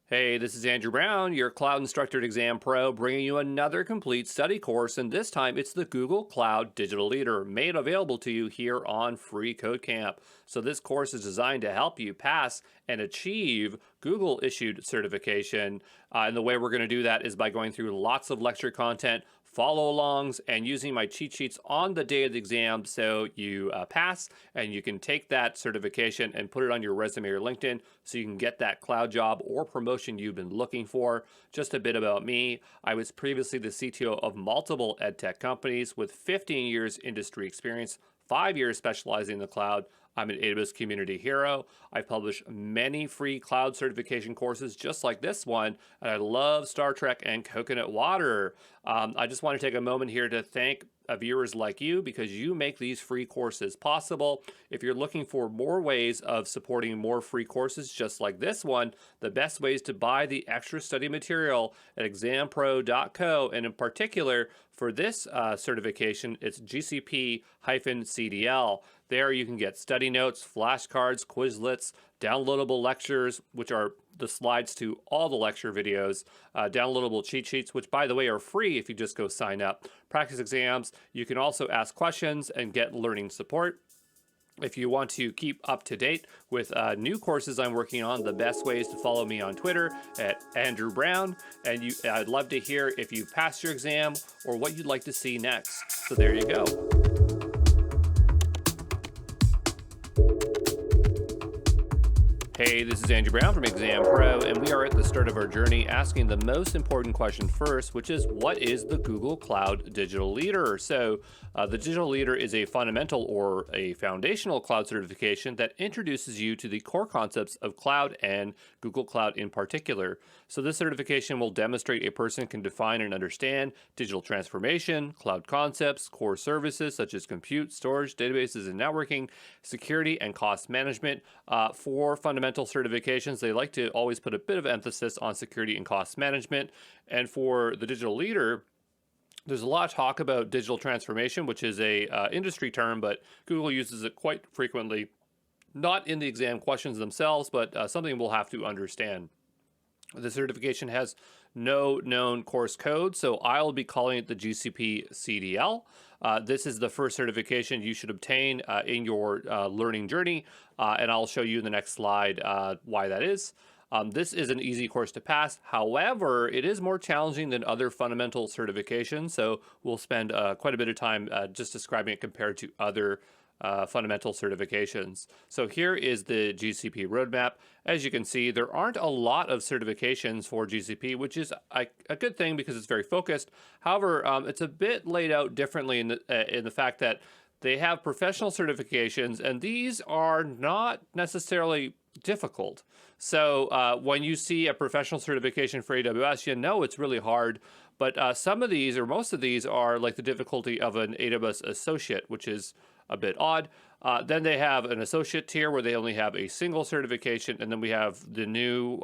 Hey, this is Andrew Brown, your cloud instructor at ExamPro, bringing you another complete study course, and this time it's the Google Cloud Digital Leader, made available to you here on freeCodeCamp. So this course is designed to help you pass and achieve Google-issued certification, and the way we're going to do that is by going through lots of lecture content, follow-alongs, and using my cheat sheets on the day of the exam so you pass and you can take that certification and put it on your resume or LinkedIn so you can get that cloud job or promotion you've been looking for. Just a bit about me. I was previously the CTO of multiple edtech companies with 15 years industry experience, 5 years specializing in the cloud. I'm an AWS community hero. I've published many free cloud certification courses just like this one, and I love Star Trek and coconut water. I just want to take a moment here to thank viewers like you because you make these free courses possible. If you're looking for more ways of supporting more free courses just like this one, the best way is to buy the extra study material at ExamPro.co, and in particular for this certification, it's GCP-CDL. There you can get study notes, flashcards, Quizlets, downloadable lectures, which are the slides to all the lecture videos, downloadable cheat sheets, which by the way are free if you just go sign up, practice exams. You can also ask questions and get learning support. If you want to keep up to date with new courses I'm working on, the best way is to follow me on Twitter at Andrew Brown. And I'd love to hear if you passed your exam or what you'd like to see next. So there you go. Hey, this is Andrew Brown from ExamPro, and we are at the start of our journey asking the most important question first, which is, what is the Google Cloud Digital Leader? So the Digital Leader is a fundamental or a foundational cloud certification that introduces you to the core concepts of cloud and Google Cloud in particular. So this certification will demonstrate a person can define and understand digital transformation, cloud concepts, core services such as compute, storage, databases, and networking, security, and cost management. For fundamental certifications, they like to always put a bit of emphasis on security and cost management. And for the Digital Leader, there's a lot of talk about digital transformation, which is a industry term, but Google uses it quite frequently, not in the exam questions themselves, but something we'll have to understand. The certification has no known course code, so I'll be calling it the GCP CDL. This is the first certification you should obtain in your learning journey, and I'll show you in the next slide why that is. This is an easy course to pass. However, it is more challenging than other fundamental certifications, so we'll spend quite a bit of time just describing it compared to other fundamental certifications. So here is the GCP roadmap. As you can see, there aren't a lot of certifications for GCP, which is a good thing because it's very focused. However, it's a bit laid out differently in the fact that they have professional certifications, and these are not necessarily difficult. So when you see a professional certification for AWS, you know it's really hard. But some of these, or most of these, are like the difficulty of an AWS associate, which is a bit odd. Then they have an associate tier where they only have a single certification, and then we have the new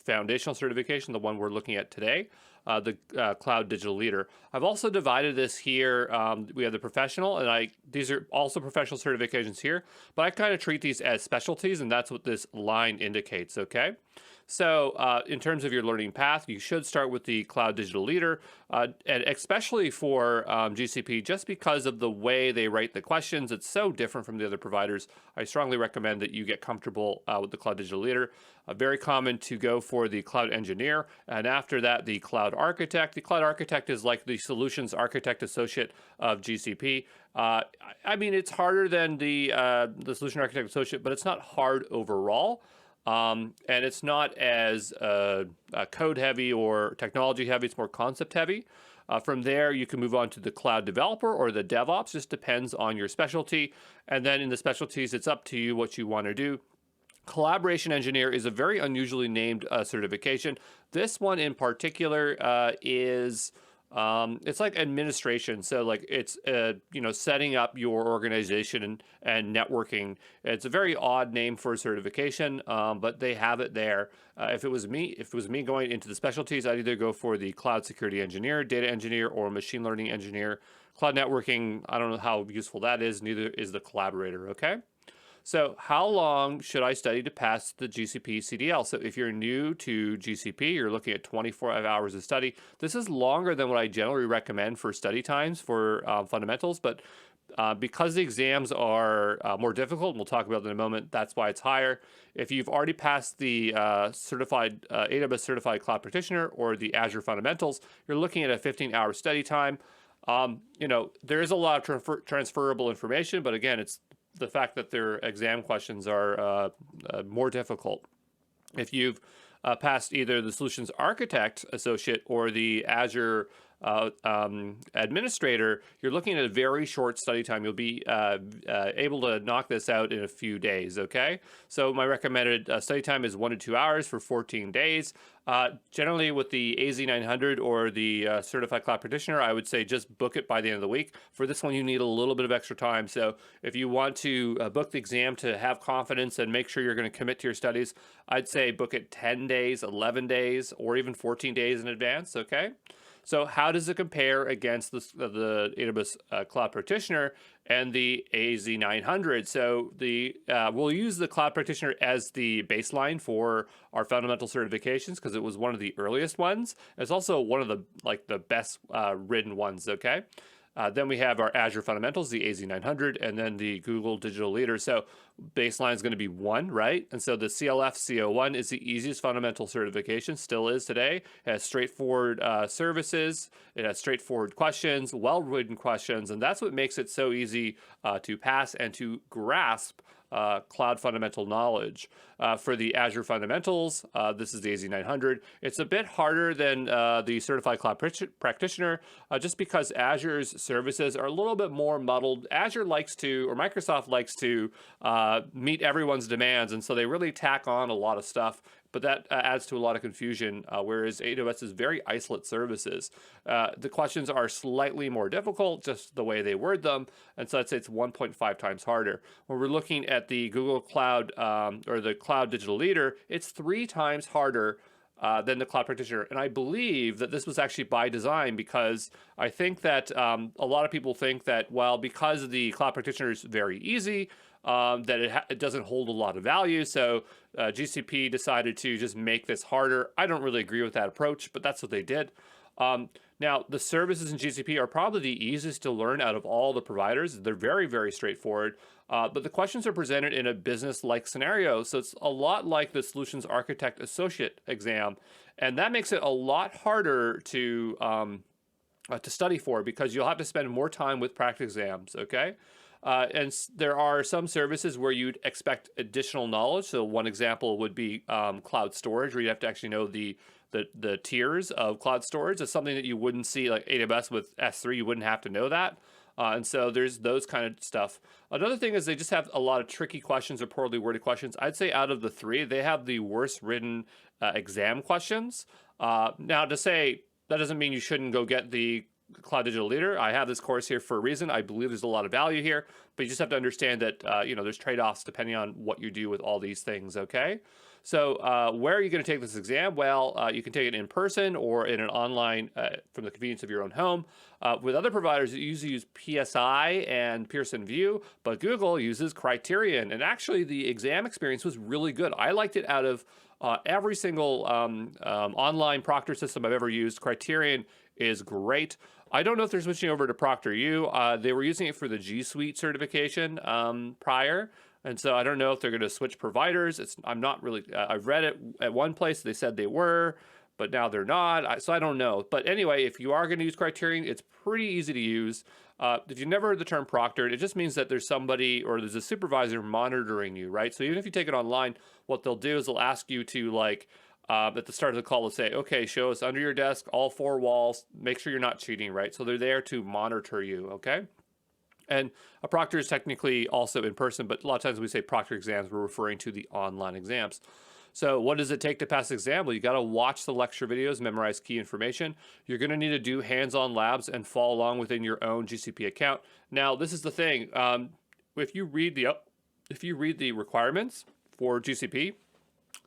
foundational certification, the one we're looking at today, the Cloud Digital Leader. I've also divided this here. We have the professional, and these are also professional certifications here, but I kind of treat these as specialties, and that's what this line indicates, okay? So in terms of your learning path, you should start with the Cloud Digital Leader, and especially for GCP, just because of the way they write the questions. It's so different from the other providers. I strongly recommend that you get comfortable with the Cloud Digital Leader. Very common to go for the Cloud Engineer, and after that, the Cloud Architect. The Cloud Architect is like the Solutions Architect Associate of GCP. I mean, it's harder than the Solution Architect Associate, but it's not hard overall. And it's not as code heavy or technology heavy, it's more concept heavy. From there, you can move on to the cloud developer or the DevOps, just depends on your specialty. And then in the specialties, it's up to you what you want to do. Collaboration Engineer is a very unusually named certification. This one in particular is... it's like administration, so like it's setting up your organization and networking. It's a very odd name for a certification, but they have it there. If it was me going into the specialties, I'd either go for the cloud security engineer, data engineer, or machine learning engineer. Cloud networking, I don't know how useful that is. Neither is the collaborator. Okay. So how long should I study to pass the GCP CDL? So if you're new to GCP, you're looking at 24 hours of study. This is longer than what I generally recommend for study times for fundamentals, but because the exams are more difficult, and we'll talk about that in a moment, that's why it's higher. If you've already passed the certified AWS Certified Cloud Practitioner or the Azure Fundamentals, you're looking at a 15-hour study time. There is a lot of transferable information, but again, it's the fact that their exam questions are more difficult. If you've passed either the Solutions Architect Associate or the Azure Administrator, you're looking at a very short study time. You'll be able to knock this out in a few days, okay? So my recommended study time is 1 to 2 hours for 14 days. Generally with the AZ900 or the Certified Cloud Practitioner, I would say just book it by the end of the week. For this one, you need a little bit of extra time. So if you want to book the exam to have confidence and make sure you're going to commit to your studies, I'd say book it 10 days, 11 days, or even 14 days in advance, okay? So how does it compare against the AWS Cloud Practitioner and the AZ900? So we'll use the Cloud Practitioner as the baseline for our fundamental certifications because it was one of the earliest ones. It's also one of the best written ones, okay? Then we have our Azure Fundamentals, the AZ900, and then the Google Digital Leader. So baseline is going to be 1, right? And so the CLF CO1 is the easiest fundamental certification, still is today. It has straightforward services. It has straightforward questions, well-written questions, and that's what makes it so easy to pass and to grasp cloud fundamental knowledge. For the Azure Fundamentals, this is the AZ900. It's a bit harder than the Certified Cloud Practitioner just because Azure's services are a little bit more muddled. Azure likes to, or Microsoft likes to meet everyone's demands, and so they really tack on a lot of stuff. But that adds to a lot of confusion, whereas AWS is very isolate services. The questions are slightly more difficult, just the way they word them, and so I'd say it's 1.5 times harder. When we're looking at the Google Cloud or the Cloud Digital Leader, it's 3 times harder than the Cloud Practitioner. And I believe that this was actually by design because I think that a lot of people think that, well, because the Cloud Practitioner is very easy, that it doesn't hold a lot of value. So GCP decided to just make this harder. I don't really agree with that approach, but that's what they did. Now, the services in GCP are probably the easiest to learn out of all the providers. They're very, very straightforward, but the questions are presented in a business-like scenario. So it's a lot like the Solutions Architect Associate exam, and that makes it a lot harder to study for because you'll have to spend more time with practice exams, okay? And there are some services where you'd expect additional knowledge. So one example would be cloud storage, where you have to actually know the tiers of cloud storage. It's something that you wouldn't see, like AWS with S3, you wouldn't have to know that. And so there's those kind of stuff. Another thing is they just have a lot of tricky questions or poorly worded questions. I'd say out of the 3, they have the worst written exam questions. Now, to say that doesn't mean you shouldn't go get the Cloud Digital Leader. I have this course here for a reason. I believe there's a lot of value here, but you just have to understand that there's trade-offs depending on what you do with all these things, okay? So where are you going to take this exam? Well, you can take it in person or in an online from the convenience of your own home. With other providers, you usually use PSI and Pearson VUE, but Google uses Criterion. And actually, the exam experience was really good. I liked it out of every single online proctor system I've ever used. Criterion is great. I don't know if they're switching over to ProctorU. They were using it for the G Suite certification prior, and so I don't know if they're going to switch providers. I'm not really. I've read it at one place. They said they were, but now they're not. So I don't know. But anyway, if you are going to use Criterion, it's pretty easy to use. If you've never heard the term proctored, it just means that there's somebody or there's a supervisor monitoring you, right? So even if you take it online, what they'll do is they'll ask you to at the start of the call, they'll say, okay, show us under your desk, all 4 walls, make sure you're not cheating, right? So they're there to monitor you, okay? And a proctor is technically also in person, but a lot of times we say proctor exams, we're referring to the online exams. So what does it take to pass the exam? Well, you got to watch the lecture videos, memorize key information. You're going to need to do hands-on labs and follow along within your own GCP account. Now, this is the thing. If you read the requirements for GCP,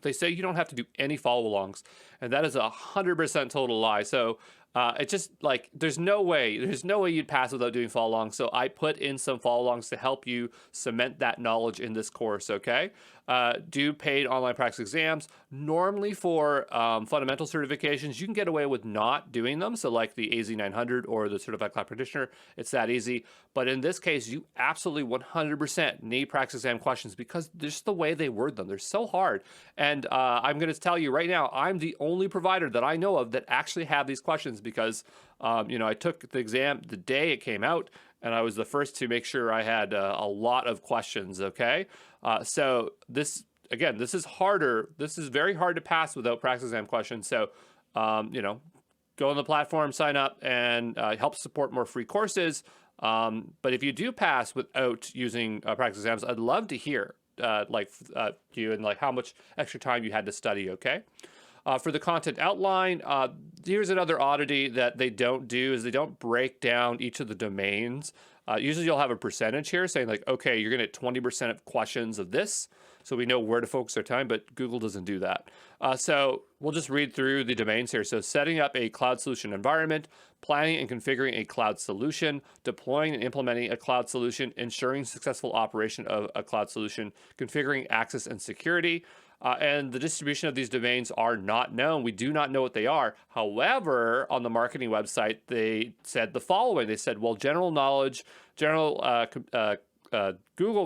they say you don't have to do any follow-alongs, and that is 100% total lie. So It's just like there's no way you'd pass without doing follow along. So I put in some follow alongs to help you cement that knowledge in this course. Okay, do paid online practice exams. Normally for fundamental certifications, you can get away with not doing them. So like the AZ900 or the Certified Cloud Practitioner, it's that easy. But in this case, you absolutely 100% need practice exam questions because just the way they word them, they're so hard. And I'm going to tell you right now, I'm the only provider that I know of that actually have these questions because, I took the exam the day it came out, and I was the first to make sure I had a lot of questions. Okay, so this is harder. This is very hard to pass without practice exam questions. So, go on the platform, sign up, and help support more free courses. But if you do pass without using practice exams, I'd love to hear you and like how much extra time you had to study. Okay. For the content outline, here's another oddity that they don't do is they don't break down each of the domains. Usually you'll have a percentage here saying like, okay, you're going to get 20% of questions of this. So we know where to focus our time, but Google doesn't do that. So we'll just read through the domains here. So setting up a cloud solution environment, planning and configuring a cloud solution, deploying and implementing a cloud solution, ensuring successful operation of a cloud solution, configuring access and security. And the distribution of these domains are not known. We do not know what they are. However, on the marketing website, they said the following. They said, well, general knowledge, Google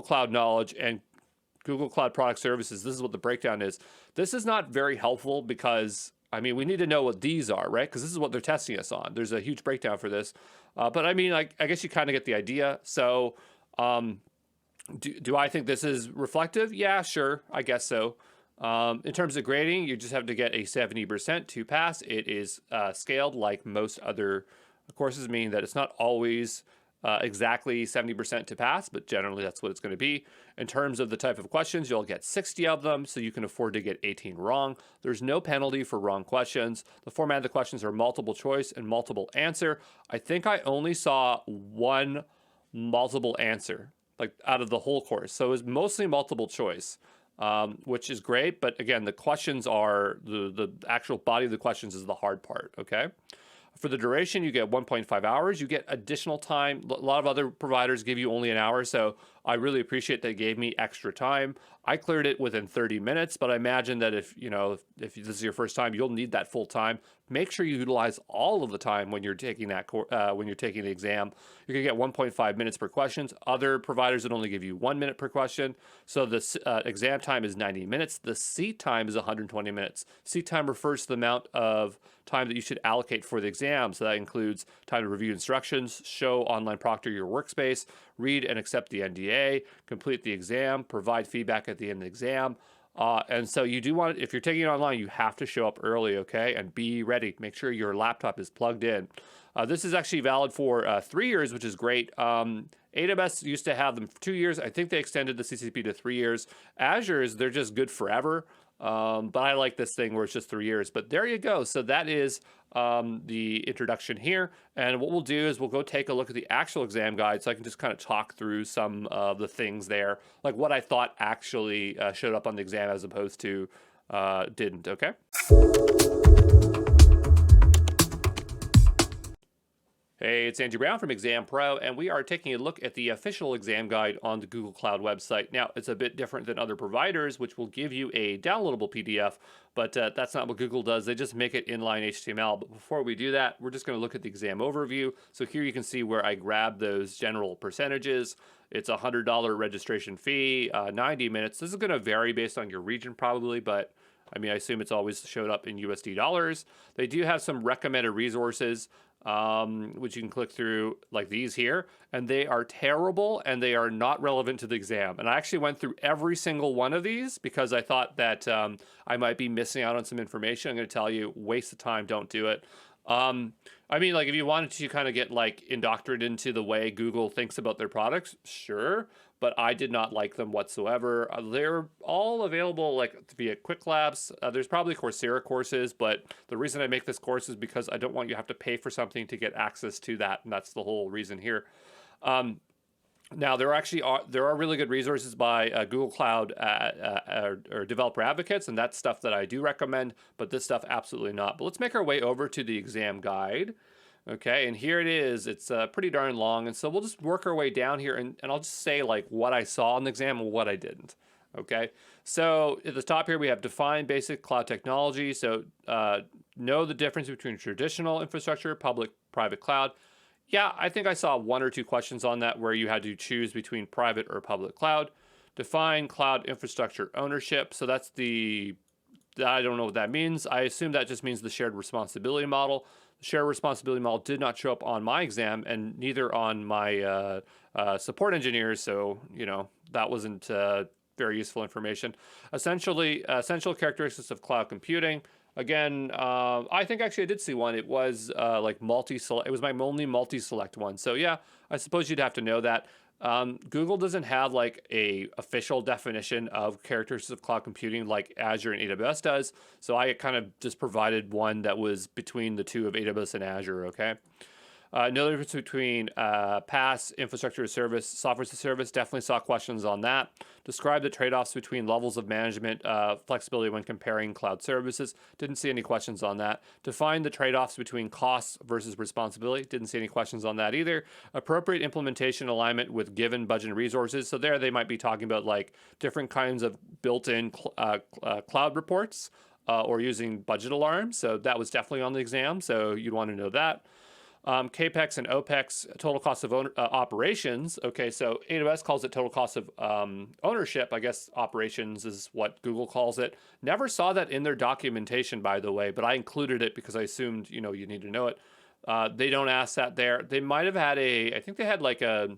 Cloud knowledge, and Google Cloud product services. This is what the breakdown is. This is not very helpful because, we need to know what these are, right? Because this is what they're testing us on. There's a huge breakdown for this. But I guess you kind of get the idea. So do I think this is reflective? Yeah, sure. I guess so. In terms of grading, you just have to get a 70% to pass. It is scaled like most other courses, meaning that it's not always exactly 70% to pass, but generally that's what it's going to be. In terms of the type of questions, you'll get 60 of them, so you can afford to get 18 wrong. There's no penalty for wrong questions. The format of the questions are multiple choice and multiple answer. I think I only saw one multiple answer, like out of the whole course. So it was mostly multiple choice. Which is great, but again, the questions are the actual body of the questions is the hard part. Okay. For the duration, you get 1.5 hours. You get additional time. A lot of other providers give you only an hour, so I really appreciate they gave me extra time. I cleared it within 30 minutes, but I imagine that if this is your first time, you'll need that full time. Make sure you utilize all of the time when you're taking the exam. You're gonna get 1.5 minutes per question. Other providers would only give you 1 minute per question. So the exam time is 90 minutes. The seat time is 120 minutes. Seat time refers to the amount of time that you should allocate for the exam. So that includes time to review instructions, show online proctor your workspace, read and accept the NDA, complete the exam, provide feedback at the end of the exam. And so you do want, if you're taking it online, you have to show up early, okay? And be ready. Make sure your laptop is plugged in. This is actually valid for 3 years, which is great. AWS used to have them for 2 years. I think they extended the CCP to 3 years. Azure's, they're just good forever. But I like this thing where it's just 3 years. But there you go. So that is the introduction here. And what we'll do is we'll go take a look at the actual exam guide so I can just kind of talk through some of the things there, like what I thought actually showed up on the exam as opposed to didn't, okay? Hey, it's Andrew Brown from ExamPro, and we are taking a look at the official exam guide on the Google Cloud website. Now, it's a bit different than other providers, which will give you a downloadable PDF, but that's not what Google does. They just make it inline HTML. But before we do that, we're just going to look at the exam overview. So here you can see where I grabbed those general percentages. It's a $100 registration fee, 90 minutes. This is going to vary based on your region probably, but I assume it's always showed up in USD dollars. They do have some recommended resources, which you can click through like these here, and they are terrible and they are not relevant to the exam. And I actually went through every single one of these because I thought that I might be missing out on some information. I'm going to tell you, waste of time, don't do it. Like if you wanted to kind of get like indoctrinated into the way Google thinks about their products, sure, but I did not like them whatsoever. They're all available like via Quick Labs. There's probably Coursera courses, but the reason I make this course is because I don't want you to have to pay for something to get access to that, and that's the whole reason here. Now there are really good resources by Google Cloud or developer advocates, and that's stuff that I do recommend. But this stuff absolutely not. But let's make our way over to the exam guide. Okay, and here it is. It's pretty darn long, and so we'll just work our way down here, and I'll just say like what I saw in the exam and what I didn't. Okay, so at the top here we have define basic cloud technology. So know the difference between traditional infrastructure, public, private cloud. Yeah, I think I saw one or two questions on that where you had to choose between private or public cloud. Define cloud infrastructure ownership. So I don't know what that means. I assume that just means the shared responsibility model. The shared responsibility model did not show up on my exam and neither on my support engineers. So, that wasn't very useful information. Essentially, essential characteristics of cloud computing. Again, I think actually I did see one. It was like multi-select. It was my only multi-select one. So yeah, I suppose you'd have to know that. Google doesn't have like a official definition of characteristics of cloud computing like Azure and AWS does. So I kind of just provided one that was between the two of AWS and Azure. Okay. No difference between PaaS, infrastructure as service, software as a service. Definitely saw questions on that. Describe the trade-offs between levels of management, flexibility when comparing cloud services. Didn't see any questions on that. Define the trade-offs between costs versus responsibility. Didn't see any questions on that either. Appropriate implementation alignment with given budget and resources. So there they might be talking about like different kinds of built-in cloud reports or using budget alarms. So that was definitely on the exam. So you'd want to know that. Capex and Opex, total cost of operations. Okay, so AWS calls it total cost of ownership. I guess operations is what Google calls it. Never saw that in their documentation, by the way, but I included it because I assumed, you need to know it. They don't ask that there. They might have had I think they had like a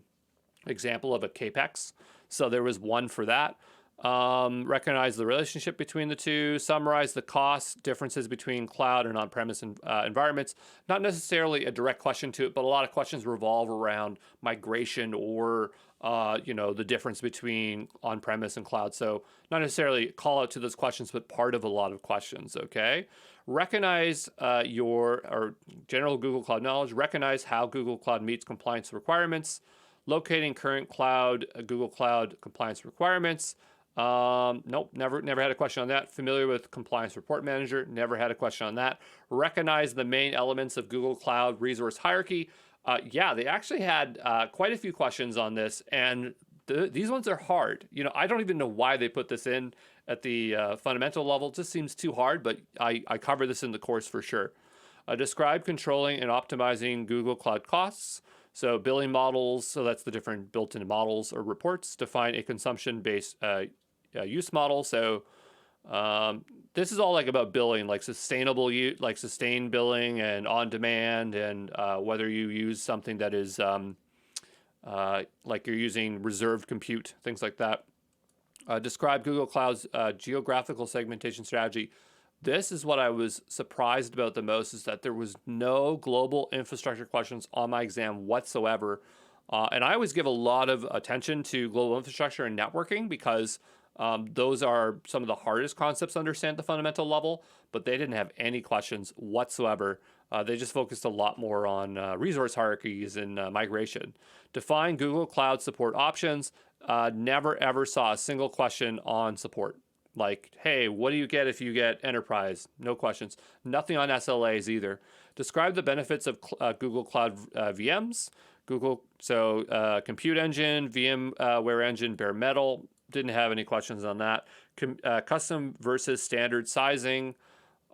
example of a Capex. So there was one for that. Recognize the relationship between the two, summarize the cost differences between cloud and on-premise environments. Not necessarily a direct question to it, but a lot of questions revolve around migration or, the difference between on-premise and cloud. So not necessarily call out to those questions, but part of a lot of questions, okay? Recognize or general Google Cloud knowledge. Recognize how Google Cloud meets compliance requirements. Locating current cloud, Google Cloud compliance requirements. Nope, never had a question on that. Familiar with Compliance Report Manager, never had a question on that. Recognize the main elements of Google Cloud resource hierarchy. Yeah, they actually had quite a few questions on this, and these ones are hard. I don't even know why they put this in at the fundamental level. It just seems too hard, but I cover this in the course for sure. Describe controlling and optimizing Google Cloud costs. So billing models, so that's the different built-in models or reports. Define a consumption-based use model. So this is all like about billing, like sustainable use, like sustained billing and on demand, and whether you use something that is like you're using reserved compute, things like that. Describe Google Cloud's geographical segmentation strategy. This is what I was surprised about the most, is that there was no global infrastructure questions on my exam whatsoever. And I always give a lot of attention to global infrastructure and networking because those are some of the hardest concepts to understand at the fundamental level, but they didn't have any questions whatsoever. They just focused a lot more on resource hierarchies and migration. Define Google Cloud support options. Never ever saw a single question on support. Like, hey, what do you get if you get enterprise? No questions. Nothing on SLAs either. Describe the benefits of Google Cloud VMs. Compute engine, VMware engine, bare metal. Didn't have any questions on that. Custom versus standard sizing.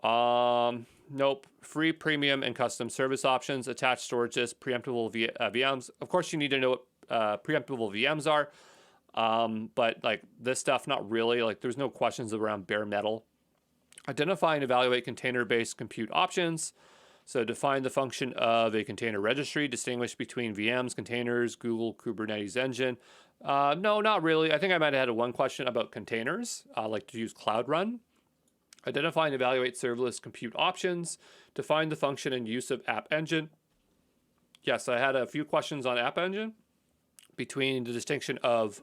Nope. Free, premium, and custom service options. Attached storage disk, preemptible VMs. Of course, you need to know what preemptible VMs are. But like this stuff, not really. Like there's no questions around bare metal. Identify and evaluate container-based compute options. So define the function of a container registry. Distinguish between VMs, containers, Google Kubernetes engine. No, not really. I think I might have had one question about containers, like to use Cloud Run. Identify and evaluate serverless compute options. Define the function and use of App Engine. Yes, I had a few questions on App Engine between the distinction of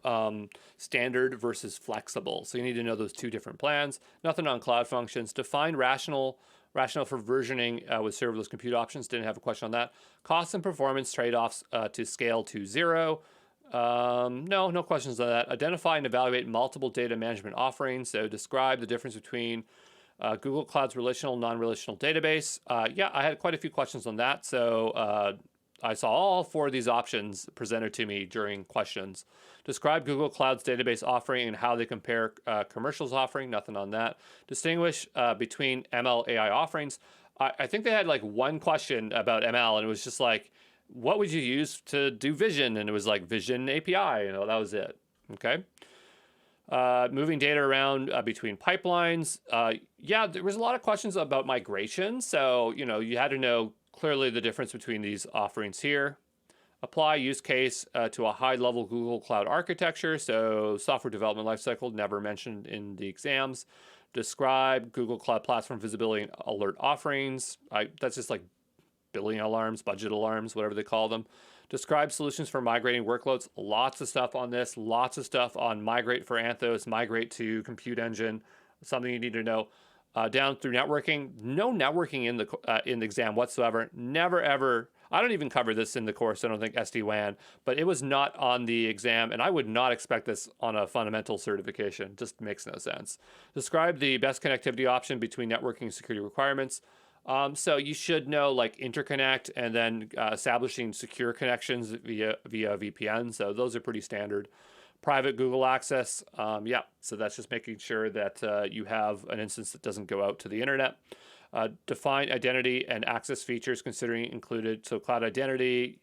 standard versus flexible. So you need to know those two different plans. Nothing on cloud functions. Define rational for versioning with serverless compute options. Didn't have a question on that. Cost and performance trade-offs to scale to zero. No questions on that. Identify and evaluate multiple data management offerings. So describe the difference between Google Cloud's relational and non-relational database. Yeah, I had quite a few questions on that. So I saw all four of these options presented to me during questions. Describe Google Cloud's database offering and how they compare commercials offering. Nothing on that. Distinguish between ML AI offerings. I think they had like one question about ML, and it was just like, what would you use to do vision? And it was like vision API. That was it. Okay. Moving data around between pipelines. Yeah, there was a lot of questions about migration. So, you had to know clearly the difference between these offerings here. Apply use case to a high-level Google Cloud architecture. So software development lifecycle, never mentioned in the exams. Describe Google Cloud Platform visibility and alert offerings. That's just like billing alarms, budget alarms, whatever they call them. Describe solutions for migrating workloads. Lots of stuff on this. Lots of stuff on migrate for Anthos, migrate to Compute Engine. Something you need to know. Down through networking. No networking in the exam whatsoever. Never ever. I don't even cover this in the course. I don't think SD-WAN, but it was not on the exam, and I would not expect this on a fundamental certification. Just makes no sense. Describe the best connectivity option between networking and security requirements. So you should know like interconnect and then establishing secure connections via VPN. So those are pretty standard. Private Google access. Yeah, so that's just making sure that you have an instance that doesn't go out to the internet. Define identity and access features considering included. So cloud identity,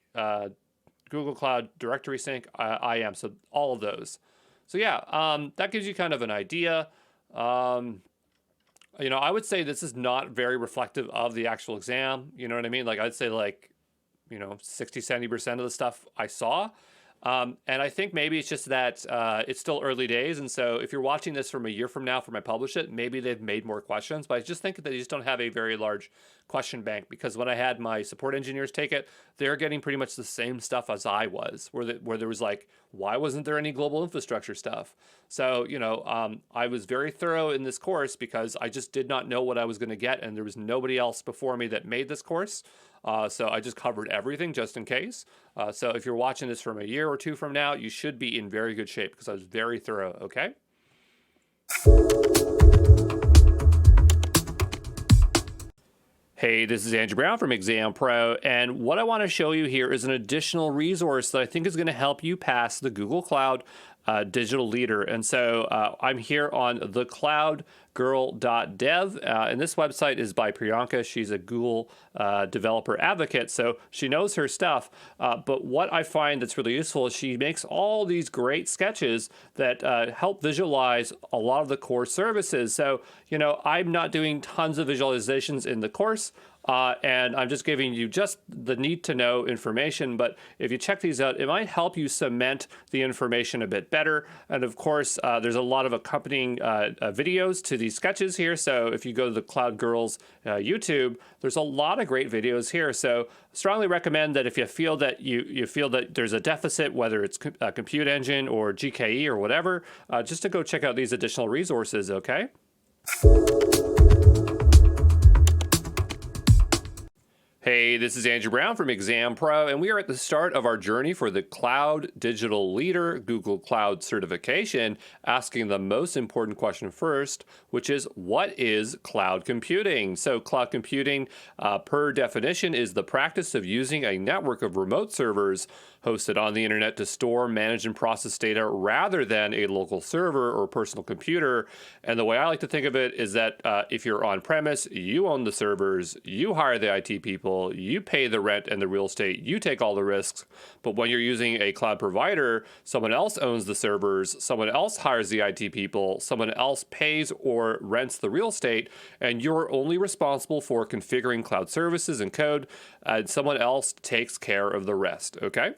Google Cloud Directory Sync, IAM. So all of those. So yeah, that gives you kind of an idea. I would say this is not very reflective of the actual exam. You know what I mean? Like I'd say 60, 70% of the stuff I saw. And I think maybe it's just that it's still early days. And so if you're watching this from a year from now from I publish it, maybe they've made more questions. But I just think that they just don't have a very large question bank, because when I had my support engineers take it, they're getting pretty much the same stuff as I was, where there was like, why wasn't there any global infrastructure stuff? So, I was very thorough in this course because I just did not know what I was going to get. And there was nobody else before me that made this course. So I just covered everything just in case. So if you're watching this from a year or two from now, you should be in very good shape because I was very thorough, okay? Hey, this is Andrew Brown from ExamPro, and what I want to show you here is an additional resource that I think is going to help you pass the Google Cloud Digital Leader. And so I'm here on thecloudgirl.dev, and this website is by Priyanka. She's a Google developer advocate, so she knows her stuff. But what I find that's really useful is she makes all these great sketches that help visualize a lot of the core services. So, I'm not doing tons of visualizations in the course. And I'm just giving you just the need to know information. But if you check these out, it might help you cement the information a bit better. And of course, there's a lot of accompanying videos to these sketches here. So if you go to the Cloud Girls YouTube, there's a lot of great videos here. So strongly recommend that if you feel that you feel that there's a deficit, whether it's Compute Engine or GKE or whatever, just to go check out these additional resources, okay? Hey, this is Andrew Brown from ExamPro, and we are at the start of our journey for the Cloud Digital Leader Google Cloud certification, asking the most important question first, which is, what is cloud computing? So cloud computing, per definition, is the practice of using a network of remote servers hosted on the internet to store, manage, and process data rather than a local server or personal computer. And the way I like to think of it is that if you're on premise, you own the servers, you hire the IT people, you pay the rent and the real estate, you take all the risks. But when you're using a cloud provider, someone else owns the servers, someone else hires the IT people, someone else pays or rents the real estate, and you're only responsible for configuring cloud services and code, and someone else takes care of the rest, okay?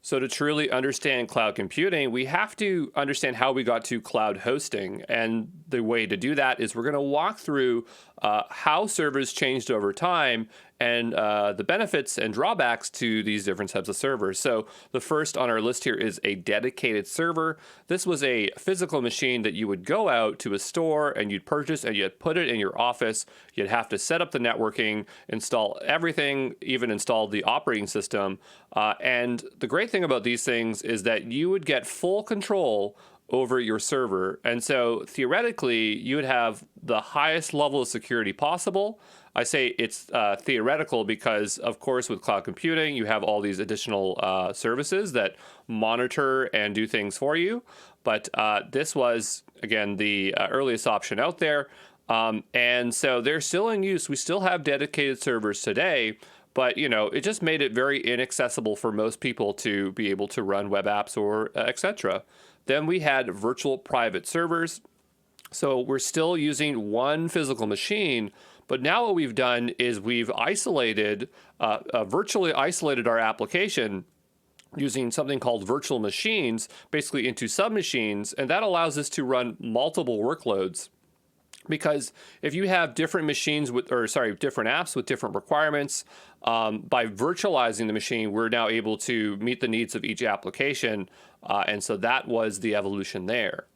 So to truly understand cloud computing, we have to understand how we got to cloud hosting. And the way to do that is we're going to walk through how servers changed over time and the benefits and drawbacks to these different types of servers. So the first on our list here is a dedicated server. This was a physical machine that you would go out to a store and you'd purchase and you'd put it in your office. You'd have to set up the networking, install everything, even install the operating system. And the great thing about these things is that you would get full control over your server. And so theoretically, you would have the highest level of security possible. I say it's theoretical because, of course, with cloud computing, you have all these additional services that monitor and do things for you. But this was, again, the earliest option out there. And so they're still in use. We still have dedicated servers today. But, it just made it very inaccessible for most people to be able to run web apps or etc. Then we had virtual private servers. So we're still using one physical machine, but now what we've done is we've isolated, virtually isolated our application using something called virtual machines, basically into submachines, and that allows us to run multiple workloads. Because if you have different machines different apps with different requirements, by virtualizing the machine, we're now able to meet the needs of each application. And so that was the evolution there.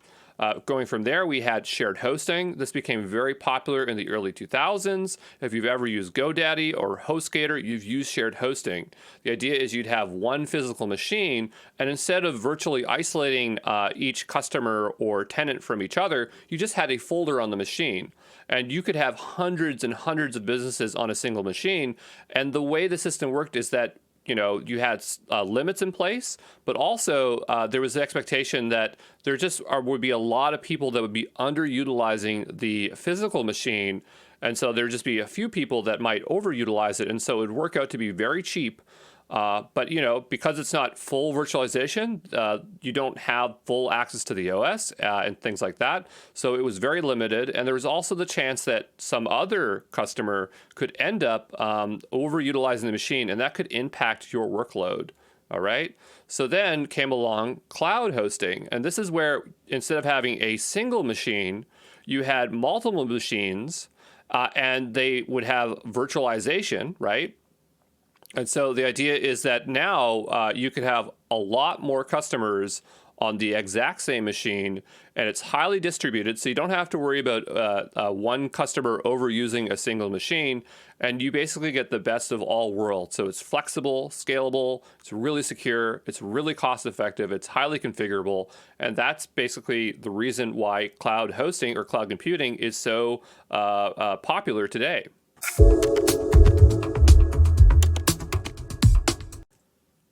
Going from there, we had shared hosting. This became very popular in the early 2000s. If you've ever used GoDaddy or HostGator, you've used shared hosting. The idea is you'd have one physical machine, and instead of virtually isolating each customer or tenant from each other, you just had a folder on the machine. And you could have hundreds and hundreds of businesses on a single machine. And the way the system worked is that you had limits in place, but also there was the expectation that there just would be a lot of people that would be underutilizing the physical machine. And so there'd just be a few people that might overutilize it. And so it would work out to be very cheap. But, because it's not full virtualization, you don't have full access to the OS and things like that. So it was very limited. And there was also the chance that some other customer could end up overutilizing the machine, and that could impact your workload. All right. So then came along cloud hosting. And this is where instead of having a single machine, you had multiple machines and they would have virtualization, right? And so the idea is that now you could have a lot more customers on the exact same machine, and it's highly distributed, so you don't have to worry about one customer overusing a single machine, and you basically get the best of all worlds. So it's flexible, scalable, it's really secure, it's really cost-effective, it's highly configurable, and that's basically the reason why cloud hosting or cloud computing is so popular today.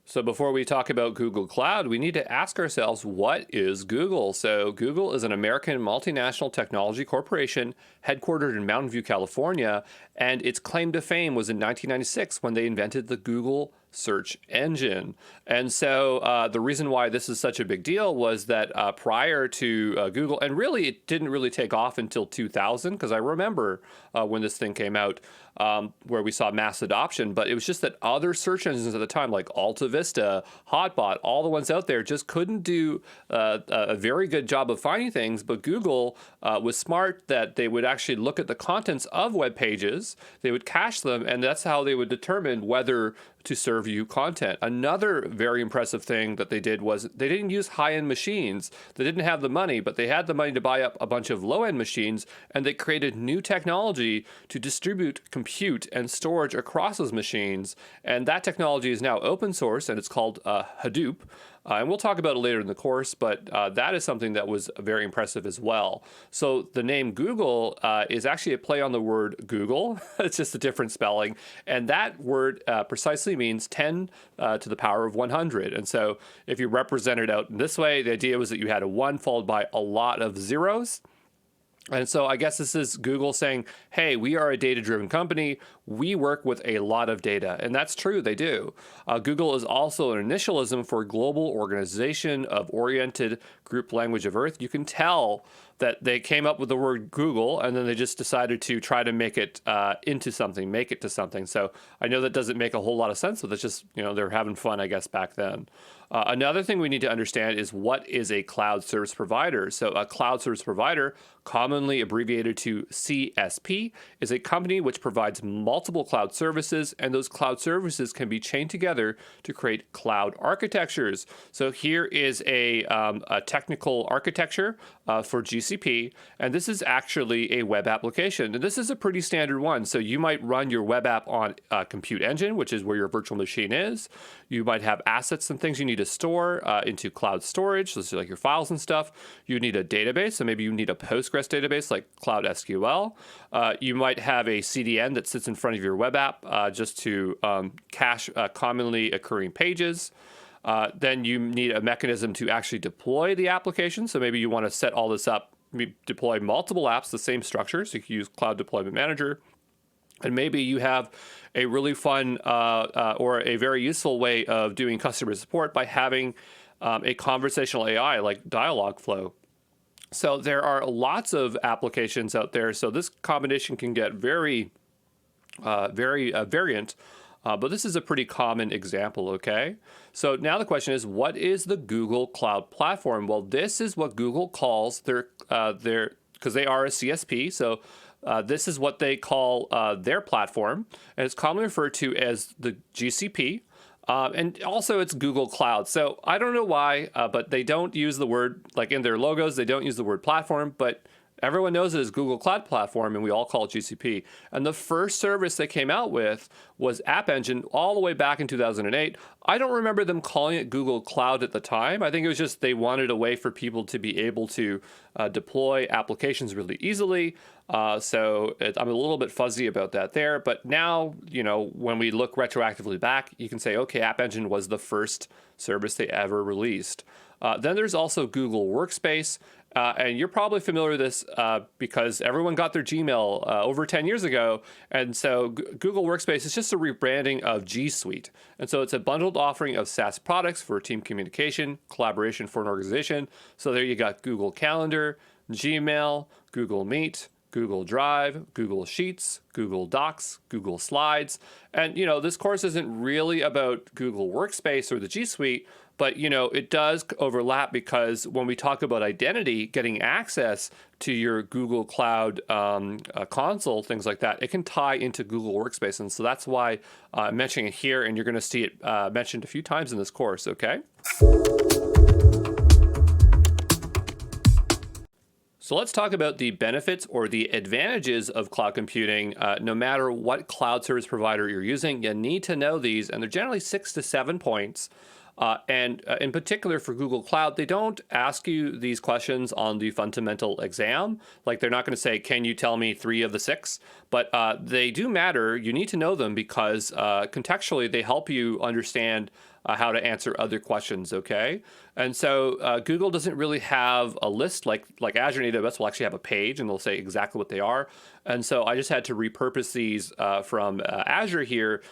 So before we talk about Google Cloud, we need to ask ourselves, what is Google? So Google is an American multinational technology corporation headquartered in Mountain View, California, and its claim to fame was in 1996 when they invented the Google search engine. And so the reason why this is such a big deal was that prior to Google, and really it didn't really take off until 2000, because I remember when this thing came out, where we saw mass adoption, but it was just that other search engines at the time, like Alta Vista, Hotbot, all the ones out there just couldn't do a very good job of finding things. But Google was smart that they would actually look at the contents of web pages, they would cache them, and that's how they would determine whether to serve you content. Another very impressive thing that they did was they didn't use high-end machines. They didn't have the money, but they had the money to buy up a bunch of low-end machines, and they created new technology to distribute compute and storage across those machines. And that technology is now open source, and it's called Hadoop. And we'll talk about it later in the course, but that is something that was very impressive as well. So the name Google is actually a play on the word Google. It's just a different spelling. And that word precisely means 10 to the power of 100. And so if you represent it out in this way, the idea was that you had a 1 followed by a lot of zeros. And so I guess this is Google saying, hey, we are a data-driven company. we work with a lot of data. And that's true, they do. Google is also an initialism for global organization of oriented group language of Earth. You can tell that they came up with the word Google and then they just decided to try to make it into something, make it to something. So I know that doesn't make a whole lot of sense, but it's just, they're having fun, I guess, back then. Another thing we need to understand is what is a cloud service provider. So a cloud service provider, commonly abbreviated to CSP, is a company which provides multiple cloud services, and those cloud services can be chained together to create cloud architectures. So here is a technical architecture for GCP, and this is actually a web application. And this is a pretty standard one. So you might run your web app on Compute Engine, which is where your virtual machine is. You might have assets and things you need to store into cloud storage, so this is like your files and stuff. You need a database, so maybe you need a Postgres database like Cloud SQL. You might have a CDN that sits in front of your web app just to cache commonly occurring pages. Then you need a mechanism to actually deploy the application. So maybe you want to set all this up, deploy multiple apps, the same structure. So you can use Cloud Deployment Manager. And maybe you have a really fun or a very useful way of doing customer support by having a conversational AI like Dialogflow. So there are lots of applications out there. So this combination can get very variant. But this is a pretty common example, okay? So now the question is, what is the Google Cloud Platform? Well, this is what Google calls their because they are a CSP, so this is what they call their platform, and it's commonly referred to as the GCP, and also it's Google Cloud. So I don't know why, but they don't use the word, like in their logos, they don't use the word platform, but everyone knows it as Google Cloud Platform, and we all call it GCP. And the first service they came out with was App Engine all the way back in 2008. I don't remember them calling it Google Cloud at the time. I think it was just they wanted a way for people to be able to deploy applications really easily. I'm a little bit fuzzy about that there. But now, when we look retroactively back, you can say, okay, App Engine was the first service they ever released. Then there's also Google Workspace. And you're probably familiar with this because everyone got their Gmail over 10 years ago. And so Google Workspace is just a rebranding of G Suite. And so it's a bundled offering of SaaS products for team communication, collaboration for an organization. So there you got Google Calendar, Gmail, Google Meet, Google Drive, Google Sheets, Google Docs, Google Slides. And, this course isn't really about Google Workspace or the G Suite, but, it does overlap because when we talk about identity, getting access to your Google Cloud console, things like that, it can tie into Google Workspace. And so that's why I'm mentioning it here, and you're going to see it mentioned a few times in this course, okay? So let's talk about the benefits or the advantages of cloud computing. No matter what cloud service provider you're using, you need to know these, and they're generally 6 to 7 points. And in particular for Google Cloud, they don't ask you these questions on the fundamental exam. Like they're not going to say, can you tell me 3 of the 6? But they do matter. You need to know them because contextually they help you understand how to answer other questions, okay? And so Google doesn't really have a list like Azure and AWS will actually have a page and they'll say exactly what they are. And so I just had to repurpose these from Azure here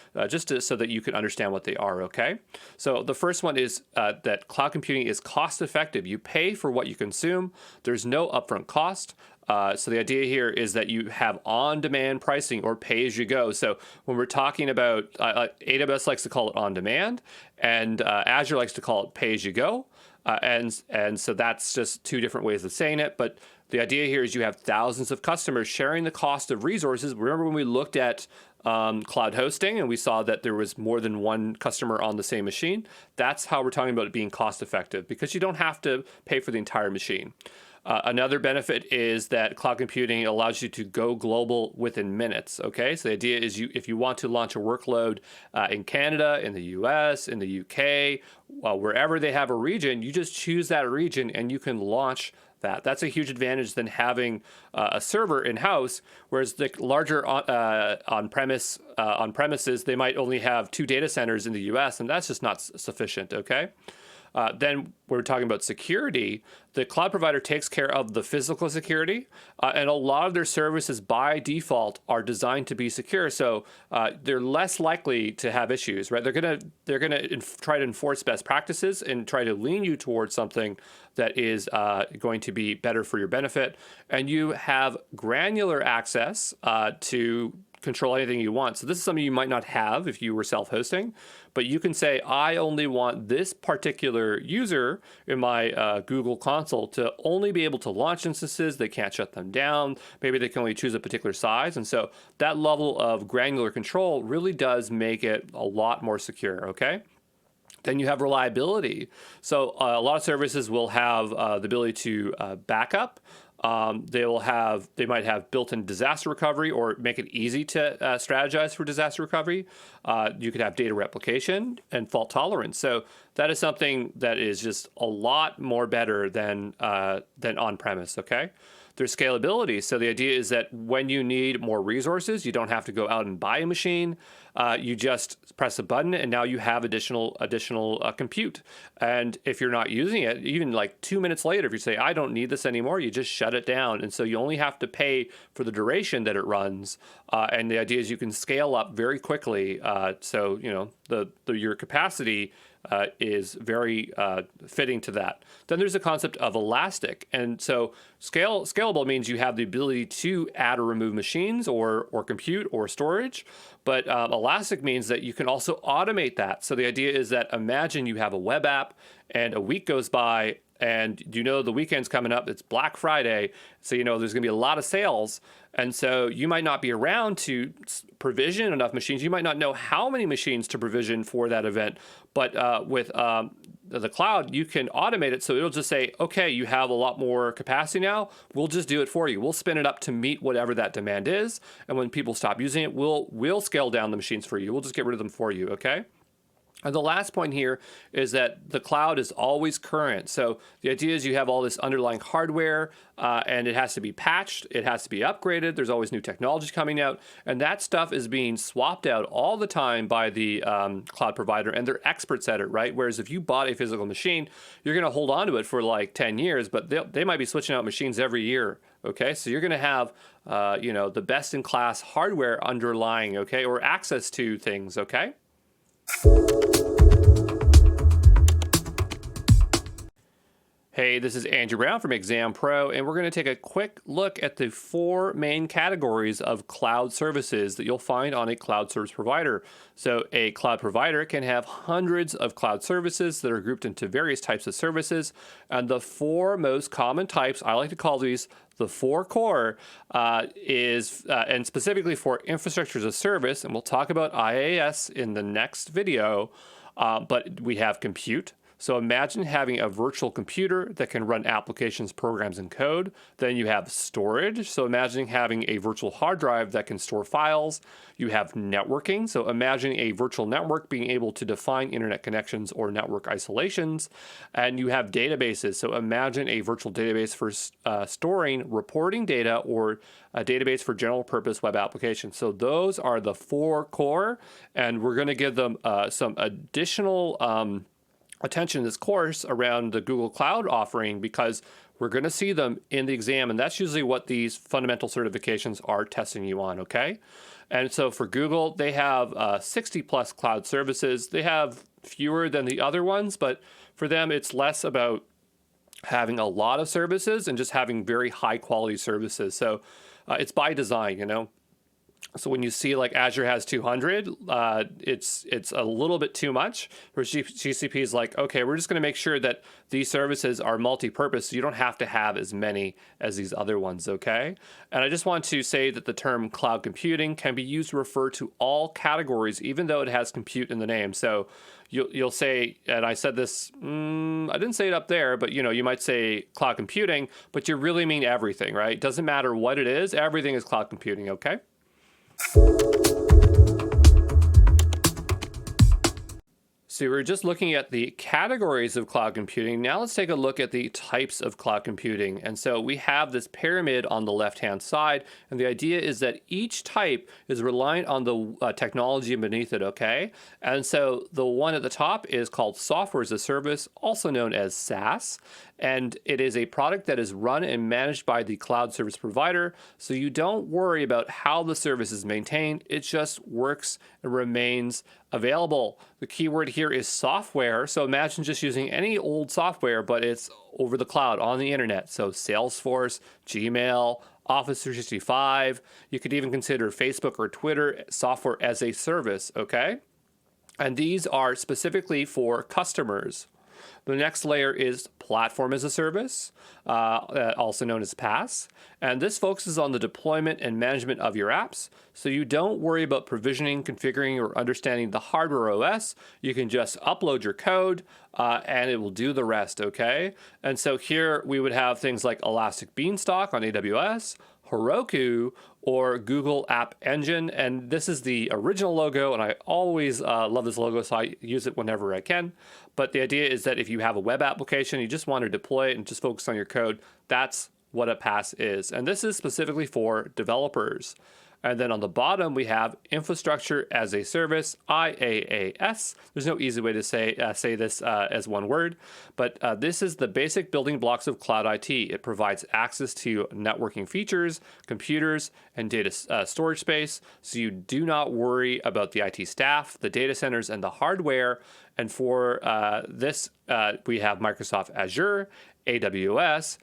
so that you can understand what they are, okay? So the first one is that cloud computing is cost effective. You pay for what you consume. There's no upfront cost. So the idea here is that you have on-demand pricing or pay-as-you-go. So when we're talking about, AWS likes to call it on-demand, and Azure likes to call it pay-as-you-go. And so that's just 2 different ways of saying it. But the idea here is you have thousands of customers sharing the cost of resources. Remember when we looked at cloud hosting and we saw that there was more than one customer on the same machine? That's how we're talking about it being cost effective because you don't have to pay for the entire machine. Another benefit is that cloud computing allows you to go global within minutes, okay? So the idea is if you want to launch a workload in Canada, in the US, in the UK, wherever they have a region, you just choose that region and you can launch that. That's a huge advantage than having a server in-house, whereas the larger on-premises, they might only have 2 data centers in the US, and that's just not sufficient, okay? Then we're talking about security. The cloud provider takes care of the physical security, and a lot of their services by default are designed to be secure. So they're less likely to have issues, right? They're gonna try to enforce best practices and try to lean you towards something that is going to be better for your benefit. And you have granular access to control anything you want. So this is something you might not have if you were self-hosting, but you can say, I only want this particular user in my Google console to only be able to launch instances. They can't shut them down. Maybe they can only choose a particular size. And so that level of granular control really does make it a lot more secure, okay? Then you have reliability. So a lot of services will have the ability to backup. They might have built-in disaster recovery or make it easy to strategize for disaster recovery. You could have data replication and fault tolerance. So that is something that is just a lot more better than on-premise, okay? There's scalability. So the idea is that when you need more resources, you don't have to go out and buy a machine. You just press a button and now you have additional compute. And if you're not using it, even like 2 minutes later, if you say, I don't need this anymore, you just shut it down. And so you only have to pay for the duration that it runs. And the idea is you can scale up very quickly. So, you know, your capacity is very fitting to that. Then there's the concept of elastic. And so scalable means you have the ability to add or remove machines or compute or storage. But elastic means that you can also automate that. So the idea is that imagine you have a web app and a week goes by and you know the weekend's coming up, it's Black Friday, so you know there's going to be a lot of sales, and so you might not be around to provision enough machines. You might not know how many machines to provision for that event, but with the cloud, you can automate it, so it'll just say, okay, you have a lot more capacity now, we'll just do it for you. We'll spin it up to meet whatever that demand is, and when people stop using it, we'll scale down the machines for you. We'll just get rid of them for you, okay? And the last point here is that the cloud is always current. So the idea is you have all this underlying hardware and it has to be patched. It has to be upgraded. There's always new technologies coming out. And that stuff is being swapped out all the time by the cloud provider, and they're experts at it, right? Whereas if you bought a physical machine, you're going to hold on to it for like 10 years, but they might be switching out machines every year. Okay, so you're going to have, you know, the best in class hardware underlying, okay, or access to things, okay? Hey, this is Andrew Brown from ExamPro, and we're going to take a quick look at the 4 main categories of cloud services that you'll find on a cloud service provider. So a cloud provider can have hundreds of cloud services that are grouped into various types of services, and the 4 most common types, I like to call these the 4 core, and specifically for infrastructure as a service, and we'll talk about IaaS in the next video, but we have compute. So imagine having a virtual computer that can run applications, programs, and code. Then you have storage. So imagine having a virtual hard drive that can store files. You have networking. So imagine a virtual network being able to define internet connections or network isolations. And you have databases. So imagine a virtual database for storing reporting data or a database for general purpose web applications. So those are the 4 core, and we're going to give them some additional attention in this course around the Google Cloud offering, because we're going to see them in the exam, and that's usually what these fundamental certifications are testing you on, okay? And so for Google, they have 60 plus cloud services. They have fewer than the other ones, but for them, it's less about having a lot of services and just having very high quality services. So it's by design, you know? So when you see like Azure has 200, it's a little bit too much. Whereas GCP is like, okay, we're just going to make sure that these services are multi-purpose, so you don't have to have as many as these other ones, okay? And I just want to say that the term cloud computing can be used to refer to all categories, even though it has compute in the name. So you'll say, and I said this, I didn't say it up there, but you know, you might say cloud computing, but you really mean everything, right? Doesn't matter what it is, everything is cloud computing, okay? So we were just looking at the categories of cloud computing. Now let's take a look at the types of cloud computing. And so we have this pyramid on the left-hand side, and the idea is that each type is reliant on the technology beneath it, okay? And so the one at the top is called software as a service, also known as SaaS. And it is a product that is run and managed by the cloud service provider. So you don't worry about how the service is maintained. It just works and remains available. The keyword here is software. So imagine just using any old software, but it's over the cloud on the internet. So Salesforce, Gmail, Office 365. You could even consider Facebook or Twitter software as a service, okay? And these are specifically for customers. The next layer is platform as a service, also known as PaaS. And this focuses on the deployment and management of your apps. So you don't worry about provisioning, configuring, or understanding the hardware OS. You can just upload your code and it will do the rest, okay? And so here we would have things like Elastic Beanstalk on AWS, Heroku, or Google App Engine. And this is the original logo, and I always love this logo, so I use it whenever I can. But the idea is that if you have a web application, you just want to deploy it and just focus on your code, that's what a PaaS is. And this is specifically for developers. And then on the bottom, we have infrastructure as a service, IaaS. There's no easy way to say this as one word, but this is the basic building blocks of cloud IT. It provides access to networking features, computers, and data storage space, so you do not worry about the IT staff, the data centers, and the hardware. And for this, we have Microsoft Azure, AWS,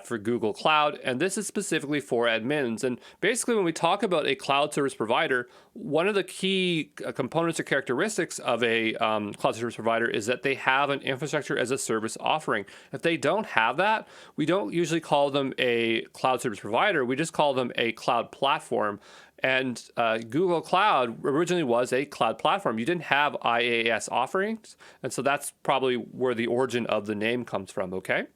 for Google Cloud, and this is specifically for admins. And basically, when we talk about a cloud service provider, one of the key components or characteristics of a cloud service provider is that they have an infrastructure as a service offering. If they don't have that, we don't usually call them a cloud service provider. We just call them a cloud platform. And Google Cloud originally was a cloud platform. You didn't have IaaS offerings, and so that's probably where the origin of the name comes from, okay?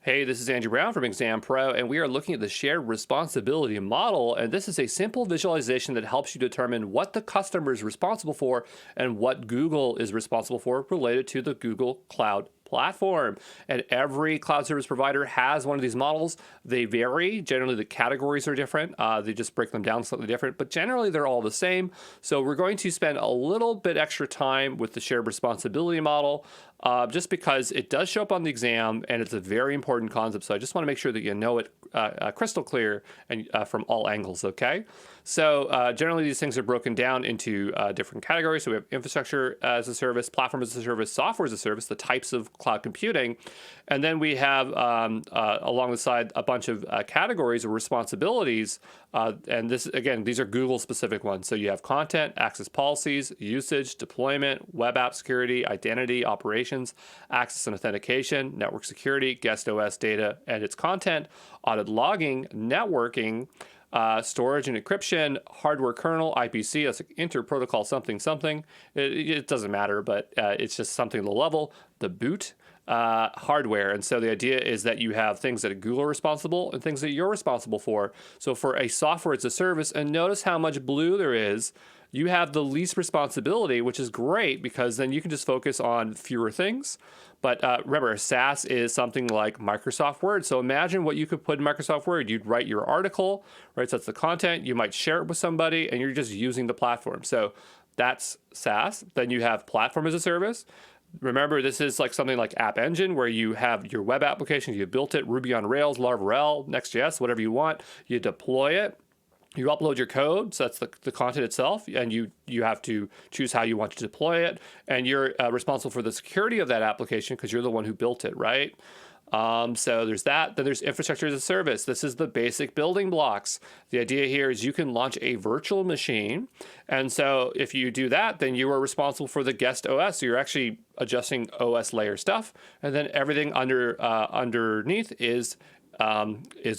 Hey, this is Andrew Brown from ExamPro, and we are looking at the shared responsibility model. And this is a simple visualization that helps you determine what the customer is responsible for and what Google is responsible for related to the Google Cloud platform. And every cloud service provider has one of these models. They vary. Generally, the categories are different. They just break them down slightly different, but generally they're all the same. So we're going to spend a little bit extra time with the shared responsibility model, just because it does show up on the exam and it's a very important concept. So I just want to make sure that you know it crystal clear and from all angles, okay? So generally these things are broken down into different categories. So we have infrastructure as a service, platform as a service, software as a service, the types of cloud computing. And then we have along the side a bunch of categories or responsibilities. And this, again, these are Google specific ones. So you have content, access policies, usage, deployment, web app security, identity, operations, access and authentication, network security, guest OS data and its content, audit logging, networking, storage and encryption, hardware kernel, IPC, that's like inter-protocol something something. It doesn't matter, but it's just something low level. The boot, hardware. And so the idea is that you have things that Google are responsible and things that you're responsible for. So for a software as a service, and notice how much blue there is, you have the least responsibility, which is great because then you can just focus on fewer things. But remember, SaaS is something like Microsoft Word. So imagine what you could put in Microsoft Word. You'd write your article, right? So that's the content. You might share it with somebody, and you're just using the platform. So that's SaaS. Then you have platform as a service. Remember, this is like something like App Engine, where you have your web application. You built it, Ruby on Rails, Laravel, Next.js, whatever you want. You deploy it. You upload your code, so that's the content itself, and you have to choose how you want to deploy it, and you're responsible for the security of that application because you're the one who built it, right? So there's that. Then there's infrastructure as a service. This is the basic building blocks. The idea here is you can launch a virtual machine, and so if you do that, then you are responsible for the guest OS. So you're actually adjusting OS layer stuff, and then everything underneath is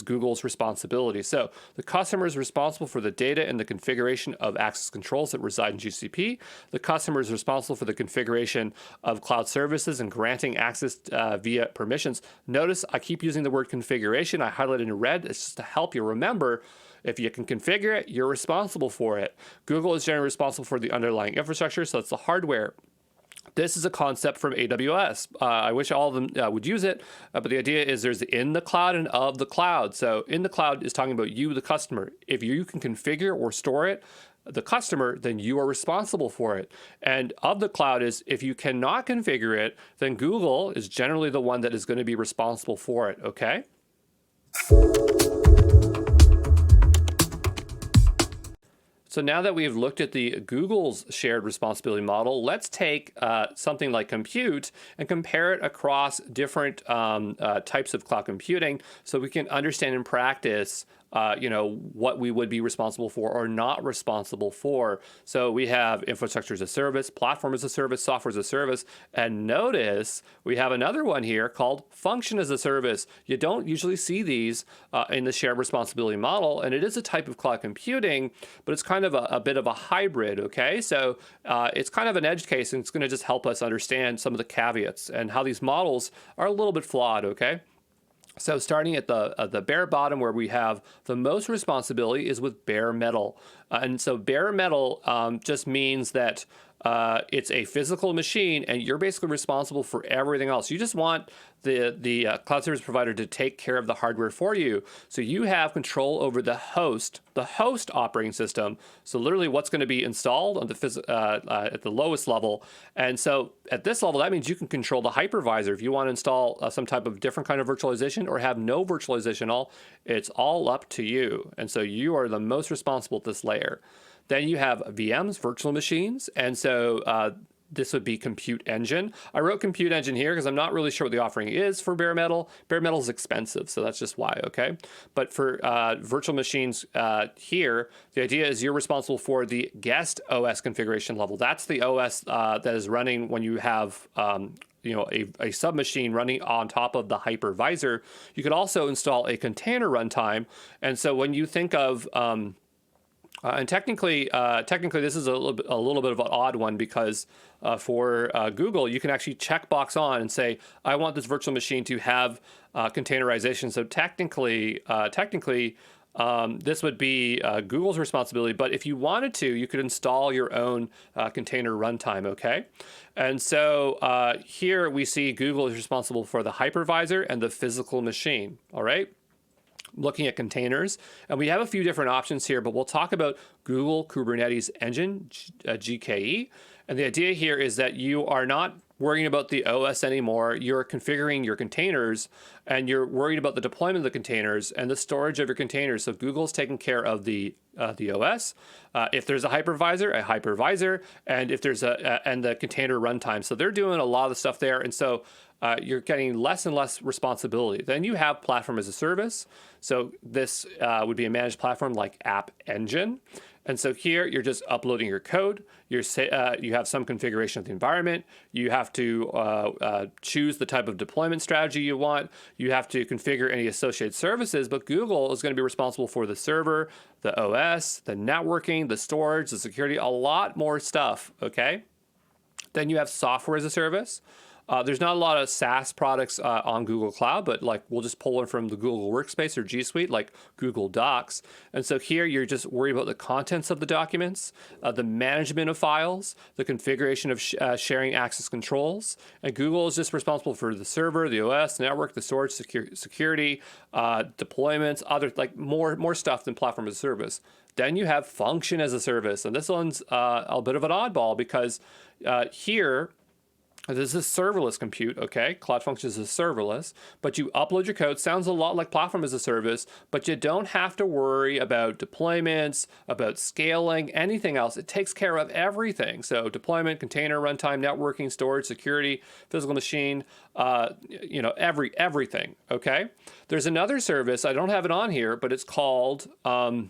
Google's responsibility. So the customer is responsible for the data and the configuration of access controls that reside in GCP. The customer is responsible for the configuration of cloud services and granting access via permissions. Notice I keep using the word configuration. I highlighted in red. It's just to help you remember. If you can configure it, you're responsible for it. Google is generally responsible for the underlying infrastructure, so it's the hardware. This is a concept from AWS. I wish all of them would use it, but the idea is there's in the cloud and of the cloud. So in the cloud is talking about you, the customer. If you can configure or store it, the customer, then you are responsible for it. And of the cloud is if you cannot configure it, then Google is generally the one that is going to be responsible for it, okay? So now that we've looked at the Google's shared responsibility model, let's take something like compute and compare it across different types of cloud computing so we can understand in practice what we would be responsible for or not responsible for. So we have infrastructure as a service, platform as a service, software as a service, and notice we have another one here called function as a service. You don't usually see these in the shared responsibility model, and it is a type of cloud computing, but it's kind of a bit of a hybrid, okay? So it's kind of an edge case, and it's going to just help us understand some of the caveats and how these models are a little bit flawed, okay? So starting at the bare bottom where we have the most responsibility is with bare metal. And so bare metal just means that it's a physical machine and you're basically responsible for everything else. You just want the cloud service provider to take care of the hardware for you. So you have control over the host operating system. So literally what's going to be installed on at the lowest level. And so at this level, that means you can control the hypervisor. If you want to install some type of different kind of virtualization or have no virtualization at all, it's all up to you. And so you are the most responsible at this layer. Then you have VMs, virtual machines. And so this would be compute engine. I wrote compute engine here because I'm not really sure what the offering is for bare metal. Bare metal is expensive, so that's just why, okay? But for virtual machines here, the idea is you're responsible for the guest OS configuration level. That's the OS that is running when you have a sub-machine running on top of the hypervisor. You could also install a container runtime. And so when you think of and technically, this is a little bit of an odd one because for Google, you can actually checkbox on and say, I want this virtual machine to have containerization. So technically, this would be Google's responsibility. But if you wanted to, you could install your own container runtime, okay? And so here we see Google is responsible for the hypervisor and the physical machine, all right? Looking at containers, and we have a few different options here, but we'll talk about Google Kubernetes Engine, GKE. And the idea here is that you are not worrying about the OS anymore. You're configuring your containers, and you're worried about the deployment of the containers and the storage of your containers. So Google's taking care of the OS. If there's a hypervisor, and if there's and the container runtime. So they're doing a lot of the stuff there, and so you're getting less and less responsibility. Then you have platform as a service. So this would be a managed platform like App Engine. And so here you're just uploading your code. You have some configuration of the environment. You have to choose the type of deployment strategy you want. You have to configure any associated services, but Google is going to be responsible for the server, the OS, the networking, the storage, the security, a lot more stuff, okay? Then you have software as a service. There's not a lot of SaaS products on Google Cloud, but like we'll just pull one from the Google Workspace or G Suite, like Google Docs. And so here you're just worried about the contents of the documents, the management of files, the configuration of sharing access controls. And Google is just responsible for the server, the OS, network, the storage, security, deployments, other like more stuff than platform as a service. Then you have function as a service, and this one's a bit of an oddball because here. This is serverless compute, okay? Cloud Functions is serverless, but you upload your code. Sounds a lot like platform as a service, but you don't have to worry about deployments, about scaling, anything else. It takes care of everything. So deployment, container, runtime, networking, storage, security, physical machine, everything, okay? There's another service, I don't have it on here, but it's called Cloud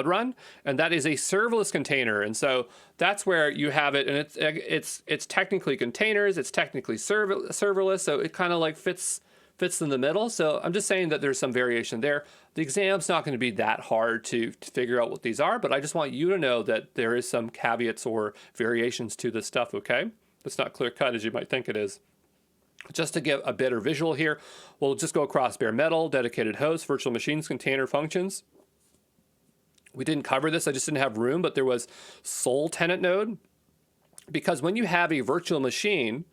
Run, and that is a serverless container. And so that's where you have it, and it's technically containers, it's technically serverless, so it kind of like fits in the middle. So I'm just saying that there's some variation there. The exam's not going to be that hard to figure out what these are, but I just want you to know that there is some caveats or variations to this stuff, okay? It's not clear cut as you might think it is. Just to give a better visual here, we'll just go across bare metal, dedicated hosts, virtual machines, container functions. We didn't cover this, I just didn't have room, but there was sole tenant node. Because when you have a virtual machine,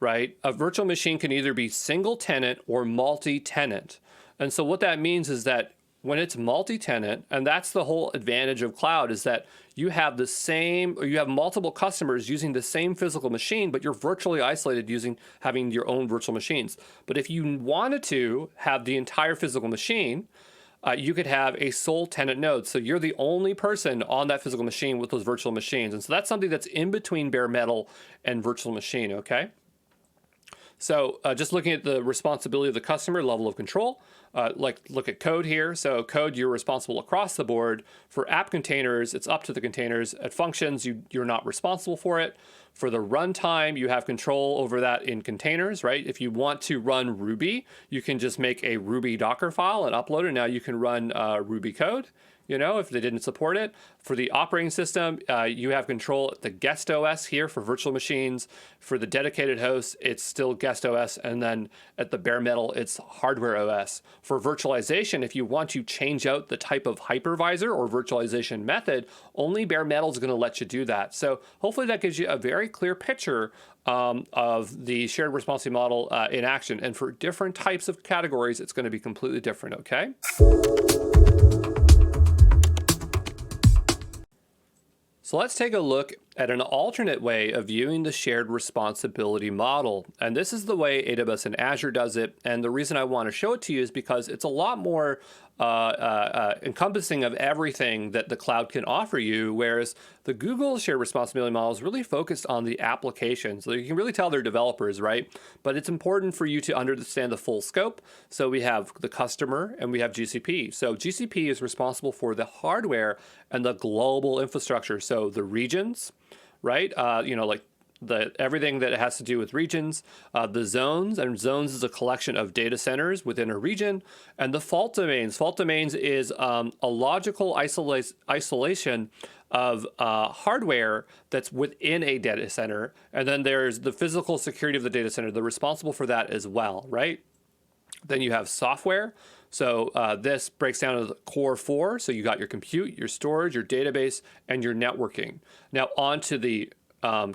right, a virtual machine can either be single tenant or multi-tenant. And so what that means is that when it's multi-tenant, and that's the whole advantage of cloud, is that you have the same, or you have multiple customers using the same physical machine, but you're virtually isolated having your own virtual machines. But if you wanted to have the entire physical machine, you could have a sole tenant node. So you're the only person on that physical machine with those virtual machines. And so that's something that's in between bare metal and virtual machine, okay? So just looking at the responsibility of the customer, level of control, like look at code here. So code, you're responsible across the board. For app containers, it's up to the containers. At functions, you're not responsible for it. For the runtime, you have control over that in containers, right? If you want to run Ruby, you can just make a Ruby Docker file and upload it. Now you can run Ruby code, you know, if they didn't support it. For the operating system, you have control at the guest OS here for virtual machines. For the dedicated host, it's still guest OS. And then at the bare metal, it's hardware OS. For virtualization, if you want to change out the type of hypervisor or virtualization method, only bare metal is going to let you do that. So hopefully that gives you a very clear picture of the shared responsibility model in action. And for different types of categories, it's going to be completely different, okay? So let's take a look at an alternate way of viewing the shared responsibility model. And this is the way AWS and Azure does it. And the reason I want to show it to you is because it's a lot more encompassing of everything that the cloud can offer you, whereas the Google shared responsibility model is really focused on the application. So you can really tell they're developers, right? But it's important for you to understand the full scope. So we have the customer and we have GCP. So GCP is responsible for the hardware and the global infrastructure. So the regions, right? Like everything that has to do with regions, the zones, and zones is a collection of data centers within a region, and the fault domains. Fault domains is a logical isolation of hardware that's within a data center, and then there's the physical security of the data center. They're responsible for that as well, right? Then you have software. So this breaks down to the core four. So you got your compute, your storage, your database, and your networking. Now onto the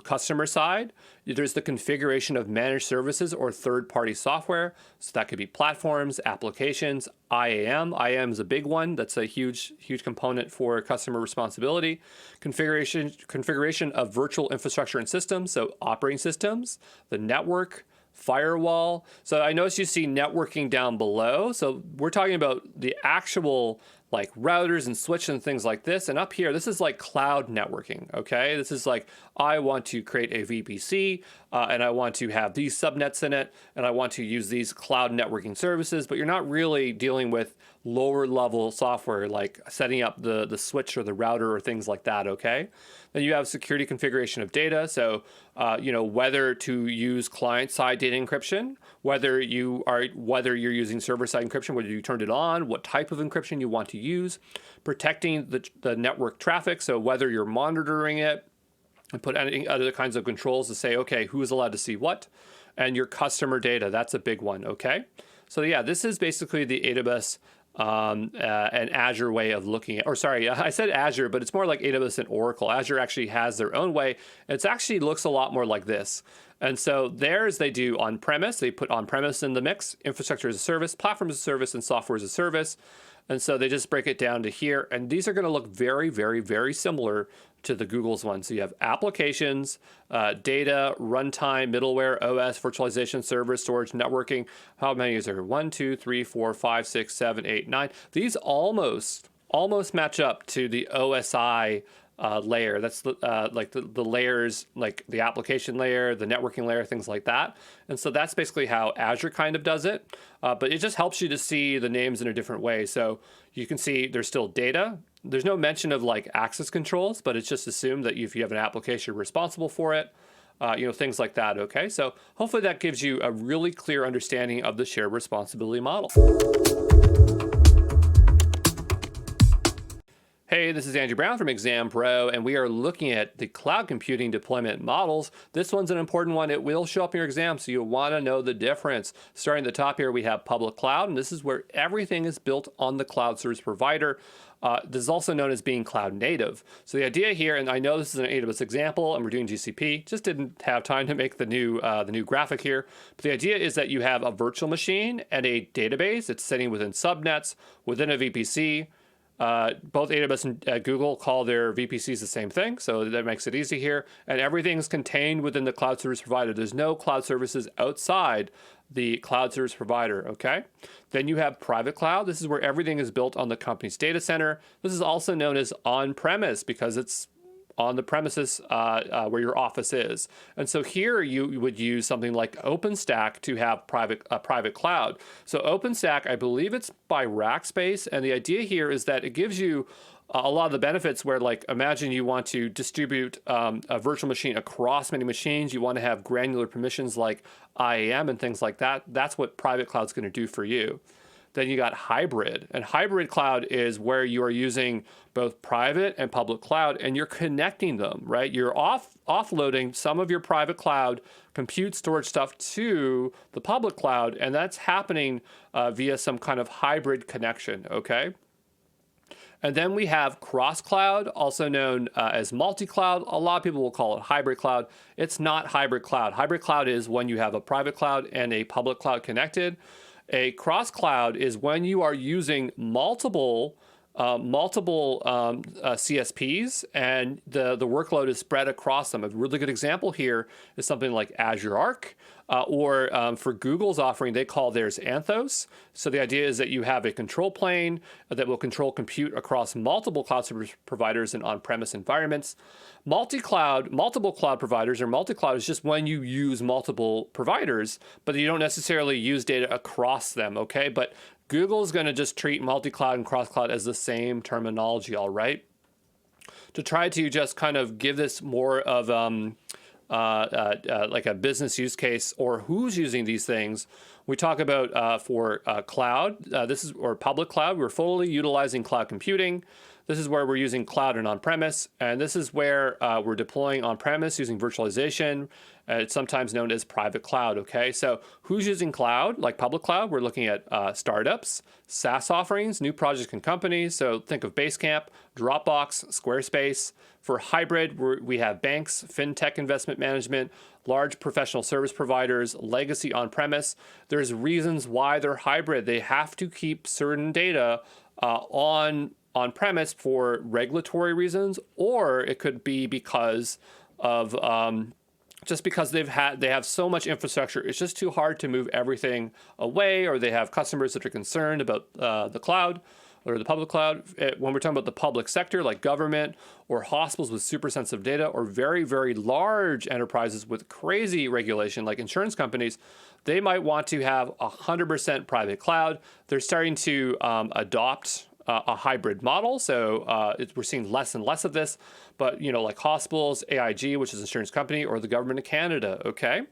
customer side, there's the configuration of managed services or third-party software. So that could be platforms, applications, IAM. IAM is a big one. That's a huge component for customer responsibility. Configuration of virtual infrastructure and systems. So operating systems, the network, firewall. So I notice you see networking down below. So we're talking about the actual like routers and switches and things like this. And up here, this is like cloud networking, okay? This is like, I want to create a VPC and I want to have these subnets in it and I want to use these cloud networking services, but you're not really dealing with lower level software like setting up the switch or the router or things like that, okay? Then you have security configuration of data. So, whether to use client-side data encryption, whether you're using server-side encryption, whether you turned it on, what type of encryption you want to use, protecting the network traffic. So whether you're monitoring it, and put any other kinds of controls to say, okay, who's allowed to see what, and your customer data. That's a big one, okay? So yeah, this is basically the AWS and Azure way of looking at, or sorry, I said Azure, but it's more like AWS and Oracle. Azure actually has their own way. It actually looks a lot more like this. And so theirs, they do on-premise. They put on-premise in the mix, infrastructure as a service, platform as a service, and software as a service. And so they just break it down to here. And these are going to look very, very, very similar to the Google's one. So you have applications, data, runtime, middleware, OS, virtualization, server, storage, networking. How many is there? 1, 2, 3, 4, 5, 6, 7, 8, 9. These almost match up to the OSI layer. That's the layers, like the application layer, the networking layer, things like that. And so that's basically how Azure kind of does it. But it just helps you to see the names in a different way. So you can see there's still data. There's no mention of like access controls, but it's just assumed that if you have an application responsible for it, things like that. Okay. So hopefully that gives you a really clear understanding of the shared responsibility model. Hey, this is Andrew Brown from ExamPro, and we are looking at the cloud computing deployment models. This one's an important one. It will show up in your exam, so you'll want to know the difference. Starting at the top here, we have public cloud, and this is where everything is built on the cloud service provider. This is also known as being cloud native. So the idea here, and I know this is an AWS example, and we're doing GCP, just didn't have time to make the new graphic here. But the idea is that you have a virtual machine and a database. It's sitting within subnets, within a VPC. Both AWS and Google call their VPCs the same thing, so that makes it easy here. And everything's contained within the cloud service provider. There's no cloud services outside the cloud service provider, okay? Then you have private cloud. This is where everything is built on the company's data center. This is also known as on-premise because it's on the premises where your office is. And so here you would use something like OpenStack to have private cloud. So OpenStack, I believe it's by Rackspace, and the idea here is that it gives you a lot of the benefits where, like, imagine you want to distribute a virtual machine across many machines. You want to have granular permissions like IAM and things like that. That's what private cloud's going to do for you. Then you got hybrid, and hybrid cloud is where you are using both private and public cloud, and you're connecting them, right? You're offloading some of your private cloud compute storage stuff to the public cloud, and that's happening via some kind of hybrid connection, okay? And then we have cross-cloud, also known as multi-cloud. A lot of people will call it hybrid cloud. It's not hybrid cloud. Hybrid cloud is when you have a private cloud and a public cloud connected. A cross-cloud is when you are using multiple CSPs and the workload is spread across them. A really good example here is something like Azure Arc, or for Google's offering, they call theirs Anthos. So the idea is that you have a control plane that will control compute across multiple cloud service providers and on-premise environments. Multiple cloud providers, or multi-cloud, is just when you use multiple providers, but you don't necessarily use data across them, okay? But Google's going to just treat multi-cloud and cross-cloud as the same terminology, all right? To try to just kind of give this more of like a business use case or who's using these things, we talk about for cloud, or public cloud, we're fully utilizing cloud computing. This is where we're using cloud and on-premise, and this is where we're deploying on-premise using virtualization. It's sometimes known as private cloud, okay? So who's using cloud, like public cloud? We're looking at startups, SaaS offerings, new projects and companies. So think of Basecamp, Dropbox, Squarespace. For hybrid, we have banks, fintech investment management, large professional service providers, legacy on-premise. There's reasons why they're hybrid. They have to keep certain data on-premise for regulatory reasons, or it could be because of just because they have so much infrastructure, it's just too hard to move everything away, or they have customers that are concerned about the cloud or the public cloud. When we're talking about the public sector, like government or hospitals with super sensitive data, or very, very large enterprises with crazy regulation, like insurance companies, they might want to have 100% private cloud. They're starting to adopt a hybrid model, so we're seeing less and less of this, but like hospitals, AIG, which is an insurance company, or the government of Canada, okay?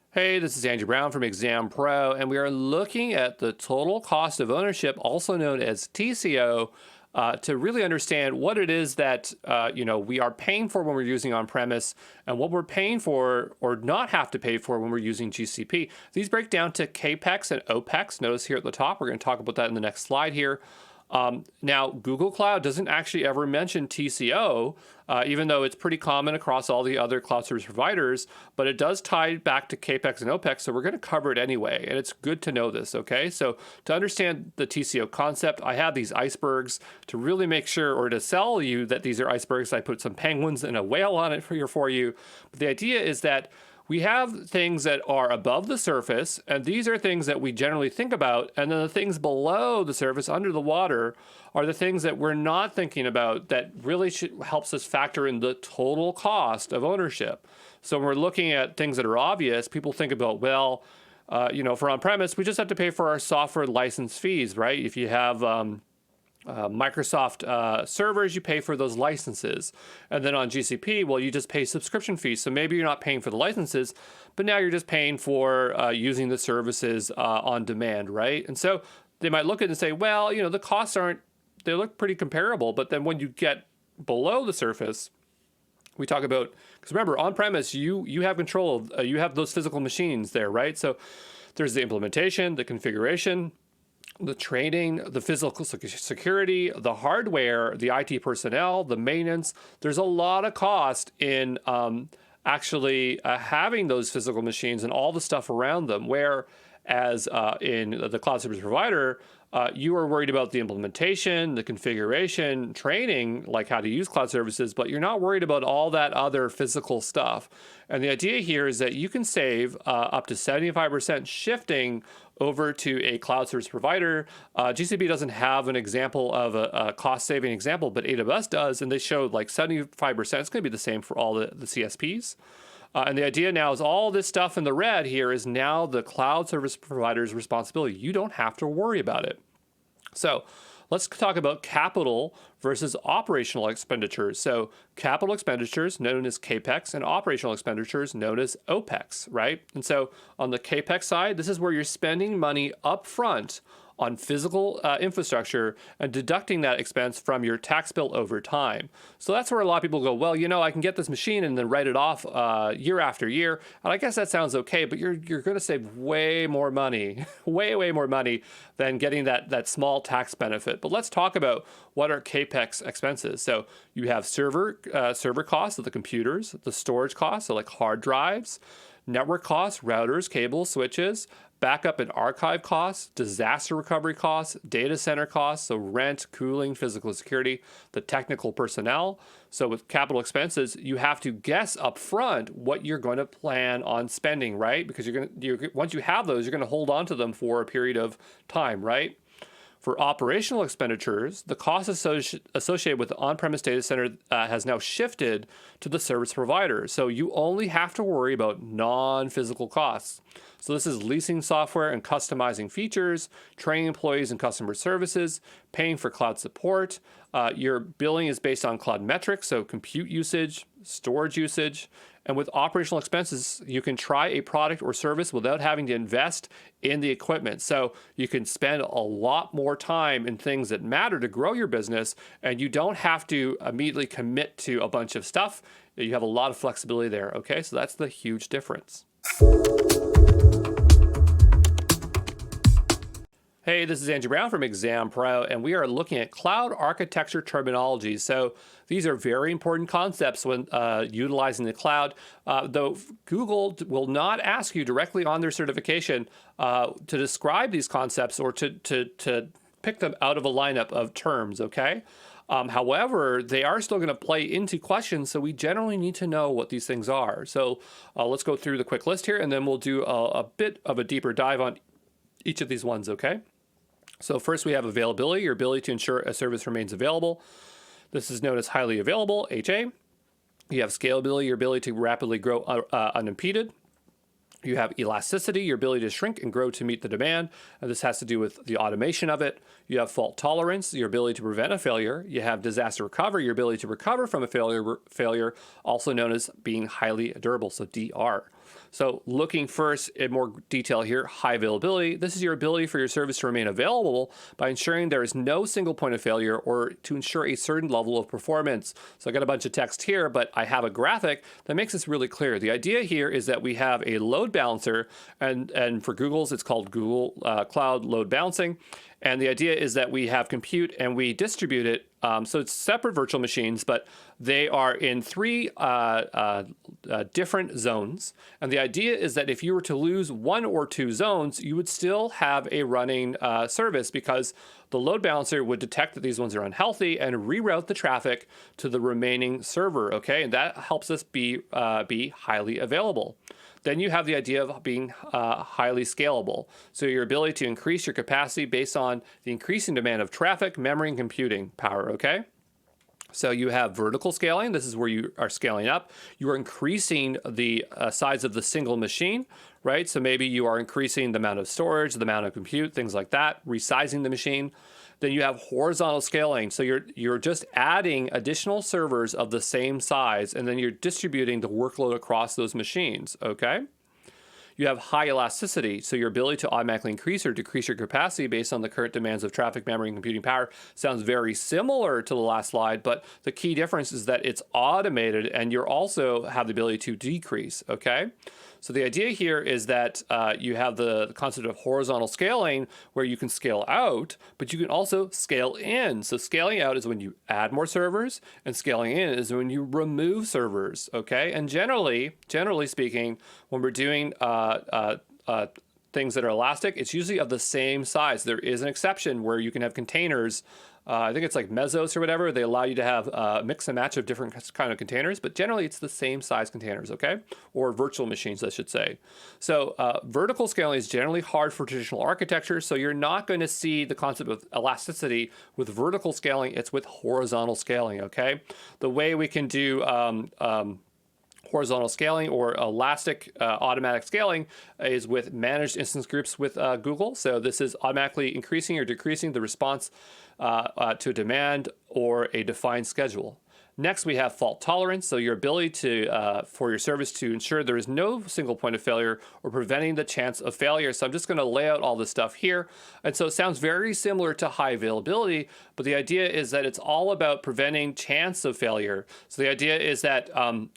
Hey, this is Andrew Brown from ExamPro, and we are looking at the total cost of ownership, also known as TCO, to really understand what it is that we are paying for when we're using on-premise, and what we're paying for or not have to pay for when we're using GCP. These break down to Capex and Opex. Notice here at the top, we're going to talk about that in the next slide here. Now, Google Cloud doesn't actually ever mention TCO, even though it's pretty common across all the other cloud service providers, but it does tie back to Capex and Opex, so we're going to cover it anyway, and it's good to know this, okay? So to understand the TCO concept, I have these icebergs to really make sure, or to sell you that these are icebergs. I put some penguins and a whale on it for you. But the idea is that we have things that are above the surface, and these are things that we generally think about, and then the things below the surface, under the water, are the things that we're not thinking about that really helps us factor in the total cost of ownership. So when we're looking at things that are obvious, people think about, well, for on-premise, we just have to pay for our software license fees, right? If you have Microsoft servers, you pay for those licenses. And then on GCP, well, you just pay subscription fees. So maybe you're not paying for the licenses, but now you're just paying for using the services on demand, right? And so they might look at it and say, well, the costs they look pretty comparable. But then when you get below the surface, we talk about, because remember, on-premise, you have control of, you have those physical machines there, right? So there's the implementation, the configuration, the training, the physical security, the hardware, the IT personnel, the maintenance. There's a lot of cost in actually having those physical machines and all the stuff around them, whereas in the cloud service provider, you are worried about the implementation, the configuration, training, like how to use cloud services, but you're not worried about all that other physical stuff. And the idea here is that you can save up to 75% shifting over to a cloud service provider. GCP doesn't have an example of a cost-saving example, but AWS does, and they showed like 75%. It's going to be the same for all the CSPs. And the idea now is all this stuff in the red here is now the cloud service provider's responsibility. You don't have to worry about it. So let's talk about capital versus operational expenditures. So capital expenditures known as Capex and operational expenditures known as Opex, right? And so on the Capex side, this is where you're spending money up front on physical infrastructure and deducting that expense from your tax bill over time. So that's where a lot of people go, well, I can get this machine and then write it off year after year. And I guess that sounds okay, but you're going to save way more money, way more money than getting that small tax benefit. But let's talk about what are Capex expenses. So you have server costs of the computers, the storage costs, so like hard drives, network costs, routers, cables, switches, backup and archive costs, disaster recovery costs, data center costs, so rent, cooling, physical security, the technical personnel. So with capital expenses, you have to guess up front what you're going to plan on spending, right? Because once you have those, you're going to hold on to them for a period of time, right? For operational expenditures, the cost associated with the on-premise data center has now shifted to the service provider. So you only have to worry about non-physical costs. So this is leasing software and customizing features, training employees and customer services, paying for cloud support. Your billing is based on cloud metrics, so compute usage, storage usage. And with operational expenses, you can try a product or service without having to invest in the equipment. So you can spend a lot more time in things that matter to grow your business, and you don't have to immediately commit to a bunch of stuff. You have a lot of flexibility there, okay? So that's the huge difference. Hey, this is Andrew Brown from ExamPro, and we are looking at cloud architecture terminologies. So these are very important concepts when utilizing the cloud, though Google will not ask you directly on their certification to describe these concepts or to pick them out of a lineup of terms, okay? However, they are still going to play into questions, so we generally need to know what these things are. So let's go through the quick list here, and then we'll do a bit of a deeper dive on each of these ones, okay? So first we have availability, your ability to ensure a service remains available. This is known as highly available, HA. You have scalability, your ability to rapidly grow unimpeded. You have elasticity, your ability to shrink and grow to meet the demand. And this has to do with the automation of it. You have fault tolerance, your ability to prevent a failure. You have disaster recovery, your ability to recover from a failure, also known as being highly durable, so DR. So looking first in more detail here, high availability. This is your ability for your service to remain available by ensuring there is no single point of failure or to ensure a certain level of performance. So I got a bunch of text here, but I have a graphic that makes this really clear. The idea here is that we have a load balancer, and for Google's, it's called Google Cloud Load Balancing. And the idea is that we have compute and we distribute it. So it's separate virtual machines, but they are in three different zones. And the idea is that if you were to lose one or two zones, you would still have a running service because the load balancer would detect that these ones are unhealthy and reroute the traffic to the remaining server, okay? And that helps us be highly available. Then you have the idea of being highly scalable. So your ability to increase your capacity based on the increasing demand of traffic, memory, and computing power, okay? So you have vertical scaling. This is where you are scaling up. You are increasing the size of the single machine, right? So maybe you are increasing the amount of storage, the amount of compute, things like that, resizing the machine. Then you have horizontal scaling. So you're just adding additional servers of the same size, and then you're distributing the workload across those machines, okay? you have high elasticity. So your ability to automatically increase or decrease your capacity based on the current demands of traffic, memory, and computing power sounds very similar to the last slide, but the key difference is that it's automated and you also have the ability to decrease, okay? So the idea here is that you have the concept of horizontal scaling where you can scale out, but you can also scale in. So scaling out is when you add more servers, and scaling in is when you remove servers, okay? And generally speaking, when we're doing things that are elastic, it's usually of the same size. There is an exception where you can have containers. I think it's like Mesos or whatever. They allow you to have a mix and match of different kind of containers, but generally it's the same size containers, okay? Or virtual machines, I should say. So vertical scaling is generally hard for traditional architecture, so you're not going to see the concept of elasticity with vertical scaling. It's with horizontal scaling, okay? The way we can do horizontal scaling or elastic automatic scaling is with managed instance groups with Google. So this is automatically increasing or decreasing the response to a demand or a defined schedule. Next, we have fault tolerance. So your ability to for your service to ensure there is no single point of failure or preventing the chance of failure. So I'm just going to lay out all this stuff here. And so it sounds very similar to high availability, but the idea is that it's all about preventing chance of failure. So the idea is that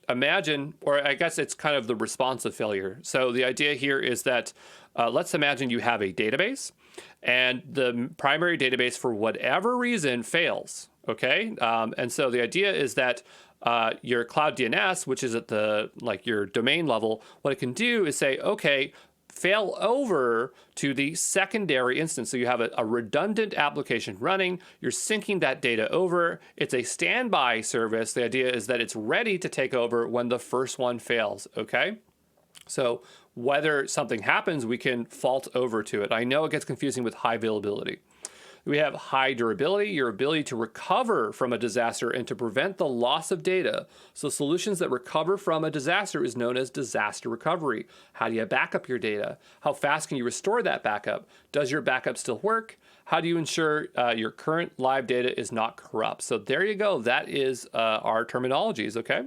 imagine, or I guess it's kind of the response of failure. So the idea here is that let's imagine you have a database and the primary database for whatever reason fails. Okay, and so the idea is that your cloud DNS, which is at the your domain level, what it can do is say, okay, fail over to the secondary instance. So you have a redundant application running, you're syncing that data over. It's a standby service. The idea is that it's ready to take over when the first one fails, okay? So whether something happens, we can fault over to it. I know it gets confusing with high availability. We have high durability, your ability to recover from a disaster and to prevent the loss of data. So solutions that recover from a disaster is known as disaster recovery. How do you back up your data? How fast can you restore that backup? Does your backup still work? How do you ensure your current live data is not corrupt? So there you go. That is our terminologies, okay?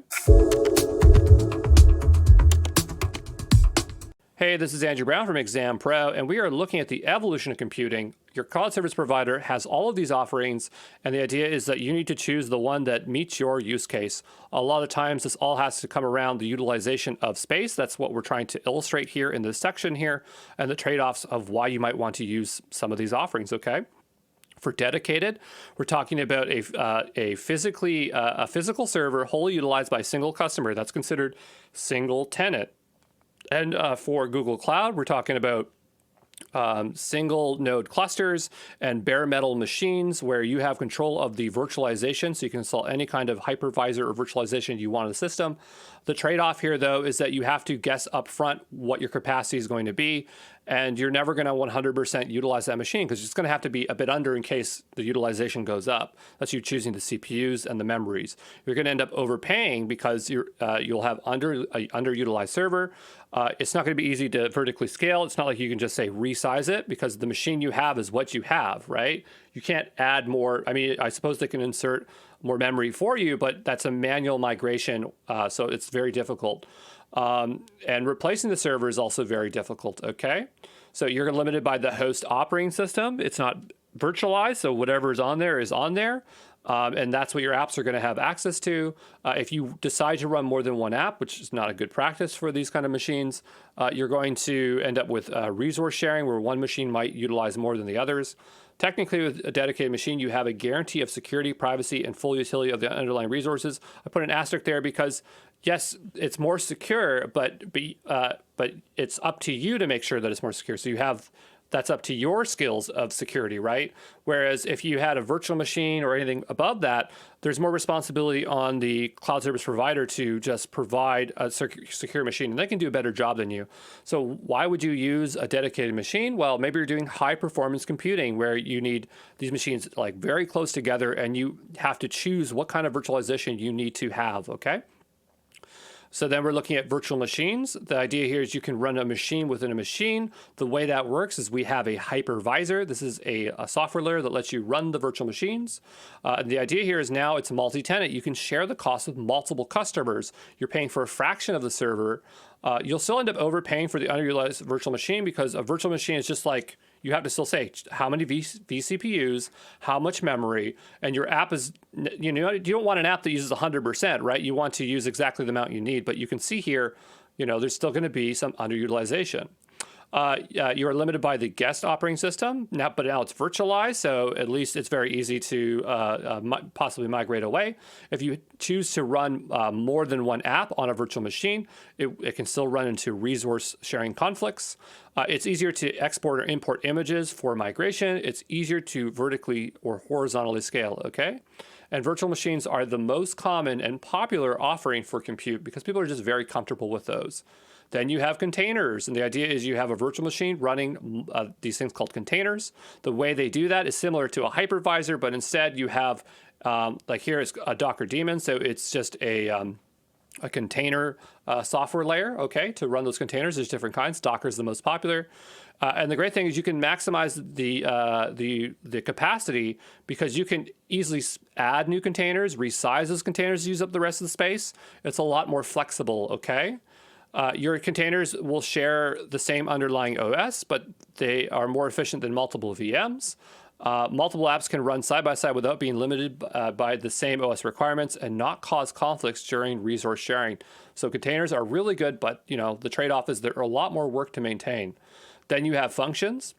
Hey, this is Andrew Brown from ExamPro, and we are looking at the evolution of computing. Your cloud service provider has all of these offerings, and the idea is that you need to choose the one that meets your use case. A lot of times, this all has to come around the utilization of space. That's what we're trying to illustrate here in this section here, and the trade-offs of why you might want to use some of these offerings, okay? For dedicated, we're talking about a physical server wholly utilized by a single customer. That's considered single tenant. And for Google Cloud, we're talking about single node clusters and bare metal machines where you have control of the virtualization, so you can install any kind of hypervisor or virtualization you want in the system. The trade-off here, though, is that you have to guess upfront what your capacity is going to be, and you're never going to 100% utilize that machine because it's going to have to be a bit under in case the utilization goes up. That's you choosing the CPUs and the memories. You're going to end up overpaying because you'll have underutilized server. It's not going to be easy to vertically scale. It's not like you can just say resize it because the machine you have is what you have, right? You can't add more. I mean, I suppose they can insert more memory for you, but that's a manual migration, so it's very difficult. And replacing the server is also very difficult, okay? So you're limited by the host operating system. It's not virtualized, so whatever is on there is on there. And that's what your apps are going to have access to. If you decide to run more than one app, which is not a good practice for these kind of machines, you're going to end up with resource sharing where one machine might utilize more than the others. Technically, with a dedicated machine, you have a guarantee of security, privacy, and full utility of the underlying resources. I put an asterisk there because, yes, it's more secure, but it's up to you to make sure that it's more secure. So that's up to your skills of security, right? Whereas if you had a virtual machine or anything above that, there's more responsibility on the cloud service provider to just provide a secure machine, and they can do a better job than you. So why would you use a dedicated machine? Well, maybe you're doing high performance computing where you need these machines like very close together and you have to choose what kind of virtualization you need to have, okay? So then we're looking at virtual machines. The idea here is you can run a machine within a machine. The way that works is we have a hypervisor. This is a software layer that lets you run the virtual machines. And the idea here is now it's multi-tenant. You can share the cost with multiple customers. You're paying for a fraction of the server. You'll still end up overpaying for the underutilized virtual machine because a virtual machine is just like, you have to still say how many vCPUs, how much memory, and your app is, you don't want an app that uses 100%, right? You want to use exactly the amount you need, but you can see here, there's still going to be some underutilization. You are limited by the guest operating system, but now it's virtualized, so at least it's very easy to possibly migrate away. If you choose to run more than one app on a virtual machine, it can still run into resource sharing conflicts. It's easier to export or import images for migration. It's easier to vertically or horizontally scale, okay? And virtual machines are the most common and popular offering for compute because people are just very comfortable with those. Then you have containers, and the idea is you have a virtual machine running these things called containers. The way they do that is similar to a hypervisor, but instead you have, like here is a Docker daemon, so it's just a container software layer, okay, to run those containers. There's different kinds. Docker is the most popular. And the great thing is you can maximize the capacity because you can easily add new containers, resize those containers to use up the rest of the space. It's a lot more flexible, okay? Your containers will share the same underlying OS, but they are more efficient than multiple VMs. Multiple apps can run side by side without being limited by the same OS requirements and not cause conflicts during resource sharing. So containers are really good, but the trade-off is there are a lot more work to maintain. Then you have functions.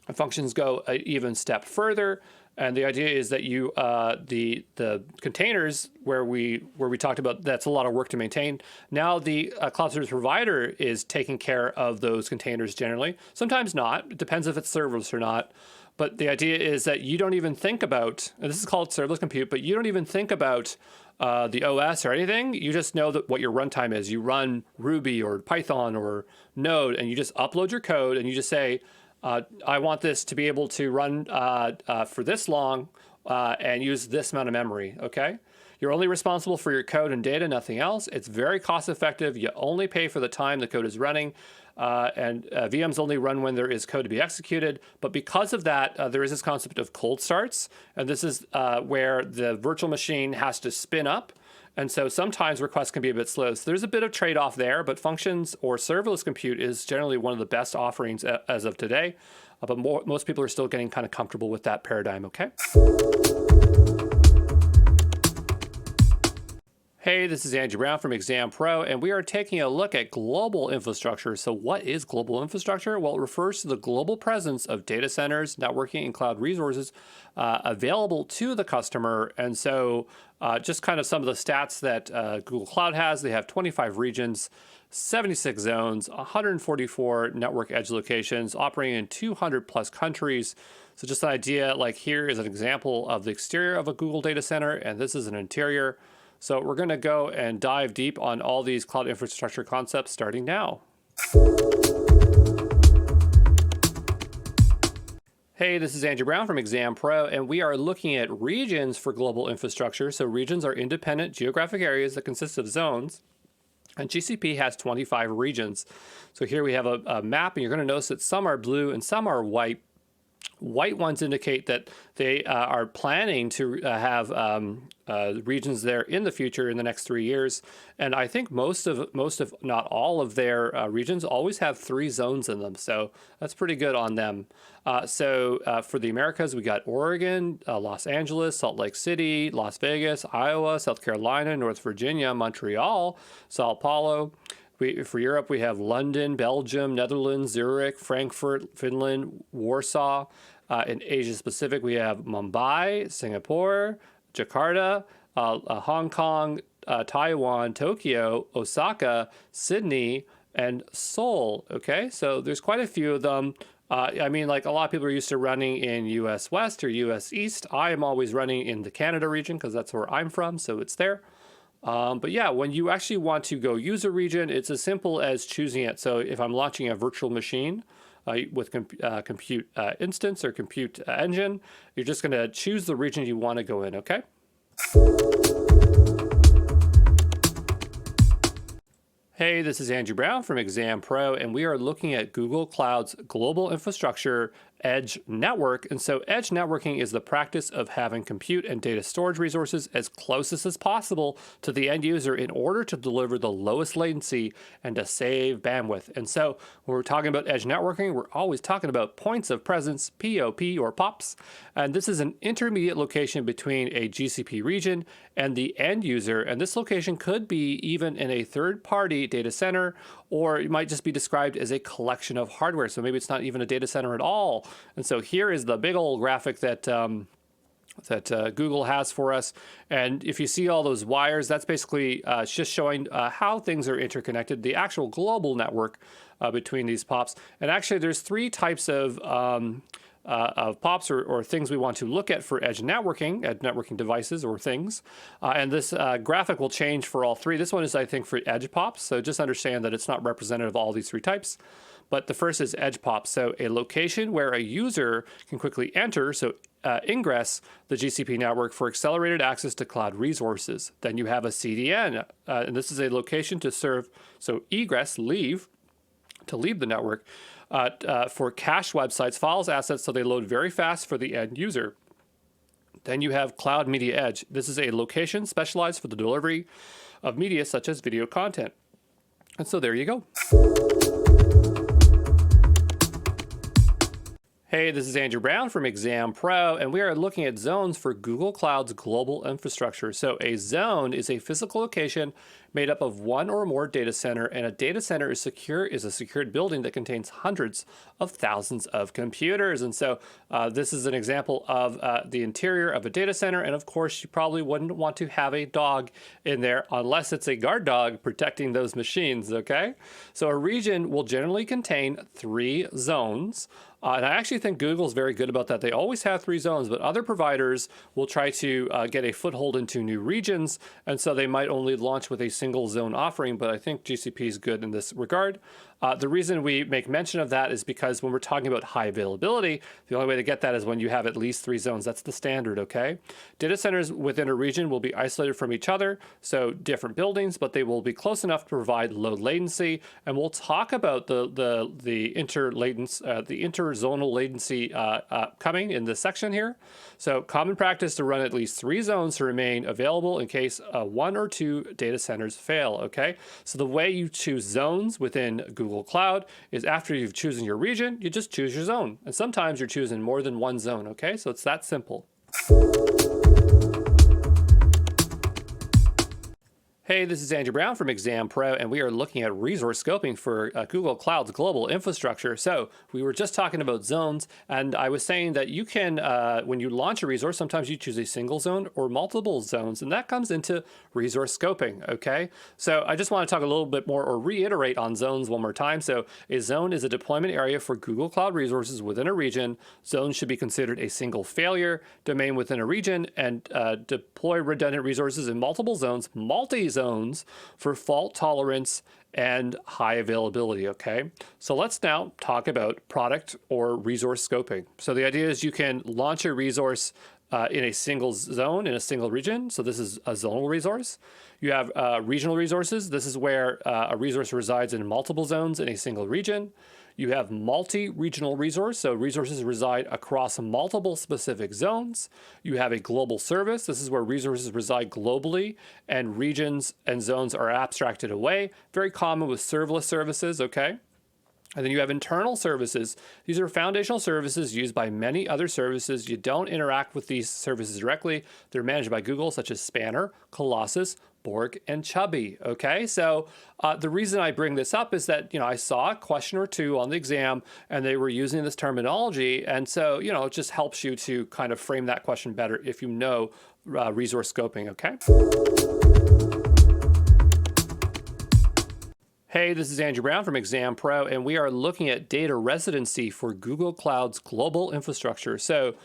And functions go an even step further. And the idea is that you the containers where we talked about that's a lot of work to maintain. Now the cloud service provider is taking care of those containers generally. Sometimes not. It depends if it's serverless or not. But the idea is that you don't even think about, and this is called serverless compute, but you don't even think about the OS or anything. You just know that what your runtime is. You run Ruby or Python or Node, and you just upload your code, and you just say, I want this to be able to run for this long and use this amount of memory, okay? You're only responsible for your code and data, nothing else. It's very cost effective. You only pay for the time the code is running. And VMs only run when there is code to be executed. But because of that, there is this concept of cold starts. And this is where the virtual machine has to spin up. And so sometimes requests can be a bit slow. So there's a bit of trade-off there, but functions or serverless compute is generally one of the best offerings as of today. But most people are still getting kind of comfortable with that paradigm, okay? Hey, this is Andrew Brown from ExamPro, and we are taking a look at global infrastructure. So what is global infrastructure? Well, it refers to the global presence of data centers, networking, and cloud resources available to the customer. And so just kind of some of the stats that Google Cloud has. They have 25 regions, 76 zones, 144 network edge locations, operating in 200 plus countries. So just an idea, like here is an example of the exterior of a Google data center, and this is an interior. So we're going to go and dive deep on all these cloud infrastructure concepts starting now. Hey, this is Andrew Brown from ExamPro, and we are looking at regions for global infrastructure. So regions are independent geographic areas that consist of zones. And GCP has 25 regions. So here we have a map, and you're going to notice that some are blue and some are white. White ones indicate that they are planning to have regions there in the future in the next 3 years. And I think most of not all of their regions always have 3 zones in them. So that's pretty good on them. So for the Americas, we got Oregon, Los Angeles, Salt Lake City, Las Vegas, Iowa, South Carolina, North Virginia, Montreal, Sao Paulo. For Europe, we have London, Belgium, Netherlands, Zurich, Frankfurt, Finland, Warsaw. In Asia Pacific, we have Mumbai, Singapore, Jakarta, Hong Kong, Taiwan, Tokyo, Osaka, Sydney, and Seoul. Okay, so there's quite a few of them. I mean, like a lot of people are used to running in US West or US East. I am always running in the Canada region because that's where I'm from, so it's there. But yeah, when you actually want to go use a region, it's as simple as choosing it. So if I'm launching a virtual machine with compute instance or compute engine, you're just going to choose the region you want to go in, okay? Hey, this is Andrew Brown from ExamPro, and we are looking at Google Cloud's global infrastructure edge network. And so edge networking is the practice of having compute and data storage resources as closest as possible to the end user in order to deliver the lowest latency and to save bandwidth. And so when we're talking about edge networking, we're always talking about points of presence, POP or POPs. And this is an intermediate location between a GCP region and the end user. And this location could be even in a third-party data center, or it might just be described as a collection of hardware. So maybe it's not even a data center at all. And so here is the big old graphic that Google has for us. And if you see all those wires, that's basically just showing how things are interconnected, the actual global network between these POPs. And actually, there's three types of POPs or things we want to look at for edge networking devices or things. And this graphic will change for all three. This one is, I think, for edge POPs. So just understand that it's not representative of all these three types. But the first is edge POP. So a location where a user can quickly enter, so ingress the GCP network for accelerated access to cloud resources. Then you have a CDN, and this is a location to serve, so egress, leave the network, for cached websites, files, assets, so they load very fast for the end user. Then you have Cloud Media Edge. This is a location specialized for the delivery of media such as video content. And so there you go. Hey, this is Andrew Brown from ExamPro, and we are looking at zones for Google Cloud's global infrastructure. So a zone is a physical location made up of one or more data center, and a data center is a secured building that contains hundreds of thousands of computers. And so this is an example of the interior of a data center, and of course you probably wouldn't want to have a dog in there unless it's a guard dog protecting those machines, okay? So a region will generally contain 3 zones. And I actually think Google's very good about that. They always have 3 zones, but other providers will try to get a foothold into new regions, and so they might only launch with a single zone offering, but I think GCP is good in this regard. The reason we make mention of that is because when we're talking about high availability, the only way to get that is when you have at least 3 zones. That's the standard, okay? Data centers within a region will be isolated from each other, so different buildings, but they will be close enough to provide low latency. And we'll talk about the interzonal latency coming in this section here. So common practice to run at least 3 zones to remain available in case 1 or 2 data centers fail, okay? So the way you choose zones within Google Cloud is after you've chosen your region, you just choose your zone. And sometimes you're choosing more than one zone, okay? So it's that simple. Hey, this is Andrew Brown from ExamPro, and we are looking at resource scoping for Google Cloud's global infrastructure. So we were just talking about zones, and I was saying that you can, when you launch a resource, sometimes you choose a single zone or multiple zones, and that comes into resource scoping, okay? So I just want to talk a little bit more or reiterate on zones one more time. So a zone is a deployment area for Google Cloud resources within a region. Zones should be considered a single failure domain within a region, and deploy redundant resources in multiple zones, multi-zones, for fault tolerance and high availability, okay? So let's now talk about product or resource scoping. So the idea is you can launch a resource in a single zone, in a single region. So this is a zonal resource. You have regional resources. This is where a resource resides in multiple zones in a single region. You have multi-regional resource, so resources reside across multiple specific zones. You have a global service. This is where resources reside globally and regions and zones are abstracted away. Very common with serverless services, okay? And then you have internal services. These are foundational services used by many other services. You don't interact with these services directly. They're managed by Google, such as Spanner, Colossus, Borg, and Chubby, okay? So the reason I bring this up is that, I saw a question or two on the exam and they were using this terminology. And so, it just helps you to kind of frame that question better if you know resource scoping, okay? Hey, this is Andrew Brown from ExamPro, and we are looking at data residency for Google Cloud's global infrastructure. So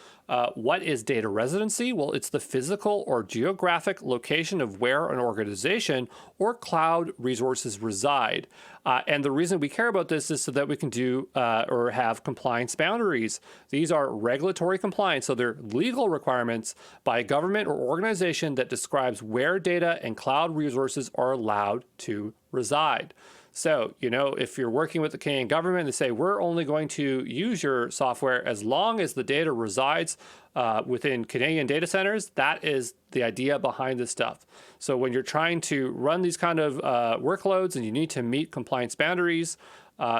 What is data residency? Well, it's the physical or geographic location of where an organization or cloud resources reside. And the reason we care about this is so that we can do or have compliance boundaries. These are regulatory compliance, so they're legal requirements by a government or organization that describes where data and cloud resources are allowed to reside. So, if you're working with the Canadian government, they say, we're only going to use your software as long as the data resides within Canadian data centers. That is the idea behind this stuff. So when you're trying to run these kind of workloads and you need to meet compliance boundaries,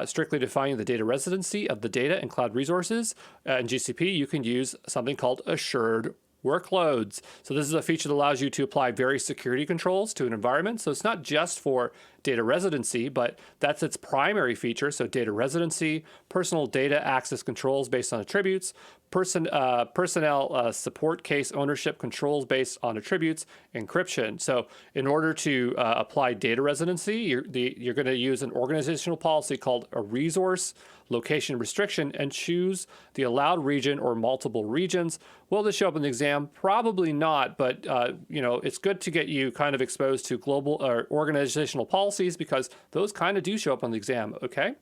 strictly defining the data residency of the data and cloud resources, in GCP, you can use something called assured workloads. So this is a feature that allows you to apply various security controls to an environment. So it's not just for data residency, but that's its primary feature. So data residency, personal data access controls based on attributes, personnel support case ownership controls based on attributes, encryption. So in order to apply data residency, you're going to use an organizational policy called a resource location restriction and choose the allowed region or multiple regions. Will this show up in the exam? Probably not, but it's good to get you kind of exposed to global or organizational policies because those kind of do show up on the exam, okay?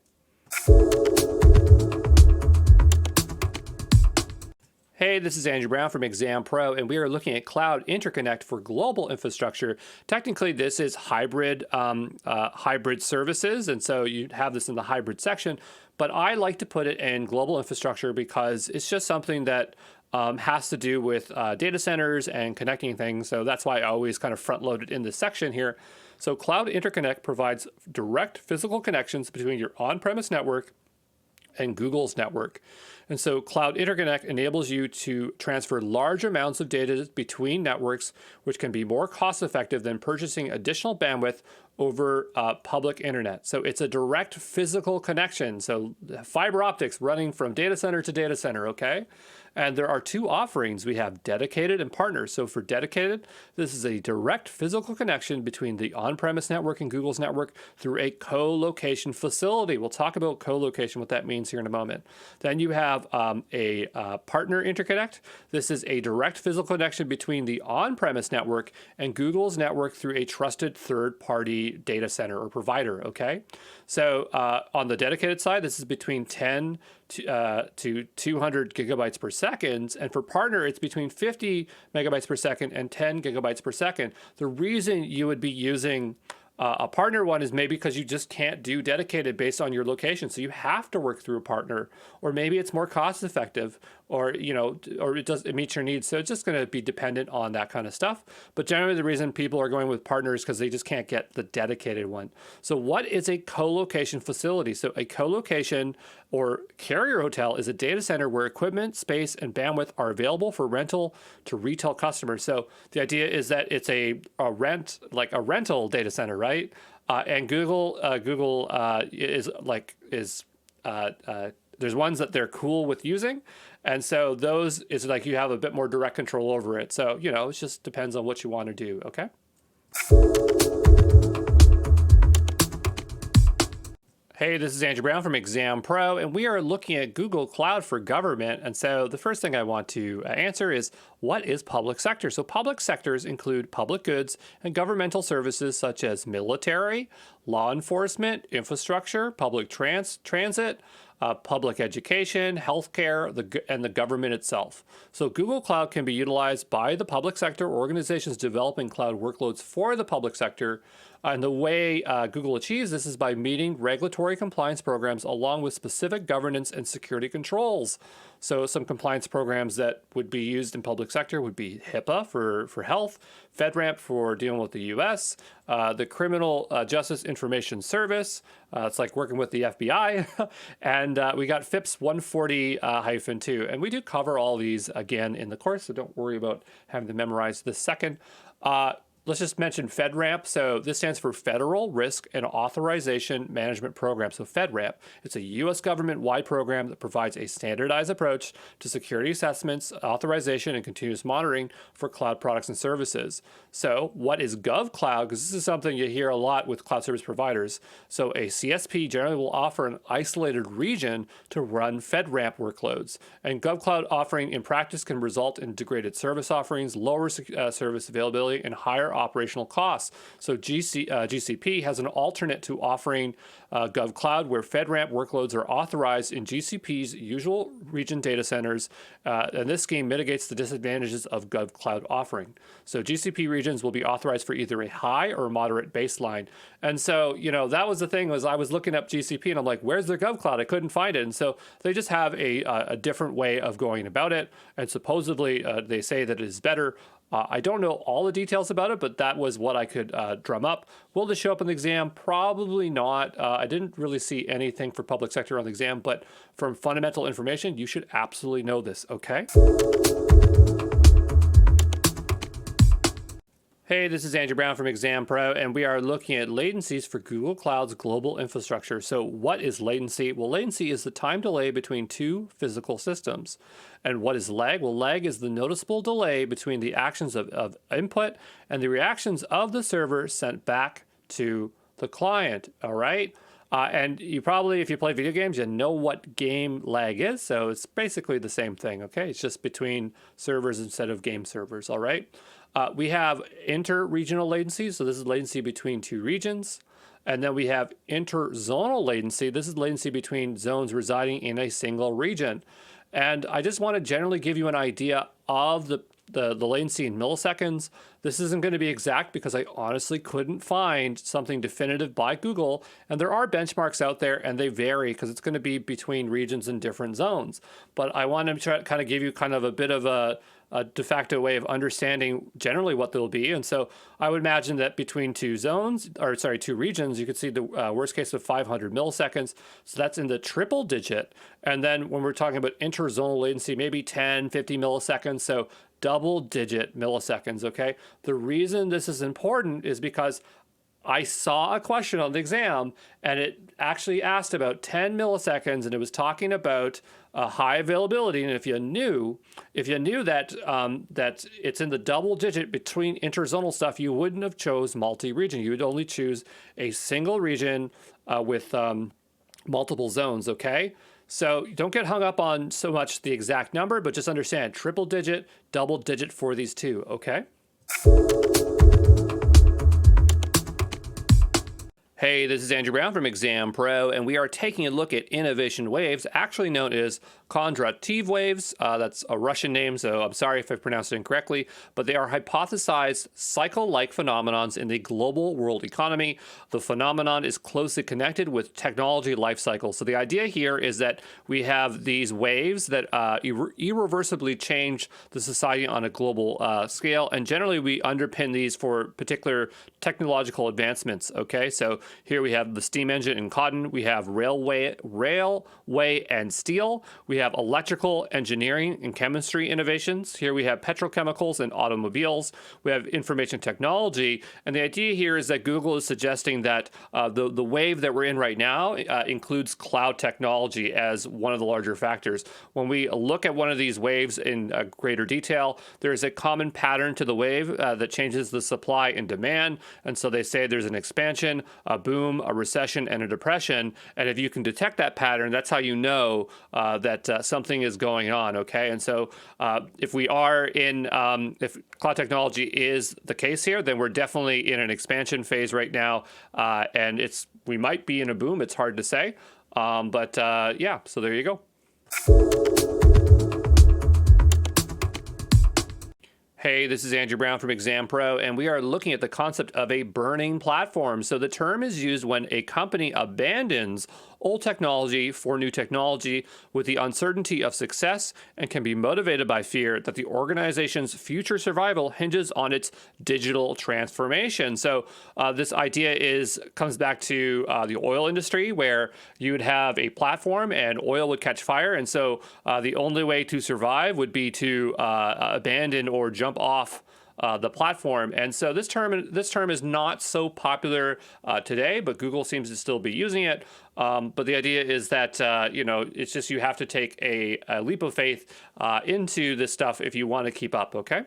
Hey, this is Andrew Brown from ExamPro, and we are looking at Cloud Interconnect for global infrastructure. Technically, this is hybrid services, and so you have this in the hybrid section. But I like to put it in global infrastructure because it's just something that has to do with data centers and connecting things. So that's why I always kind of front load it in this section here. So Cloud Interconnect provides direct physical connections between your on-premise network and Google's network. And so Cloud Interconnect enables you to transfer large amounts of data between networks, which can be more cost effective than purchasing additional bandwidth over public internet. So it's a direct physical connection. So fiber optics running from data center to data center, okay? And there are two offerings. We have dedicated and partners. So for dedicated, this is a direct physical connection between the on-premise network and Google's network through a co-location facility. We'll talk about co-location, what that means here in a moment. Then you have a partner interconnect. This is a direct physical connection between the on-premise network and Google's network through a trusted third-party data center or provider, okay? So on the dedicated side, this is between 10 to 200 gigabytes per second. And for partner, it's between 50 megabytes per second and 10 gigabytes per second. The reason you would be using a partner one is maybe because you just can't do dedicated based on your location. So you have to work through a partner, or maybe it's more cost effective, or it meets your needs. So it's just going to be dependent on that kind of stuff. But generally the reason people are going with partners because they just can't get the dedicated one. So what is a co-location facility? So a co-location or carrier hotel is a data center where equipment, space, and bandwidth are available for rental to retail customers. So the idea is that it's a rental data center, right? And Google there's ones that they're cool with using. And so those is like you have a bit more direct control over it. So, it just depends on what you want to do, okay? Hey, this is Andrew Brown from ExamPro, and we are looking at Google Cloud for Government. And so the first thing I want to answer is, what is public sector? So public sectors include public goods and governmental services such as military, law enforcement, infrastructure, public transit, public education, healthcare, and the government itself. So Google Cloud can be utilized by the public sector organizations developing cloud workloads for the public sector. And the way Google achieves this is by meeting regulatory compliance programs along with specific governance and security controls. So some compliance programs that would be used in public sector would be HIPAA for health, FedRAMP for dealing with the US, the Criminal Justice Information Service. It's like working with the FBI. And we got FIPS 140-2. And we do cover all these again in the course, so don't worry about having to memorize this second. let's just mention FedRAMP. So this stands for Federal Risk and Authorization Management Program. So FedRAMP, it's a U.S. government-wide program that provides a standardized approach to security assessments, authorization, and continuous monitoring for cloud products and services. So what is GovCloud? Because this is something you hear a lot with cloud service providers. So a CSP generally will offer an isolated region to run FedRAMP workloads. And GovCloud offering in practice can result in degraded service offerings, lower service availability, and higher operational costs. So GCP has an alternate to offering GovCloud where FedRAMP workloads are authorized in GCP's usual region data centers. And this scheme mitigates the disadvantages of GovCloud offering. So GCP regions will be authorized for either a high or moderate baseline. And so, that was the thing was I was looking up GCP and I'm like, where's their GovCloud? I couldn't find it. And so they just have a different way of going about it. And supposedly they say that it is better. I don't know all the details about it, but that was what I could drum up. Will this show up in the exam? Probably not. I didn't really see anything for public sector on the exam, but from fundamental information, you should absolutely know this, okay? Hey, this is Andrew Brown from ExamPro, and we are looking at latencies for Google Cloud's global infrastructure. So what is latency? Well, latency is the time delay between two physical systems. And what is lag? Well, lag is the noticeable delay between the actions of input and the reactions of the server sent back to the client, all right? And you probably, if you play video games, you know what game lag is. So it's basically the same thing, okay? It's just between servers instead of game servers, all right? We have inter-regional latency. So this is latency between two regions. And then we have interzonal latency. This is latency between zones residing in a single region. And I just want to generally give you an idea of the latency in milliseconds. This isn't going to be exact because I honestly couldn't find something definitive by Google. And there are benchmarks out there and they vary because it's going to be between regions and different zones. But I want to try to kind of give you kind of a bit of a de facto way of understanding generally what they'll be. And so I would imagine that between two regions, you could see the worst case of 500 milliseconds. So that's in the triple digit. And then when we're talking about interzonal latency, maybe 10, 50 milliseconds. So double digit milliseconds, okay? The reason this is important is because I saw a question on the exam and it actually asked about 10 milliseconds and it was talking about high availability. And if you knew that that it's in the double digit between interzonal stuff, you wouldn't have chose multi-region. You would only choose a single region with multiple zones, okay? So don't get hung up on so much the exact number, but just understand triple digit, double digit for these two, okay? Hey, this is Andrew Brown from ExamPro, and we are taking a look at innovation waves, actually known as Kondrativ waves. That's a Russian name, so I'm sorry if I pronounced it incorrectly, but they are hypothesized cycle-like phenomenons in the global world economy. The phenomenon is closely connected with technology life cycles. So the idea here is that we have these waves that irreversibly change the society on a global scale, and generally we underpin these for particular technological advancements, okay? So here we have the steam engine and cotton, we have railway and steel, we have electrical engineering and chemistry innovations. Here we have petrochemicals and automobiles. We have information technology. And the idea here is that Google is suggesting that the wave that we're in right now includes cloud technology as one of the larger factors. When we look at one of these waves in greater detail, there is a common pattern to the wave that changes the supply and demand. And so they say there's an expansion, a boom, a recession, and a depression. And if you can detect that pattern, that's how you know that something is going on, okay? And so if we are in, if cloud technology is the case here, then we're definitely in an expansion phase right now. And we might be in a boom, it's hard to say. But yeah, so there you go. Hey, this is Andrew Brown from ExamPro, and we are looking at the concept of a burning platform. So the term is used when a company abandons old technology for new technology with the uncertainty of success and can be motivated by fear that the organization's future survival hinges on its digital transformation. So this idea comes back to the oil industry, where you would have a platform and oil would catch fire. And so the only way to survive would be to abandon or jump off the platform. And so this term is not so popular today, but Google seems to still be using it. But the idea is that, it's just you have to take a leap of faith into this stuff if you want to keep up, okay?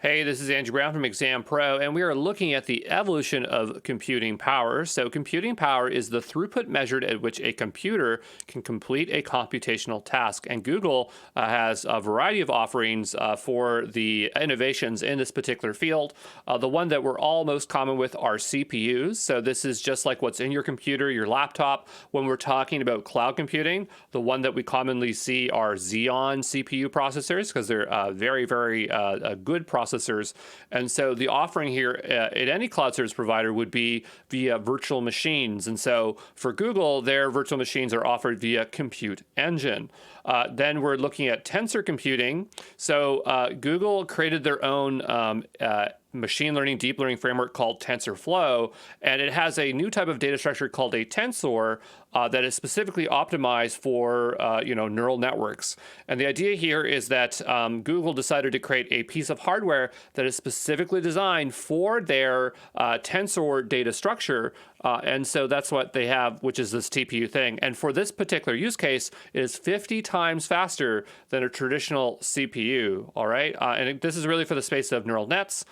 Hey, this is Andrew Brown from ExamPro, and we are looking at the evolution of computing power. So computing power is the throughput measured at which a computer can complete a computational task. And Google has a variety of offerings for the innovations in this particular field. The one that we're all most common with are CPUs. So this is just like what's in your computer, your laptop. When we're talking about cloud computing, the one that we commonly see are Xeon CPU processors because they're very, very good processors. And so the offering here at any cloud service provider would be via virtual machines. And so for Google, their virtual machines are offered via Compute Engine. Then we're looking at tensor computing. So Google created their own machine learning, deep learning framework called TensorFlow, and it has a new type of data structure called a tensor that is specifically optimized for neural networks. And the idea here is that Google decided to create a piece of hardware that is specifically designed for their tensor data structure. And so that's what they have, which is this TPU thing. And for this particular use case, it is 50 times faster than a traditional CPU, all right? And this is really for the space of neural nets.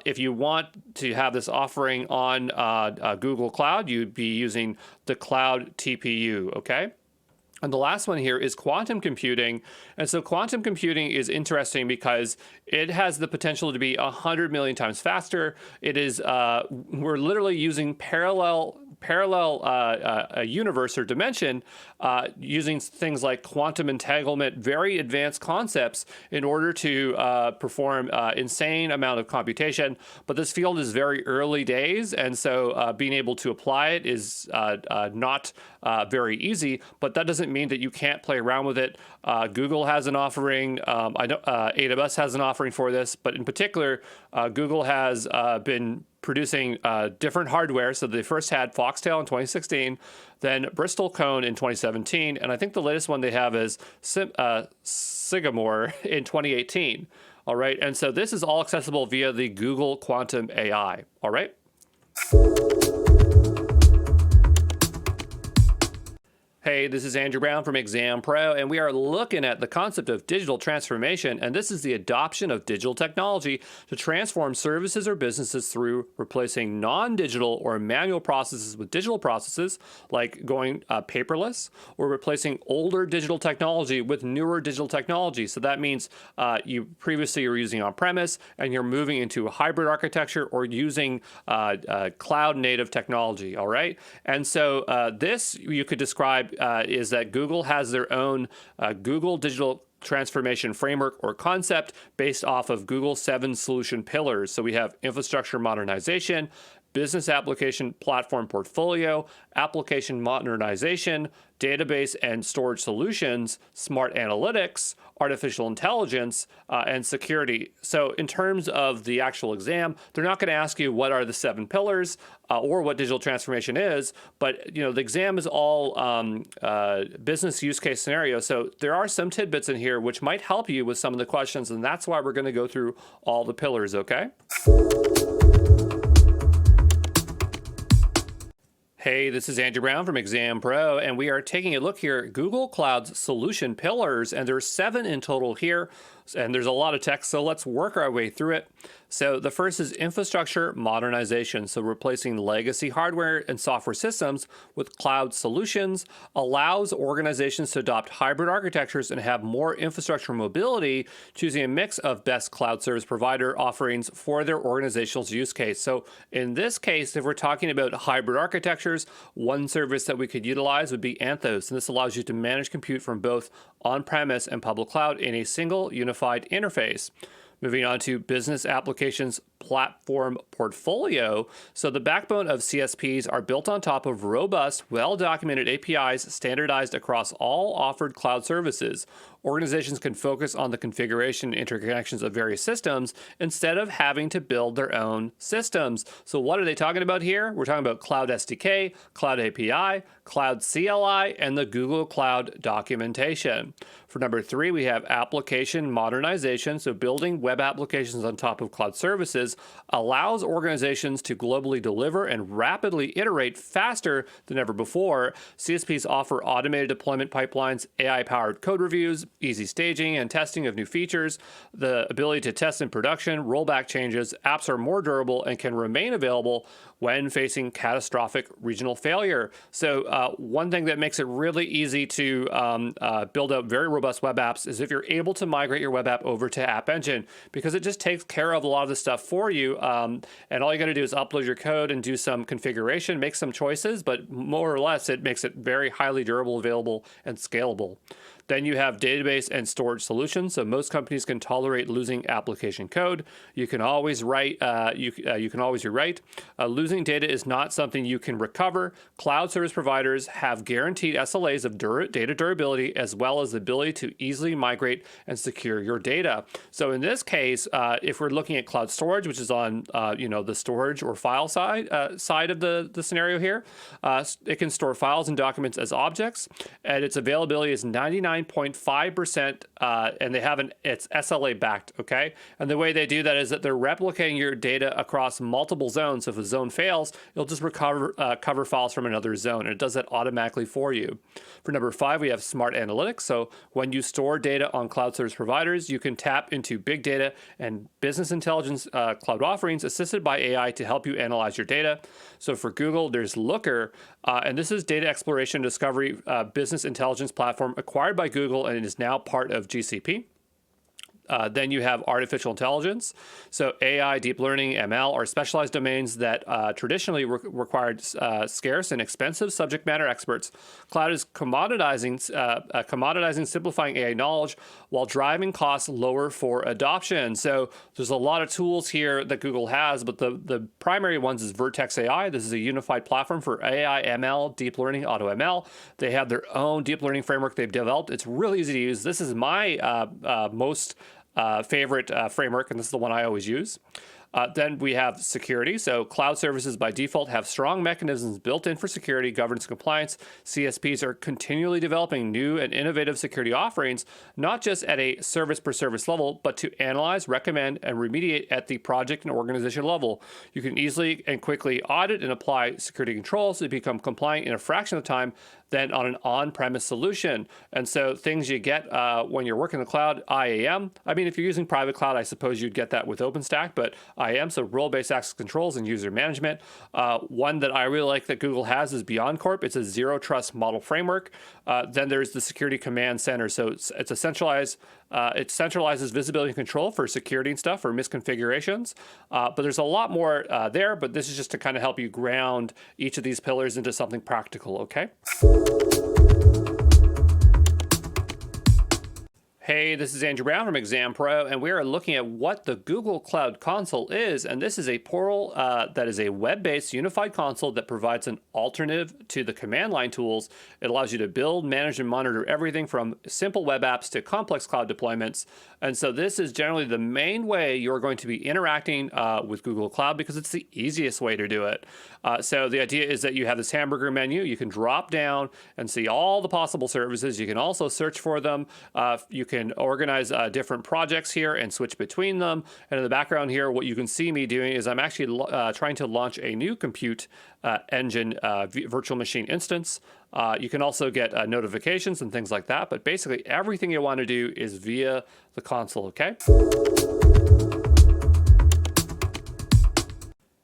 If you want to have this offering on Google Cloud, you'd be using the Cloud TPU, okay? And the last one here is quantum computing. And so quantum computing is interesting because it has the potential to be 100 million times faster. It is, we're literally using parallel universe or dimension using things like quantum entanglement, very advanced concepts in order to perform insane amount of computation. But this field is very early days, and so being able to apply it is not very easy, but that doesn't mean that you can't play around with it. Google has an offering. I know AWS has an offering for this, but in particular, Google has been producing different hardware. So they first had Foxtail in 2016, then Bristol Cone in 2017, and I think the latest one they have is Sycamore in 2018. All right, and so this is all accessible via the Google Quantum AI. All right. Hey, this is Andrew Brown from ExamPro, and we are looking at the concept of digital transformation, and this is the adoption of digital technology to transform services or businesses through replacing non-digital or manual processes with digital processes, like going paperless, or replacing older digital technology with newer digital technology. So that means you previously were using on-premise, and you're moving into a hybrid architecture or using cloud-native technology, all right? And so this you could describe is that Google has their own Google Digital Transformation Framework or concept based off of Google's 7 solution pillars. So we have infrastructure modernization, business application platform portfolio, application modernization, database and storage solutions, smart analytics, artificial intelligence, and security. So in terms of the actual exam, they're not going to ask you what are the 7 pillars or what digital transformation is, but the exam is all business use case scenarios. So there are some tidbits in here which might help you with some of the questions, and that's why we're going to go through all the pillars, okay? Hey, this is Andrew Brown from ExamPro, and we are taking a look here at Google Cloud's solution pillars, and there's 7 in total here, and there's a lot of text, so let's work our way through it. So the first is infrastructure modernization, so replacing legacy hardware and software systems with cloud solutions allows organizations to adopt hybrid architectures and have more infrastructure mobility, choosing a mix of best cloud service provider offerings for their organizational use case. So in this case, if we're talking about hybrid architectures, one service that we could utilize would be Anthos, and this allows you to manage compute from both on-premise and public cloud in a single unified interface. Moving on to business applications platform portfolio. So the backbone of CSPs are built on top of robust, well-documented APIs standardized across all offered cloud services. Organizations can focus on the configuration and interconnections of various systems instead of having to build their own systems. So what are they talking about here? We're talking about Cloud SDK, Cloud API, Cloud CLI, and the Google Cloud documentation. For number 3, we have application modernization. So building web applications on top of cloud services allows organizations to globally deliver and rapidly iterate faster than ever before. CSPs offer automated deployment pipelines, AI-powered code reviews, easy staging and testing of new features, the ability to test in production, roll back changes. Apps are more durable and can remain available when facing catastrophic regional failure. So one thing that makes it really easy to build out very robust web apps is if you're able to migrate your web app over to App Engine, because it just takes care of a lot of the stuff for you. And all you got to do is upload your code and do some configuration, make some choices, but more or less it makes it very highly durable, available, and scalable. Then you have database and storage solutions. So most companies can tolerate losing application code. You can always write. You can always rewrite. Losing data is not something you can recover. Cloud service providers have guaranteed SLAs of data durability, as well as the ability to easily migrate and secure your data. So in this case, if we're looking at cloud storage, which is on the storage or file side of the scenario here, it can store files and documents as objects, and its availability is 99.5%, and it's SLA backed, okay? And the way they do that is that they're replicating your data across multiple zones. So if a zone fails, it'll just cover files from another zone, and it does that automatically for you. For number 5, we have smart analytics. So when you store data on cloud service providers, you can tap into big data and business intelligence cloud offerings assisted by AI to help you analyze your data. So for Google, there's Looker, and this is data exploration discovery business intelligence platform acquired by Google, and it is now part of GCP. Then you have artificial intelligence. So AI, deep learning, ML are specialized domains that traditionally required scarce and expensive subject matter experts. Cloud is commoditizing, simplifying AI knowledge while driving costs lower for adoption. So there's a lot of tools here that Google has, but the primary ones is Vertex AI. This is a unified platform for AI, ML, deep learning, auto ML. They have their own deep learning framework they've developed. It's really easy to use. This is my most favorite framework, and this is the one I always use. Then we have security. So cloud services by default have strong mechanisms built in for security, governance, and compliance. CSPs are continually developing new and innovative security offerings, not just at a service per service level, but to analyze, recommend, and remediate at the project and organization level. You can easily and quickly audit and apply security controls to become compliant in a fraction of the time than on an on-premise solution. And so things you get when you're working in the cloud, IAM. I mean, if you're using private cloud, I suppose you'd get that with OpenStack, but IAM, so role-based access controls and user management. One that I really like that Google has is BeyondCorp. It's a zero trust model framework. Then there's the security command center. So it's a centralized, it centralizes visibility and control for security and stuff, for misconfigurations. But there's a lot more there, but this is just to kind of help you ground each of these pillars into something practical, okay? Hey, this is Andrew Brown from ExamPro, and we are looking at what the Google Cloud Console is. And this is a portal that is a web-based unified console that provides an alternative to the command line tools. It allows you to build, manage, and monitor everything from simple web apps to complex cloud deployments. And so this is generally the main way you're going to be interacting with Google Cloud, because it's the easiest way to do it. So the idea is that you have this hamburger menu. You can drop down and see all the possible services. You can also search for them. You can organize different projects here and switch between them. And in the background here, what you can see me doing is I'm actually trying to launch a new compute engine virtual machine instance. You can also get notifications and things like that. But basically, everything you want to do is via the console, okay?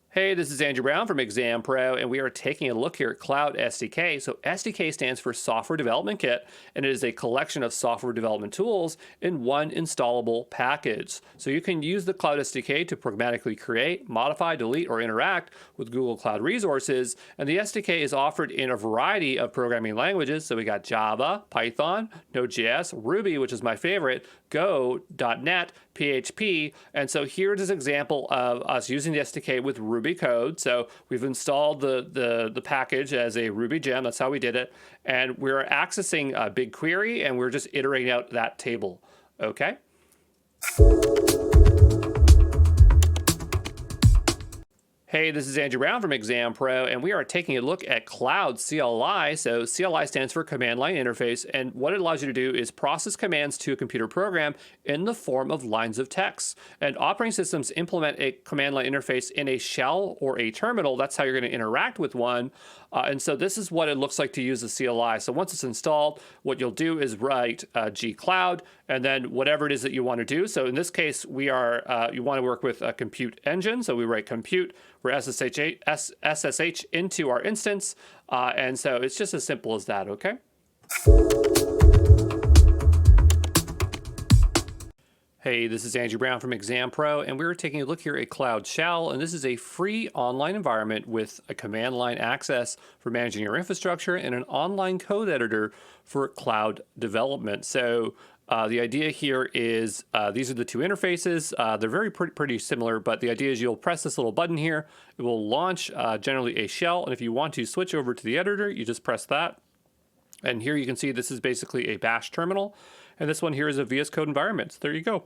Hey, this is Andrew Brown from ExamPro, and we are taking a look here at Cloud SDK. So SDK stands for Software Development Kit, and it is a collection of software development tools in one installable package. So you can use the Cloud SDK to pragmatically create, modify, delete, or interact with Google Cloud Resources. And the SDK is offered in a variety of programming languages. So we got Java, Python, Node.js, Ruby, which is my favorite, Go, .NET, PHP. And so here's an example of us using the SDK with Ruby code. So we've installed the package as a Ruby gem. That's how we did it. And we're accessing BigQuery, and we're just iterating out that table. Okay. Hey, this is Andrew Brown from ExamPro, and we are taking a look at Cloud CLI. So CLI stands for Command Line Interface, and what it allows you to do is process commands to a computer program in the form of lines of text. And operating systems implement a command line interface in a shell or a terminal. That's how you're going to interact with one. And so this is what it looks like to use the CLI. So once it's installed, what you'll do is write gcloud, and then whatever it is that you want to do. So in this case, we are you want to work with a compute engine. So we write compute, we're SSH into our instance. And so it's just as simple as that, okay? Hey, this is Andrew Brown from ExamPro, and we're taking a look here at Cloud Shell, and this is a free online environment with a command line access for managing your infrastructure and an online code editor for cloud development. So the idea here is these are the two interfaces. They're very pretty similar, but the idea is you'll press this little button here. It will launch generally a shell, and if you want to switch over to the editor, you just press that. And here you can see this is basically a bash terminal. And this one here is a VS Code environment. So there you go.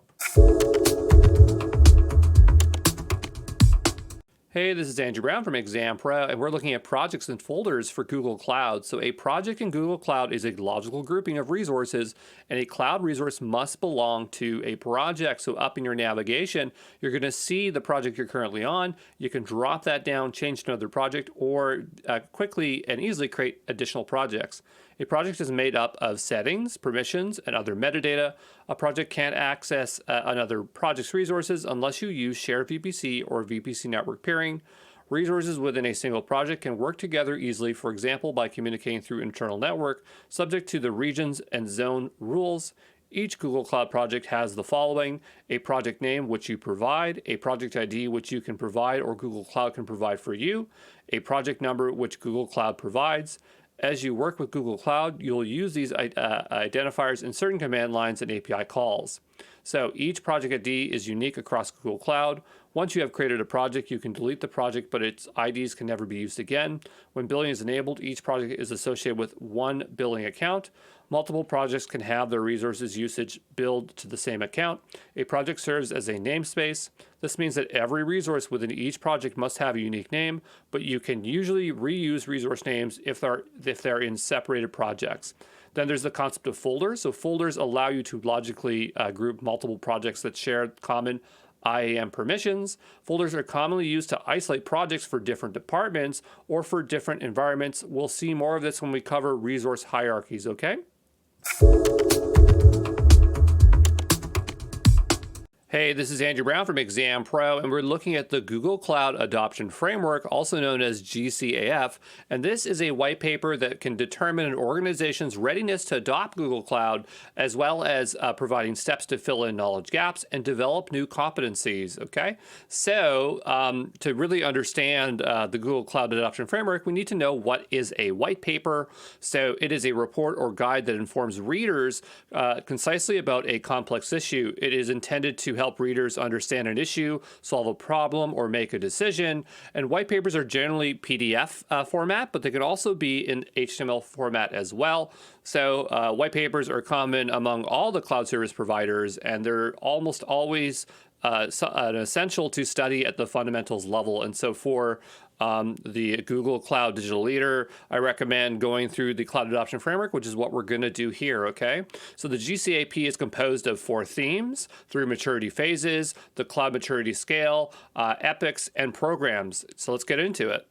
Hey, this is Andrew Brown from ExamPro, and we're looking at projects and folders for Google Cloud. So a project in Google Cloud is a logical grouping of resources, and a cloud resource must belong to a project. So up in your navigation, you're going to see the project you're currently on. You can drop that down, change to another project, or quickly and easily create additional projects. A project is made up of settings, permissions, and other metadata. A project can't access another project's resources unless you use shared VPC or VPC network peering. Resources within a single project can work together easily, for example, by communicating through internal network, subject to the regions and zone rules. Each Google Cloud project has the following: a project name, which you provide, a project ID, which you can provide or Google Cloud can provide for you, a project number, which Google Cloud provides. As you work with Google Cloud, you'll use these identifiers in certain command lines and API calls. So each project ID is unique across Google Cloud. Once you have created a project, you can delete the project, but its IDs can never be used again. When billing is enabled, each project is associated with one billing account. Multiple projects can have their resources usage billed to the same account. A project serves as a namespace. This means that every resource within each project must have a unique name, but you can usually reuse resource names if they're in separated projects. Then there's the concept of folders. So folders allow you to logically group multiple projects that share common IAM permissions. Folders are commonly used to isolate projects for different departments or for different environments. We'll see more of this when we cover resource hierarchies, okay? Hey, this is Andrew Brown from ExamPro, and we're looking at the Google Cloud Adoption Framework, also known as GCAF. And this is a white paper that can determine an organization's readiness to adopt Google Cloud, as well as providing steps to fill in knowledge gaps and develop new competencies, okay? So to really understand the Google Cloud Adoption Framework, we need to know what is a white paper. So it is a report or guide that informs readers concisely about a complex issue. It is intended to help readers understand an issue, solve a problem, or make a decision. And white papers are generally PDF format, but they can also be in HTML format as well. So white papers are common among all the cloud service providers, and they're almost always an essential to study at the fundamentals level. And so for the Google Cloud Digital Leader, I recommend going through the Cloud Adoption Framework, which is what we're going to do here, okay? So the GCAP is composed of 4 themes: 3 maturity phases, the cloud maturity scale, epics, and programs. So let's get into it.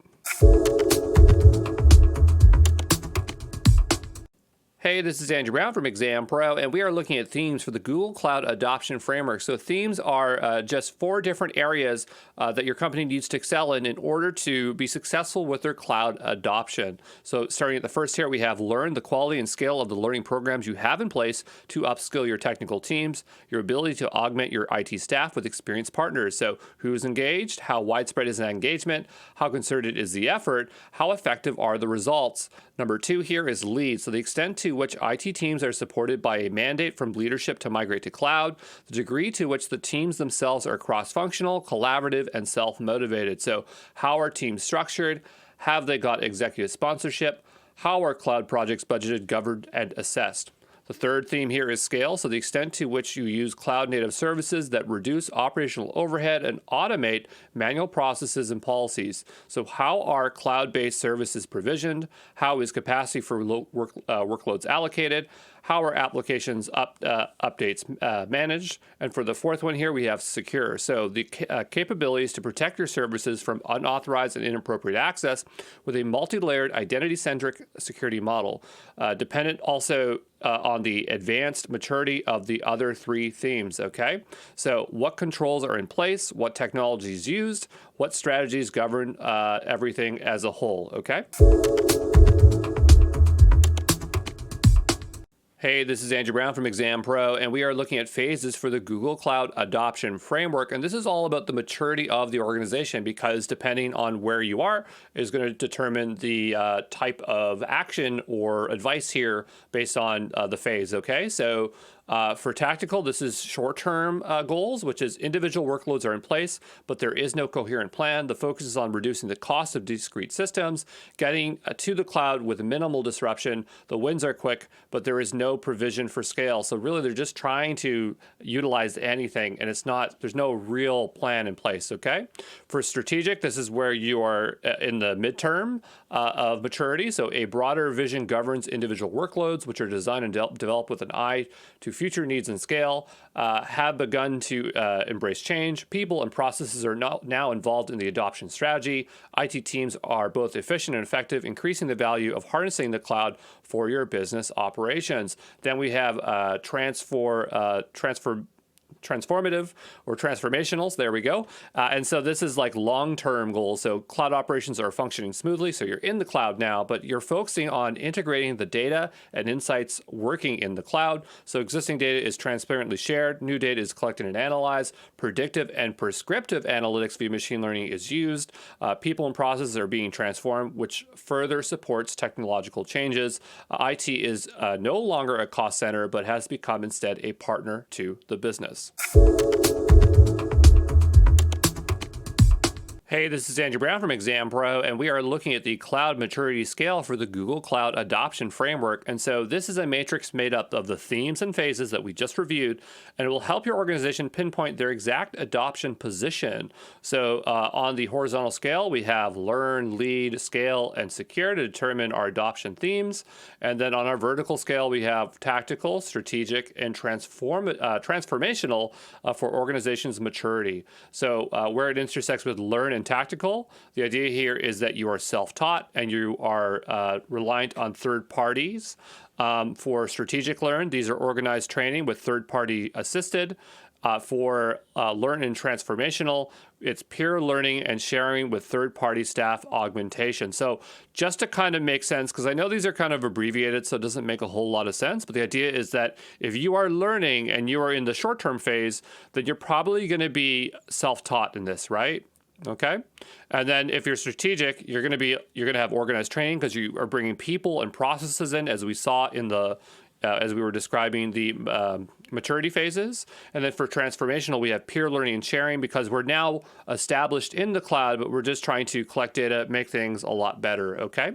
Hey, this is Andrew Brown from ExamPro, and we are looking at themes for the Google Cloud Adoption Framework. So themes are just 4 different areas that your company needs to excel in order to be successful with their cloud adoption. So starting at the first here, we have learn the quality and scale of the learning programs you have in place to upskill your technical teams, your ability to augment your IT staff with experienced partners. So who's engaged, how widespread is that engagement, how concerted is the effort, how effective are the results. Number 2 here is lead. So the extent to to which IT teams are supported by a mandate from leadership to migrate to cloud, the degree to which the teams themselves are cross-functional, collaborative, and self-motivated. So how are teams structured? Have they got executive sponsorship? How are cloud projects budgeted, governed, and assessed? The third theme here is scale, so the extent to which you use cloud-native services that reduce operational overhead and automate manual processes and policies. So how are cloud-based services provisioned? How is capacity for workloads allocated? How are applications updates managed? And for the fourth one here, we have secure. So the capabilities to protect your services from unauthorized and inappropriate access with a multi-layered identity-centric security model, dependent also on the advanced maturity of the other three themes, okay? So what controls are in place, what technologies used, what strategies govern everything as a whole, okay? Hey, this is Andrew Brown from ExamPro, and we are looking at phases for the Google Cloud Adoption Framework. And this is all about the maturity of the organization, because depending on where you are is going to determine the type of action or advice here based on the phase, okay? So for tactical, this is short-term goals, which is individual workloads are in place, but there is no coherent plan. The focus is on reducing the cost of discrete systems, getting to the cloud with minimal disruption. The wins are quick, but there is no provision for scale. So really, they're just trying to utilize anything, and there's no real plan in place, okay? For strategic, this is where you are in the midterm of maturity. So a broader vision governs individual workloads, which are designed and developed with an eye to future needs and scale, have begun to embrace change. People and processes are now involved in the adoption strategy. IT teams are both efficient and effective, increasing the value of harnessing the cloud for your business operations. Then we have transformative or transformationals. There we go. And so this is like long-term goals. So cloud operations are functioning smoothly. So you're in the cloud now, but you're focusing on integrating the data and insights working in the cloud. So existing data is transparently shared. New data is collected and analyzed. Predictive and prescriptive analytics via machine learning is used. People and processes are being transformed, which further supports technological changes. IT is no longer a cost center, but has become instead a partner to the business. Hey, this is Andrew Brown from ExamPro, and we are looking at the cloud maturity scale for the Google Cloud Adoption Framework. And so this is a matrix made up of the themes and phases that we just reviewed, and it will help your organization pinpoint their exact adoption position. So on the horizontal scale, we have learn, lead, scale, and secure to determine our adoption themes. And then on our vertical scale, we have tactical, strategic, and transformational for organization's maturity. So where it intersects with learn and tactical, the idea here is that you are self-taught and you are reliant on third parties. For strategic learn, these are organized training with third-party assisted. For learn and transformational, it's peer learning and sharing with third-party staff augmentation. So just to kind of make sense, because I know these are kind of abbreviated, so it doesn't make a whole lot of sense, but the idea is that if you are learning and you are in the short-term phase, then you're probably going to be self-taught in this, right? Okay. And then if you're strategic, you're going to have organized training because you are bringing people and processes in, as we saw in the as we were describing the maturity phases. And then for transformational, we have peer learning and sharing because we're now established in the cloud, but we're just trying to collect data, make things a lot better. Okay.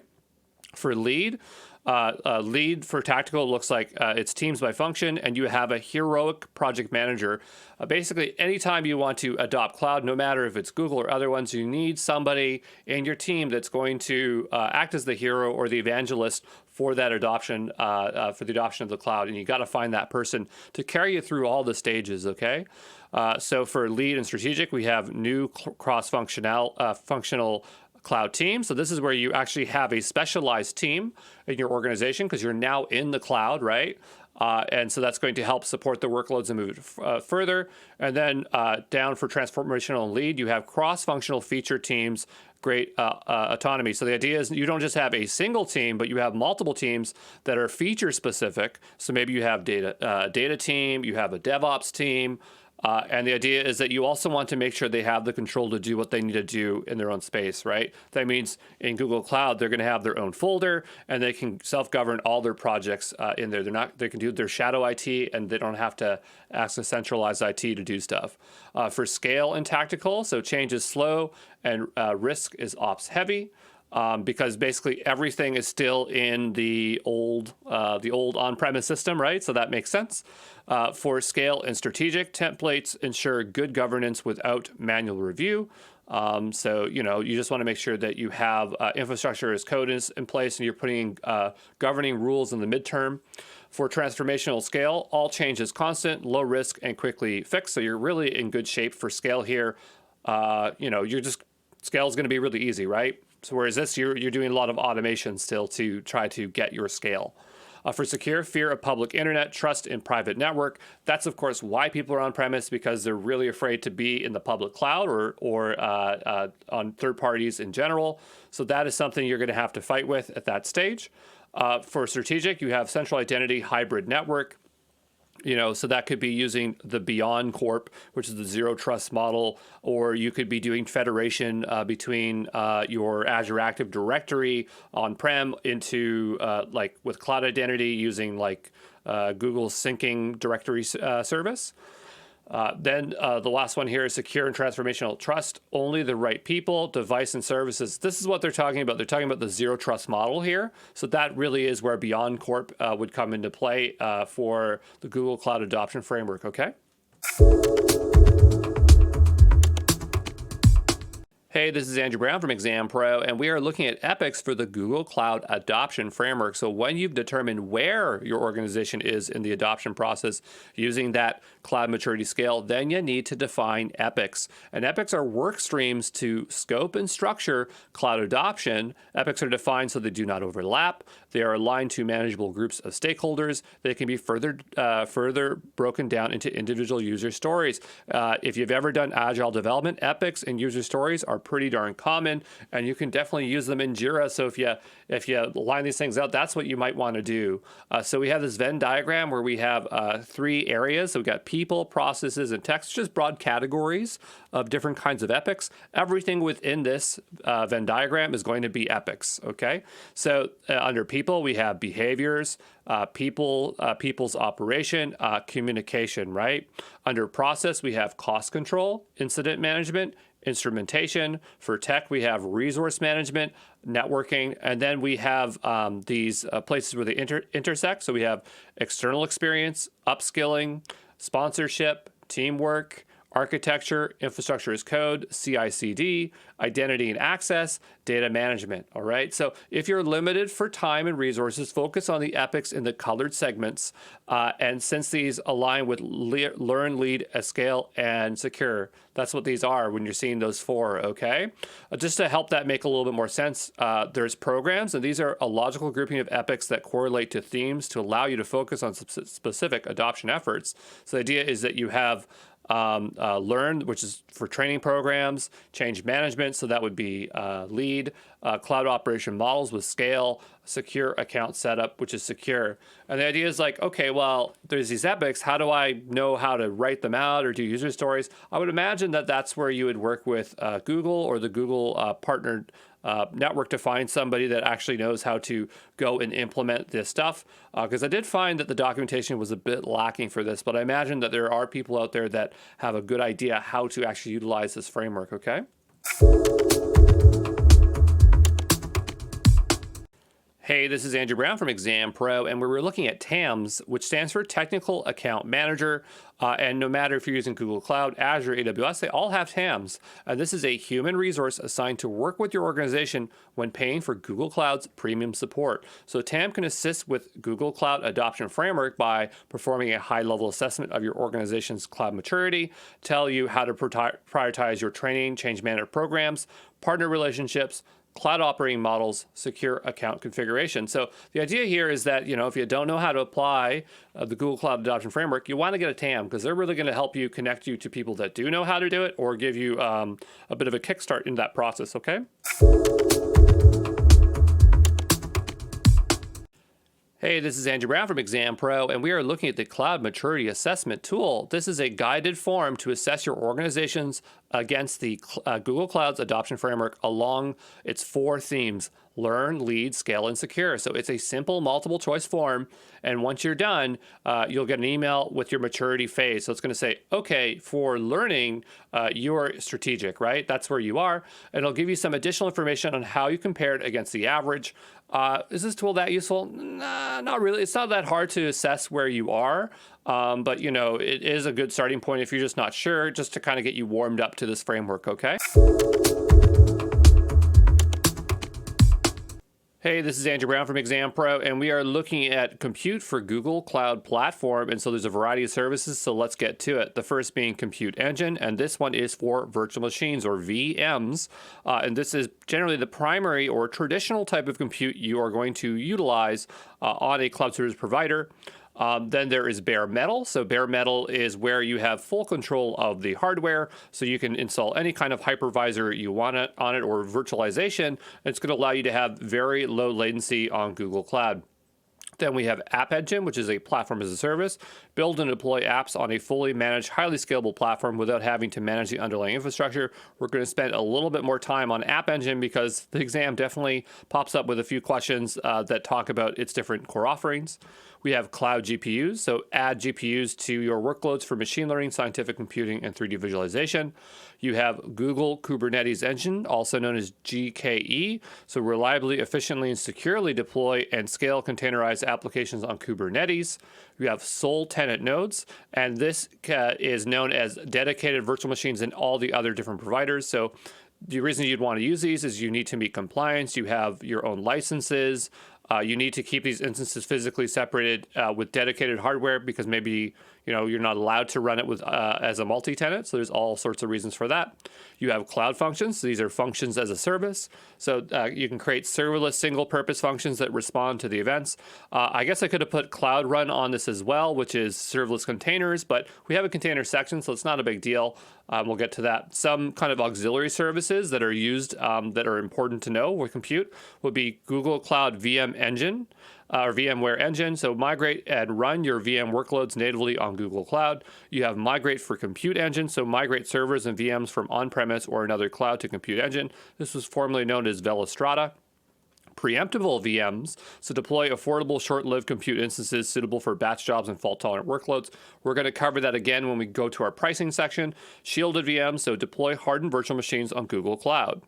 For lead, lead for tactical looks like it's teams by function, and you have a heroic project manager. Basically, anytime you want to adopt cloud, no matter if it's Google or other ones, you need somebody in your team that's going to act as the hero or the evangelist for that adoption, for the adoption of the cloud. And you got to find that person to carry you through all the stages, okay? So for lead and strategic, we have new functional cloud team. So this is where you actually have a specialized team in your organization because you're now in the cloud, right? And so that's going to help support the workloads and move it further. And then down for transformational and lead, you have cross-functional feature teams, great autonomy. So the idea is you don't just have a single team, but you have multiple teams that are feature specific. So maybe you have data team, you have a DevOps team, And the idea is that you also want to make sure they have the control to do what they need to do in their own space, right? That means in Google Cloud, they're going to have their own folder, and they can self-govern all their projects in there. They can do their shadow IT, and they don't have to ask a centralized IT to do stuff. For scale and tactical, so change is slow, and risk is ops heavy. Because basically everything is still in the old on-premise system, right? So that makes sense. For scale and strategic, templates ensure good governance without manual review. So, you just want to make sure that you have infrastructure as code is in place and you're putting governing rules in the midterm. For transformational scale, all change is constant, low risk, and quickly fixed. So you're really in good shape for scale here. Scale is going to be really easy, right? So whereas this, you're doing a lot of automation still to try to get your scale. For secure, fear of public internet, trust in private network. That's, of course, why people are on-premise, because they're really afraid to be in the public cloud or on third parties in general. So that is something you're going to have to fight with at that stage. For strategic, you have central identity, hybrid network. So that could be using the Beyond Corp, which is the zero trust model, or you could be doing federation between your Azure Active Directory on-prem into with cloud identity using Google's syncing directory service. Then the last one here is secure and transformational trust. Only the right people, device, and services. This is what they're talking about. They're talking about the zero trust model here. So that really is where Beyond Corp would come into play for the Google Cloud Adoption Framework, okay? Hey, this is Andrew Brown from ExamPro, and we are looking at Opex for the Google Cloud Adoption Framework. So when you've determined where your organization is in the adoption process using that cloud maturity scale, then you need to define Opex. And Opex are work streams to scope and structure cloud adoption. Opex are defined so they do not overlap. They are aligned to manageable groups of stakeholders. They can be further broken down into individual user stories. If you've ever done agile development, Opex and user stories are pretty darn common, and you can definitely use them in Jira. So if you line these things out, that's what you might want to do. So we have this Venn diagram where we have 3 areas. So we've got people, processes, and text, just broad categories of different kinds of epics. Everything within this Venn diagram is going to be epics, okay? So under people, we have behaviors, people's operation, communication, right? Under process, we have cost control, incident management, instrumentation. For tech, we have resource management, networking, and then we have these places where they intersect. So we have external experience, upskilling, sponsorship, teamwork, architecture, infrastructure as code, CI/CD, identity and access, data management. All right. So if you're limited for time and resources, focus on the epics in the colored segments. And since these align with learn, lead, scale, and secure, that's what these are when you're seeing those 4. Okay. Just to help that make a little bit more sense, there's programs, and these are a logical grouping of epics that correlate to themes to allow you to focus on specific adoption efforts. So the idea is that you have learn, which is for training programs, change management, so that would be lead, cloud operation models with scale, secure account setup, which is secure. And the idea is okay, well, there's these epics. How do I know how to write them out or do user stories? I would imagine that that's where you would work with Google or the Google partnered network to find somebody that actually knows how to go and implement this stuff. Because I did find that the documentation was a bit lacking for this, but I imagine that there are people out there that have a good idea how to actually utilize this framework, okay? Hey, this is Andrew Brown from ExamPro, and we're looking at TAMs, which stands for Technical Account Manager. And no matter if you're using Google Cloud, Azure, AWS, they all have TAMs. This is a human resource assigned to work with your organization when paying for Google Cloud's premium support. So TAM can assist with Google Cloud Adoption Framework by performing a high-level assessment of your organization's cloud maturity, tell you how to prioritize your training, change management programs, partner relationships, cloud operating models, secure account configuration. So the idea here is that, if you don't know how to apply the Google Cloud Adoption Framework, you want to get a TAM because they're really going to help you connect you to people that do know how to do it or give you a bit of a kickstart in that process, okay? Hey, this is Andrew Brown from ExamPro, and we are looking at the Cloud Maturity Assessment Tool. This is a guided form to assess your organizations against the Google Cloud's adoption framework along its 4 themes: learn, lead, scale, and secure. So it's a simple multiple choice form, and once you're done, you'll get an email with your maturity phase. So it's going to say, okay, for learning, you're strategic, right? That's where you are, and it'll give you some additional information on how you compared against the average. Is this tool that useful? Nah, not really. It's not that hard to assess where you are, but it is a good starting point if you're just not sure, just to kind of get you warmed up to this framework, okay? Hey, this is Andrew Brown from ExamPro, and we are looking at compute for Google Cloud Platform. And so there's a variety of services, so let's get to it. The first being Compute Engine, and this one is for virtual machines, or VMs. And this is generally the primary or traditional type of compute you are going to utilize on a cloud service provider. Then there is bare metal. So bare metal is where you have full control of the hardware. So you can install any kind of hypervisor you want on it or virtualization. It's going to allow you to have very low latency on Google Cloud. Then we have App Engine, which is a platform as a service. Build and deploy apps on a fully managed, highly scalable platform without having to manage the underlying infrastructure. We're going to spend a little bit more time on App Engine because the exam definitely pops up with a few questions that talk about its different core offerings. We have Cloud GPUs, so add GPUs to your workloads for machine learning, scientific computing, and 3D visualization. You have Google Kubernetes Engine, also known as GKE, so reliably, efficiently, and securely deploy and scale containerized applications on Kubernetes. We have sole tenant nodes, and this is known as dedicated virtual machines in all the other different providers. So the reason you'd want to use these is you need to meet compliance, you have your own licenses, you need to keep these instances physically separated with dedicated hardware because maybe you're not allowed to run it with as a multi-tenant. So there's all sorts of reasons for that. You have cloud functions. So these are functions as a service. So you can create serverless single-purpose functions that respond to the events. I guess I could have put Cloud Run on this as well, which is serverless containers, but we have a container section, so it's not a big deal. We'll get to that. Some kind of auxiliary services that are used that are important to know with compute would be Google Cloud VM Engine, or VMware Engine. So migrate and run your VM workloads natively on Google Cloud. You have Migrate for Compute Engine, so migrate servers and VMs from on-premise or another cloud to Compute Engine. This was formerly known as Velostrata. Preemptible VMs, so deploy affordable, short-lived compute instances suitable for batch jobs and fault-tolerant workloads. We're going to cover that again when we go to our pricing section. Shielded VMs, so deploy hardened virtual machines on Google Cloud.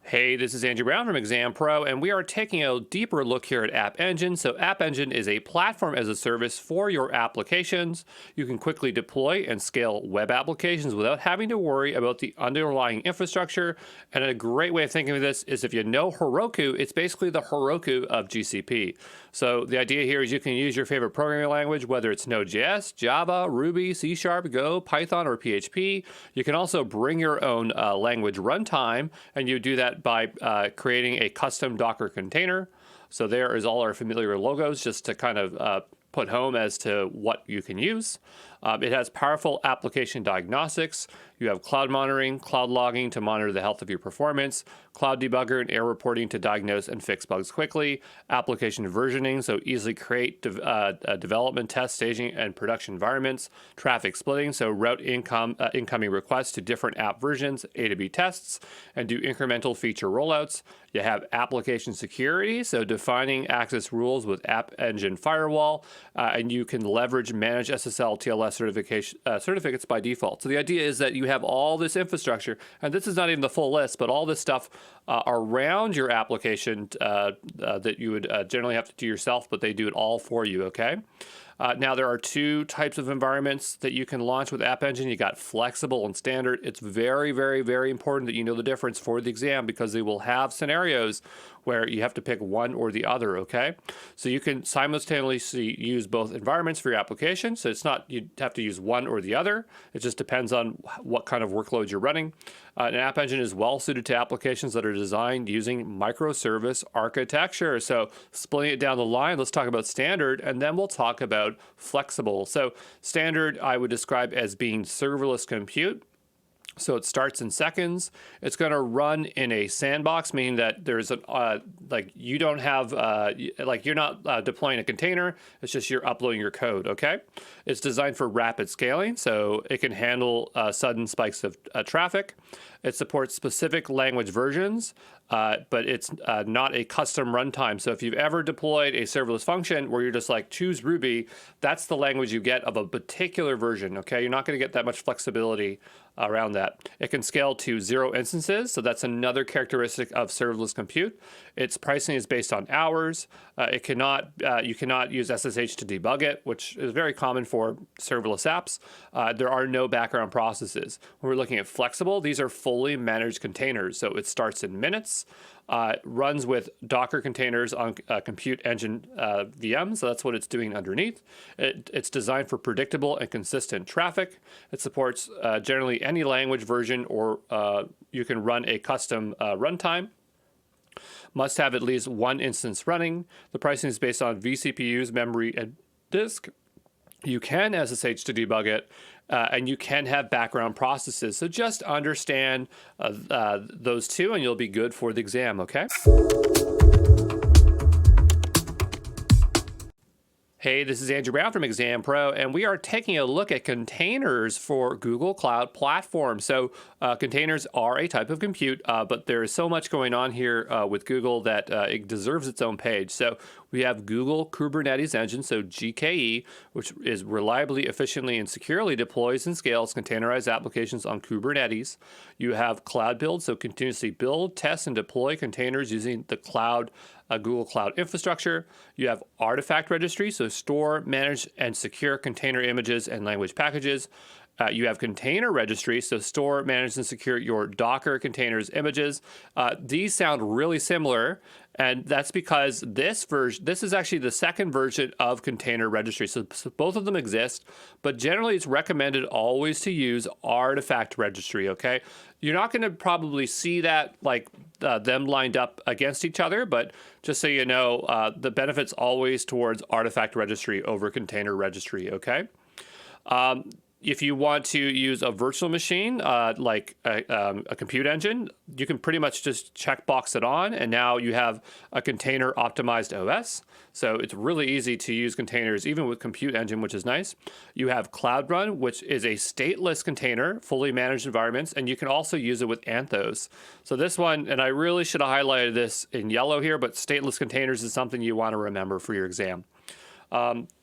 Hey, this is Andrew Brown from ExamPro, and we are taking a deeper look here at App Engine. So App Engine is a platform as a service for your applications. You can quickly deploy and scale web applications without having to worry about the underlying infrastructure. And a great way of thinking of this is if you know Heroku, it's basically the Heroku of GCP. So the idea here is you can use your favorite programming language, whether it's Node.js, Java, Ruby, C#, Go, Python, or PHP. You can also bring your own language runtime, and you do that by creating a custom Docker container. So there is all our familiar logos just to kind of put home as to what you can use. It has powerful application diagnostics. You have cloud monitoring, cloud logging to monitor the health of your performance, cloud debugger and error reporting to diagnose and fix bugs quickly, application versioning, so easily create development, test, staging, and production environments, traffic splitting, so route incoming requests to different app versions, A to B tests, and do incremental feature rollouts. You have application security, so defining access rules with App Engine Firewall, and you can leverage manage SSL TLS certificates by default. So the idea is that you have all this infrastructure, and this is not even the full list, but all this stuff around your application that you would generally have to do yourself, but they do it all for you, okay? Now, there are 2 types of environments that you can launch with App Engine. You got flexible and standard. It's very, very, very important that you know the difference for the exam because they will have scenarios where you have to pick one or the other, okay? So you can simultaneously use both environments for your application. So it's not you have to use one or the other. It just depends on what kind of workload you're running. An App Engine is well suited to applications that are designed using microservice architecture. So splitting it down the line, let's talk about standard, and then we'll talk about flexible. So standard, I would describe as being serverless compute. So it starts in seconds. It's going to run in a sandbox, meaning that there's you don't have you're not deploying a container. It's just you're uploading your code. Okay. It's designed for rapid scaling, so it can handle sudden spikes of traffic. It supports specific language versions, but it's not a custom runtime. So if you've ever deployed a serverless function where you're just like choose Ruby, that's the language you get of a particular version. Okay, you're not going to get that much flexibility around that. It can scale to 0 instances, so that's another characteristic of serverless compute. Its pricing is based on hours. You cannot use SSH to debug it, which is very common for serverless apps. There are no background processes. When we're looking at flexible, these are fully managed containers, so it starts in minutes. Runs with Docker containers on compute engine VMs, so that's what it's doing underneath. It's designed for predictable and consistent traffic. It supports generally any language version, or you can run a custom runtime. Must have at least one instance running. The pricing is based on vCPUs, memory, and disk. You can SSH to debug it, and you can have background processes. So just understand those two, and you'll be good for the exam, okay? Hey, this is Andrew Brown from ExamPro, and we are taking a look at containers for Google Cloud Platform. So containers are a type of compute, but there is so much going on here with Google that it deserves its own page. So we have Google Kubernetes Engine, so GKE, which is reliably, efficiently, and securely deploys and scales containerized applications on Kubernetes. You have Cloud Build, so continuously build, test, and deploy containers using the cloud Google Cloud infrastructure. You have Artifact Registry, so store, manage, and secure container images and language packages. You have Container Registry, so store, manage, and secure your Docker containers images. These sound really similar, and that's because this is actually the second version of Container Registry. So both of them exist, but generally it's recommended always to use Artifact Registry, okay? You're not going to probably see that them lined up against each other, but just so you know, the benefit's always towards Artifact Registry over Container Registry, okay? If you want to use a virtual machine, like a compute engine, you can pretty much just checkbox it on, and now you have a container optimized OS. So it's really easy to use containers, even with compute engine, which is nice. You have Cloud Run, which is a stateless container, fully managed environments, and you can also use it with Anthos. So this one, and I really should have highlighted this in yellow here, but stateless containers is something you want to remember for your exam.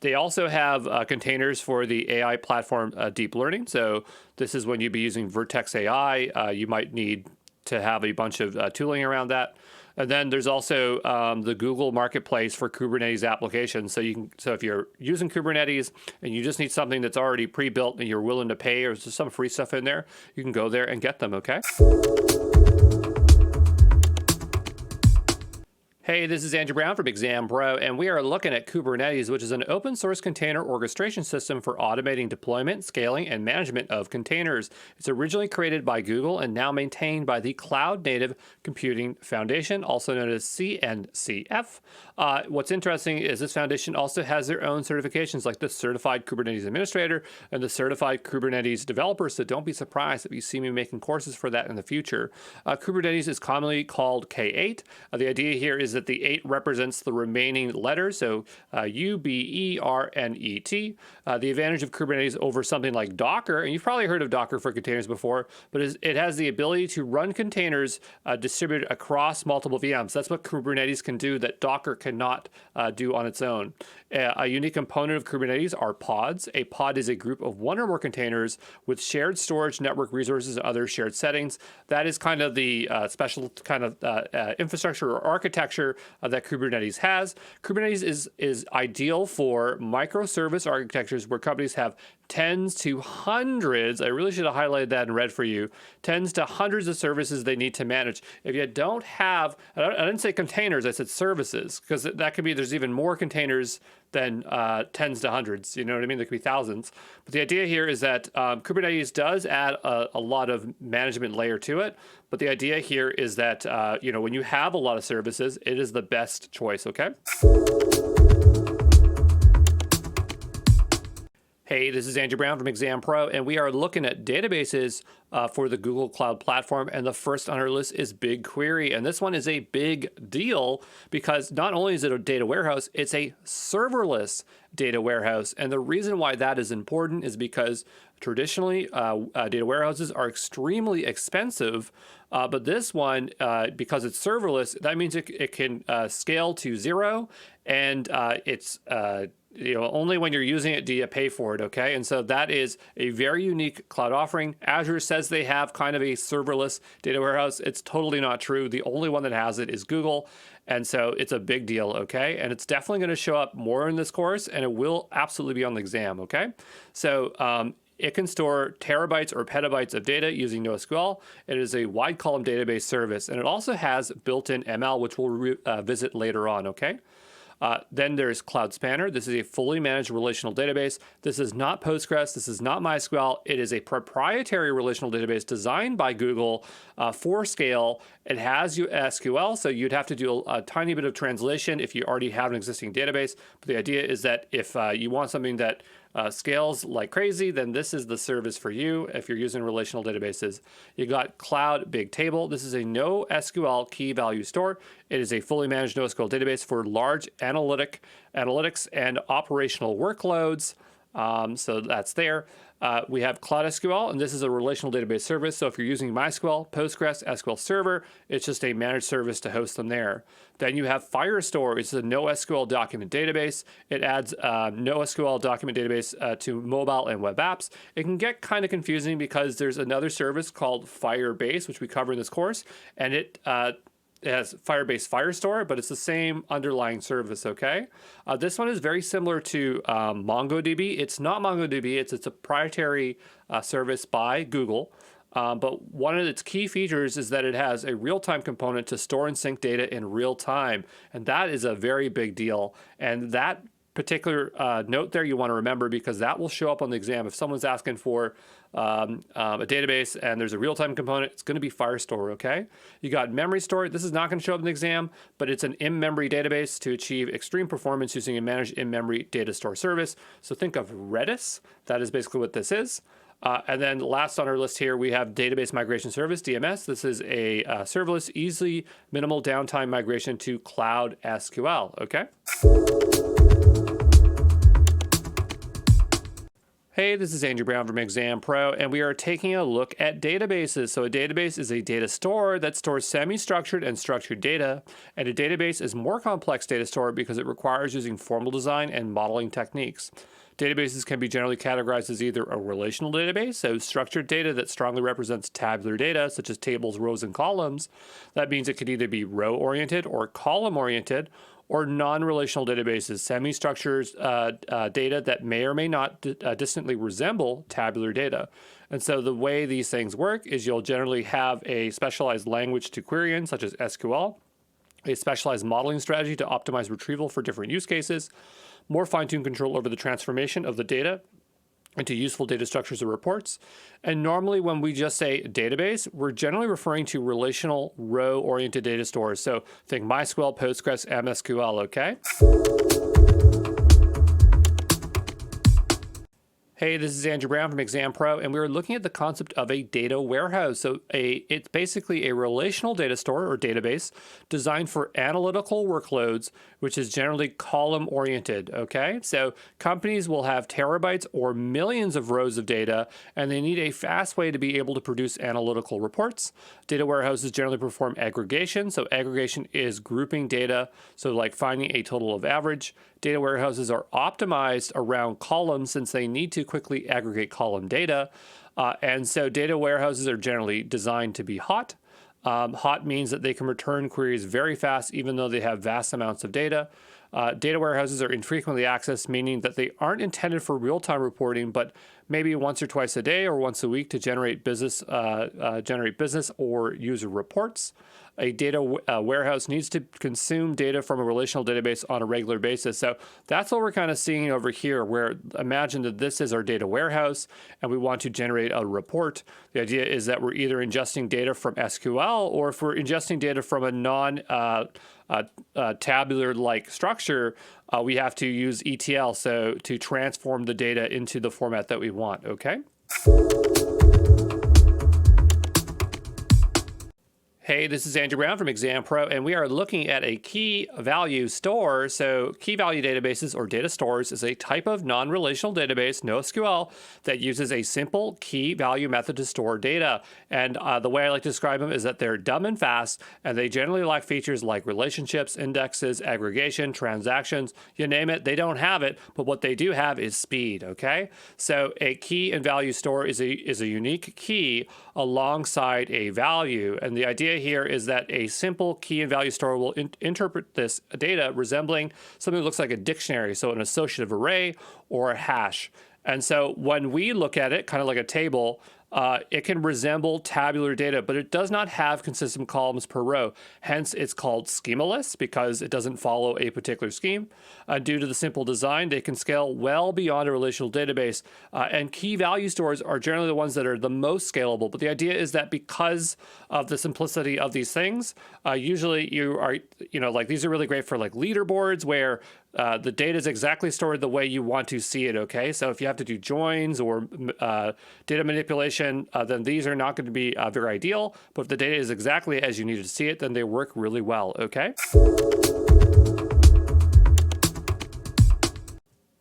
They also have containers for the AI platform deep learning. So this is when you'd be using Vertex AI. You might need to have a bunch of tooling around that. And then there's also the Google Marketplace for Kubernetes applications. So if you're using Kubernetes and you just need something that's already pre-built and you're willing to pay, or there's some free stuff in there, you can go there and get them, okay? Hey, this is Andrew Brown from ExamPro, and we are looking at Kubernetes, which is an open source container orchestration system for automating deployment, scaling, and management of containers. It's originally created by Google and now maintained by the Cloud Native Computing Foundation, also known as CNCF. What's interesting is this foundation also has their own certifications, like the Certified Kubernetes Administrator and the Certified Kubernetes Developer, so don't be surprised if you see me making courses for that in the future. Kubernetes is commonly called K8. The idea here is that the 8 represents the remaining letters, so U-B-E-R-N-E-T. The advantage of Kubernetes over something like Docker, and you've probably heard of Docker for containers before, but it has the ability to run containers distributed across multiple VMs. That's what Kubernetes can do that Docker cannot do on its own. A unique component of Kubernetes are pods. A pod is a group of one or more containers with shared storage, network resources, and other shared settings. That is kind of the special kind of infrastructure or architecture that Kubernetes has. Kubernetes is ideal for microservice architectures where companies have tens to hundreds, I really should have highlighted that in red for you, tens to hundreds of services they need to manage. If you don't have, I didn't say containers, I said services, because that could be, there's even more containers than tens to hundreds, you know what I mean? There could be thousands. But the idea here is that Kubernetes does add a lot of management layer to it, but the idea here is that, when you have a lot of services, it is the best choice, okay? Hey, this is Andrew Brown from ExamPro, and we are looking at databases for the Google Cloud Platform. And the first on our list is BigQuery. And this one is a big deal because not only is it a data warehouse, it's a serverless data warehouse. And the reason why that is important is because traditionally, data warehouses are extremely expensive, but this one, because it's serverless, that means it can scale to zero, and it's only when you're using it do you pay for it, okay? And so that is a very unique cloud offering. Azure says they have kind of a serverless data warehouse. It's totally not true. The only one that has it is Google. And so it's a big deal, okay? And it's definitely going to show up more in this course, and it will absolutely be on the exam, okay? So it can store terabytes or petabytes of data using NoSQL. It is a wide column database service, and it also has built-in ML, which we'll visit later on, okay? Then there's Cloud Spanner. This is a fully managed relational database. This is not Postgres. This is not MySQL. It is a proprietary relational database designed by Google for scale. It has SQL, so you'd have to do a tiny bit of translation if you already have an existing database. But the idea is that if you want something that scales like crazy, then this is the service for you if you're using relational databases. You got Cloud Bigtable. This is a NoSQL key value store. It is a fully managed NoSQL database for large analytics and operational workloads. So that's there. We have Cloud SQL, and this is a relational database service. So if you're using MySQL, Postgres, SQL Server, it's just a managed service to host them there. Then you have Firestore. It's a NoSQL document database. It adds NoSQL document database to mobile and web apps. It can get kind of confusing because there's another service called Firebase, which we cover in this course, and it has Firebase Firestore, but it's the same underlying service, okay? This one is very similar to MongoDB. It's not MongoDB. It's a proprietary service by Google. But one of its key features is that it has a real-time component to store and sync data in real time. And that is a very big deal. And that particular note there you want to remember because that will show up on the exam. If someone's asking for a database and there's a real-time component, it's going to be Firestore, okay? You got memory store. This is not going to show up in the exam, but it's an in-memory database to achieve extreme performance using a managed in-memory data store service. So think of Redis. That is basically what this is. And then last on our list here, we have Database Migration Service, DMS. This is a serverless, easily minimal downtime migration to Cloud SQL, okay? Hey, this is Andrew Brown from ExamPro, and we are taking a look at databases. So a database is a data store that stores semi-structured and structured data, and a database is more complex data store because it requires using formal design and modeling techniques. Databases can be generally categorized as either a relational database, so structured data that strongly represents tabular data, such as tables, rows, and columns. That means it could either be row-oriented or column-oriented, or non-relational databases, semi-structured data that may or may not distantly resemble tabular data. And so the way these things work is you'll generally have a specialized language to query in, such as SQL, a specialized modeling strategy to optimize retrieval for different use cases, more fine-tuned control over the transformation of the data into useful data structures or reports. And normally when we just say database, we're generally referring to relational row-oriented data stores. So think MySQL, Postgres, MSQL, okay? Hey, this is Andrew Brown from ExamPro, and we're looking at the concept of a data warehouse. So it's basically a relational data store or database designed for analytical workloads, which is generally column-oriented, okay? So companies will have terabytes or millions of rows of data, and they need a fast way to be able to produce analytical reports. Data warehouses generally perform aggregation. So aggregation is grouping data, so like finding a total of average. Data warehouses are optimized around columns since they need to quickly aggregate column data. And so data warehouses are generally designed to be hot. Hot means that they can return queries very fast, even though they have vast amounts of data. Data warehouses are infrequently accessed, meaning that they aren't intended for real-time reporting, but maybe once or twice a day or once a week to generate business or user reports. A data warehouse needs to consume data from a relational database on a regular basis. So that's what we're kind of seeing over here, where imagine that this is our data warehouse and we want to generate a report. The idea is that we're either ingesting data from SQL, or if we're ingesting data from a tabular-like structure, we have to use ETL so to transform the data into the format that we want, okay? Hey, this is Andrew Brown from ExamPro, and we are looking at a key value store. So key value databases or data stores is a type of non-relational database, no SQL, that uses a simple key value method to store data. And the way I like to describe them is that they're dumb and fast, and they generally lack features like relationships, indexes, aggregation, transactions, you name it, they don't have it, but what they do have is speed, okay? So a key and value store is a unique key alongside a value, and the idea here is that a simple key and value store will interpret this data resembling something that looks like a dictionary, so an associative array or a hash. And so when we look at it, kind of like a table, it can resemble tabular data, but it does not have consistent columns per row. Hence, it's called schemaless because it doesn't follow a particular scheme. Due to the simple design, they can scale well beyond a relational database. And key value stores are generally the ones that are the most scalable. But the idea is that because of the simplicity of these things, usually you are, like these are really great for like leaderboards where the data is exactly stored the way you want to see it, okay? So if you have to do joins or data manipulation, then these are not going to be very ideal. But if the data is exactly as you need to see it, then they work really well, okay?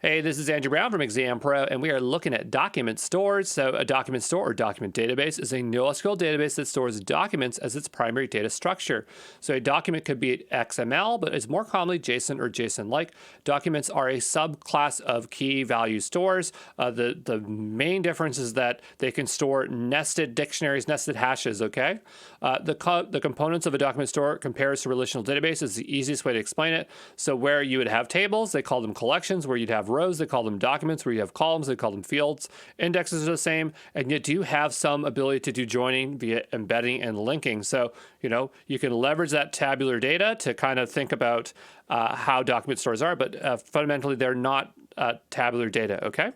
Hey, this is Andrew Brown from ExamPro, and we are looking at document stores. So a document store or document database is a NoSQL database that stores documents as its primary data structure. So a document could be XML, but it's more commonly JSON or JSON-like. Documents are a subclass of key value stores. The main difference is that they can store nested dictionaries, nested hashes, okay? The components of a document store compares to relational database is the easiest way to explain it. So where you would have tables, they call them collections. Where you'd have rows, they call them documents. Where you have columns, they call them fields. Indexes are the same, and you do have some ability to do joining via embedding and linking. So, you can leverage that tabular data to kind of think about how document stores are, but fundamentally they're not tabular data, okay?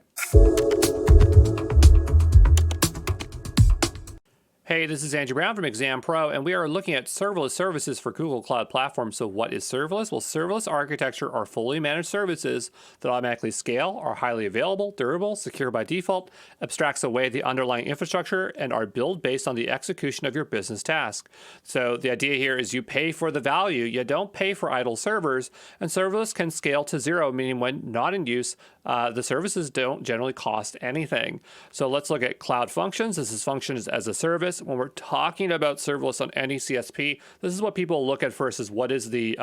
Hey, this is Andrew Brown from ExamPro, and we are looking at serverless services for Google Cloud Platform. So what is serverless? Well, serverless architecture are fully managed services that automatically scale, are highly available, durable, secure by default, abstracts away the underlying infrastructure, and are built based on the execution of your business task. So the idea here is you pay for the value, you don't pay for idle servers, and serverless can scale to zero, meaning when not in use, the services don't generally cost anything. So let's look at cloud functions. This is functions as a service. When we're talking about serverless on any CSP, this is what people look at first, is what is the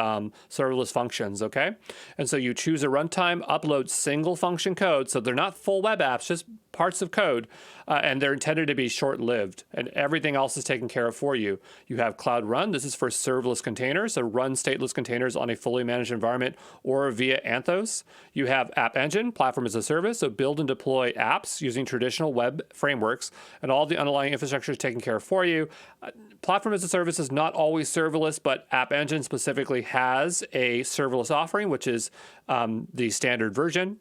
serverless functions, okay? And so you choose a runtime, upload single function code. So they're not full web apps, just parts of code, and they're intended to be short-lived, and everything else is taken care of for you. You have Cloud Run. This is for serverless containers, so run stateless containers on a fully managed environment or via Anthos. You have App Engine, platform as a service, so build and deploy apps using traditional web frameworks, and all the underlying infrastructure is taken care of for you. Platform as a service is not always serverless, but App Engine specifically has a serverless offering, which is the standard version.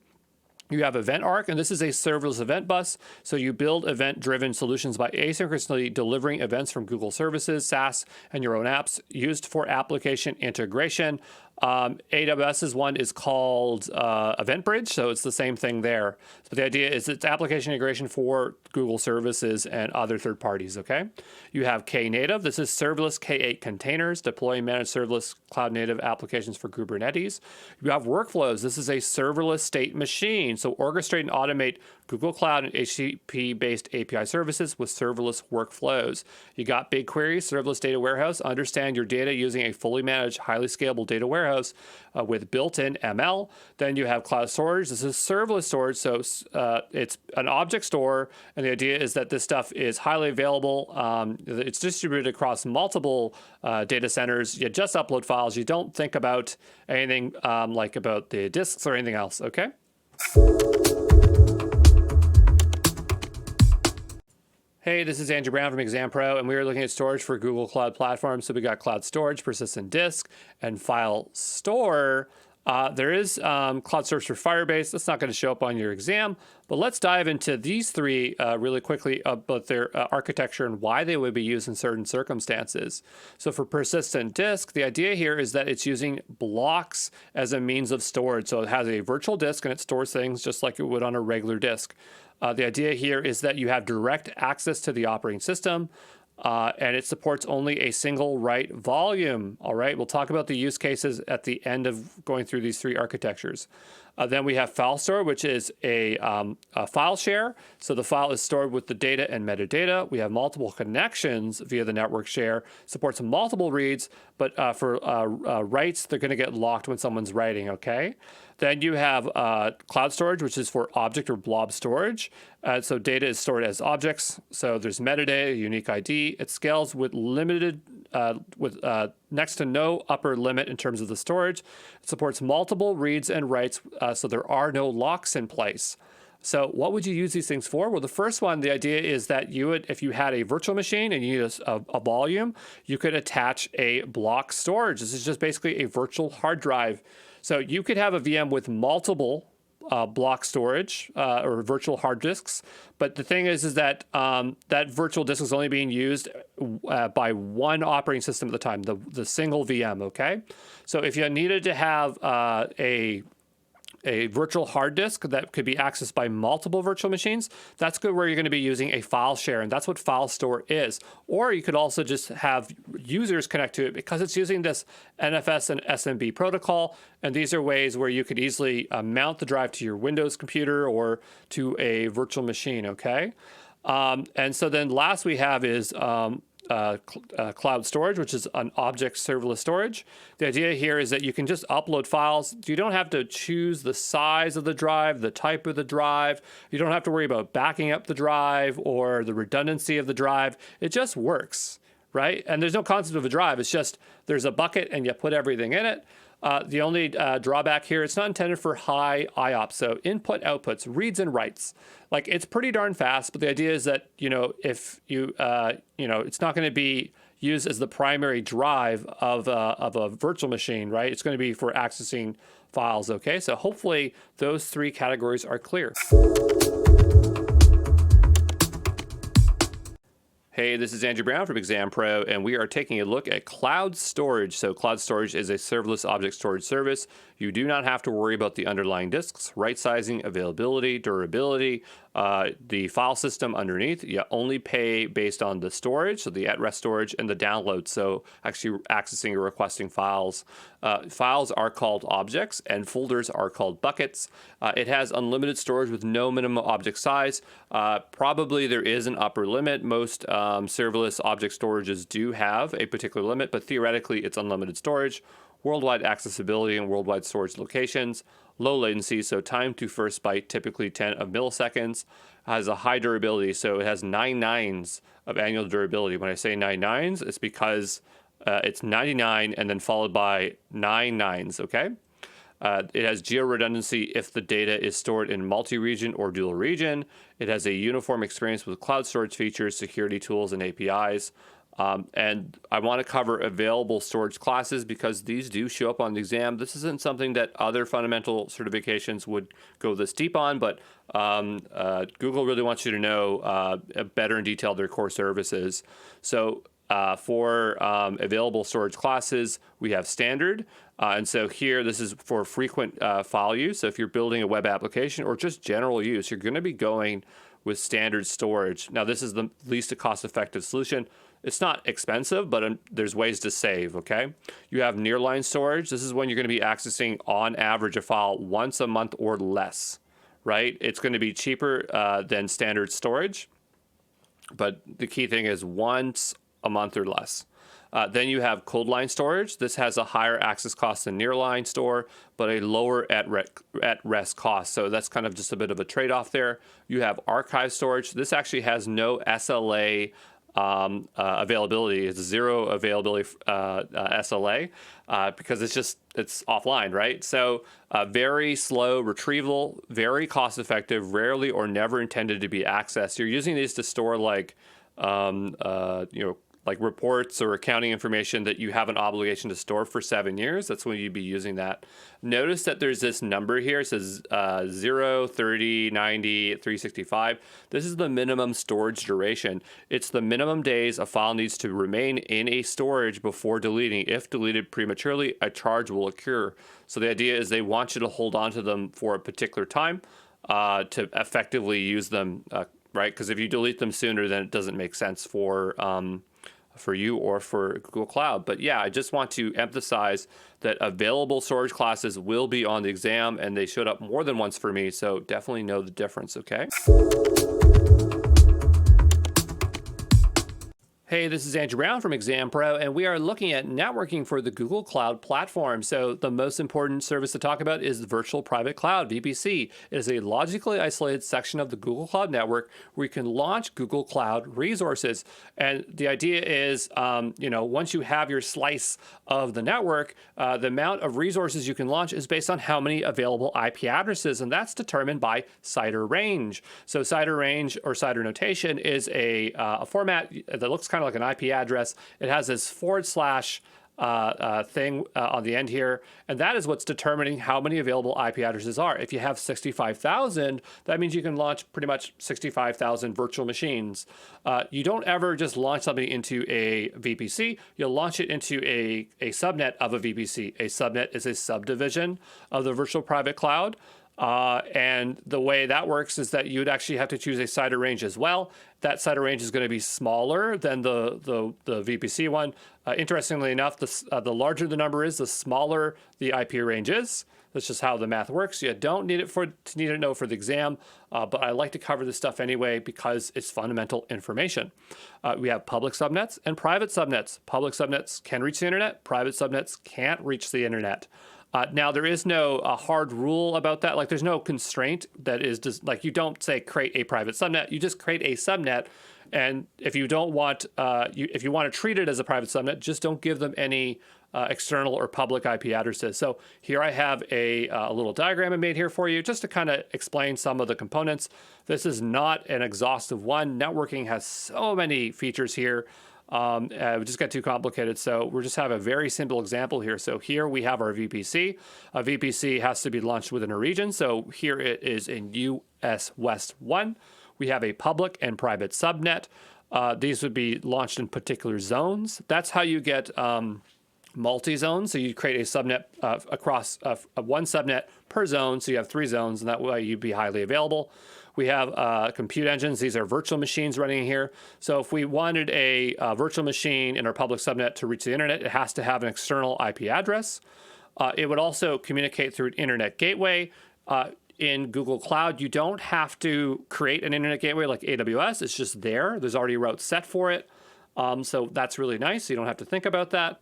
You have Event Arc, and this is a serverless event bus. So you build event-driven solutions by asynchronously delivering events from Google services, SaaS, and your own apps used for application integration. AWS's one is called EventBridge, so it's the same thing there. So the idea is it's application integration for Google services and other third parties, okay? You have Knative. This is serverless K8 containers, deploy and manage serverless cloud-native applications for Kubernetes. You have Workflows. This is a serverless state machine, so orchestrate and automate Google Cloud and HTTP-based API services with serverless workflows. You got BigQuery, serverless data warehouse. Understand your data using a fully managed, highly scalable data warehouse with built-in ML. Then you have cloud storage. This is serverless storage, so it's an object store, and the idea is that this stuff is highly available. It's distributed across multiple data centers. You just upload files. You don't think about anything like about the disks or anything else, okay? Hey, this is Andrew Brown from ExamPro, and we are looking at storage for Google Cloud Platform. So we got cloud storage, persistent disk, and file store. There is cloud storage for Firebase. That's not going to show up on your exam, but let's dive into these three really quickly about their architecture and why they would be used in certain circumstances. So for persistent disk, the idea here is that it's using blocks as a means of storage. So it has a virtual disk and it stores things just like it would on a regular disk. The idea here is that you have direct access to the operating system, and it supports only a single write volume. All right, we'll talk about the use cases at the end of going through these three architectures. Then we have file store, which is a file share. So the file is stored with the data and metadata. We have multiple connections via the network share, supports multiple reads, but for writes, they're going to get locked when someone's writing, okay? Then you have cloud storage, which is for object or blob storage. So data is stored as objects. So there's metadata, unique ID. It scales with next to no upper limit in terms of the storage. It supports multiple reads and writes, so there are no locks in place. So what would you use these things for? Well, the first one, the idea is that you would, if you had a virtual machine and you need a volume, you could attach a block storage. This is just basically a virtual hard drive. So you could have a VM with multiple block storage or virtual hard disks. But the thing is that that virtual disk is only being used by one operating system at the time, the single VM, okay? So if you needed to have a virtual hard disk that could be accessed by multiple virtual machines, that's good where you're going to be using a file share, and that's what file store is. Or you could also just have users connect to it because it's using this NFS and SMB protocol, and these are ways where you could easily mount the drive to your Windows computer or to a virtual machine, okay? And so then last we have is cloud storage, which is an object serverless storage. The idea here is that you can just upload files. You don't have to choose the size of the drive, the type of the drive. You don't have to worry about backing up the drive or the redundancy of the drive. It just works, right? And there's no concept of a drive. It's just there's a bucket and you put everything in it. The only drawback here, it's not intended for high IOPS, so input, outputs, reads and writes. Like it's pretty darn fast, but the idea is that, if you, it's not going to be used as the primary drive of a virtual machine, right? It's going to be for accessing files, okay? So hopefully those three categories are clear. Hey, this is Andrew Brown from ExamPro, and we are taking a look at cloud storage. So cloud storage is a serverless object storage service. You do not have to worry about the underlying disks, right sizing, availability, durability, the file system underneath. You only pay based on the storage, so the at-rest storage, and the download, so actually accessing or requesting files. Files are called objects, and folders are called buckets. It has unlimited storage with no minimum object size. Probably there is an upper limit. Most serverless object storages do have a particular limit, but theoretically it's unlimited storage. Worldwide accessibility and worldwide storage locations, low latency, so time to first byte, typically 10 of milliseconds, has a high durability, so it has 9 nines of annual durability. When I say 9 nines, it's because it's 99 and then followed by 9 nines, okay? It has geo-redundancy if the data is stored in multi-region or dual region. It has a uniform experience with cloud storage features, security tools, and APIs. And I want to cover available storage classes because these do show up on the exam. This isn't something that other fundamental certifications would go this deep on, but Google really wants you to know better in detail their core services. So for available storage classes, we have standard. And so here, this is for frequent file use. So if you're building a web application or just general use, you're going to be going with standard storage. Now, this is the least cost-effective solution. It's not expensive, but there's ways to save, okay? You have nearline storage. This is when you're going to be accessing, on average, a file once a month or less, right? It's going to be cheaper than standard storage, but the key thing is once a month or less. Then you have cold line storage. This has a higher access cost than nearline store, but a lower at-rest cost. So that's kind of just a bit of a trade-off there. You have archive storage. This actually has no SLA availability. It's zero availability SLA because it's offline, right? So very slow retrieval, very cost effective, rarely or never intended to be accessed. You're using these to store like like reports or accounting information that you have an obligation to store for 7 years, that's when you'd be using that. Notice that there's this number here. It says 0, 30, 90, 365. This is the minimum storage duration. It's the minimum days a file needs to remain in a storage before deleting. If deleted prematurely, a charge will occur. So the idea is they want you to hold on to them for a particular time to effectively use them, right? Because if you delete them sooner, then it doesn't make sense for you or for Google Cloud. But yeah, I just want to emphasize that available storage classes will be on the exam, and they showed up more than once for me, so definitely know the difference, okay? Hey, this is Andrew Brown from ExamPro, and we are looking at networking for the Google Cloud Platform. So the most important service to talk about is the Virtual Private Cloud, VPC. It is a logically isolated section of the Google Cloud Network where you can launch Google Cloud Resources. And the idea is, once you have your slice of the network, the amount of resources you can launch is based on how many available IP addresses, and that's determined by CIDR range. So CIDR range or CIDR notation is a format that looks kind of like an IP address. It has this / thing on the end here, and that is what's determining how many available IP addresses are. If you have 65,000, that means you can launch pretty much 65,000 virtual machines. You don't ever just launch something into a VPC. You'll launch it into a subnet of a VPC. A subnet is a subdivision of the virtual private cloud. And the way that works is that you'd actually have to choose a CIDR range as well. That CIDR range is going to be smaller than the VPC one. Interestingly enough, the larger the number is, the smaller the IP range is. That's just how the math works. You don't need to know for the exam, but I like to cover this stuff anyway because it's fundamental information. We have public subnets and private subnets. Public subnets can reach the internet. Private subnets can't reach the internet. Now, there is no hard rule about that. Like, there's no constraint that is just like you don't say create a private subnet. You just create a subnet. And if you don't want, if you want to treat it as a private subnet, just don't give them any external or public IP addresses. So here I have a little diagram I made here for you just to kind of explain some of the components. This is not an exhaustive one. Networking has so many features here. It just got too complicated, so we'll just have a very simple example here. So here we have our VPC. A VPC has to be launched within a region, so here it is in US West 1. We have a public and private subnet. These would be launched in particular zones. That's how you get multi-zone. So you create a subnet across one subnet per zone, so you have 3 zones, and that way you'd be highly available. We have compute engines. These are virtual machines running here. So if we wanted a virtual machine in our public subnet to reach the internet, it has to have an external IP address. It would also communicate through an internet gateway. In Google Cloud, you don't have to create an internet gateway like AWS. It's just there. There's already a route set for it. So that's really nice. You don't have to think about that.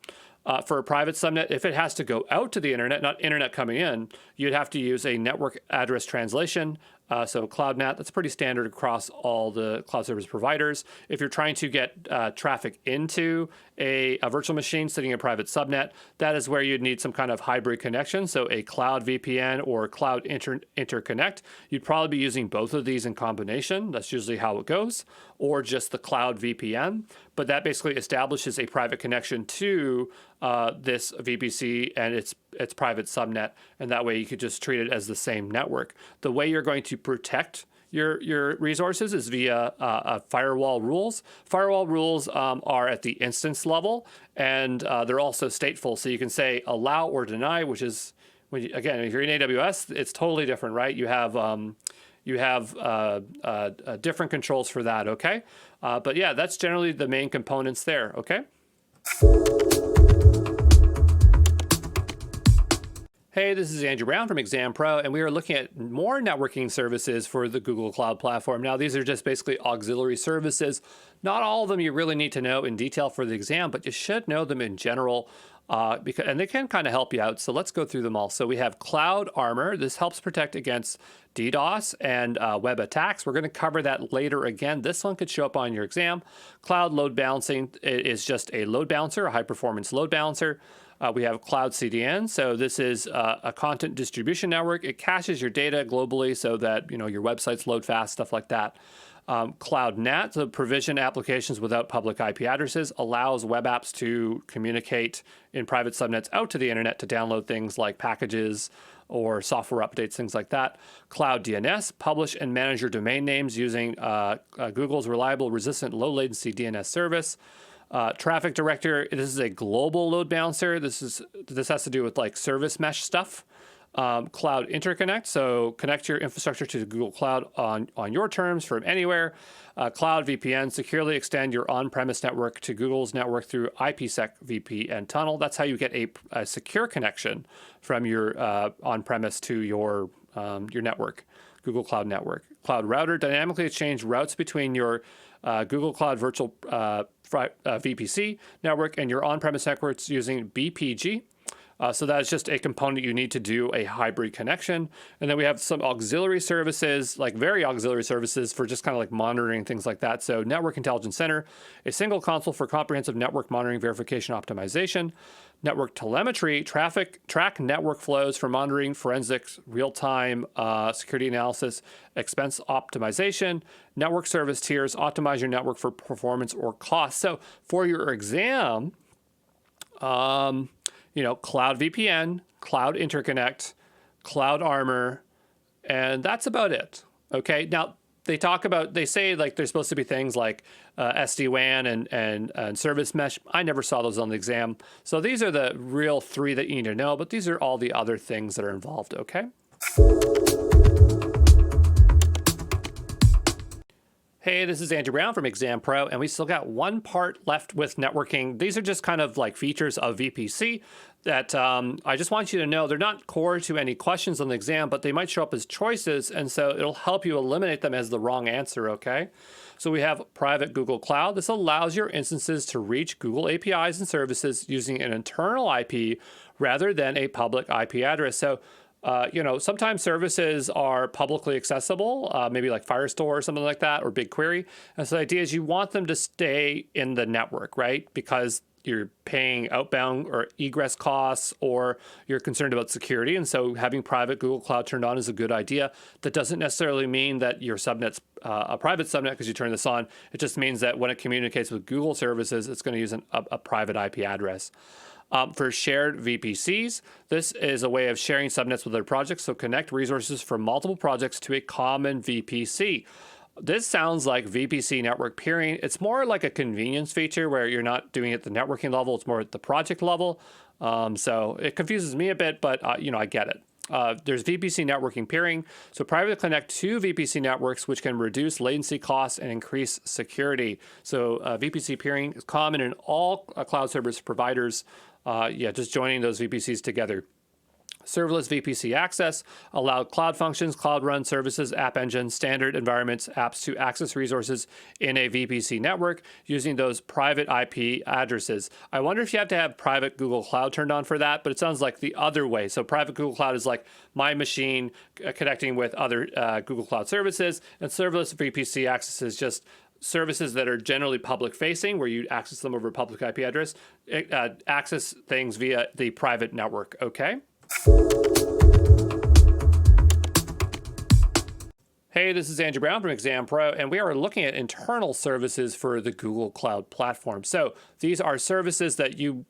For a private subnet, if it has to go out to the internet, not internet coming in, you'd have to use a network address translation. So CloudNet, that's pretty standard across all the cloud service providers. If you're trying to get traffic into a virtual machine sitting in a private subnet, that is where you'd need some kind of hybrid connection. So a cloud VPN or cloud interconnect. You'd probably be using both of these in combination. That's usually how it goes, or just the cloud VPN. But that basically establishes a private connection to this VPC and its private subnet, and that way you could just treat it as the same network. The way you're going to protect your resources is via firewall rules. Firewall rules are at the instance level, and they're also stateful. So you can say allow or deny, which is, again, if you're in AWS, it's totally different, right? You have different controls for that, okay? But yeah, that's generally the main components there, okay? Hey, this is Andrew Brown from ExamPro, and we are looking at more networking services for the Google Cloud Platform. Now, these are just basically auxiliary services. Not all of them you really need to know in detail for the exam, but you should know them in general, and they can kind of help you out. So let's go through them all. So we have Cloud Armor. This helps protect against DDoS and web attacks. We're going to cover that later again. This one could show up on your exam. Cloud Load Balancing is just a load balancer, a high-performance load balancer. We have Cloud CDN. So this is a content distribution network. It caches your data globally so that your websites load fast, stuff like that. Cloud NAT, the provision applications without public IP addresses, allows web apps to communicate in private subnets out to the internet to download things like packages or software updates, things like that. Cloud DNS, publish and manage your domain names using Google's reliable, resistant, low latency DNS service. Traffic Director, this is a global load balancer. This has to do with like service mesh stuff. Cloud Interconnect, so connect your infrastructure to the Google Cloud on your terms from anywhere. Cloud VPN, securely extend your on-premise network to Google's network through IPsec VPN tunnel. That's how you get a secure connection from your on-premise to your network, Google Cloud network. Cloud Router, dynamically exchange routes between your Google Cloud Virtual VPC network and your on-premise networks using BPG. So that's just a component you need to do a hybrid connection. And then we have some auxiliary services, like very auxiliary services for just kind of like monitoring things like that. So Network Intelligence Center, a single console for comprehensive network monitoring, verification, optimization. Network telemetry, track network flows for monitoring, forensics, real-time security analysis, expense optimization. Network service tiers, optimize your network for performance or cost. So for your exam, Cloud VPN, Cloud Interconnect, Cloud Armor, and that's about it. Okay. Now they say like there's supposed to be things like SD-WAN and service mesh. I never saw those on the exam. So these are the real three that you need to know, but these are all the other things that are involved. Okay. Hey, this is Andrew Brown from ExamPro, and we still got one part left with networking. These are just kind of like features of VPC that I just want you to know they're not core to any questions on the exam, but they might show up as choices, and so it'll help you eliminate them as the wrong answer, okay? So we have private Google Cloud. This allows your instances to reach Google APIs and services using an internal IP rather than a public IP address. So sometimes services are publicly accessible, maybe like Firestore or something like that, or BigQuery. And so the idea is you want them to stay in the network, right? Because you're paying outbound or egress costs, or you're concerned about security. And so having private Google Cloud turned on is a good idea. That doesn't necessarily mean that your subnet's a private subnet because you turn this on. It just means that when it communicates with Google services, it's going to use a private IP address. For shared VPCs, this is a way of sharing subnets with other projects, so connect resources from multiple projects to a common VPC. This sounds like VPC network peering. It's more like a convenience feature where you're not doing it at the networking level, it's more at the project level. So it confuses me a bit, but I get it. There's VPC networking peering. So privately connect two VPC networks, which can reduce latency costs and increase security. So VPC peering is common in all cloud service providers. Just joining those VPCs together. Serverless VPC access, allow cloud functions, cloud run services, app engines, standard environments, apps to access resources in a VPC network using those private IP addresses. I wonder if you have to have private Google Cloud turned on for that, but it sounds like the other way. So private Google Cloud is like my machine connecting with other Google Cloud services, and serverless VPC access is just services that are generally public facing, where you access them over a public IP address, access things via the private network, okay? Hey, this is Andrew Brown from ExamPro, and we are looking at internal services for the Google Cloud Platform. So these are services that you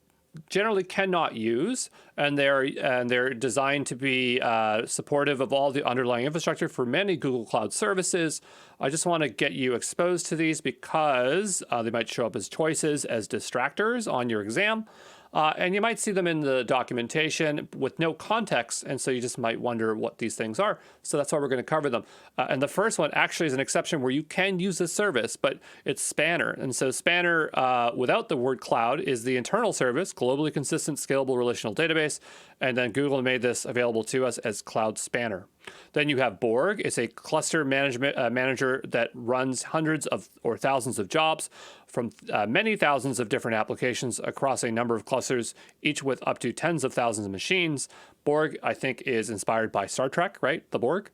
generally cannot use, and they're designed to be supportive of all the underlying infrastructure for many Google Cloud services. I just want to get you exposed to these because they might show up as choices, as distractors on your exam. And you might see them in the documentation with no context, and so you just might wonder what these things are. So that's why we're going to cover them. And the first one actually is an exception where you can use this service, but it's Spanner. And so Spanner, without the word cloud, is the internal service, globally consistent, scalable relational database. And then Google made this available to us as Cloud Spanner. Then you have Borg. It's a cluster manager that runs hundreds of or thousands of jobs from many thousands of different applications across a number of clusters, each with up to tens of thousands of machines. Borg, I think, is inspired by Star Trek, right? The Borg.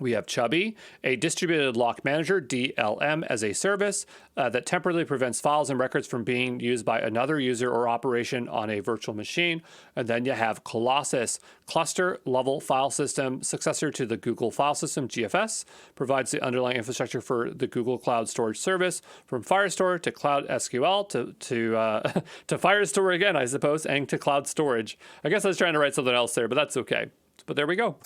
We have Chubby, a distributed lock manager, DLM, as a service that temporarily prevents files and records from being used by another user or operation on a virtual machine. And then you have Colossus, cluster level file system, successor to the Google File System, GFS, provides the underlying infrastructure for the Google Cloud Storage Service, from Firestore to Cloud SQL to Firestore again, I suppose, and to Cloud Storage. I guess I was trying to write something else there, but that's okay. But there we go.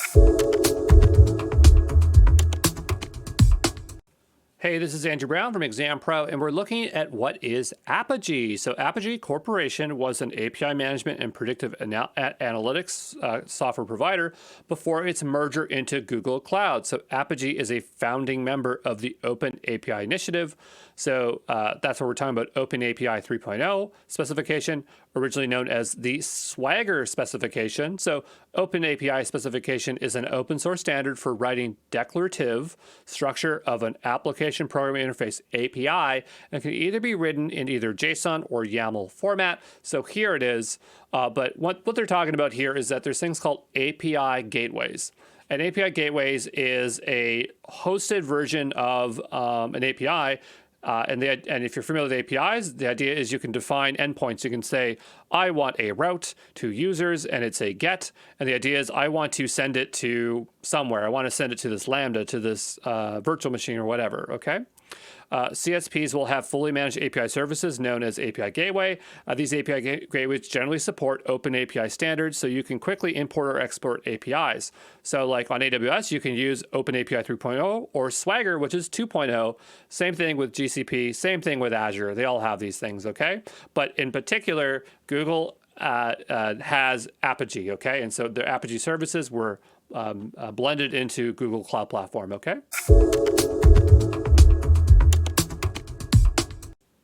Hey, this is Andrew Brown from ExamPro, and we're looking at what is Apogee. So Apogee Corporation was an API management and predictive analytics software provider before its merger into Google Cloud. So Apogee is a founding member of the Open API Initiative. So that's what we're talking about, Open API 3.0 specification, originally known as the Swagger specification. So Open API specification is an open source standard for writing declarative structure of an application programming interface API, and can either be written in either JSON or YAML format. So here it is. But what they're talking about here is that there's things called API gateways. And API gateways is a hosted version of an API. And if you're familiar with APIs, the idea is you can define endpoints. You can say, I want a route to users, and it's a get. And the idea is I want to send it to somewhere. I want to send it to this Lambda, to this virtual machine or whatever, okay? CSPs will have fully managed API services known as API Gateway. These API gateways generally support open API standards, so you can quickly import or export APIs. So like on AWS, you can use Open API 3.0 or Swagger, which is 2.0. Same thing with GCP, same thing with Azure. They all have these things, okay? But in particular, Google has Apogee, okay? And so their Apogee services were blended into Google Cloud Platform, okay?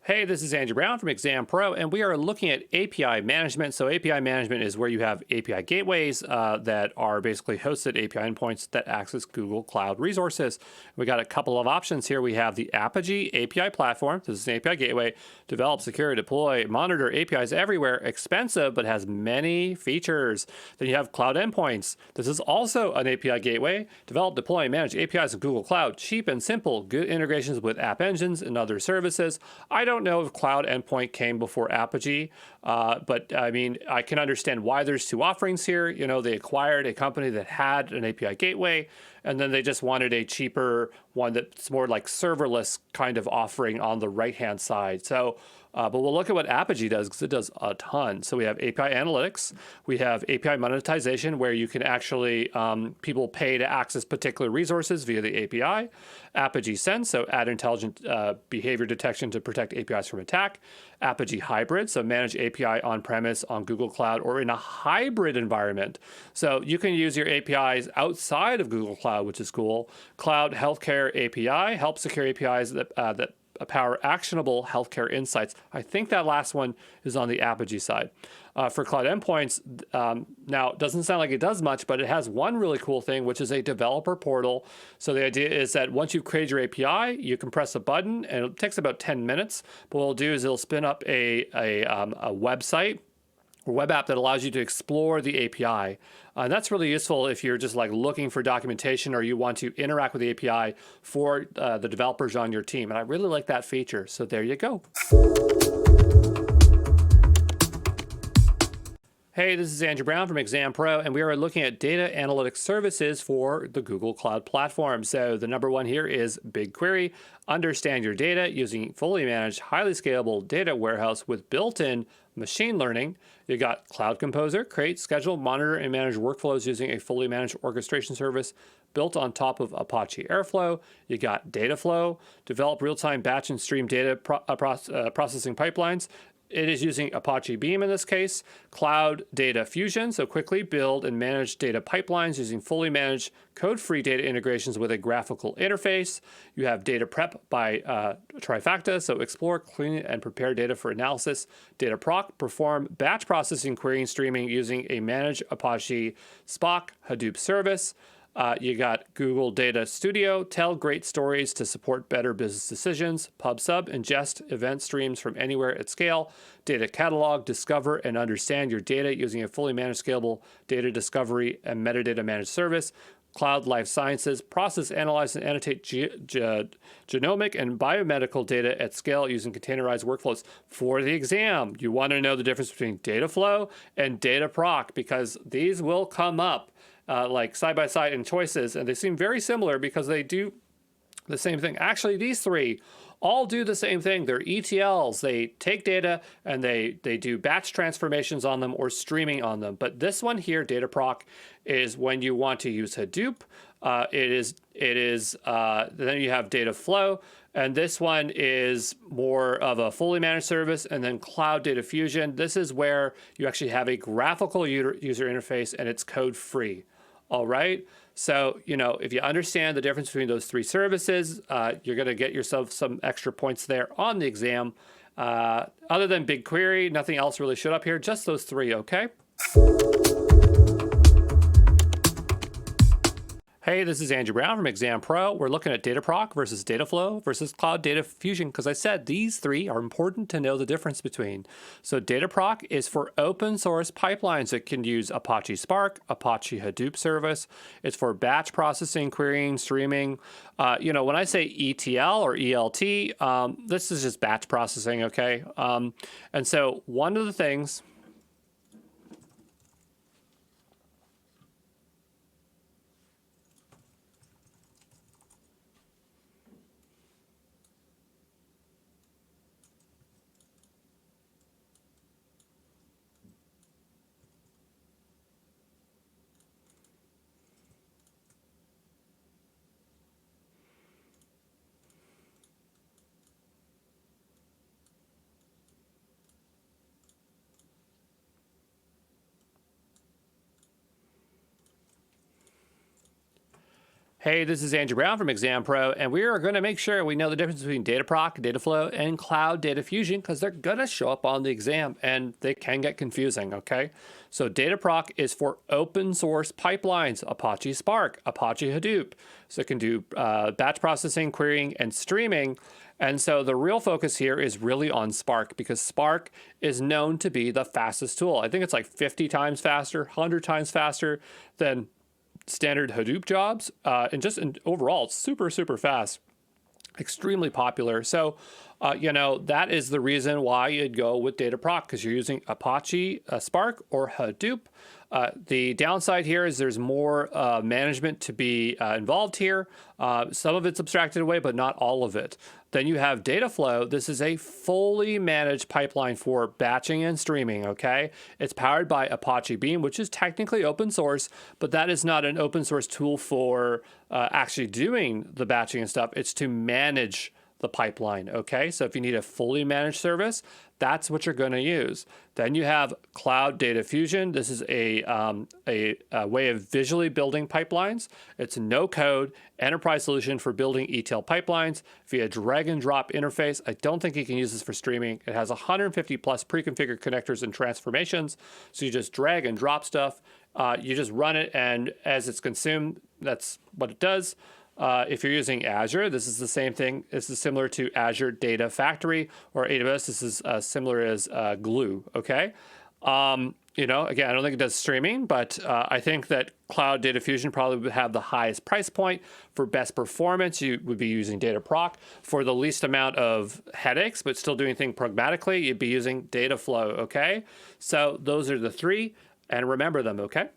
Hey, this is Andrew Brown from ExamPro, and we are looking at API management. So API management is where you have API gateways that are basically hosted API endpoints that access Google Cloud resources. We got a couple of options here. We have the Apogee API platform. This is an API gateway. Develop, secure, deploy, monitor APIs everywhere. Expensive, but has many features. Then you have Cloud Endpoints. This is also an API gateway. Develop, deploy, and manage APIs in Google Cloud. Cheap and simple. Good integrations with app engines and other services. I don't know if Cloud Endpoint came before Apogee, but I mean, I can understand why there's two offerings here. You know, they acquired a company that had an API gateway, and then they just wanted a cheaper one that's more like serverless kind of offering on the right-hand side. So, but we'll look at what Apogee does, because it does a ton. So we have API analytics. We have API monetization, where you can actually, people pay to access particular resources via the API. Apogee Sense, so add intelligent behavior detection to protect APIs from attack. Apogee Hybrid, so manage API on-premise, on Google Cloud, or in a hybrid environment. So you can use your APIs outside of Google Cloud, which is cool. Cloud Healthcare API, help secure APIs that power actionable healthcare insights. I think that last one is on the Apogee side. For Cloud Endpoints, now it doesn't sound like it does much, but it has one really cool thing, which is a developer portal. So the idea is that once you've created your API, you can press a button, and it takes about 10 minutes. But what it'll do is it'll spin up a website or web app that allows you to explore the API. And that's really useful if you're just like looking for documentation, or you want to interact with the API for the developers on your team. And I really like that feature. So there you go. Hey, this is Andrew Brown from ExamPro, and we are looking at data analytics services for the Google Cloud Platform. So the number one here is BigQuery. Understand your data using fully managed, highly scalable data warehouse with built-in machine learning. You got Cloud Composer, create, schedule, monitor, and manage workflows using a fully managed orchestration service built on top of Apache Airflow. You got Dataflow, develop real-time batch and stream data processing pipelines. It is using Apache Beam in this case. Cloud Data Fusion, so quickly build and manage data pipelines using fully managed code-free data integrations with a graphical interface. You have Data Prep by Trifacta, so explore, clean, and prepare data for analysis. Data Proc, perform batch processing, querying, streaming using a managed Apache Spark Hadoop service. You got Google Data Studio, tell great stories to support better business decisions. PubSub, ingest event streams from anywhere at scale. Data Catalog, discover and understand your data using a fully managed, scalable data discovery and metadata managed service. cloud life sciences, process, analyze, and annotate genomic and biomedical data at scale using containerized workflows. For the exam, you want to know the difference between data flow and data proc, because these will come up like side by side in choices, and they seem very similar because they do the same thing. Actually, these three all do the same thing. They're ETLs. They take data and they do batch transformations on them or streaming on them. But this one here, data proc, is when you want to use Hadoop. Then you have data flow, and this one is more of a fully managed service. And then cloud data fusion. This is where you actually have a graphical user interface and it's code free. All right. So, if you understand the difference between those three services, you're going to get yourself some extra points there on the exam. Other than BigQuery, nothing else really showed up here, just those three, okay? Hey, this is Andrew Brown from ExamPro. We're looking at data proc versus data flow versus cloud data fusion, because I said these three are important to know the difference between. So data proc is for open source pipelines. It can use Apache Spark, Apache Hadoop service. It's for batch processing, querying, streaming. When I say ETL or ELT, this is just batch processing, okay? And so one of the things... Hey, this is Andrew Brown from ExamPro, and we are going to make sure we know the difference between data proc, data flow, and cloud data fusion, because they're going to show up on the exam, and they can get confusing, okay? So data proc is for open source pipelines, Apache Spark, Apache Hadoop. So it can do batch processing, querying, and streaming. And so the real focus here is really on Spark, because Spark is known to be the fastest tool. I think it's like 50 times faster, 100 times faster than standard Hadoop jobs, and overall, it's super, super fast, extremely popular. So, that is the reason why you'd go with data proc, because you're using Apache Spark or Hadoop. The downside here is there's more management to be involved here. Some of it's abstracted away, but not all of it. Then you have data flow. This is a fully managed pipeline for batching and streaming, okay? It's powered by Apache Beam, which is technically open source, but that is not an open source tool for actually doing the batching and stuff. It's to manage the pipeline, okay? So if you need a fully managed service, that's what you're going to use. Then you have cloud data fusion. This is a way of visually building pipelines. It's a no-code enterprise solution for building ETL pipelines via drag and drop interface. I don't think you can use this for streaming. It has 150 plus pre-configured connectors and transformations. So you just drag and drop stuff. You just run it, and as it's consumed, that's what it does. If you're using Azure, this is the same thing. This is similar to Azure Data Factory, or AWS. This is similar as Glue, okay? Again, I don't think it does streaming, but I think that Cloud Data Fusion probably would have the highest price point. For best performance, you would be using data proc. For the least amount of headaches, but still doing things pragmatically, you'd be using data flow, okay? So those are the three, and remember them, okay?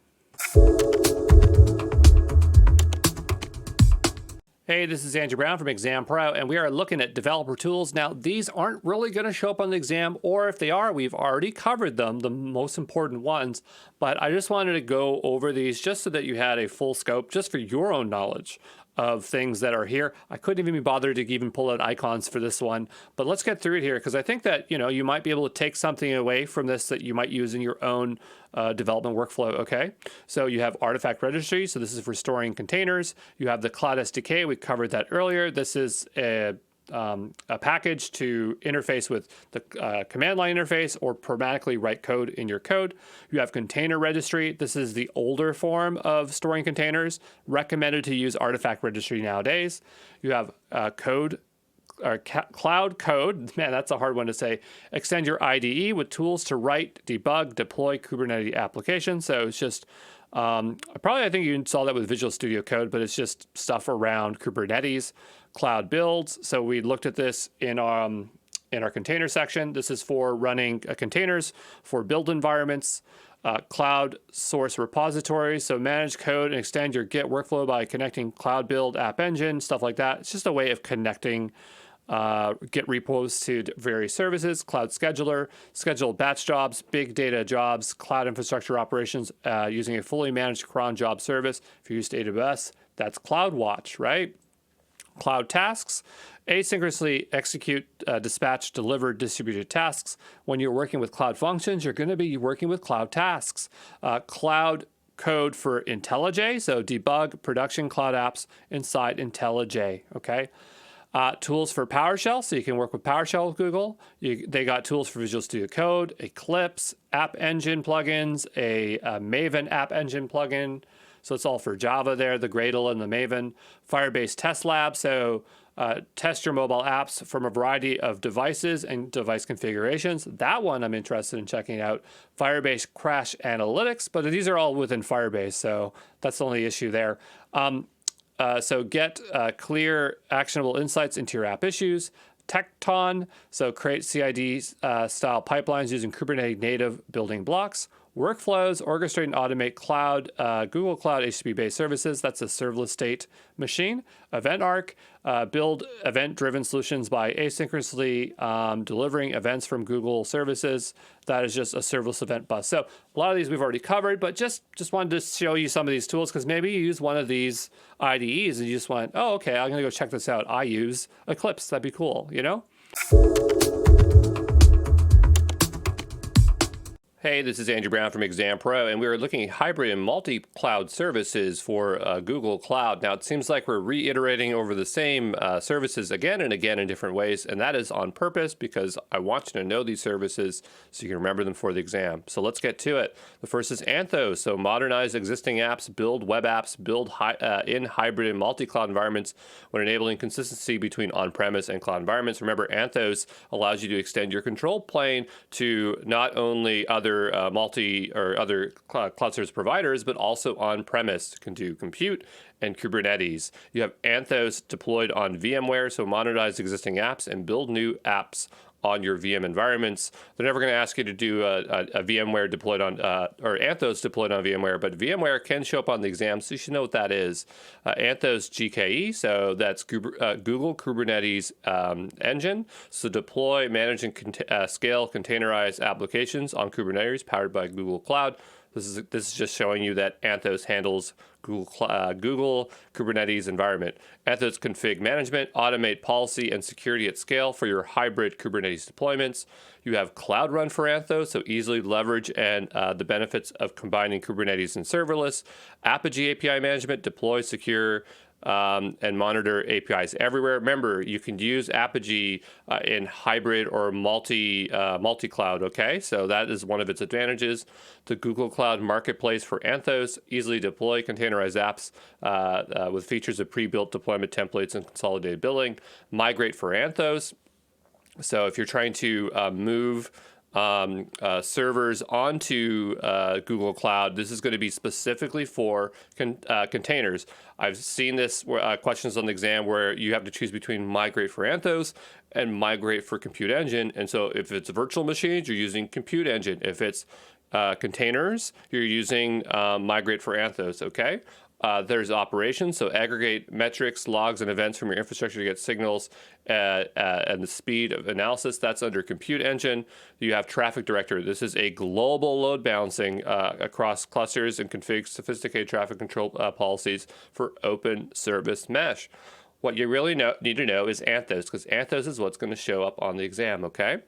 Hey, this is Andrew Brown from ExamPro, and we are looking at developer tools. Now, these aren't really going to show up on the exam, or if they are, we've already covered them, the most important ones. But I just wanted to go over these just so that you had a full scope, just for your own knowledge of things that are here. I couldn't even be bothered to even pull out icons for this one, but let's get through it here, because I think that, you might be able to take something away from this that you might use in your own development workflow, okay? So you have artifact registry. So this is for storing containers. You have the Cloud SDK. We covered that earlier. This is a package to interface with the command line interface or pragmatically write code in your code. You have container registry. This is the older form of storing containers, recommended to use artifact registry nowadays. You have code cloud code. Man, that's a hard one to say. Extend your IDE with tools to write, debug, deploy Kubernetes applications. So it's just I think you saw that with Visual Studio Code, but it's just stuff around Kubernetes, cloud builds. So we looked at this in our container section. This is for running containers for build environments, cloud source repositories. So manage code and extend your Git workflow by connecting Cloud Build, App Engine, stuff like that. It's just a way of connecting Git repos to various services, Cloud Scheduler, schedule batch jobs, big data jobs, cloud infrastructure operations using a fully managed cron job service. If you're used to AWS, that's CloudWatch, right? Cloud tasks, asynchronously execute, dispatch, deliver distributed tasks. When you're working with cloud functions, you're going to be working with cloud tasks. Cloud code for IntelliJ, so debug production cloud apps inside IntelliJ, okay? Tools for PowerShell, so you can work with PowerShell with Google. They got tools for Visual Studio Code, Eclipse, App Engine plugins, a Maven App Engine plugin. So it's all for Java there, the Gradle and the Maven. Firebase Test Lab, so test your mobile apps from a variety of devices and device configurations. That one I'm interested in checking out. Firebase Crash Analytics, but these are all within Firebase, so that's the only issue there. So get clear, actionable insights into your app issues. Tecton, so create CID style pipelines using Kubernetes native building blocks. Workflows, orchestrate and automate cloud, Google Cloud HTTP-based services. That's a serverless state machine. EventArc, build event-driven solutions by asynchronously delivering events from Google services. That is just a serverless event bus. So a lot of these we've already covered, but just wanted to show you some of these tools because maybe you use one of these IDEs and you just went, oh, okay, I'm going to go check this out. I use Eclipse. That'd be cool, you know? Hey, this is Andrew Brown from ExamPro, and we are looking at hybrid and multi-cloud services for Google Cloud. Now, it seems like we're reiterating over the same services again and again in different ways, and that is on purpose because I want you to know these services so you can remember them for the exam. So let's get to it. The first is Anthos. So modernize existing apps, build web apps, build in hybrid and multi-cloud environments when enabling consistency between on-premise and cloud environments. Remember, Anthos allows you to extend your control plane to not only other multi or other cloud service providers, but also on-premise. You can do compute and Kubernetes. You have Anthos deployed on VMware, so modernize existing apps and build new apps on your VM environments. They're never going to ask you to do a VMware deployed on, or Anthos deployed on VMware, but VMware can show up on the exam, so you should know what that is. Anthos GKE, so that's Google Kubernetes engine. So deploy, manage, and scale containerized applications on Kubernetes powered by Google Cloud. This is just showing you that Anthos handles Google Kubernetes environment. Anthos config management, automate policy and security at scale for your hybrid Kubernetes deployments. You have Cloud Run for Anthos, so easily leverage and the benefits of combining Kubernetes and serverless. Apogee API management, deploy, secure, and monitor APIs everywhere. Remember, you can use Apogee in hybrid or multi-cloud, okay? So that is one of its advantages. The Google Cloud Marketplace for Anthos, easily deploy containerized apps with features of pre-built deployment templates and consolidated billing. Migrate for Anthos. So if you're trying to move servers onto Google Cloud, this is going to be specifically for containers. I've seen this questions on the exam where you have to choose between migrate for Anthos and migrate for Compute Engine. And so if it's virtual machines, you're using Compute Engine. If it's containers, you're using migrate for Anthos, okay? There's operations, so aggregate metrics, logs, and events from your infrastructure to get signals and the speed of analysis. That's under Compute Engine. You have Traffic Director. This is a global load balancing across clusters and config sophisticated traffic control policies for open service mesh. What you really need to know is Anthos, because Anthos is what's going to show up on the exam, okay?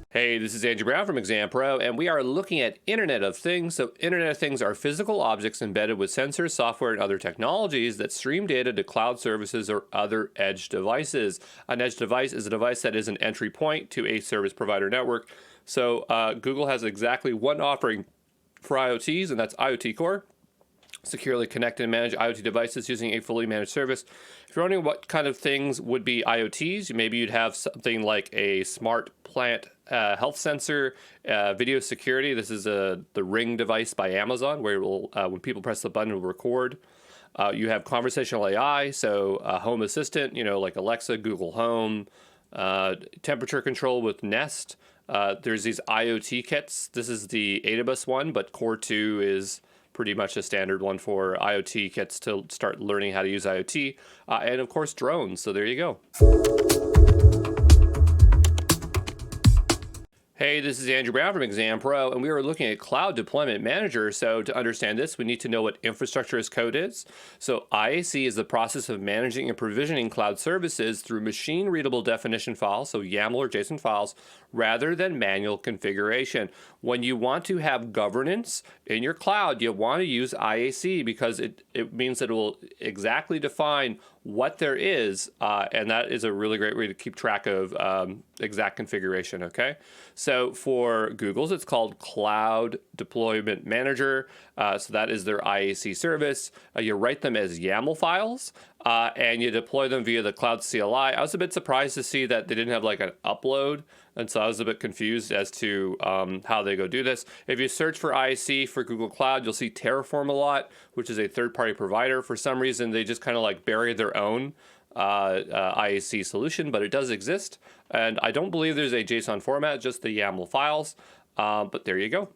Hey, this is Andrew Brown from ExamPro, and we are looking at Internet of Things. So Internet of Things are physical objects embedded with sensors, software, and other technologies that stream data to cloud services or other edge devices. An edge device is a device that is an entry point to a service provider network. So Google has exactly one offering for IoTs, and that's IoT Core. securely connect and manage IoT devices using a fully managed service. If you're wondering what kind of things would be IoTs, maybe you'd have something like a smart plant health sensor, video security. This is the Ring device by Amazon, where it will, when people press the button, it will record. You have conversational AI, so home assistant, like Alexa, Google Home, temperature control with Nest. There's these IoT kits. This is the AdaBus one, but Core 2 is pretty much a standard one for IoT kits to start learning how to use IoT. And of course, drones. So there you go. Hey, this is Andrew Brown from ExamPro, and we are looking at Cloud Deployment Manager. So to understand this, we need to know what infrastructure as code is. So IAC is the process of managing and provisioning cloud services through machine-readable definition files, so YAML or JSON files, rather than manual configuration. When you want to have governance in your cloud, you want to use IAC because it means that it will exactly define what there is, and that is a really great way to keep track of exact configuration, okay? So for Google's, it's called Cloud Deployment Manager. So that is their IAC service. You write them as YAML files, and you deploy them via the Cloud CLI. I was a bit surprised to see that they didn't have like an upload, and so I was a bit confused as to how they go do this. If you search for IAC for Google Cloud, you'll see Terraform a lot, which is a third-party provider. For some reason, they just kind of like buried their own IAC solution, but it does exist. And I don't believe there's a JSON format, just the YAML files. But there you go.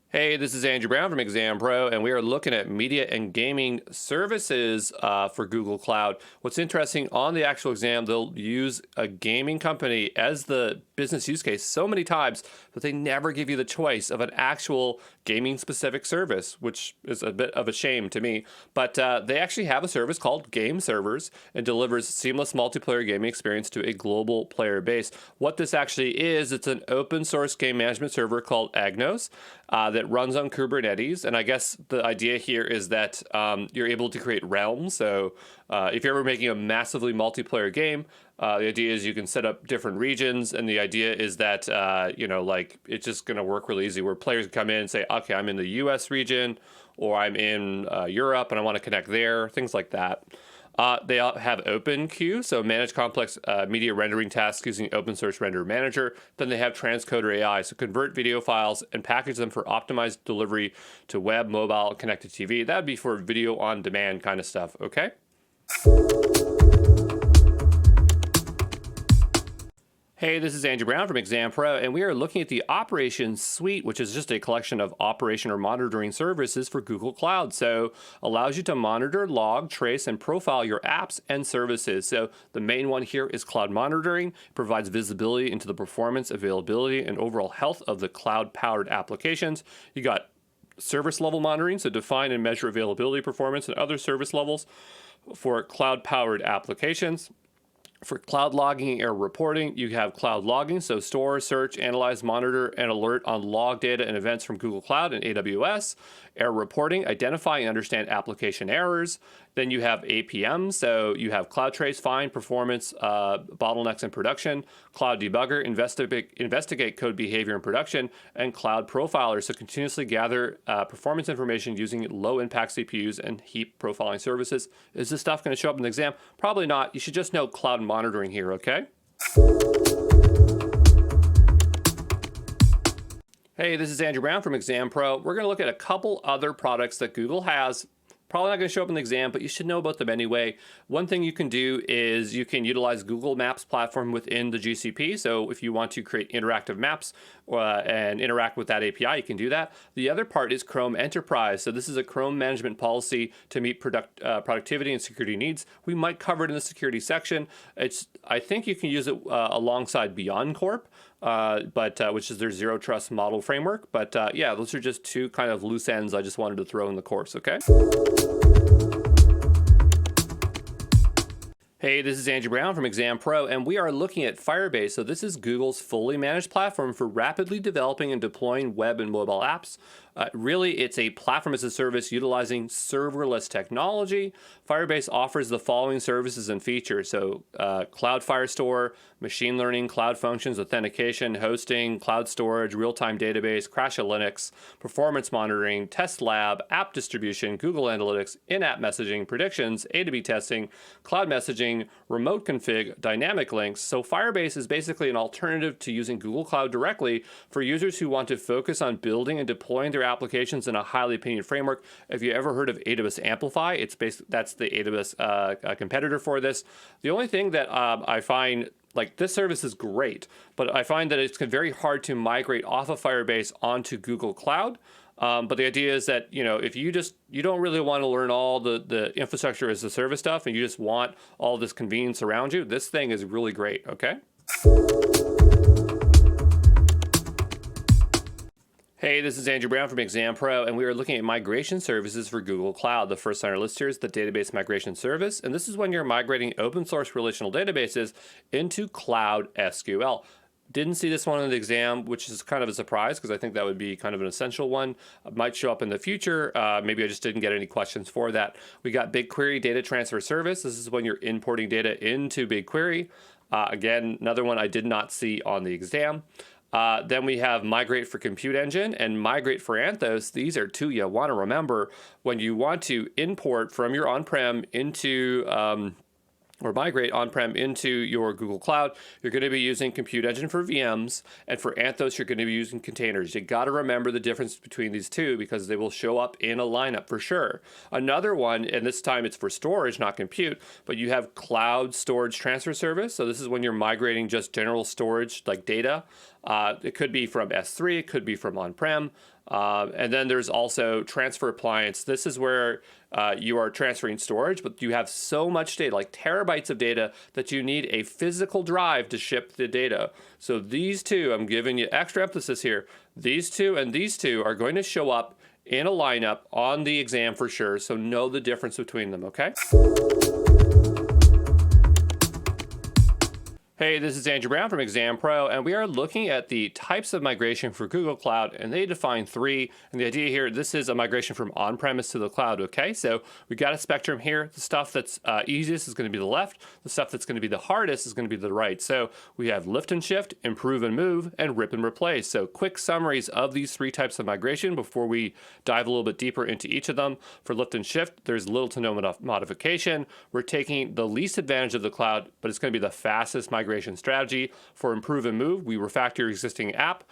Hey, this is Andrew Brown from ExamPro, and we are looking at media and gaming services for Google Cloud. What's interesting, on the actual exam, they'll use a gaming company as the business use case so many times, but they never give you the choice of an actual gaming-specific service, which is a bit of a shame to me. But they actually have a service called Game Servers and delivers seamless multiplayer gaming experience to a global player base. What this actually is, it's an open-source game management server called Agnos that runs on Kubernetes. And I guess the idea here is that you're able to create realms. So if you're ever making a massively multiplayer game, the idea is you can set up different regions, and the idea is that, like it's just going to work really easy where players come in and say, okay, I'm in the US region, or I'm in Europe and I want to connect there, things like that. They have OpenQ, so manage complex media rendering tasks using open source render manager. Then they have Transcoder AI, so convert video files and package them for optimized delivery to web, mobile, and connected TV. That would be for video on demand kind of stuff, okay? Hey, this is Andrew Brown from ExamPro, and we are looking at the Operations Suite, which is just a collection of operation or monitoring services for Google Cloud. So allows you to monitor, log, trace, and profile your apps and services. So the main one here is Cloud Monitoring. It provides visibility into the performance, availability, and overall health of the cloud-powered applications. You got service level monitoring, so define and measure availability, performance, and other service levels for cloud-powered applications. For cloud logging and error reporting, you have cloud logging, so store, search, analyze, monitor, and alert on log data and events from Google Cloud and AWS. Error reporting, identify and understand application errors. Then you have APM, so you have Cloud Trace, find performance bottlenecks in production, Cloud Debugger, investigate code behavior in production, and Cloud Profiler, so continuously gather performance information using low-impact CPUs and heap profiling services. Is this stuff going to show up in the exam? Probably not. You should just know cloud monitoring here, okay? Hey, this is Andrew Brown from ExamPro. We're going to look at a couple other products that Google has. Probably not going to show up in the exam, but you should know about them anyway. One thing you can do is you can utilize Google Maps platform within the GCP. So if you want to create interactive maps and interact with that API, you can do that. The other part is Chrome Enterprise. So this is a Chrome management policy to meet productivity and security needs. We might cover it in the security section. I think you can use it alongside BeyondCorp. Which is their zero trust model framework. But yeah, those are just two kind of loose ends I just wanted to throw in the course, okay? Hey, this is Andrew Brown from ExamPro, and we are looking at Firebase. So this is Google's fully managed platform for rapidly developing and deploying web and mobile apps. Really, it's a platform as a service utilizing serverless technology. Firebase offers the following services and features. So Cloud Firestore, machine learning, cloud functions, authentication, hosting, cloud storage, real-time database, crash of Linux, performance monitoring, test lab, app distribution, Google Analytics, in-app messaging, predictions, A/B testing, cloud messaging, remote config, dynamic links. So Firebase is basically an alternative to using Google Cloud directly for users who want to focus on building and deploying their applications in a highly opinionated framework. If you ever heard of AWS Amplify, that's the AWS competitor for this. The only thing that I find, like, this service is great, but I find that it's very hard to migrate off of Firebase onto Google Cloud. But the idea is that, if you don't really want to learn all the infrastructure as a service stuff, and you just want all this convenience around you, this thing is really great, okay? Hey, this is Andrew Brown from ExamPro, and we are looking at migration services for Google Cloud. The first on our list here is the Database Migration Service, and this is when you're migrating open source relational databases into Cloud SQL. Didn't see this one in the exam, which is kind of a surprise because I think that would be kind of an essential one. It might show up in the future. Maybe I just didn't get any questions for that. We got BigQuery Data Transfer Service. This is when you're importing data into BigQuery. Again, another one I did not see on the exam. Then we have Migrate for Compute Engine and Migrate for Anthos. These are two you want to remember when you want to import from your on-prem into or migrate on-prem into your Google Cloud. You're going to be using Compute Engine for VMs, and for Anthos, you're going to be using containers. You got to remember the difference between these two because they will show up in a lineup for sure. Another one, and this time it's for storage, not compute, but you have Cloud Storage Transfer Service. So this is when you're migrating just general storage like data. It could be from S3, it could be from on-prem. And then there's also Transfer Appliance. This is where you are transferring storage, but you have so much data, like terabytes of data, that you need a physical drive to ship the data. So these two, I'm giving you extra emphasis here, these two and these two are going to show up in a lineup on the exam for sure. So know the difference between them, okay? Hey, this is Andrew Brown from ExamPro, and we are looking at the types of migration for Google Cloud, and they define three. And the idea here, this is a migration from on-premise to the cloud, okay? So we got a spectrum here. The stuff that's easiest is going to be the left. The stuff that's going to be the hardest is going to be the right. So we have lift and shift, improve and move, and rip and replace. So quick summaries of these three types of migration before we dive a little bit deeper into each of them. For lift and shift, there's little to no modification. We're taking the least advantage of the cloud, but it's going to be the fastest migration strategy. For improve and move, we refactor your existing app,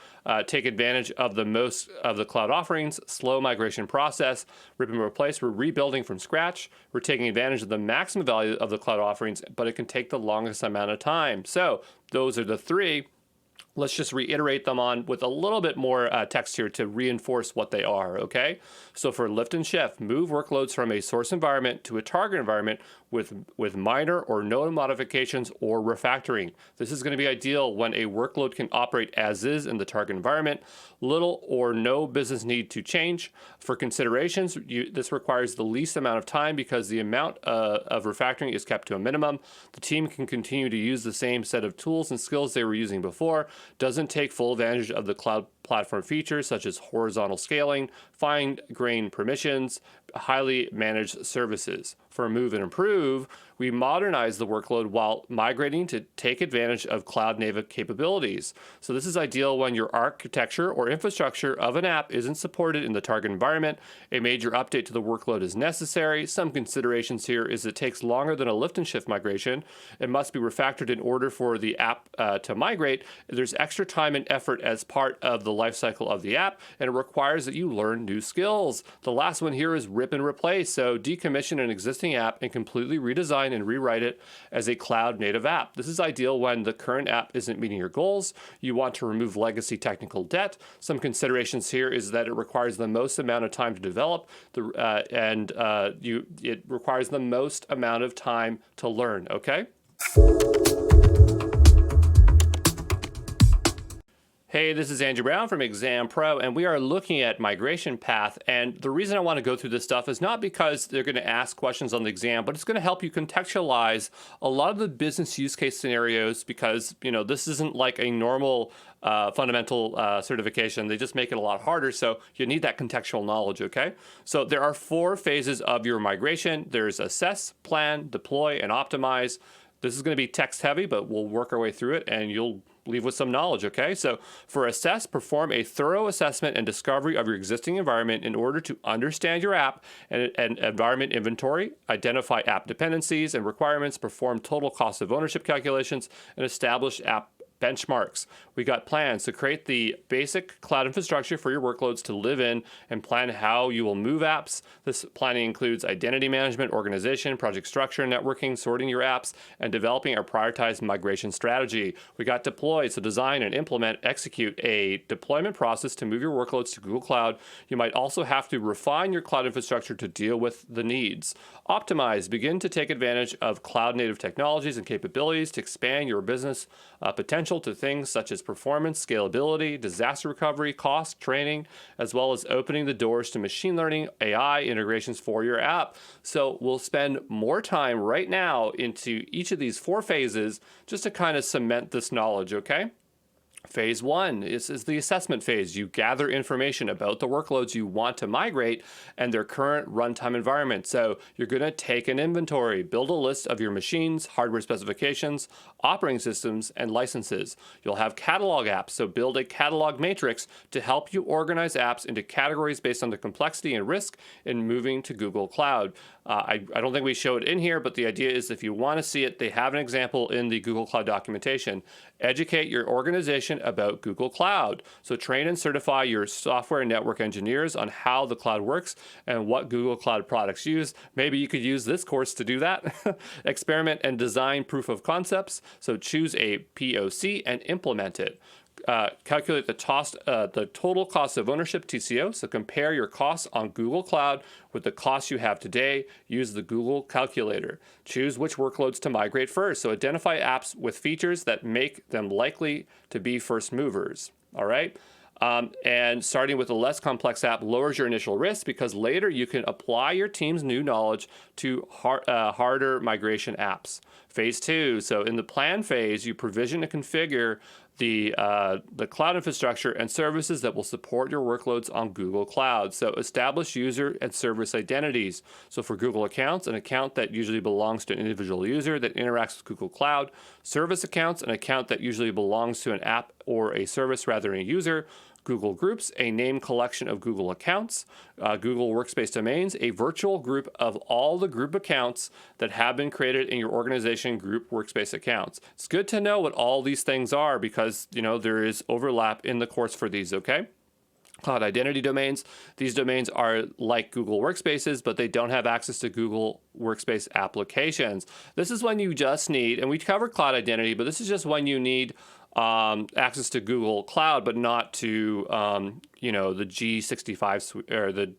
take advantage of the most of the cloud offerings, slow migration process. Rip and replace, we're rebuilding from scratch. We're taking advantage of the maximum value of the cloud offerings, but it can take the longest amount of time. So those are the three. Let's just reiterate them on with a little bit more text here to reinforce what they are, okay? So for lift and shift, move workloads from a source environment to a target environment with minor or no modifications or refactoring. This is going to be ideal when a workload can operate as is in the target environment. Little or no business need to change. For considerations, this requires the least amount of time because the amount of refactoring is kept to a minimum. The team can continue to use the same set of tools and skills they were using before. Doesn't take full advantage of the cloud platform features such as horizontal scaling, fine-grained permissions, highly managed services. For move and improve, we modernize the workload while migrating to take advantage of cloud-native capabilities. So this is ideal when your architecture or infrastructure of an app isn't supported in the target environment. A major update to the workload is necessary. Some considerations here is it takes longer than a lift and shift migration. It must be refactored in order for the app to migrate. There's extra time and effort as part of the lifecycle of the app, and it requires that you learn new skills. The last one here is rip and replace. So decommission an existing app and completely redesign and rewrite it as a cloud native app. This is ideal when the current app isn't meeting your goals. You want to remove legacy technical debt. Some considerations here is that it requires the most amount of time to develop, it requires the most amount of time to learn, okay? Hey, this is Andrew Brown from ExamPro, and we are looking at migration path. And the reason I want to go through this stuff is not because they're going to ask questions on the exam, but it's going to help you contextualize a lot of the business use case scenarios because, this isn't like a normal fundamental certification. They just make it a lot harder, so you need that contextual knowledge, okay? So there are 4 phases of your migration. There's assess, plan, deploy, and optimize. This is going to be text heavy, but we'll work our way through it, and you'll leave with some knowledge, okay? So for assess, perform a thorough assessment and discovery of your existing environment in order to understand your app and environment inventory, identify app dependencies and requirements, perform total cost of ownership calculations, and establish app benchmarks. We got plans to create the basic cloud infrastructure for your workloads to live in and plan how you will move apps. This planning includes identity management, organization, project structure, networking, sorting your apps, and developing a prioritized migration strategy. We got deploy, so design and execute a deployment process to move your workloads to Google Cloud. You might also have to refine your cloud infrastructure to deal with the needs. Optimize, begin to take advantage of cloud native technologies and capabilities to expand your business potential to things such as performance, scalability, disaster recovery, cost, training, as well as opening the doors to machine learning, AI integrations for your app. So we'll spend more time right now into each of these 4 phases just to kind of cement this knowledge, okay? Phase 1 is the assessment phase. You gather information about the workloads you want to migrate and their current runtime environment. So you're going to take an inventory, build a list of your machines, hardware specifications, operating systems, and licenses. You'll have catalog apps, so build a catalog matrix to help you organize apps into categories based on the complexity and risk in moving to Google Cloud. I don't think we show it in here, but the idea is if you want to see it, they have an example in the Google Cloud documentation. Educate your organization about Google Cloud. So train and certify your software and network engineers on how the cloud works and what Google Cloud products use. Maybe you could use this course to do that. Experiment and design proof of concepts. So choose a POC and implement it. Calculate the total cost of ownership, TCO. So compare your costs on Google Cloud with the costs you have today. Use the Google calculator. Choose which workloads to migrate first. So identify apps with features that make them likely to be first movers. All right. And starting with a less complex app lowers your initial risk because later you can apply your team's new knowledge to harder migration apps. Phase 2. So in the plan phase, you provision and configure the cloud infrastructure and services that will support your workloads on Google Cloud. So establish user and service identities. So for Google accounts, an account that usually belongs to an individual user that interacts with Google Cloud. Service accounts, an account that usually belongs to an app or a service rather than a user. Google Groups, a named collection of Google accounts. Google Workspace Domains, a virtual group of all the group accounts that have been created in your organization group workspace accounts. It's good to know what all these things are because, there is overlap in the course for these, okay? Cloud identity domains. These domains are like Google Workspaces, but they don't have access to Google Workspace applications. This is when you just need, and we covered cloud identity, but this is just when you need access to Google Cloud, but not to, the G65 suite or the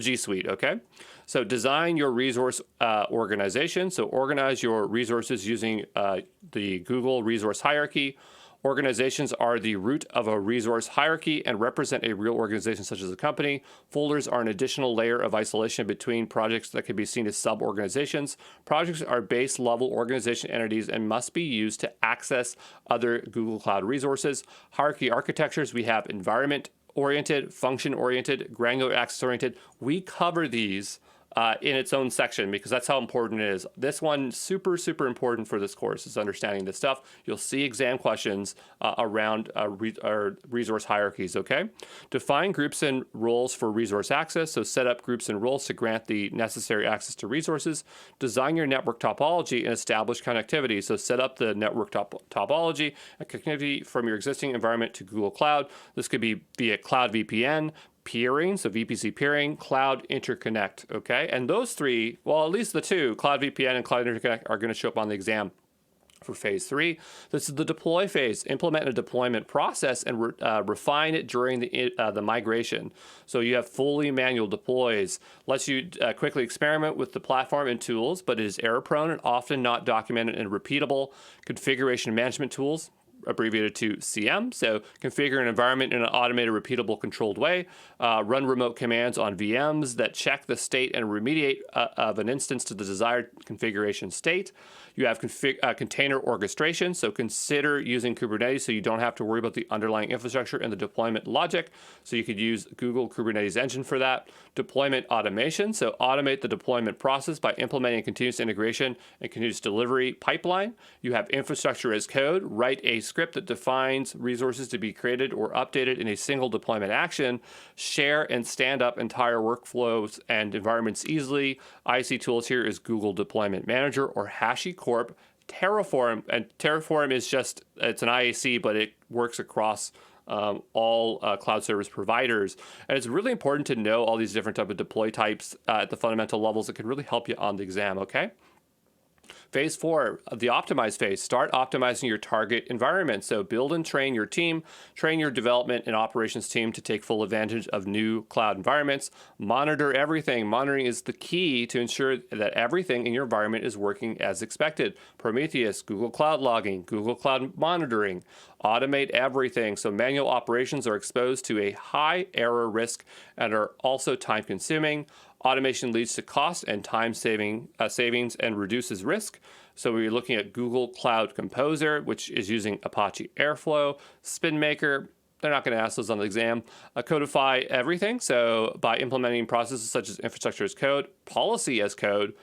G Suite, okay? So design your resource organization. So organize your resources using the Google resource hierarchy. Organizations are the root of a resource hierarchy and represent a real organization such as a company. Folders are an additional layer of isolation between projects that can be seen as sub-organizations. Projects are base-level organization entities and must be used to access other Google Cloud resources. Hierarchy architectures, we have environment-oriented, function-oriented, granular access-oriented. We cover these in its own section because that's how important it is. This one, super, super important for this course is understanding this stuff. You'll see exam questions around resource hierarchies, okay? Define groups and roles for resource access. So set up groups and roles to grant the necessary access to resources. Design your network topology and establish connectivity. So set up the network topology and connectivity from your existing environment to Google Cloud. This could be via Cloud VPN, peering, so VPC peering, Cloud Interconnect, okay? And those 3, well, at least the 2, Cloud VPN and Cloud Interconnect are going to show up on the exam for phase 3. This is the deploy phase. Implement a deployment process and refine it during the migration. So you have fully manual deploys. Lets you quickly experiment with the platform and tools, but it is error-prone and often not documented in repeatable configuration management tools. abbreviated to CM. So configure an environment in an automated, repeatable, controlled way. Run remote commands on VMs that check the state and remediate of an instance to the desired configuration state. You have container orchestration, so consider using Kubernetes so you don't have to worry about the underlying infrastructure and the deployment logic. So you could use Google Kubernetes Engine for that. Deployment automation, so automate the deployment process by implementing continuous integration and continuous delivery pipeline. You have infrastructure as code. Write a script that defines resources to be created or updated in a single deployment action. Share and stand up entire workflows and environments easily. IC tools here is Google Deployment Manager or HashiCorp Terraform. And Terraform is just, it's an IAC, but it works across all cloud service providers. And it's really important to know all these different type of deploy types at the fundamental levels. It can really help you on the exam, okay? Phase 4, the optimize phase. Start optimizing your target environment. So build and train your team, train your development and operations team to take full advantage of new cloud environments. Monitor everything. Monitoring is the key to ensure that everything in your environment is working as expected. Prometheus, Google Cloud Logging, Google Cloud Monitoring. Automate everything. So manual operations are exposed to a high error risk and are also time consuming. Automation leads to cost and time savings and reduces risk. So we're looking at Google Cloud Composer, which is using Apache Airflow, SpinMaker. They're not going to ask those on the exam. Codify everything. So by implementing processes such as infrastructure as code, policy as code,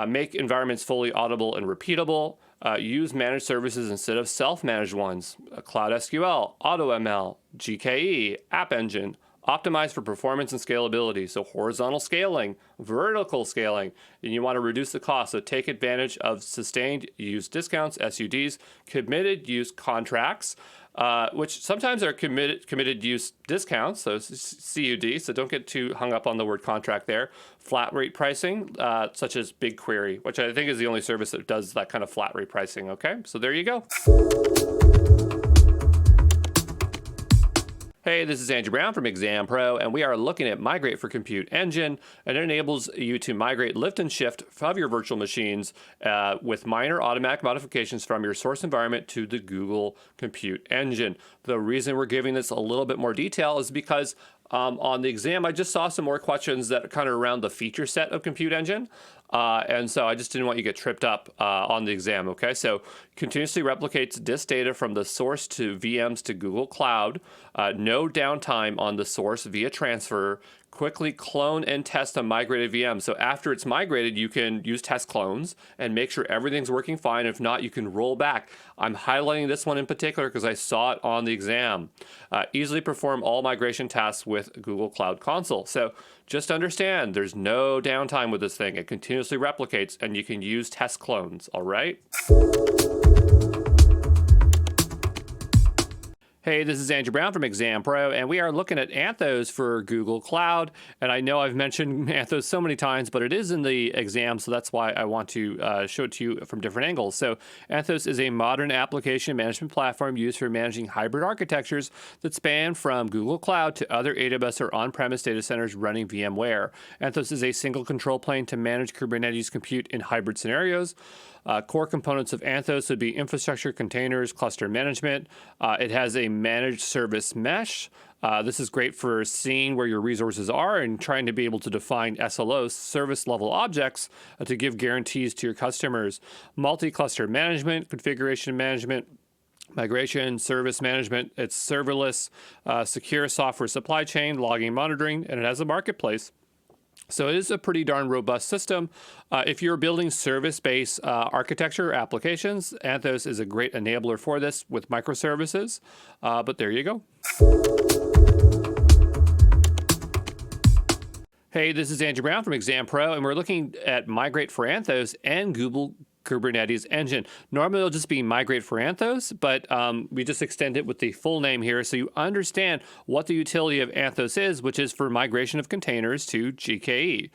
make environments fully auditable and repeatable. Use managed services instead of self-managed ones. Cloud SQL, AutoML, GKE, App Engine. Optimize for performance and scalability, so horizontal scaling, vertical scaling, and you want to reduce the cost, so take advantage of sustained use discounts, SUDs, committed use contracts, which sometimes are committed use discounts, so CUD, so don't get too hung up on the word contract there. Flat rate pricing, such as BigQuery, which I think is the only service that does that kind of flat rate pricing, okay? So there you go. Hey, this is Andrew Brown from ExamPro, and we are looking at Migrate for Compute Engine, and it enables you to migrate lift and shift of your virtual machines with minor automatic modifications from your source environment to the Google Compute Engine. The reason we're giving this a little bit more detail is because on the exam, I just saw some more questions that are kind of around the feature set of Compute Engine. And so I just didn't want you to get tripped up on the exam, okay? So continuously replicates disk data from the source to VMs to Google Cloud. No downtime on the source via transfer. Quickly clone and test a migrated VM. So after it's migrated, you can use test clones and make sure everything's working fine. If not, you can roll back. I'm highlighting this one in particular because I saw it on the exam. Easily perform all migration tasks with Google Cloud Console. So just understand there's no downtime with this thing. It continuously replicates and you can use test clones, all right? Hey, this is Andrew Brown from ExamPro, and we are looking at Anthos for Google Cloud. And I know I've mentioned Anthos so many times, but it is in the exam, so that's why I want to show it to you from different angles. So Anthos is a modern application management platform used for managing hybrid architectures that span from Google Cloud to other AWS or on-premise data centers running VMware. Anthos is a single control plane to manage Kubernetes compute in hybrid scenarios. Core components of Anthos would be infrastructure, containers, cluster management. It has a managed service mesh. This is great for seeing where your resources are and trying to be able to define SLOs, service level objects, to give guarantees to your customers. Multi-cluster management, configuration management, migration, service management. It's serverless, secure software supply chain, logging, monitoring, and it has a marketplace. So it is a pretty darn robust system. If you're building service-based architecture applications, Anthos is a great enabler for this with microservices. But there you go. Hey, this is Andrew Brown from ExamPro, and we're looking at Migrate for Anthos and Google Kubernetes Engine. Normally it'll just be Migrate for Anthos, but we just extend it with the full name here so you understand what the utility of Anthos is, which is for migration of containers to GKE.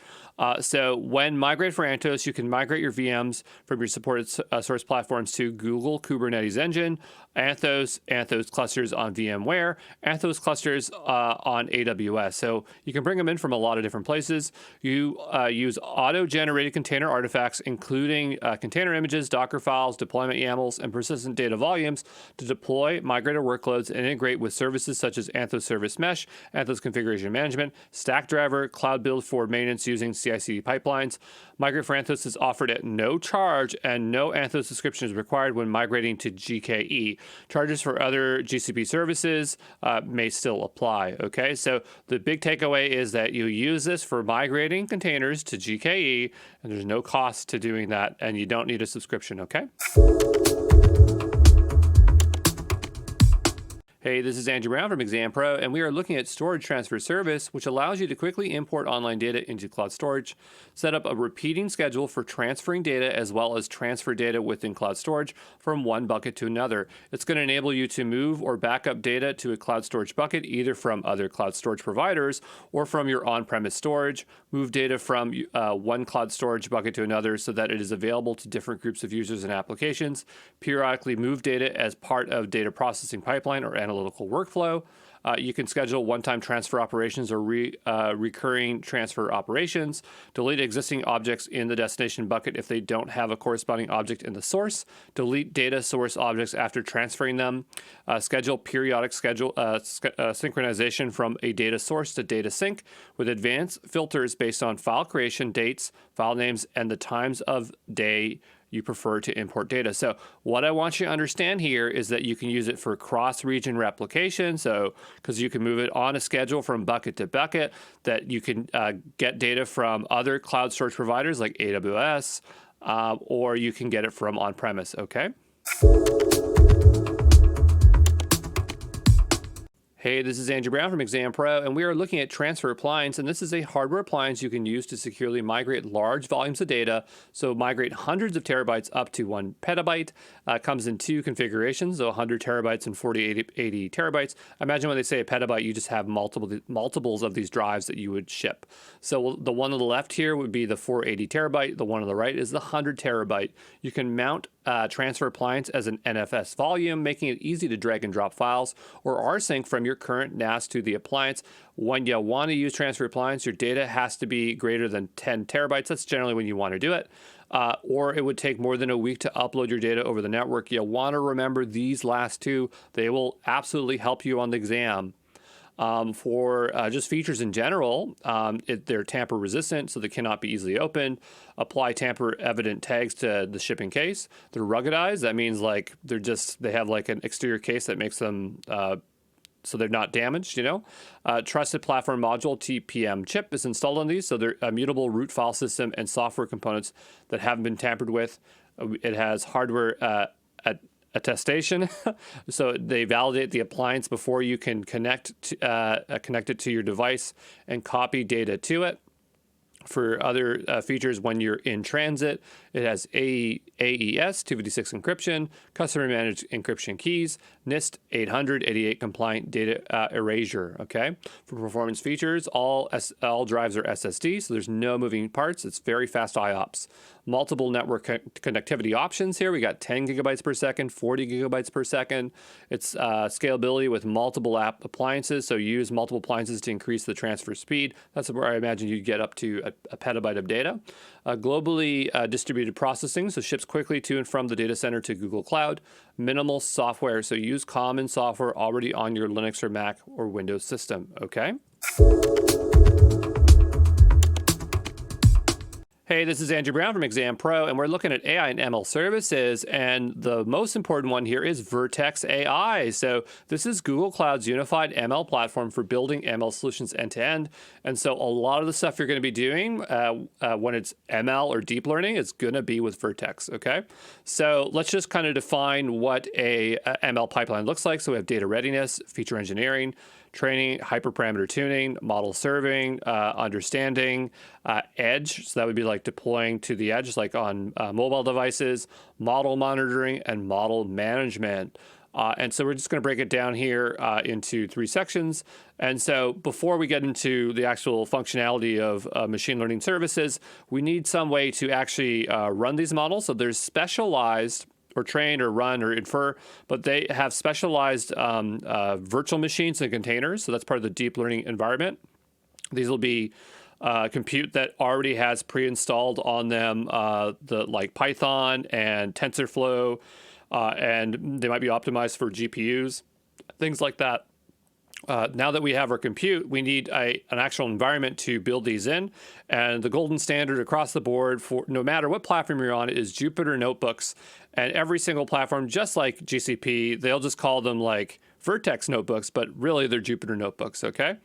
So when migrate for Anthos, you can migrate your VMs from your supported source platforms to Google Kubernetes Engine, Anthos clusters on VMware, Anthos clusters on AWS. So you can bring them in from a lot of different places. You use auto-generated container artifacts, including container images, Docker files, deployment YAMLs, and persistent data volumes to deploy migrated workloads and integrate with services such as Anthos Service Mesh, Anthos Configuration Management, Stackdriver, Cloud Build for maintenance using CI/CD pipelines. Migrate for Anthos is offered at no charge, and no Anthos subscription is required when migrating to GKE. Charges for other GCP services may still apply. Okay, so the big takeaway is that you use this for migrating containers to GKE, and there's no cost to doing that, and you don't need a subscription. Okay. Hey, this is Andrew Brown from ExamPro, and we are looking at Storage Transfer Service, which allows you to quickly import online data into cloud storage, set up a repeating schedule for transferring data as well as transfer data within cloud storage from one bucket to another. It's going to enable you to move or back up data to a cloud storage bucket, either from other cloud storage providers or from your on-premise storage, move data from one cloud storage bucket to another so that it is available to different groups of users and applications, periodically move data as part of data processing pipeline or analytical workflow. You can schedule one-time transfer operations or recurring transfer operations, delete existing objects in the destination bucket if they don't have a corresponding object in the source, delete data source objects after transferring them, schedule periodic synchronization from a data source to data sync with advanced filters based on file creation dates, file names, and the times of day you prefer to import data. So what I want you to understand here is that you can use it for cross-region replication. So because you can move it on a schedule from bucket to bucket, that you can get data from other cloud storage providers like AWS, or you can get it from on-premise, okay? Hey, this is Andrew Brown from ExamPro, and we are looking at Transfer Appliance, and this is a hardware appliance you can use to securely migrate large volumes of data. So migrate hundreds of terabytes up to 1 petabyte. Comes in two configurations, so 100 terabytes and 80 terabytes. Imagine when they say a petabyte, you just have multiples of these drives that you would ship. So the one on the left here would be the 480 terabyte. The one on the right is the 100 terabyte. You can mount Transfer Appliance as an NFS volume, making it easy to drag and drop files or rsync from your current NAS to the appliance. When you want to use Transfer Appliance, your data has to be greater than 10 terabytes. That's generally when you want to do it. Or it would take more than a week to upload your data over the network. You'll want to remember these last two. They will absolutely help you on the exam. For just features in general, they're tamper resistant, so they cannot be easily opened. Apply tamper evident tags to the shipping case. They're ruggedized. That means like they have like an exterior case that makes them so they're not damaged, Trusted Platform Module, TPM chip is installed on these, so they're a mutable root file system and software components that haven't been tampered with. It has hardware attestation, so they validate the appliance before you can connect it to your device and copy data to it. For other features, when you're in transit, it has AES 256 encryption, customer managed encryption keys, NIST 888 compliant data erasure. Okay. For performance features, all drives are SSD, so there's no moving parts. It's very fast IOPS. Multiple network connectivity options here. We got 10 gigabytes per second, 40 gigabytes per second. It's scalability with multiple appliances, so use multiple appliances to increase the transfer speed. That's where I imagine you'd get up to a petabyte of data. Globally distributed processing, so ships quickly to and from the data center to Google Cloud. Minimal software, so use common software already on your Linux or Mac or Windows system, okay? Hey, this is Andrew Brown from ExamPro, and we're looking at AI and ML services, and the most important one here is Vertex AI. So this is Google Cloud's unified ML platform for building ML solutions end-to-end, and so a lot of the stuff you're going to be doing when it's ML or deep learning is going to be with Vertex, okay? So let's just kind of define what a ML pipeline looks like. So we have data readiness, feature engineering, training, hyperparameter tuning, model serving, understanding, edge. So that would be like deploying to the edge, like on mobile devices, model monitoring, and model management. And so we're just going to break it down here into 3 sections. And so before we get into the actual functionality of machine learning services, we need some way to actually run these models. So there's specialized or train or run or infer, but they have specialized virtual machines and containers. So that's part of the deep learning environment. These will be compute that already has pre-installed on them like Python and TensorFlow, and they might be optimized for GPUs, things like that. Now that we have our compute, we need an actual environment to build these in. And the golden standard across the board for no matter what platform you're on is Jupyter notebooks. And every single platform, just like GCP, they'll just call them like Vertex notebooks, but really they're Jupyter notebooks, okay?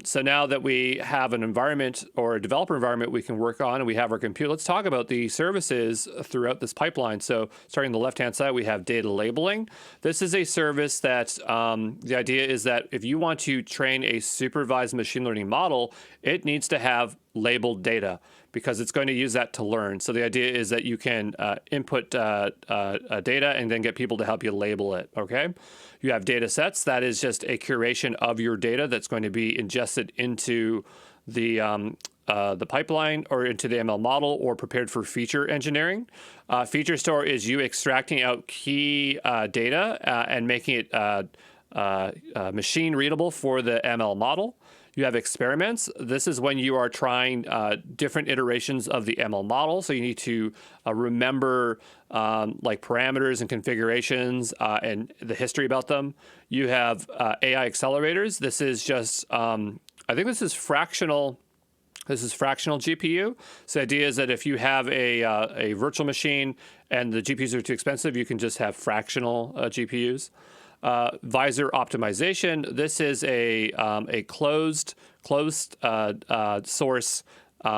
So now that we have an environment or a developer environment we can work on and we have our compute, let's talk about the services throughout this pipeline. So starting on the left-hand side, we have data labeling. This is a service that the idea is that if you want to train a supervised machine learning model, it needs to have labeled data because it's going to use that to learn. So the idea is that you can input data and then get people to help you label it, okay? You have data sets. That is just a curation of your data that's going to be ingested into the pipeline or into the ML model or prepared for feature engineering. Feature store is you extracting out key data and making it machine readable for the ML model. You have experiments. This is when you are trying different iterations of the ML model. So you need to remember like parameters and configurations and the history about them. You have AI accelerators. This is just, I think this is fractional. This is fractional GPU. So the idea is that if you have a virtual machine and the GPUs are too expensive, you can just have fractional GPUs. Visor optimization. This is a closed source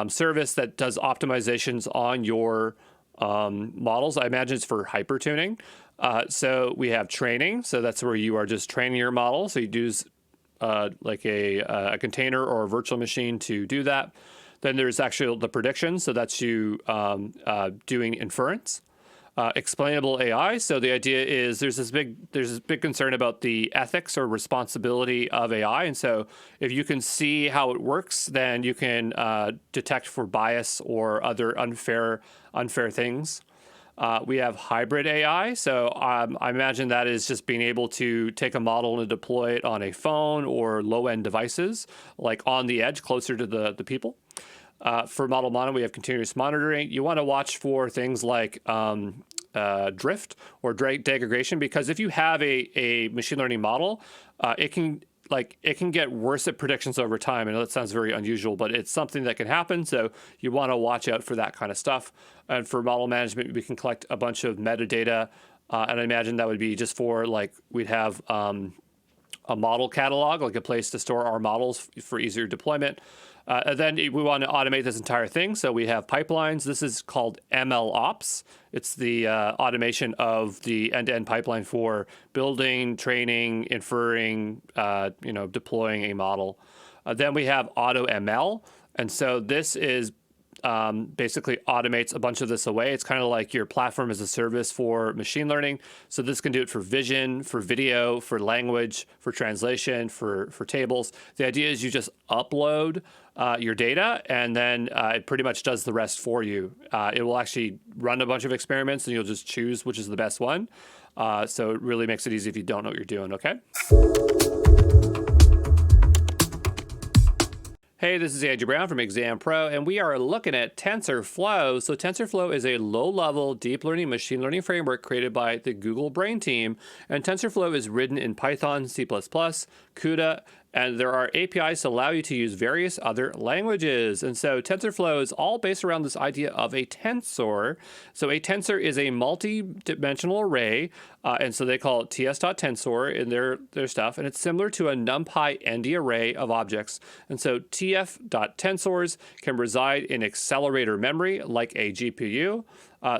service that does optimizations on your models. I imagine it's for hypertuning. So we have training. So that's where you are just training your model. So you use like a container or a virtual machine to do that. Then there's actually the prediction. So that's you doing inference. Explainable AI. So the idea is there's this big concern about the ethics or responsibility of AI. And so if you can see how it works, then you can detect for bias or other unfair things. We have hybrid AI. So I imagine that is just being able to take a model and deploy it on a phone or low-end devices, like on the edge, closer to the people. For model mono, we have continuous monitoring. You want to watch for things like drift or degradation, because if you have a machine learning model, it can get worse at predictions over time. I know that sounds very unusual, but it's something that can happen. So you want to watch out for that kind of stuff. And for model management, we can collect a bunch of metadata. And I imagine that would be just for like we'd have a model catalog, like a place to store our models for easier deployment. And then we want to automate this entire thing. So we have pipelines. This is called ML Ops. It's the automation of the end-to-end pipeline for building, training, inferring, deploying a model. Then we have Auto ML. And so this is basically automates a bunch of this away. It's kind of like your platform as a service for machine learning. So this can do it for vision, for video, for language, for translation, for tables. The idea is you just upload your data, and then it pretty much does the rest for you. It will actually run a bunch of experiments, and you'll just choose which is the best one. So it really makes it easy if you don't know what you're doing, okay? Hey, this is Andrew Brown from ExamPro, and we are looking at TensorFlow. So TensorFlow is a low-level deep learning machine learning framework created by the Google Brain team. And TensorFlow is written in Python, C++, CUDA, and there are APIs to allow you to use various other languages. And so TensorFlow is all based around this idea of a tensor. So a tensor is a multi-dimensional array, and so they call it ts.tensor in their stuff, and it's similar to a NumPy ND array of objects. And so tf.tensors can reside in accelerator memory like a GPU.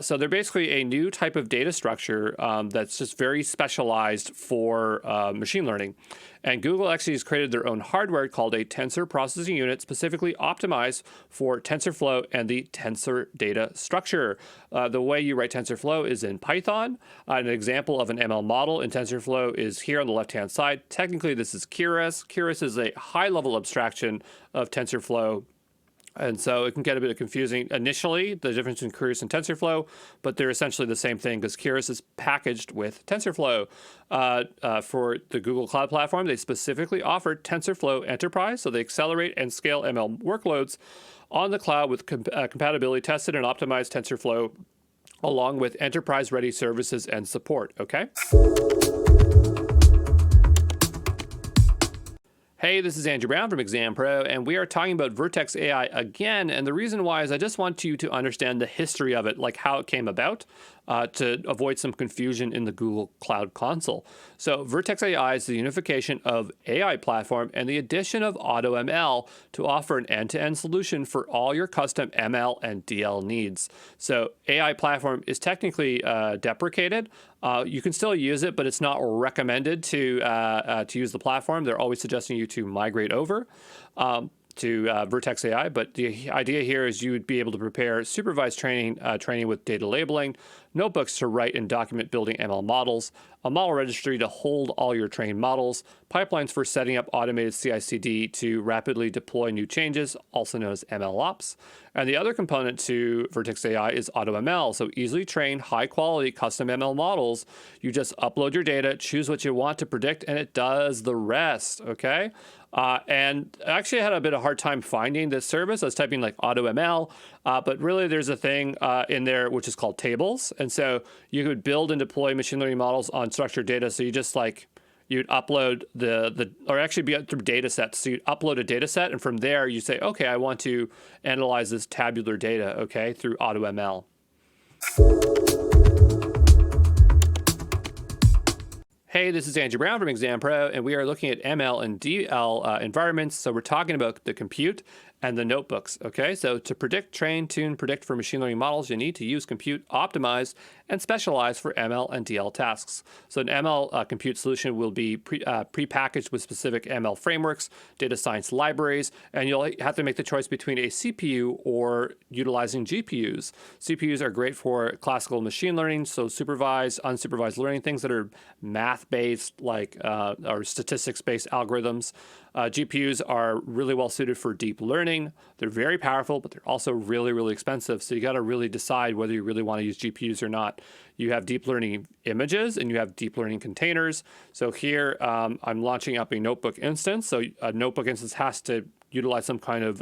So they're basically a new type of data structure that's just very specialized for machine learning. And Google actually has created their own hardware called a tensor processing unit, specifically optimized for TensorFlow and the tensor data structure. The way you write TensorFlow is in Python. An example of an ML model in TensorFlow is here on the left-hand side. Technically, this is Keras. Keras is a high-level abstraction of TensorFlow. And so it can get a bit confusing initially, the difference between Keras and TensorFlow, but they're essentially the same thing because Keras is packaged with TensorFlow. For the Google Cloud Platform, they specifically offered TensorFlow Enterprise, so they accelerate and scale ML workloads on the cloud with compatibility tested and optimized TensorFlow, along with enterprise-ready services and support, okay? Hey, this is Andrew Brown from ExamPro, and we are talking about Vertex AI again. And the reason why is I just want you to understand the history of it, like how it came about, to avoid some confusion in the Google Cloud Console. So Vertex AI is the unification of AI platform and the addition of AutoML to offer an end-to-end solution for all your custom ML and DL needs. So AI platform is technically deprecated. You can still use it, but it's not recommended to use the platform. They're always suggesting you to migrate over to Vertex AI. But the idea here is you would be able to prepare supervised training with data labeling, notebooks to write and document building ML models, a model registry to hold all your trained models, pipelines for setting up automated CI/CD to rapidly deploy new changes, also known as MLOps. And the other component to Vertex AI is AutoML, so easily train high-quality custom ML models. You just upload your data, choose what you want to predict, and it does the rest, okay? And actually I had a bit of a hard time finding this service. I was typing like AutoML, but really there's a thing in there which is called tables. And so you could build and deploy machine learning models on structured data. So you just like, you'd upload or actually be through data sets. So you'd upload a data set, and from there you say, okay, I want to analyze this tabular data, okay, through AutoML. Hey, this is Andrew Brown from ExamPro, and we are looking at ML and DL environments. So we're talking about the compute and the notebooks, okay? So to predict, train, tune, predict for machine learning models, you need to use compute optimized and specialized for ML and DL tasks. So an ML compute solution will be pre-packaged with specific ML frameworks, data science libraries, and you'll have to make the choice between a CPU or utilizing GPUs. CPUs are great for classical machine learning, so supervised, unsupervised learning, things that are math-based, like or statistics-based algorithms. GPUs are really well suited for deep learning. They're very powerful, but they're also really, really expensive. So you got to really decide whether you really want to use GPUs or not. You have deep learning images and you have deep learning containers. So here I'm launching up a notebook instance. So a notebook instance has to utilize some kind of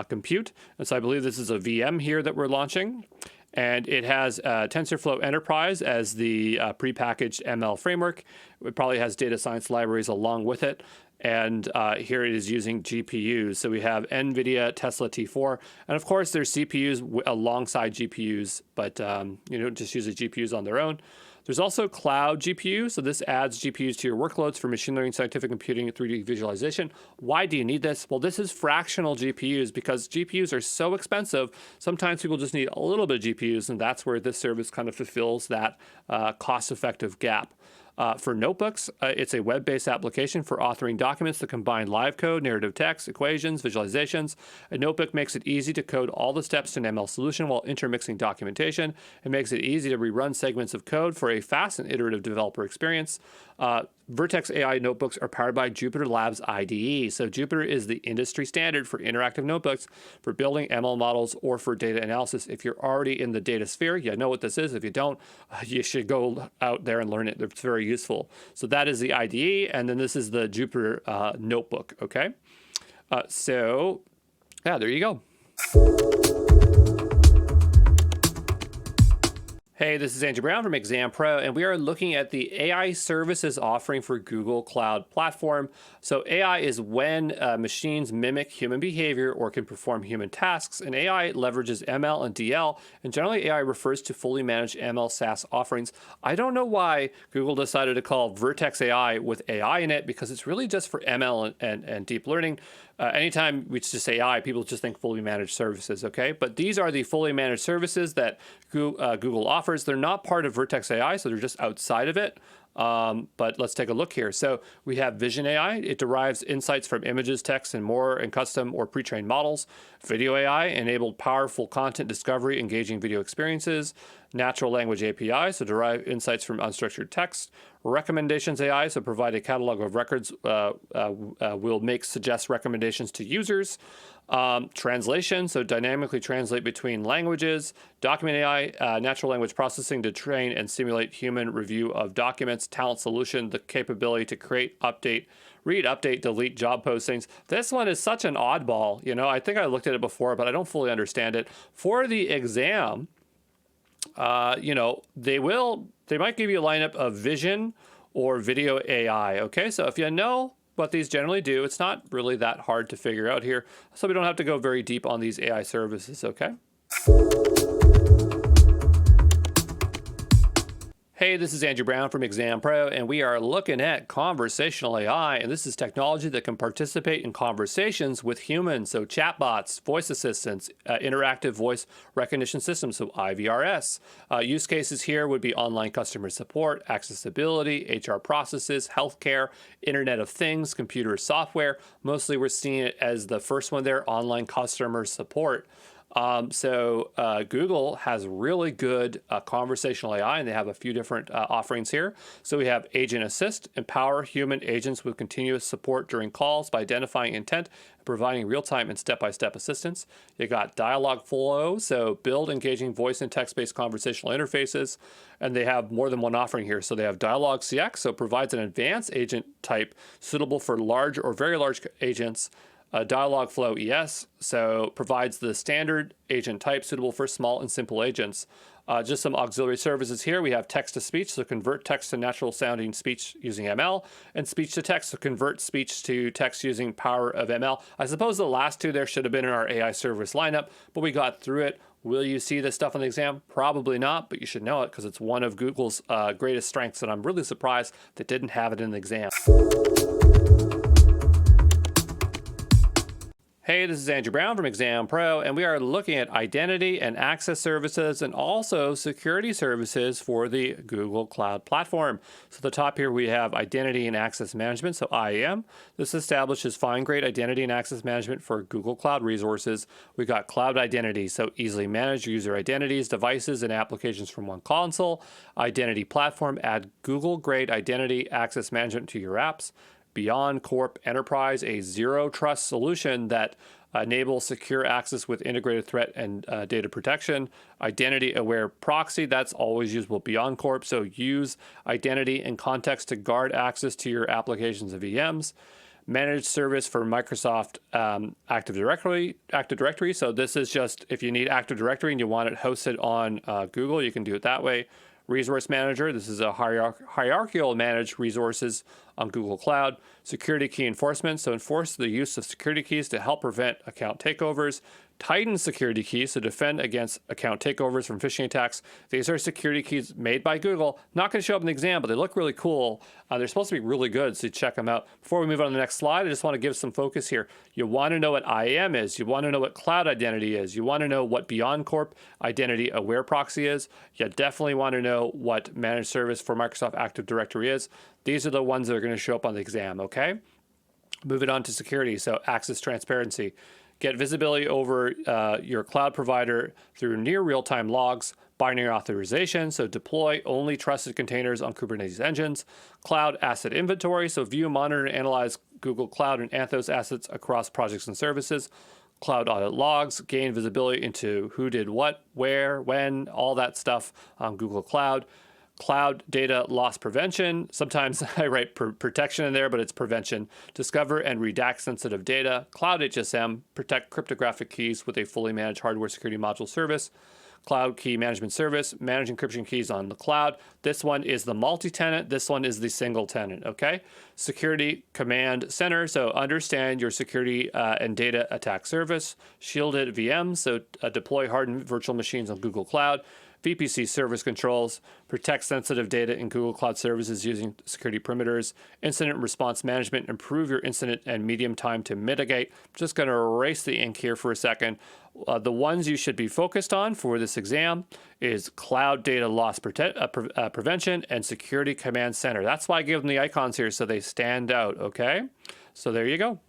compute. And so I believe this is a VM here that we're launching. And it has TensorFlow Enterprise as the prepackaged ML framework. It probably has data science libraries along with it. And here it is using GPUs. So we have NVIDIA Tesla T4. And of course, there's CPUs alongside GPUs, but just use the GPUs on their own. There's also cloud GPU. So this adds GPUs to your workloads for machine learning, scientific computing, and 3D visualization. Why do you need this? Well, this is fractional GPUs because GPUs are so expensive. Sometimes people just need a little bit of GPUs, and that's where this service kind of fulfills that cost-effective gap. For notebooks, it's a web-based application for authoring documents that combine live code, narrative text, equations, visualizations. A notebook makes it easy to code all the steps to an ML solution while intermixing documentation. It makes it easy to rerun segments of code for a fast and iterative developer experience. Vertex AI notebooks are powered by Jupyter Labs IDE. So Jupyter is the industry standard for interactive notebooks for building ML models or for data analysis. If you're already in the data sphere, you know what this is. If you don't, you should go out there and learn it. It's very useful. So that is the IDE, and then this is the Jupyter notebook, okay? So yeah, there you go. Hey, this is Andrew Brown from ExamPro, and we are looking at the AI services offering for Google Cloud Platform. So AI is when machines mimic human behavior or can perform human tasks, and AI leverages ML and DL, and generally AI refers to fully managed ML SaaS offerings. I don't know why Google decided to call Vertex AI with AI in it, because it's really just for ML and deep learning. Anytime we just say AI, people just think fully managed services, okay? But these are the fully managed services that Google offers. They're not part of Vertex AI, so they're just outside of it. But let's take a look here. So we have Vision AI. It derives insights from images, text, and more, and custom or pre-trained models. Video AI enabled powerful content discovery, engaging video experiences. Natural language API, so derive insights from unstructured text. Recommendations AI, so provide a catalog of records, will suggest recommendations to users. Translation, so dynamically translate between languages. Document AI, natural language processing to train and simulate human review of documents. Talent solution, the capability to create, update, read, update, delete job postings. This one is such an oddball. You know, I think I looked at it before, but I don't fully understand it. For the exam, you know, they might give you a lineup of vision or video AI. Okay, so if you know what these generally do, it's not really that hard to figure out here. So we don't have to go very deep on these AI services, okay? Hey, this is Andrew Brown from ExamPro, and we are looking at conversational AI, and this is technology that can participate in conversations with humans, so chatbots, voice assistants, interactive voice recognition systems, so IVRS. Use cases here would be online customer support, accessibility, HR processes, healthcare, Internet of Things, computer software. Mostly we're seeing it as the first one there, online customer support. Google has really good conversational AI, and they have a few different offerings here. So we have Agent Assist, empower human agents with continuous support during calls by identifying intent and providing real-time and step-by-step assistance. You got Dialogue Flow, so build engaging voice and text-based conversational interfaces, and they have more than one offering here. So they have Dialogue CX, so provides an advanced agent type suitable for large or very large agents. Dialogflow ES, so provides the standard agent type suitable for small and simple agents. Just some auxiliary services here. We have text-to-speech, so convert text to natural-sounding speech using ML, and speech-to-text, so convert speech to text using power of ML. I suppose the last two there should have been in our AI service lineup, but we got through it. Will you see this stuff on the exam? Probably not, but you should know it because it's one of Google's greatest strengths, and I'm really surprised they didn't have it in the exam. Hey, this is Andrew Brown from ExamPro, and we are looking at identity and access services and also security services for the Google Cloud Platform. So at the top here, we have identity and access management, so IAM. This establishes fine-grained identity and access management for Google Cloud Resources. We got cloud identity, so easily manage user identities, devices, and applications from one console. Identity platform, add Google-grade identity access management to your apps. Beyond Corp Enterprise, a zero trust solution that enables secure access with integrated threat and data protection. Identity aware proxy, that's always usable Beyond Corp. So use identity and context to guard access to your applications and VMs. Managed service for Microsoft Active Directory. So this is just if you need Active Directory and you want it hosted on Google, you can do it that way. Resource Manager, this is a hierarchical managed resources on Google Cloud. Security key enforcement, so enforce the use of security keys to help prevent account takeovers. Tighten security keys to defend against account takeovers from phishing attacks. These are security keys made by Google. Not going to show up in the exam, but they look really cool. They're supposed to be really good, so check them out. Before we move on to the next slide, I just want to give some focus here. You want to know what IAM is. You want to know what cloud identity is. You want to know what Beyond Corp identity aware proxy is. You definitely want to know what managed service for Microsoft Active Directory is. These are the ones that are going to show up on the exam, okay? Moving on to security, so access transparency. Get visibility over your cloud provider through near real-time logs, binary authorization, so deploy only trusted containers on Kubernetes engines, cloud asset inventory, so view, monitor, and analyze Google Cloud and Anthos assets across projects and services, cloud audit logs, gain visibility into who did what, where, when, all that stuff on Google Cloud. Cloud data loss prevention. Sometimes I write protection in there, but it's prevention. Discover and redact sensitive data. Cloud HSM, protect cryptographic keys with a fully managed hardware security module service. Cloud key management service, manage encryption keys on the cloud. This one is the multi-tenant. This one is the single tenant, okay? Security command center, so understand your security and data attack service. Shielded VMs, so deploy hardened virtual machines on Google Cloud. VPC service controls, protect sensitive data in Google Cloud Services using security perimeters, incident response management, improve your incident and medium time to mitigate. I'm just going to erase the ink here for a second. The ones you should be focused on for this exam is Cloud Data Loss Prevention and Security Command Center. That's why I give them the icons here so they stand out, okay? So there you go.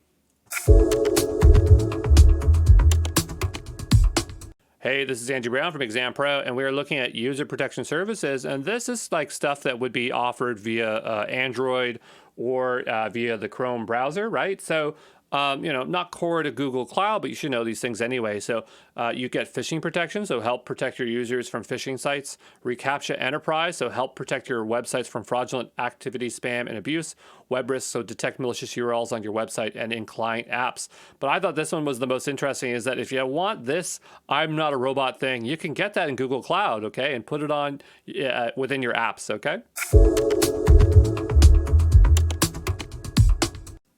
Hey, this is Andrew Brown from ExamPro, and we are looking at user protection services. And this is like stuff that would be offered via Android or via the Chrome browser, right? So, not core to Google Cloud, but you should know these things anyway. So you get phishing protection, so help protect your users from phishing sites. reCAPTCHA Enterprise, so help protect your websites from fraudulent activity, spam, and abuse. Web risks, so detect malicious URLs on your website and in client apps. But I thought this one was the most interesting, is that if you want this I'm not a robot thing, you can get that in Google Cloud, okay, and put it on within your apps, okay?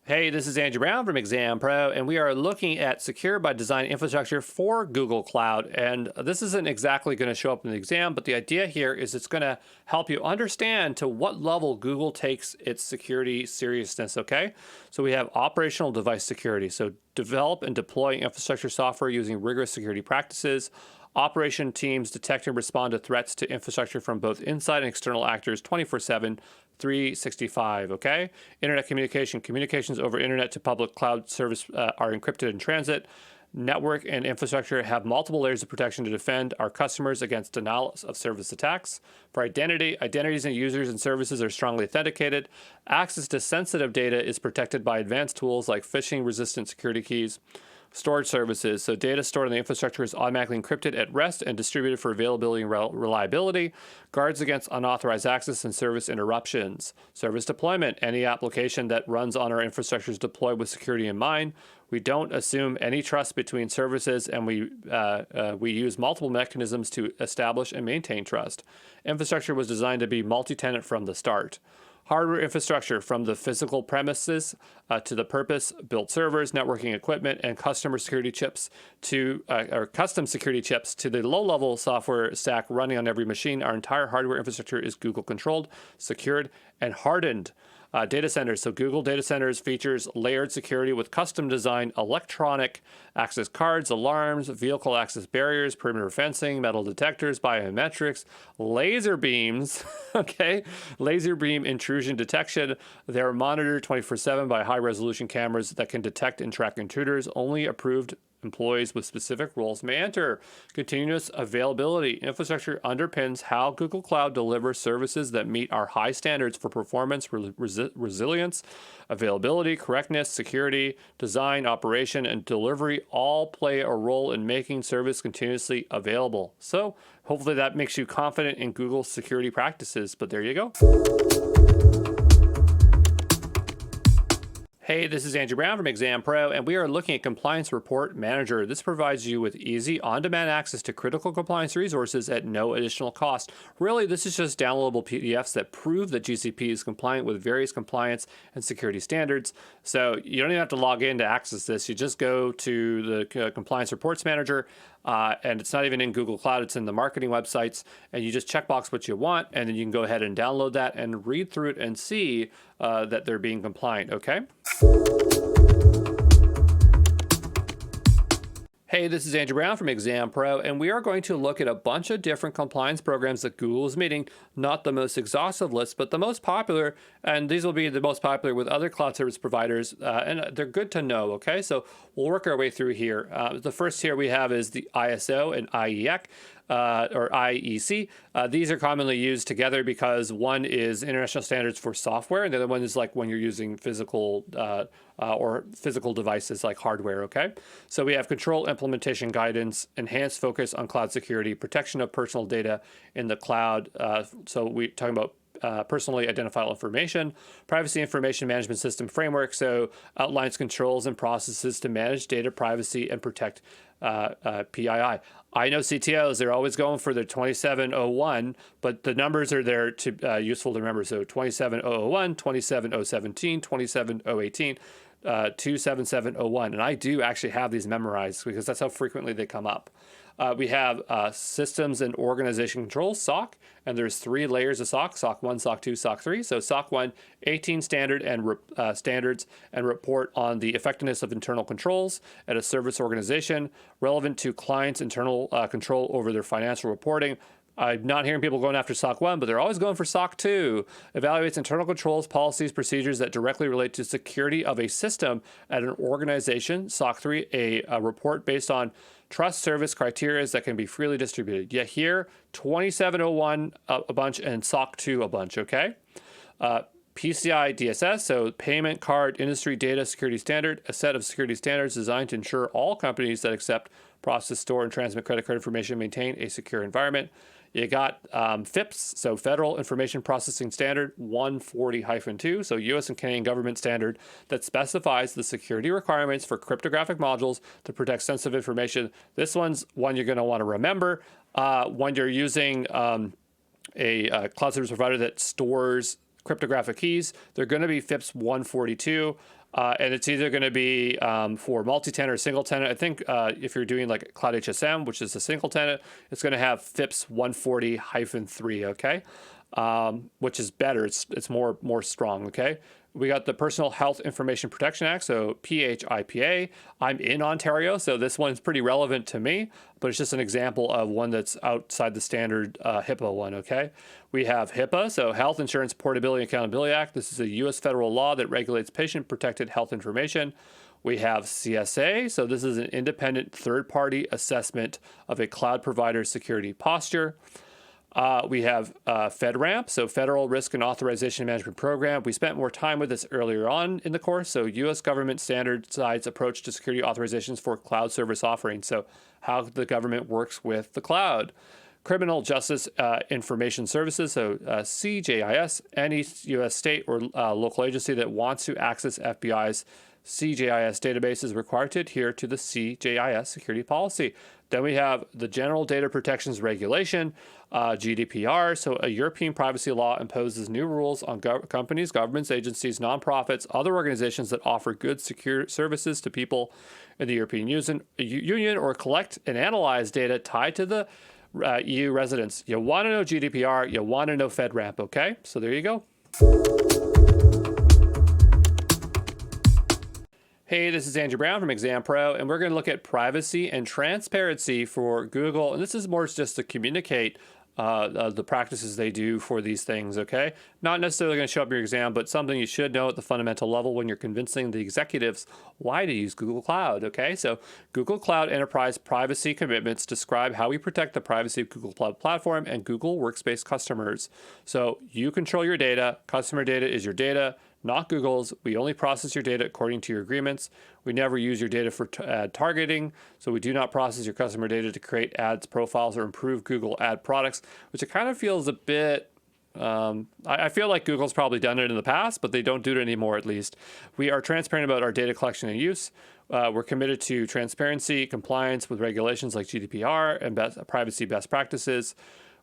Hey, this is Andrew Brown from ExamPro, and we are looking at Secure by Design infrastructure for Google Cloud. And this isn't exactly going to show up in the exam, but the idea here is it's going to help you understand to what level Google takes its security seriousness, okay? So we have operational device security. So develop and deploy infrastructure software using rigorous security practices. Operation teams detect and respond to threats to infrastructure from both inside and external actors 24/7, 365, okay? Internet communications over internet to public cloud service are encrypted in transit. Network and infrastructure have multiple layers of protection to defend our customers against denial of service attacks. For identities and users and services are strongly authenticated. Access to sensitive data is protected by advanced tools like phishing-resistant security keys. Storage services, so data stored in the infrastructure is automatically encrypted at rest and distributed for availability and reliability. Guards against unauthorized access and service interruptions. Service deployment, any application that runs on our infrastructure is deployed with security in mind. We don't assume any trust between services, and we use multiple mechanisms to establish and maintain trust. Infrastructure was designed to be multi-tenant from the start. Hardware infrastructure, from the physical premises to the purpose-built servers, networking equipment, and customer security chips or custom security chips to the low-level software stack running on every machine. Our entire hardware infrastructure is Google-controlled, secured, and hardened. Data centers. So Google Data Centers features layered security with custom-designed electronic access cards, alarms, vehicle access barriers, perimeter fencing, metal detectors, biometrics, laser beams, okay? Laser beam intrusion detection. They're monitored 24/7 by high-resolution cameras that can detect and track intruders. Only approved employees with specific roles may enter. Continuous availability. Infrastructure underpins how Google Cloud delivers services that meet our high standards for performance, resilience, availability, correctness, security, design, operation, and delivery all play a role in making service continuously available. So hopefully that makes you confident in Google's security practices, but there you go. Hey, this is Andrew Brown from ExamPro, and we are looking at Compliance Report Manager. This provides you with easy, on-demand access to critical compliance resources at no additional cost. Really, this is just downloadable PDFs that prove that GCP is compliant with various compliance and security standards. So you don't even have to log in to access this. You just go to the Compliance Reports Manager, and it's not even in Google Cloud, it's in the marketing websites, and you just checkbox what you want, and then you can go ahead and download that and read through it and see that they're being compliant, okay? Hey, this is Andrew Brown from ExamPro, and we are going to look at a bunch of different compliance programs that Google is meeting. Not the most exhaustive list, but the most popular, and these will be the most popular with other cloud service providers, and they're good to know, okay? So we'll work our way through here. The first here we have is the ISO and IEC. Or IEC. These are commonly used together because one is international standards for software, and the other one is like when you're using physical or physical devices like hardware, okay? So we have control implementation guidance, enhanced focus on cloud security, protection of personal data in the cloud. So we're talking about personally identifiable information, privacy information management system framework, so outlines controls and processes to manage data privacy and protect PII. I know CTOs, they're always going for their 27001, but the numbers are there to useful to remember. So 27001, 27017, 27018. 27701. And I do actually have these memorized because that's how frequently they come up. We have systems and organization controls, SOC, and there's 3 layers of SOC, SOC 1, SOC 2, SOC 3. So SOC 1, 18 standards and report on the effectiveness of internal controls at a service organization relevant to clients' internal control over their financial reporting. I'm not hearing people going after SOC 1, but they're always going for SOC 2. Evaluates internal controls, policies, procedures that directly relate to security of a system at an organization. SOC 3, a report based on trust service criteria that can be freely distributed. Yet here, 2701 a bunch and SOC 2 a bunch, okay? PCI DSS, so Payment Card Industry Data Security Standard, a set of security standards designed to ensure all companies that accept, process, store, and transmit credit card information maintain a secure environment. You got FIPS, so Federal Information Processing Standard 140-2, so U.S. and Canadian government standard that specifies the security requirements for cryptographic modules to protect sensitive information. This one's one you're going to want to remember when you're using a cloud service provider that stores cryptographic keys. They're going to be FIPS 142. And it's either going to be for multi-tenant or single tenant. I think if you're doing like Cloud HSM, which is a single tenant, it's going to have FIPS 140-3, okay? Which is better. It's more strong, okay? We got the Personal Health Information Protection Act, so PHIPA. I'm in Ontario, so this one's pretty relevant to me, but it's just an example of one that's outside the standard HIPAA one, okay? We have HIPAA, so Health Insurance Portability and Accountability Act. This is a U.S. federal law that regulates patient-protected health information. We have CSA, so this is an independent third-party assessment of a cloud provider's security posture. We have FedRAMP, so Federal Risk and Authorization Management Program. We spent more time with this earlier on in the course. So U.S. government standardized approach to security authorizations for cloud service offerings. So how the government works with the cloud. Criminal Justice Information Services, so CJIS, any U.S. state or local agency that wants to access FBI's CJIS database is required to adhere to the CJIS security policy. Then we have the General Data Protections Regulation, GDPR. So a European privacy law imposes new rules on companies, governments, agencies, nonprofits, other organizations that offer good, secure services to people in the European Union or collect and analyze data tied to the EU residents. You want to know GDPR, you want to know FedRAMP, okay? So there you go. Hey, this is Andrew Brown from ExamPro, and we're going to look at privacy and transparency for Google. And this is more just to communicate the practices they do for these things, okay? Not necessarily going to show up in your exam, but something you should know at the fundamental level when you're convincing the executives why to use Google Cloud, okay? So Google Cloud Enterprise Privacy Commitments describe how we protect the privacy of Google Cloud Platform and Google Workspace customers. So you control your data. Customer data is your data, not Google's. We only process your data according to your agreements. We never use your data for ad targeting, so we do not process your customer data to create ads, profiles, or improve Google ad products, which it kind of feels a bit, I feel like Google's probably done it in the past, but they don't do it anymore at least. We are transparent about our data collection and use. We're committed to transparency, compliance with regulations like GDPR and privacy best practices.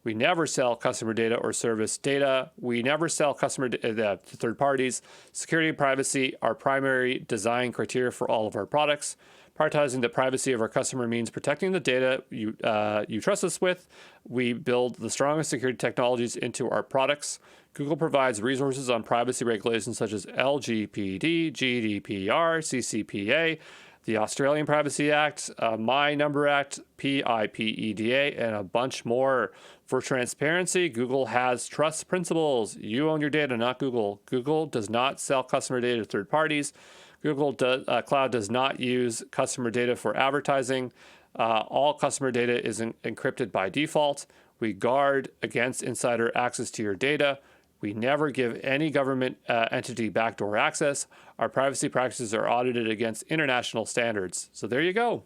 We never sell customer data or service data. We never sell customer data to third parties. Security and privacy are primary design criteria for all of our products. Prioritizing the privacy of our customer means protecting the data you trust us with. We build the strongest security technologies into our products. Google provides resources on privacy regulations such as LGPD, GDPR, CCPA, the Australian Privacy Act, My Number Act, PIPEDA, and a bunch more. For transparency, Google has trust principles. You own your data, not Google. Google does not sell customer data to third parties. Google Cloud does not use customer data for advertising. All customer data is encrypted by default. We guard against insider access to your data. We never give any government entity backdoor access. Our privacy practices are audited against international standards. So there you go.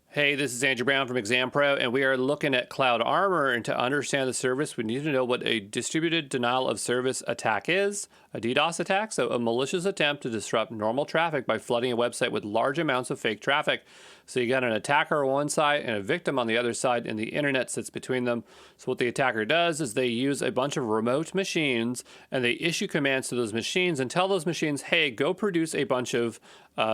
Hey, Hey, this is Andrew Brown from ExamPro, and we are looking at Cloud Armor. And to understand the service, we need to know what a distributed denial of service attack is, a DDoS attack, so a malicious attempt to disrupt normal traffic by flooding a website with large amounts of fake traffic. So you got an attacker on one side and a victim on the other side, and the internet sits between them. So what the attacker does is they use a bunch of remote machines, and they issue commands to those machines and tell those machines, hey, go produce a bunch of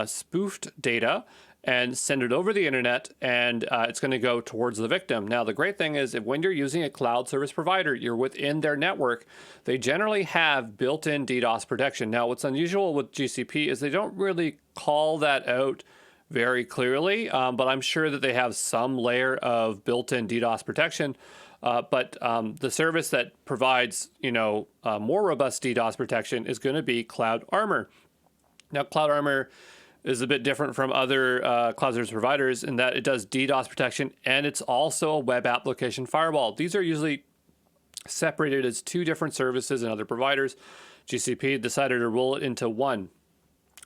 spoofed data and send it over the internet, and it's going to go towards the victim. Now, the great thing is if when you're using a cloud service provider, you're within their network, they generally have built-in DDoS protection. Now, what's unusual with GCP is they don't really call that out very clearly, but I'm sure that they have some layer of built-in DDoS protection. But the service that provides, more robust DDoS protection is going to be Cloud Armor. Now, Cloud Armor is a bit different from other cloud service providers in that it does DDoS protection, and it's also a web application firewall. These are usually separated as two different services and other providers. GCP decided to roll it into one.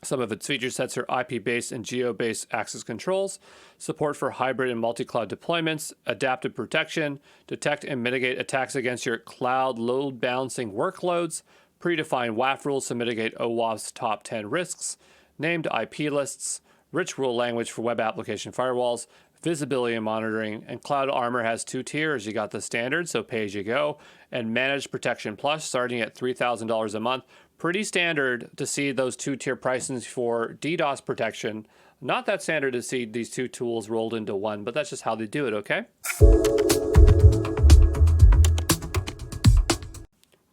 Some of its feature sets are IP-based and geo-based access controls, support for hybrid and multi-cloud deployments, adaptive protection, detect and mitigate attacks against your cloud load balancing workloads, predefined WAF rules to mitigate OWASP's top 10 risks, named IP lists, rich rule language for web application firewalls, visibility and monitoring, and Cloud Armor has two tiers. You got the standard, so pay as you go, and Managed Protection Plus, starting at $3,000 a month. Pretty standard to see those two-tier pricings for DDoS protection. Not that standard to see these two tools rolled into one, but that's just how they do it, okay?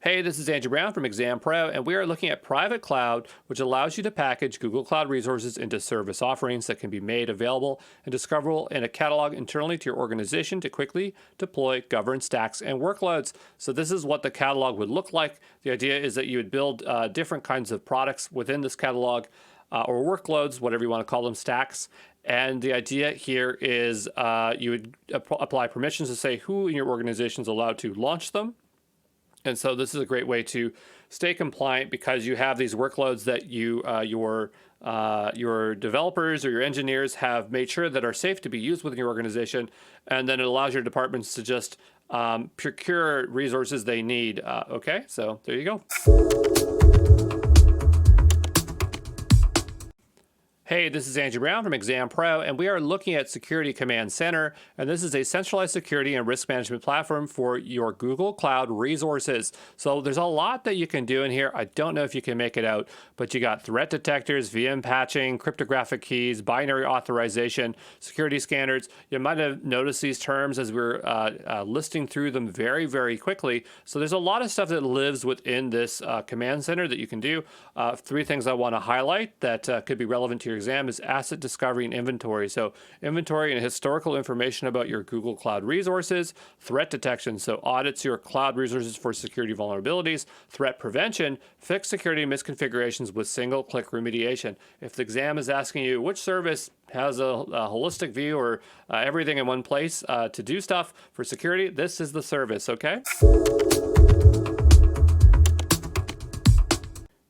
Hey, this is Andrew Brown from ExamPro, and we are looking at private cloud, which allows you to package Google Cloud Resources into service offerings that can be made available and discoverable in a catalog internally to your organization to quickly deploy governed stacks and workloads. So this is what the catalog would look like. The idea is that you would build different kinds of products within this catalog or workloads, whatever you want to call them, stacks. And the idea here is you would apply permissions to say who in your organization is allowed to launch them. And so this is a great way to stay compliant because you have these workloads that your developers or your engineers have made sure that are safe to be used within your organization. And then it allows your departments to just procure resources they need. Okay, so there you go. Hey, this is Andrew Brown from ExamPro, and we are looking at Security Command Center, and this is a centralized security and risk management platform for your Google Cloud Resources. So there's a lot that you can do in here. I don't know if you can make it out, but you got threat detectors, VM patching, cryptographic keys, binary authorization, security scanners. You might have noticed these terms as we're listing through them very, very quickly. So there's a lot of stuff that lives within this command center that you can do. Three things I want to highlight that could be relevant to your exam is asset discovery and inventory. So inventory and historical information about your Google Cloud Resources, threat detection, so audits your cloud resources for security vulnerabilities, threat prevention, fix security misconfigurations with single-click remediation. If the exam is asking you which service has a holistic view or everything in one place to do stuff for security, this is the service, okay?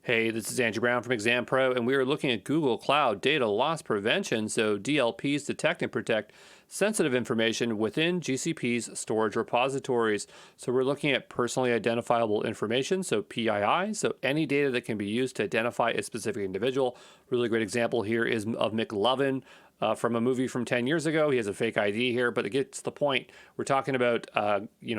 Hey, this is Andrew Brown from ExamPro, and we are looking at Google Cloud Data Loss Prevention, so DLPs detect and protect sensitive information within GCP's storage repositories. So we're looking at personally identifiable information, so PII, so any data that can be used to identify a specific individual. Really great example here is of McLovin from a movie from 10 years ago. He has a fake ID here, but it gets the point. We're talking about,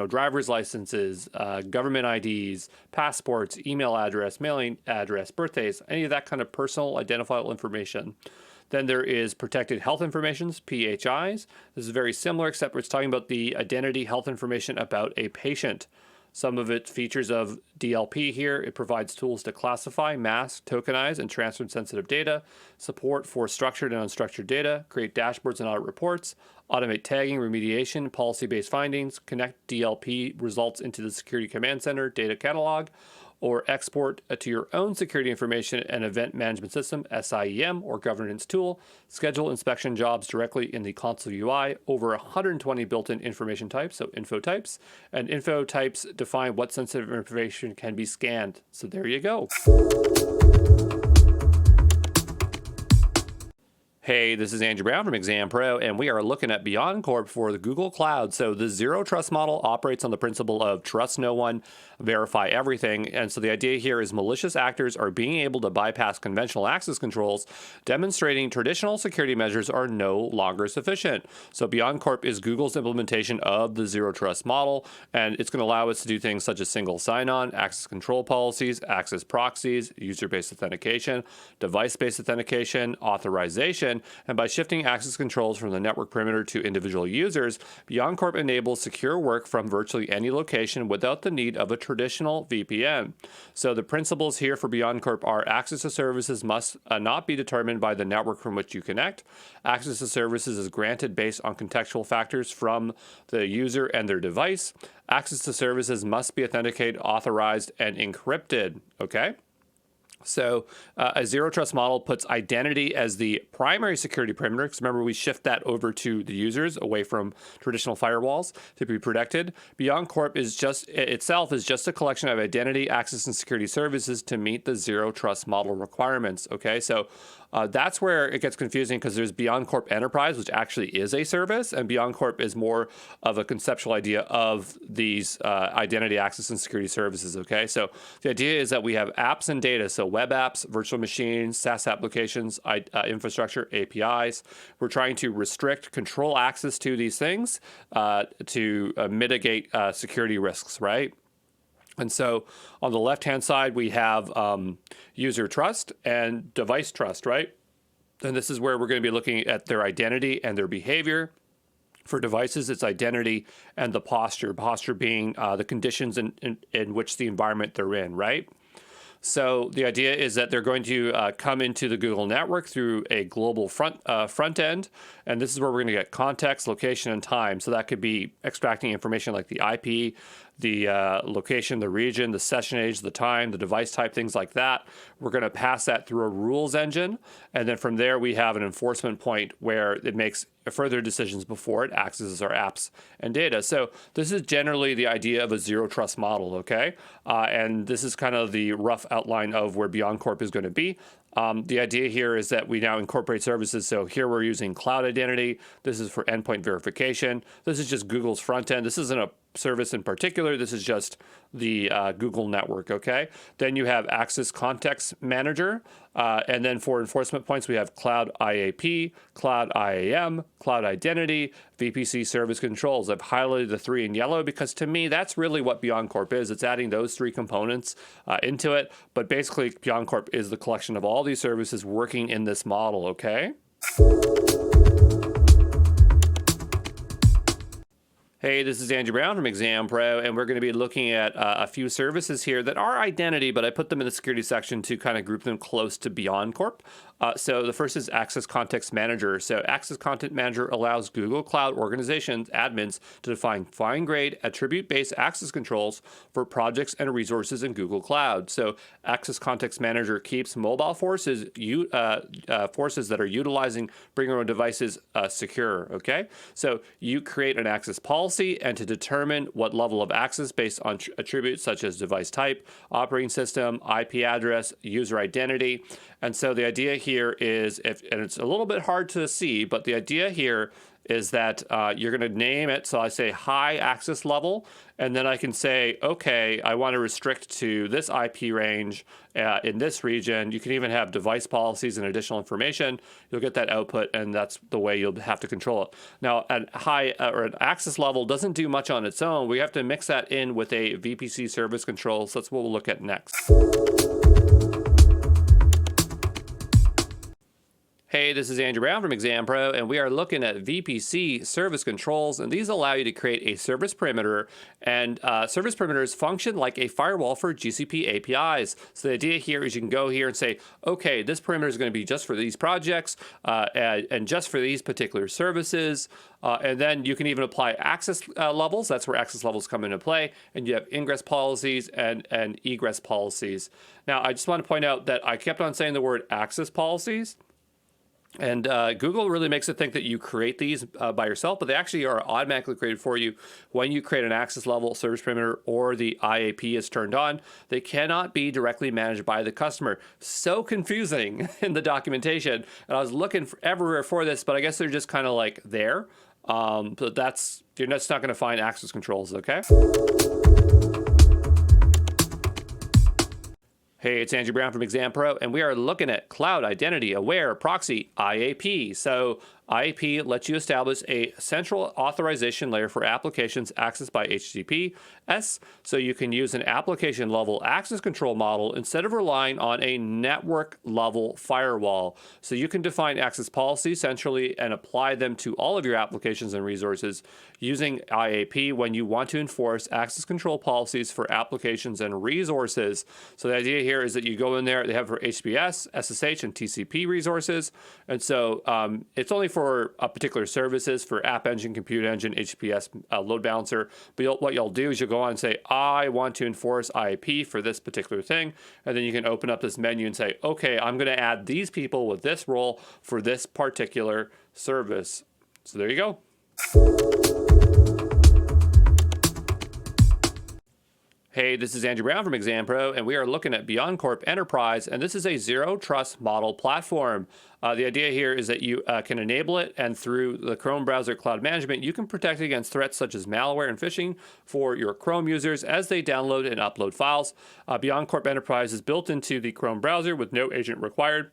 driver's licenses, government IDs, passports, email address, mailing address, birthdays, any of that kind of personal identifiable information. Then there is protected health information, PHIs. This is very similar, except it's talking about the identity health information about a patient. Some of its features of DLP here, it provides tools to classify, mask, tokenize, and transfer sensitive data, support for structured and unstructured data, create dashboards and audit reports, automate tagging, remediation, policy-based findings, connect DLP results into the Security Command Center data catalog, or export to your own security information and event management system, SIEM, or governance tool, schedule inspection jobs directly in the console UI, over 120 built-in information types, so info types, and info types define what sensitive information can be scanned. So there you go. Hey, this is Andrew Brown from ExamPro, and we are looking at BeyondCorp for the Google Cloud. So the zero trust model operates on the principle of trust no one, verify everything. And so the idea here is malicious actors are being able to bypass conventional access controls, demonstrating traditional security measures are no longer sufficient. So BeyondCorp is Google's implementation of the zero trust model, and it's going to allow us to do things such as single sign-on, access control policies, access proxies, user-based authentication, device-based authentication, authorization. And by shifting access controls from the network perimeter to individual users, BeyondCorp enables secure work from virtually any location without the need of a traditional VPN. So the principles here for BeyondCorp are access to services must not be determined by the network from which you connect. Access to services is granted based on contextual factors from the user and their device. Access to services must be authenticated, authorized, and encrypted. Okay? So a zero trust model puts identity as the primary security perimeter, because remember, we shift that over to the users away from traditional firewalls to be protected. BeyondCorp is just itself is just a collection of identity, access, and security services to meet the zero trust model requirements. Okay, so that's where it gets confusing, because there's BeyondCorp Enterprise, which actually is a service, and BeyondCorp is more of a conceptual idea of these identity, access, and security services. Okay, so the idea is that we have apps and data, so web apps, virtual machines, SaaS applications, infrastructure, APIs. We're trying to restrict, control access to these things to mitigate security risks, right? And so on the left-hand side, we have user trust and device trust, right? And this is where we're going to be looking at their identity and their behavior. For devices, it's identity and the posture being the conditions in which the environment they're in, right? So the idea is that they're going to come into the Google network through a global front end, and this is where we're going to get context, location, and time. So that could be extracting information like the IP, the location, the region, the session age, the time, the device type, things like that. We're going to pass that through a rules engine, and then from there we have an enforcement point where it makes further decisions before it accesses our apps and data. So this is generally the idea of a zero trust model, okay? And this is kind of the rough outline of where BeyondCorp is going to be. The idea here is that we now incorporate services. So here we're using cloud identity. This is for endpoint verification. This is just Google's front end. This isn't a service in particular. This is just the Google network, okay? Then you have Access Context Manager. And then for enforcement points, we have Cloud IAP, Cloud IAM, Cloud Identity, VPC Service Controls. I've highlighted the three in yellow because to me, that's really what BeyondCorp is. It's adding those three components into it. But basically, BeyondCorp is the collection of all these services working in this model, okay? Hey, this is Andrew Brown from ExamPro, and we're going to be looking at a few services here that are identity, but I put them in the security section to kind of group them close to BeyondCorp. So the first is Access Context Manager. So Access Content Manager allows Google Cloud organizations, admins, to define fine-grained, attribute-based access controls for projects and resources in Google Cloud. So Access Context Manager keeps mobile forces that are utilizing bring your own devices secure, okay? So you create an access policy, and to determine what level of access based on attributes such as device type, operating system, IP address, user identity. And so the idea here is, and it's a little bit hard to see, but the idea here is that you're going to name it. So I say high access level, and then I can say, okay, I want to restrict to this IP range in this region. You can even have device policies and additional information. You'll get that output, and that's the way you'll have to control it. Now, an high or an access level doesn't do much on its own. We have to mix that in with a VPC service control. So that's what we'll look at next. Hey, this is Andrew Brown from ExamPro, and we are looking at VPC service controls, and these allow you to create a service perimeter, and service perimeters function like a firewall for GCP APIs. So the idea here is you can go here and say, okay, this perimeter is going to be just for these projects and just for these particular services, and then you can even apply access levels. That's where access levels come into play, and you have ingress policies and egress policies. Now, I just want to point out that I kept on saying the word access policies. And Google really makes it think that you create these by yourself, but they actually are automatically created for you when you create an access level, service perimeter, or the IAP is turned on. They cannot be directly managed by the customer. So confusing in the documentation. And I was looking everywhere for this, but I guess they're just kind of like there. But you're just not going to find access controls, okay? Hey, it's Andrew Brown from ExamPro, and we are looking at Cloud Identity Aware Proxy IAP. So IAP lets you establish a central authorization layer for applications accessed by HTTPS, so you can use an application-level access control model instead of relying on a network-level firewall. So you can define access policies centrally and apply them to all of your applications and resources using IAP when you want to enforce access control policies for applications and resources. So the idea here is that you go in there, they have for HTTPS, SSH, and TCP resources, and so it's only for particular services for App Engine, Compute Engine, HTTPS load balancer. But what you'll do is you'll go on and say, I want to enforce IAP for this particular thing. And then you can open up this menu and say, okay, I'm going to add these people with this role for this particular service. So there you go. Hey, this is Andrew Brown from ExamPro, and we are looking at BeyondCorp Enterprise, and this is a zero trust model platform. The idea here is that you can enable it, and through the Chrome browser cloud management, you can protect against threats such as malware and phishing for your Chrome users as they download and upload files. BeyondCorp Enterprise is built into the Chrome browser with no agent required.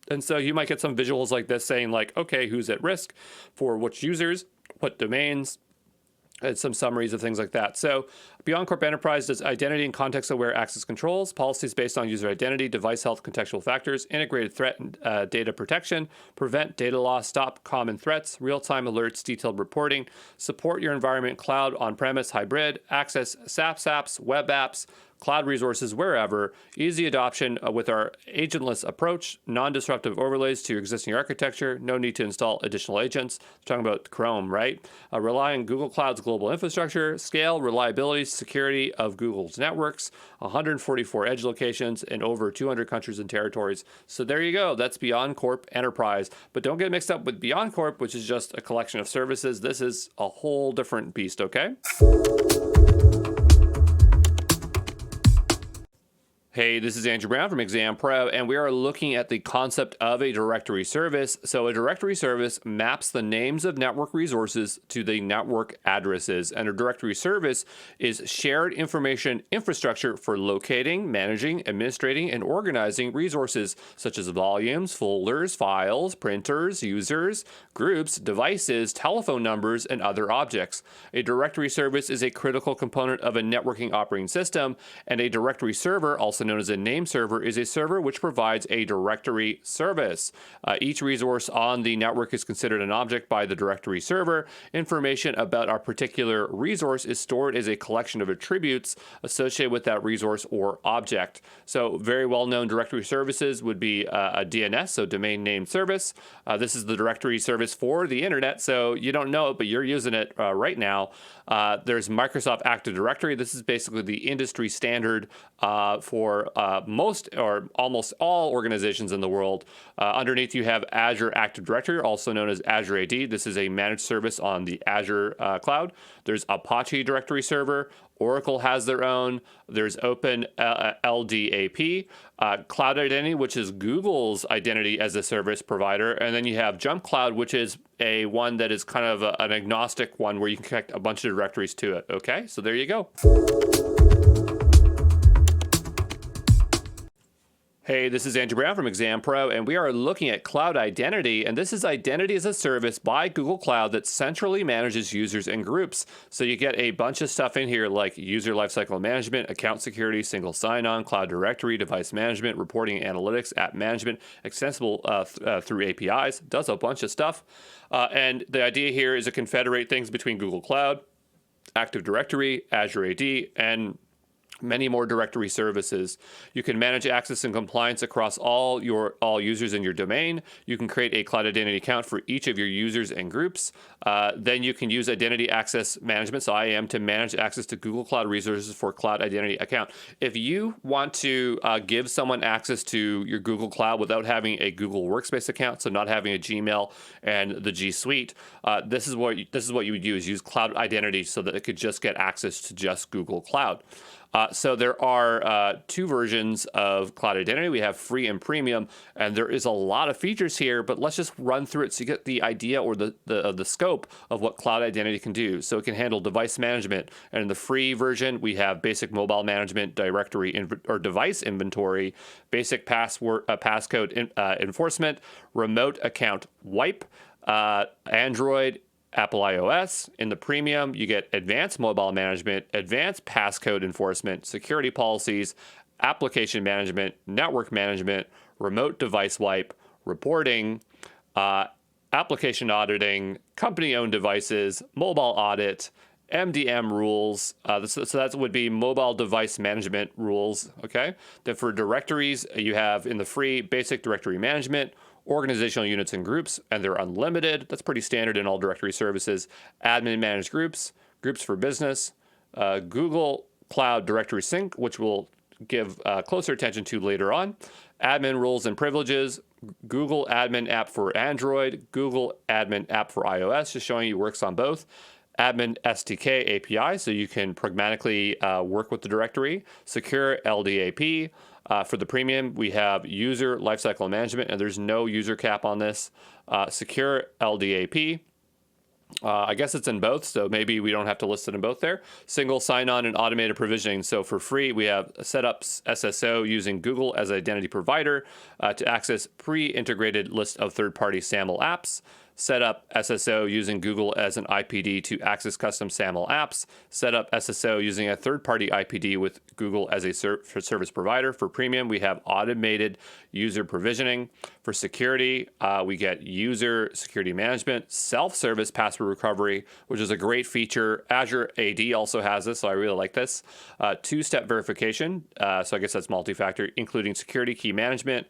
And so you might get some visuals like this saying like, okay, who's at risk for which users, what domains, and some summaries of things like that. So BeyondCorp Enterprise does identity and context-aware access controls, policies based on user identity, device health, contextual factors, integrated threat and data protection, prevent data loss, stop common threats, real-time alerts, detailed reporting, support your environment, cloud, on-premise, hybrid, access SaaS apps, web apps, cloud resources wherever, easy adoption with our agentless approach, non-disruptive overlays to your existing architecture, no need to install additional agents. We're talking about Chrome, right? Rely on Google Cloud's global infrastructure, scale, reliability, security of Google's networks, 144 edge locations in over 200 countries and territories. So there you go. That's BeyondCorp Enterprise. But don't get mixed up with BeyondCorp, which is just a collection of services. This is a whole different beast, okay? Hey, this is Andrew Brown from ExamPro, and we are looking at the concept of a directory service. So a directory service maps the names of network resources to the network addresses, and a directory service is shared information infrastructure for locating, managing, administrating, and organizing resources such as volumes, folders, files, printers, users, groups, devices, telephone numbers, and other objects. A directory service is a critical component of a networking operating system, and a directory server, also known as a name server, is a server which provides a directory service. Each resource on the network is considered an object by the directory server. Information about our particular resource is stored as a collection of attributes associated with that resource or object. So very well-known directory services would be a DNS, so domain name service. This is the directory service for the internet, so you don't know it, but you're using it right now. There's Microsoft Active Directory. This is basically the industry standard for most or almost all organizations in the world. Underneath you have Azure Active Directory, also known as Azure AD. This is a managed service on the Azure cloud. There's Apache Directory Server. Oracle has their own. There's Open LDAP, Cloud Identity, which is Google's identity as a service provider. And then you have Jump Cloud, which is one that is kind of an agnostic one where you can connect a bunch of directories to it. Okay, so there you go. Hey, this is Andrew Brown from ExamPro, and we are looking at Cloud Identity, and this is identity as a service by Google Cloud that centrally manages users and groups. So you get a bunch of stuff in here like user lifecycle management, account security, single sign-on, cloud directory, device management, reporting and analytics, app management, extensible through APIs, does a bunch of stuff. And the idea here is to confederate things between Google Cloud, Active Directory, Azure AD, and many more directory services. You can manage access and compliance across all users in your domain. You can create a cloud identity account for each of your users and groups. Then you can use identity access management, so IAM, to manage access to Google Cloud Resources for cloud identity account. If you want to give someone access to your Google Cloud without having a Google Workspace account, so not having a Gmail and the G Suite, this is what you would use cloud identity so that it could just get access to just Google Cloud. So there are two versions of Cloud Identity. We have free and premium, and there is a lot of features here, but let's just run through it so you get the idea or the scope of what Cloud Identity can do. So it can handle device management, and in the free version, we have basic mobile management, directory or device inventory, basic passcode enforcement, remote account wipe, Android, Apple iOS. In the premium, you get advanced mobile management, advanced passcode enforcement, security policies, application management, network management, remote device wipe, reporting, application auditing, company-owned devices, mobile audit, MDM rules. So that would be mobile device management rules. Okay. Then for directories, you have in the free basic directory management, organizational units and groups, and they're unlimited. That's pretty standard in all directory services. Admin managed groups, groups for business, Google Cloud Directory Sync, which we'll give closer attention to later on. Admin roles and privileges, Google Admin app for Android, Google Admin app for iOS, just showing you works on both. Admin SDK API, so you can pragmatically work with the directory. Secure LDAP. For the premium, we have user lifecycle management, and there's no user cap on this. Secure LDAP. I guess it's in both, so maybe we don't have to list it in both there. Single sign-on and automated provisioning. So for free, we have set up SSO using Google as identity provider to access pre-integrated list of third-party SAML apps. Set up SSO using Google as an IPD to access custom SAML apps. Set up SSO using a third-party IPD with Google as a service provider. For premium, we have automated user provisioning. For security, we get user security management, self-service password recovery, which is a great feature. Azure AD also has this, so I really like this. Two-step verification, so I guess that's multi-factor, including security key management.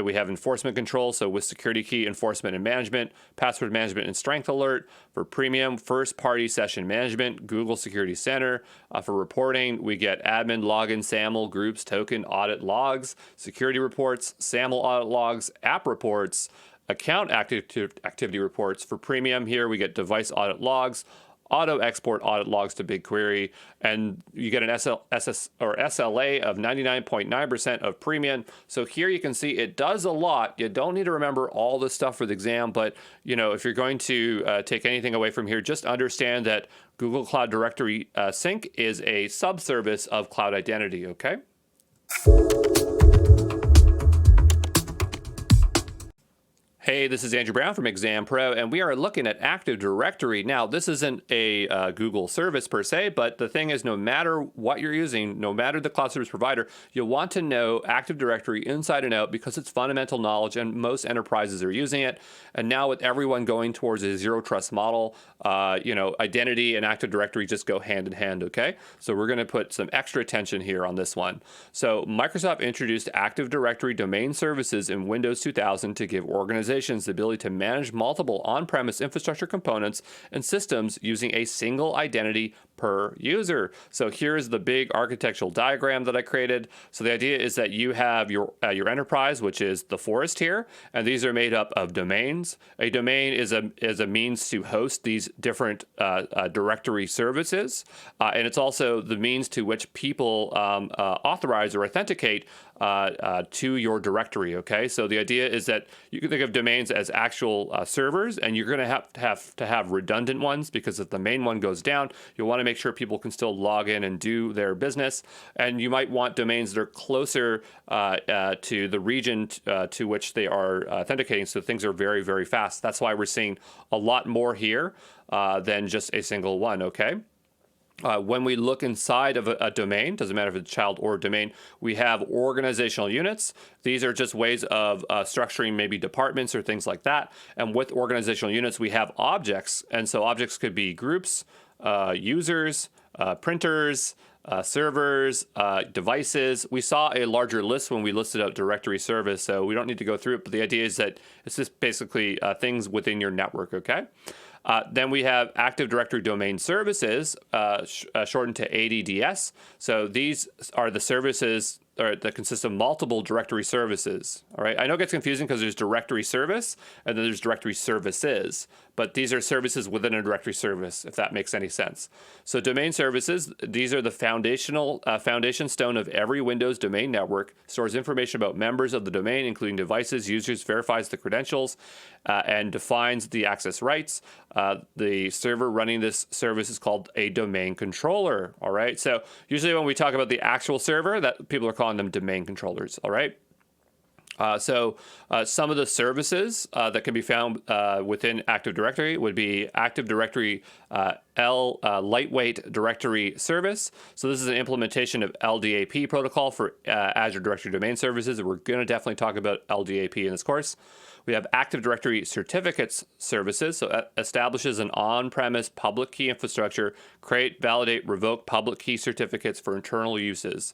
We have enforcement control, so with security key enforcement and management, password management and strength alert. For premium, first-party session management, Google Security Center. For reporting, we get admin, login, SAML, groups, token, audit logs, security reports, SAML audit logs, app reports, account activity reports. For premium here, we get device audit logs, auto export audit logs to BigQuery, and you get an SLA of 99.9% of premium. So here you can see it does a lot. You don't need to remember all this stuff for the exam, but if you're going to take anything away from here, just understand that Google Cloud Directory Sync is a subservice of Cloud Identity, okay? Hey, this is Andrew Brown from ExamPro, and we are looking at Active Directory. Now, this isn't a Google service per se, but the thing is, no matter what you're using, no matter the cloud service provider, you'll want to know Active Directory inside and out because it's fundamental knowledge, and most enterprises are using it. And now with everyone going towards a zero trust model, identity and Active Directory just go hand in hand, okay? So we're going to put some extra attention here on this one. So Microsoft introduced Active Directory domain services in Windows 2000 to give organizations the ability to manage multiple on-premise infrastructure components and systems using a single identity per user. So here's the big architectural diagram that I created. So the idea is that you have your enterprise, which is the forest here, and these are made up of domains. A domain is a means to host these different directory services, and it's also the means to which people authorize or authenticate to your directory, okay? So the idea is that you can think of domains as actual servers, and you're going to have redundant ones because if the main one goes down, you'll want to make sure people can still log in and do their business. And you might want domains that are closer to the region to which they are authenticating, so things are very, very fast. That's why we're seeing a lot more here than just a single one, okay? When we look inside of a domain, doesn't matter if it's a child or a domain, we have organizational units. These are just ways of structuring maybe departments or things like that. And with organizational units, we have objects. And so objects could be groups, users, printers, servers, devices. We saw a larger list when we listed out directory service, so we don't need to go through it, but the idea is that it's just basically things within your network, okay? Then we have Active Directory Domain Services, shortened to ADDS. So these are the services that consist of multiple directory services. All right, I know it gets confusing because there's directory service and then there's directory services, but these are services within a directory service, if that makes any sense. So domain services, these are the foundation stone of every Windows domain network, stores information about members of the domain, including devices, users, verifies the credentials, and defines the access rights. The server running this service is called a domain controller. All right, so usually when we talk about the actual server, that people are calling them domain controllers. All right. So some of the services that can be found within Active Directory would be Active Directory Lightweight Directory Service. So this is an implementation of LDAP protocol for Azure Directory Domain Services. We're going to definitely talk about LDAP in this course. We have Active Directory Certificates Services, so that establishes an on-premise public key infrastructure, create, validate, revoke public key certificates for internal uses.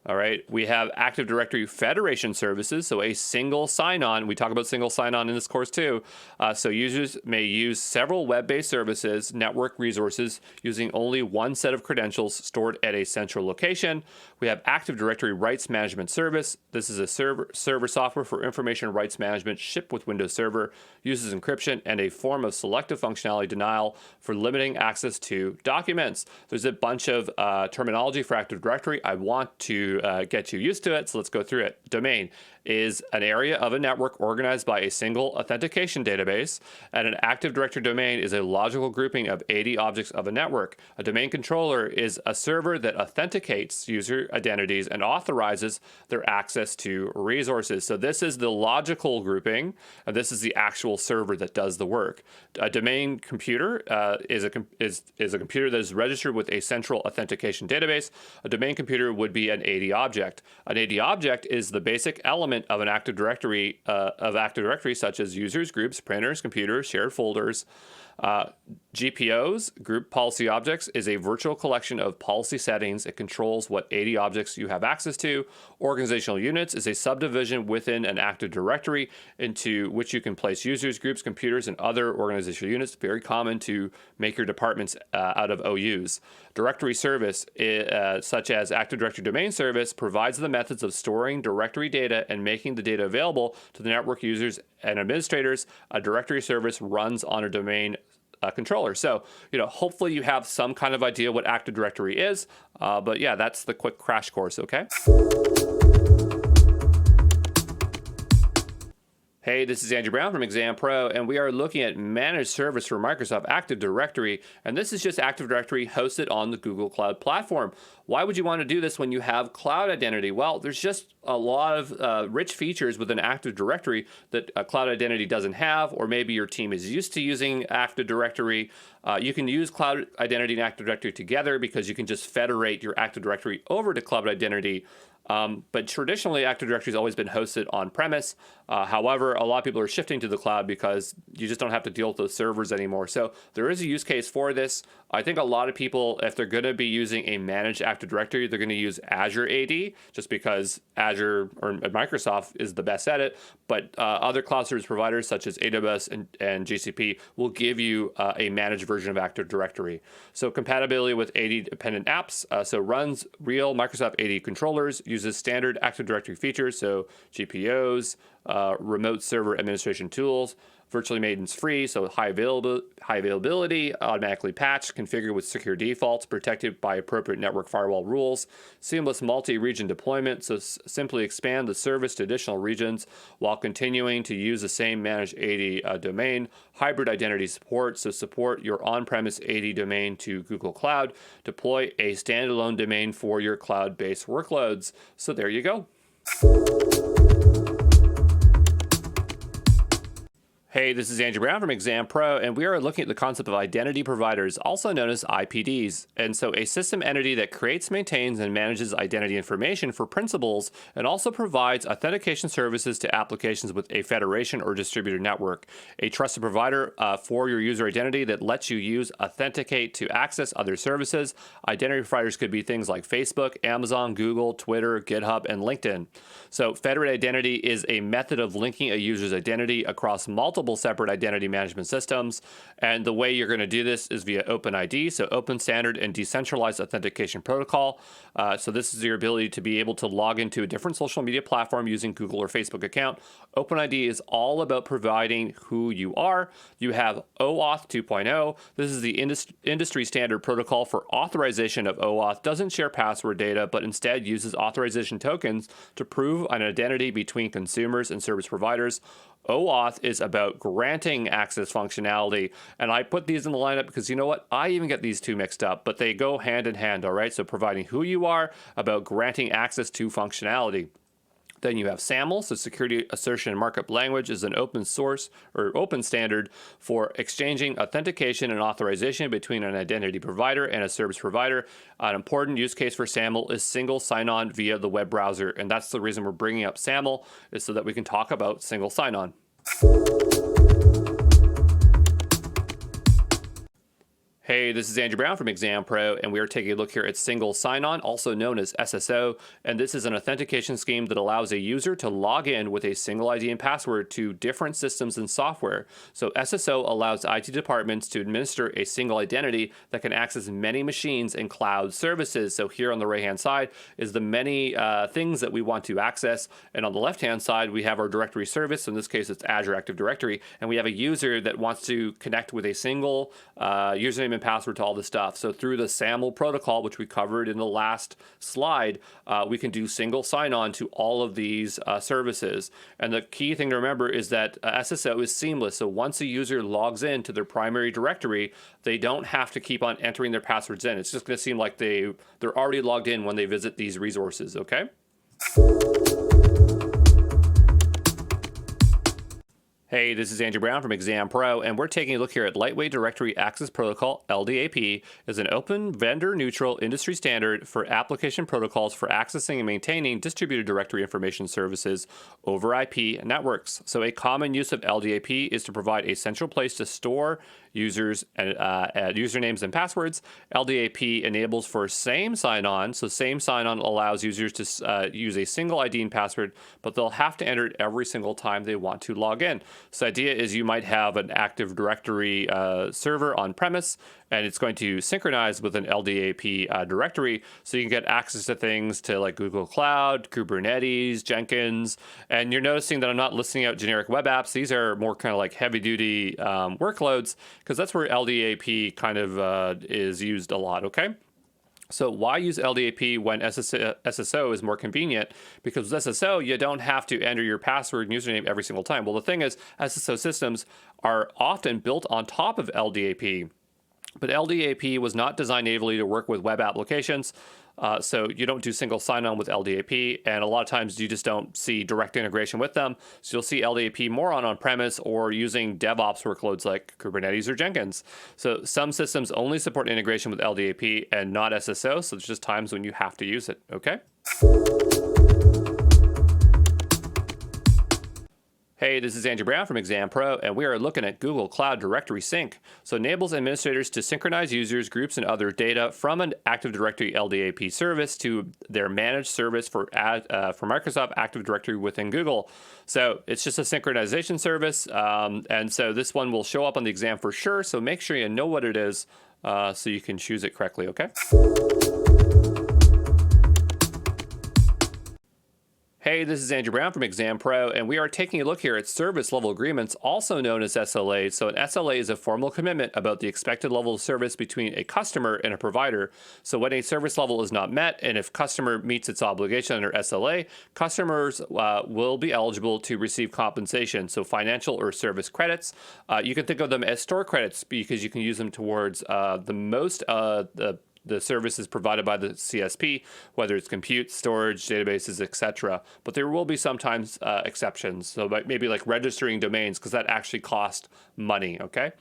All right, we have Active Directory Federation Services, so a single sign-on. We talk about single sign-on in this course too. So users may use several web-based services, network resources, using only one set of credentials stored at a central location. We have Active Directory Rights Management Service. This is a server software for information rights management shipped with Windows Server, uses encryption and a form of selective functionality denial for limiting access to documents. There's a bunch of terminology for Active Directory. I want to get you used to it, so let's go through it. Domain is an area of a network organized by a single authentication database, and an Active Directory domain is a logical grouping of 80 objects of a network. A domain controller is a server that authenticates user identities and authorizes their access to resources. So this is the logical grouping, and this is the actual server that does the work. A domain computer is a computer that is registered with a central authentication database. A domain computer would be an AD object. An AD object is the basic element of an Active Directory such as users, groups, printers, computers, shared folders. GPOs, Group Policy Objects, is a virtual collection of policy settings. It controls what 80 objects you have access to. Organizational Units is a subdivision within an Active Directory into which you can place users, groups, computers, and other organizational units. Very common to make your departments out of OUs. Directory Service, such as Active Directory Domain Service, provides the methods of storing directory data and making the data available to the network users and administrators. A directory service runs on a domain controller. So, hopefully you have some kind of idea what Active Directory is. But yeah, that's the quick crash course, okay? Hey, this is Andrew Brown from ExamPro, and we are looking at managed service for Microsoft Active Directory, and this is just Active Directory hosted on the Google Cloud Platform. Why would you want to do this when you have cloud identity? Well, there's just a lot of rich features within Active Directory that Cloud Identity doesn't have, or maybe your team is used to using Active Directory. You can use Cloud Identity and Active Directory together because you can just federate your Active Directory over to Cloud Identity. But traditionally, Active Directory has always been hosted on-premise. However, a lot of people are shifting to the cloud because you just don't have to deal with those servers anymore. So there is a use case for this. I think a lot of people, if they're going to be using a managed Active Directory, they're going to use Azure AD just because Azure or Microsoft is the best at it. But other cloud service providers such as AWS and GCP will give you a managed version of Active Directory. So compatibility with AD-dependent apps. So runs real Microsoft AD controllers, uses standard Active Directory features, so GPOs, remote server administration tools, virtually maintenance-free, so high availability, automatically patched, configured with secure defaults, protected by appropriate network firewall rules, seamless multi-region deployment, so simply expand the service to additional regions while continuing to use the same managed AD domain, hybrid identity support, so support your on-premise AD domain to Google Cloud, deploy a standalone domain for your cloud-based workloads. So there you go. Hey, this is Andrew Brown from ExamPro, and we are looking at the concept of identity providers, also known as IPDs. And so a system entity that creates, maintains, and manages identity information for principals and also provides authentication services to applications with a federation or distributed network. A trusted provider for your user identity that lets you use authenticate to access other services. Identity providers could be things like Facebook, Amazon, Google, Twitter, GitHub, and LinkedIn. So federated identity is a method of linking a user's identity across multiple separate identity management systems. And the way you're going to do this is via OpenID, so open standard and decentralized authentication protocol. So this is your ability to be able to log into a different social media platform using Google or Facebook account. OpenID is all about providing who you are. You have OAuth 2.0. This is the industry standard protocol for authorization of OAuth. Doesn't share password data, but instead uses authorization tokens to prove an identity between consumers and service providers. OAuth is about granting access functionality, and I put these in the lineup because you know what? I even get these two mixed up, but they go hand in hand, all right? So providing who you are, about granting access to functionality. Then you have SAML, so Security Assertion and Markup Language is an open source or open standard for exchanging authentication and authorization between an identity provider and a service provider. An important use case for SAML is single sign-on via the web browser, and that's the reason we're bringing up SAML, is so that we can talk about single sign-on. Hey, this is Andrew Brown from ExamPro, and we are taking a look here at single sign-on, also known as SSO, and this is an authentication scheme that allows a user to log in with a single ID and password to different systems and software. So SSO allows IT departments to administer a single identity that can access many machines and cloud services. So here on the right-hand side is the many things that we want to access, and on the left-hand side we have our directory service. So in this case it's Azure Active Directory, and we have a user that wants to connect with a single username and password to all this stuff. So through the SAML protocol, which we covered in the last slide, we can do single sign-on to all of these services. And the key thing to remember is that SSO is seamless. So once a user logs in to their primary directory, they don't have to keep on entering their passwords in. It's just going to seem like they're already logged in when they visit these resources, okay? Hey, this is Andrew Brown from ExamPro, and we're taking a look here at Lightweight Directory Access Protocol, LDAP, is an open, vendor-neutral industry standard for application protocols for accessing and maintaining distributed directory information services over IP networks. So a common use of LDAP is to provide a central place to store users and usernames and passwords. LDAP enables for same sign-on. So same sign-on allows users to use a single ID and password, but they'll have to enter it every single time they want to log in. So the idea is you might have an Active Directory server on premise, and it's going to synchronize with an LDAP directory, so you can get access to things to like Google Cloud, Kubernetes, Jenkins, and you're noticing that I'm not listing out generic web apps. These are more kind of like heavy-duty workloads, because that's where LDAP kind of is used a lot, okay? So why use LDAP when SSO is more convenient? Because with SSO, you don't have to enter your password and username every single time. Well, the thing is, SSO systems are often built on top of LDAP, but LDAP was not designed natively to work with web applications. So you don't do single sign-on with LDAP, and a lot of times you just don't see direct integration with them. So you'll see LDAP more on-premise or using DevOps workloads like Kubernetes or Jenkins. So some systems only support integration with LDAP and not SSO, so there's just times when you have to use it, okay? Hey, this is Andrew Brown from ExamPro, and we are looking at Google Cloud Directory Sync. So it enables administrators to synchronize users, groups, and other data from an Active Directory LDAP service to their managed service for Microsoft Active Directory within Google. So it's just a synchronization service, and so this one will show up on the exam for sure, so make sure you know what it is so you can choose it correctly, okay? Hey, this is Andrew Brown from ExamPro, and we are taking a look here at service level agreements, also known as SLAs. So an SLA is a formal commitment about the expected level of service between a customer and a provider. So when a service level is not met, and if customer meets its obligation under SLA, customers will be eligible to receive compensation, so financial or service credits. You can think of them as store credits because you can use them towards the the services provided by the CSP, whether it's compute, storage, databases, etc. But there will be sometimes exceptions. So maybe like registering domains, because that actually costs money, okay?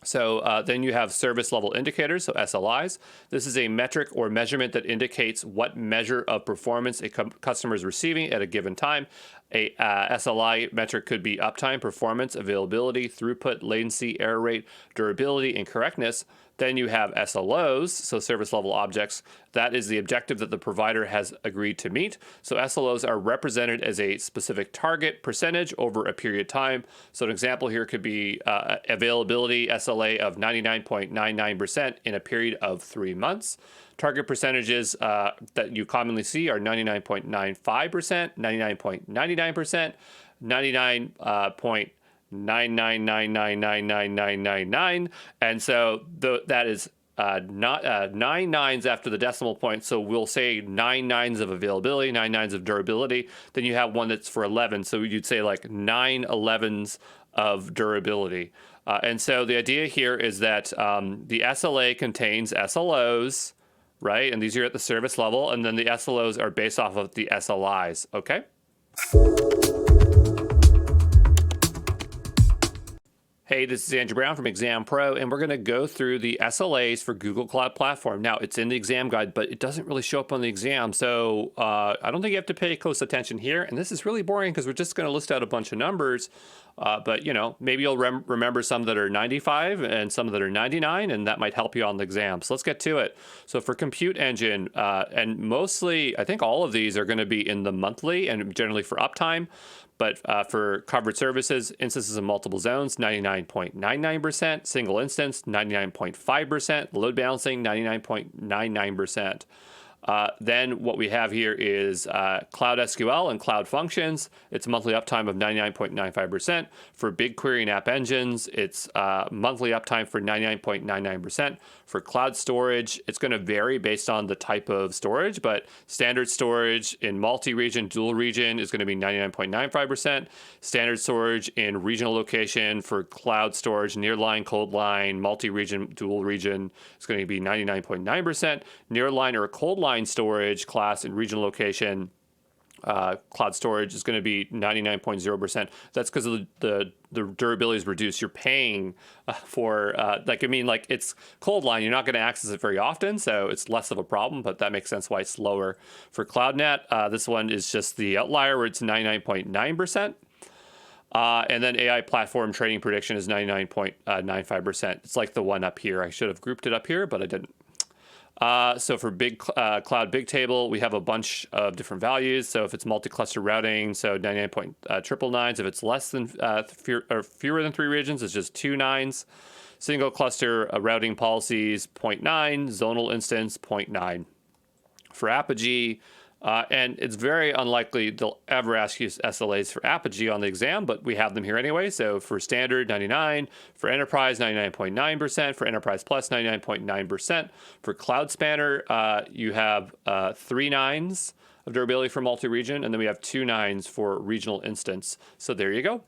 So then you have service level indicators, so SLIs. This is a metric or measurement that indicates what measure of performance a customer is receiving at a given time. A SLI metric could be uptime, performance, availability, throughput, latency, error rate, durability, and correctness. Then you have SLOs, so service level objects. That is the objective that the provider has agreed to meet. So SLOs are represented as a specific target percentage over a period of time. So an example here could be availability SLA of 99.99% in a period of 3 months. Target percentages that you commonly see are 99.95%, 99.99%, 99.999999999, and so that is not 9 nines after the decimal point. So we'll say 9 nines of availability, 9 nines of durability. Then you have one that's for 11, so you'd say like 9 11s of durability. And so the idea here is that the SLA contains SLOs, right? And these are at the service level, and then the SLOs are based off of the SLIs, okay? Hey, this is Andrew Brown from ExamPro, and we're going to go through the SLAs for Google Cloud Platform. Now, it's in the exam guide, but it doesn't really show up on the exam, so I don't think you have to pay close attention here. And this is really boring because we're just going to list out a bunch of numbers, but maybe you'll remember some that are 95 and some that are 99, and that might help you on the exam. So let's get to it. So for compute engine, and mostly, I think all of these are going to be in the monthly and generally for uptime. But for covered services, instances of multiple zones, 99.99%, single instance, 99.5%, load balancing, 99.99%. Then what we have here is Cloud SQL and Cloud Functions. It's monthly uptime of 99.95%. For BigQuery and App Engines, it's monthly uptime for 99.99%. For cloud storage, it's going to vary based on the type of storage, but standard storage in multi-region, dual region is going to be 99.95%. Standard storage in regional location for cloud storage, nearline, cold line, multi-region, dual region is going to be 99.9%. Nearline or cold line storage class in regional location, cloud storage is going to be 99.0%. That's because of the durability is reduced. You're paying for, it's cold line. You're not going to access it very often, so it's less of a problem, but that makes sense why it's lower. For CloudNet, this one is just the outlier where it's 99.9%. And then AI platform training prediction is 99.95%. It's like the one up here. I should have grouped it up here, but I didn't. So for Cloud Bigtable, we have a bunch of different values. So if it's multi-cluster routing, so 99.999. If it's less than fewer than 3 regions, it's just 2 nines. Single cluster routing policies, 0.9. Zonal instance, 0.9. For Apogee, and it's very unlikely they'll ever ask you SLAs for Apogee on the exam, but we have them here anyway. So for standard, 99. For enterprise, 99.9%. For enterprise plus, 99.9%. For Cloud Spanner, you have 3 nines of durability for multi-region, and then we have 2 nines for regional instance. So there you go.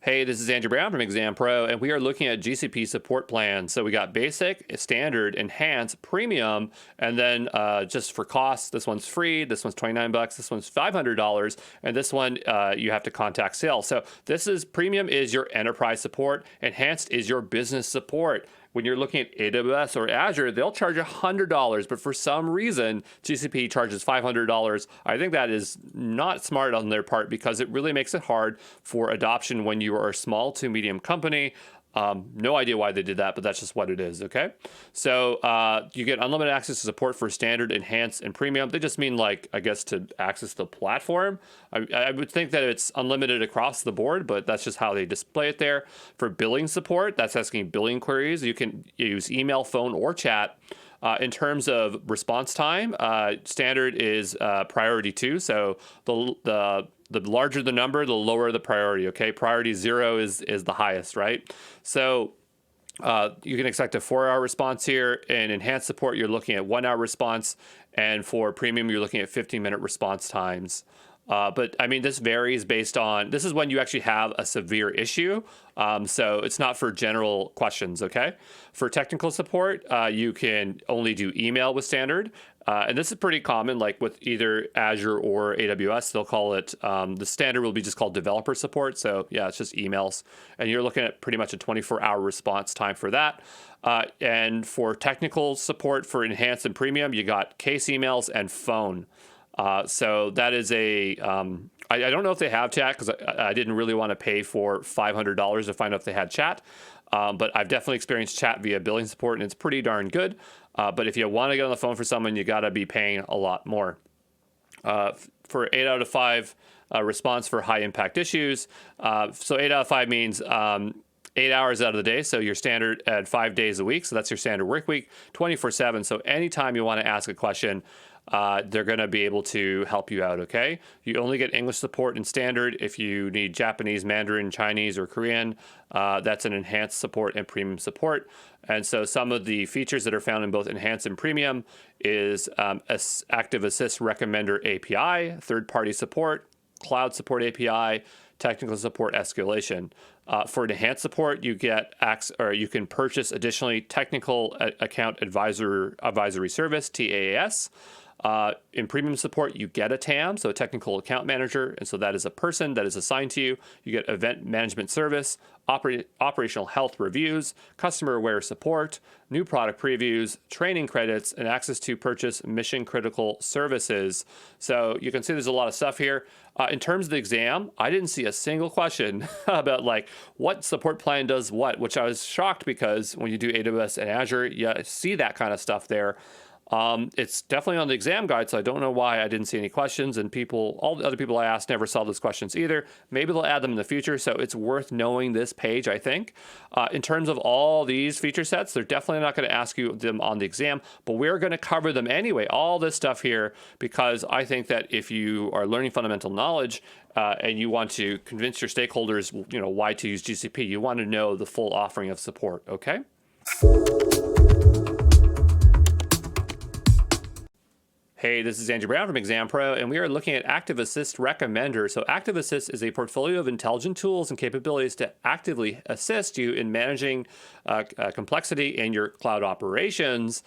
Hey, this is Andrew Brown from ExamPro, and we are looking at GCP support plans. So we got basic, standard, enhanced, premium, and then just for costs, this one's free, this one's $29, this one's $500, and this one you have to contact sales. So this is premium is your enterprise support, enhanced is your business support. When you're looking at AWS or Azure, they'll charge $100, but for some reason, GCP charges $500. I think that is not smart on their part because it really makes it hard for adoption when you are a small to medium company. No idea why they did that, but that's just what it is, okay? So you get unlimited access to support for standard, enhanced, and premium. They just mean, to access the platform. I would think that it's unlimited across the board, but that's just how they display it there. For billing support, that's asking billing queries. You can use email, phone, or chat. In terms of response time, standard is priority 2. So the larger the number, the lower the priority, okay? Priority 0 is the highest, right? So you can expect a 4-hour response here. In enhanced support, you're looking at 1-hour response. And for premium, you're looking at 15-minute response times. But I mean, this varies based on, this is when you actually have a severe issue. So it's not for general questions, okay? For technical support, you can only do email with standard. And this is pretty common, like with either Azure or AWS, they'll call it, the standard will be just called developer support. So yeah, it's just emails. And you're looking at pretty much a 24-hour response time for that. And for technical support for enhanced and premium, you got case emails and phone. So that is I don't know if they have chat because I didn't really want to pay for $500 to find out if they had chat. But I've definitely experienced chat via billing support, and it's pretty darn good. But if you want to get on the phone for someone, you got to be paying a lot more. For 8 out of 5 response for high impact issues. So 8 out of 5 means 8 hours out of the day. So your standard at 5 days a week. So that's your standard work week, 24/7. So anytime you want to ask a question, they're going to be able to help you out, okay? You only get English support in standard. If you need Japanese, Mandarin, Chinese, or Korean, that's an enhanced support and premium support. And so some of the features that are found in both enhanced and premium is Active Assist Recommender API, third-party support, cloud support API, technical support escalation. For enhanced support, you get you can purchase additionally technical account advisory service, TAAS. In premium support, you get a TAM, so a technical account manager, and so that is a person that is assigned to you. You get event management service, operational health reviews, customer aware support, new product previews, training credits, and access to purchase mission critical services. So you can see there's a lot of stuff here. In terms of the exam, I didn't see a single question about like what support plan does what, which I was shocked because when you do AWS and Azure, you see that kind of stuff there. It's definitely on the exam guide, so I don't know why I didn't see any questions, and all the other people I asked never saw those questions either. Maybe they'll add them in the future, so it's worth knowing this page, I think. In terms of all these feature sets, they're definitely not going to ask you them on the exam, but we're going to cover them anyway, all this stuff here, because I think that if you are learning fundamental knowledge, and you want to convince your stakeholders, why to use GCP, you want to know the full offering of support, okay? Hey, this is Andrew Brown from ExamPro, and we are looking at Active Assist Recommender. So Active Assist is a portfolio of intelligent tools and capabilities to actively assist you in managing complexity in your cloud operations.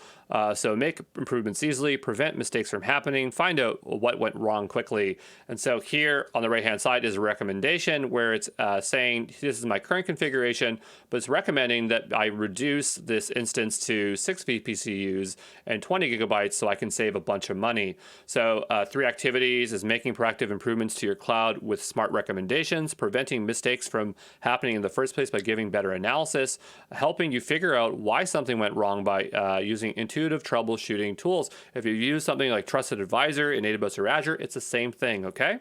So make improvements easily, prevent mistakes from happening, find out what went wrong quickly. And so here on the right-hand side is a recommendation where it's saying, this is my current configuration, but it's recommending that I reduce this instance to 6 vPCUs and 20 gigabytes so I can save a bunch of money. So 3 activities is making proactive improvements to your cloud with smart recommendations, preventing mistakes from happening in the first place by giving better analysis, helping you figure out why something went wrong by using intuitive troubleshooting tools. If you use something like Trusted Advisor in AWS or Azure, it's the same thing, okay?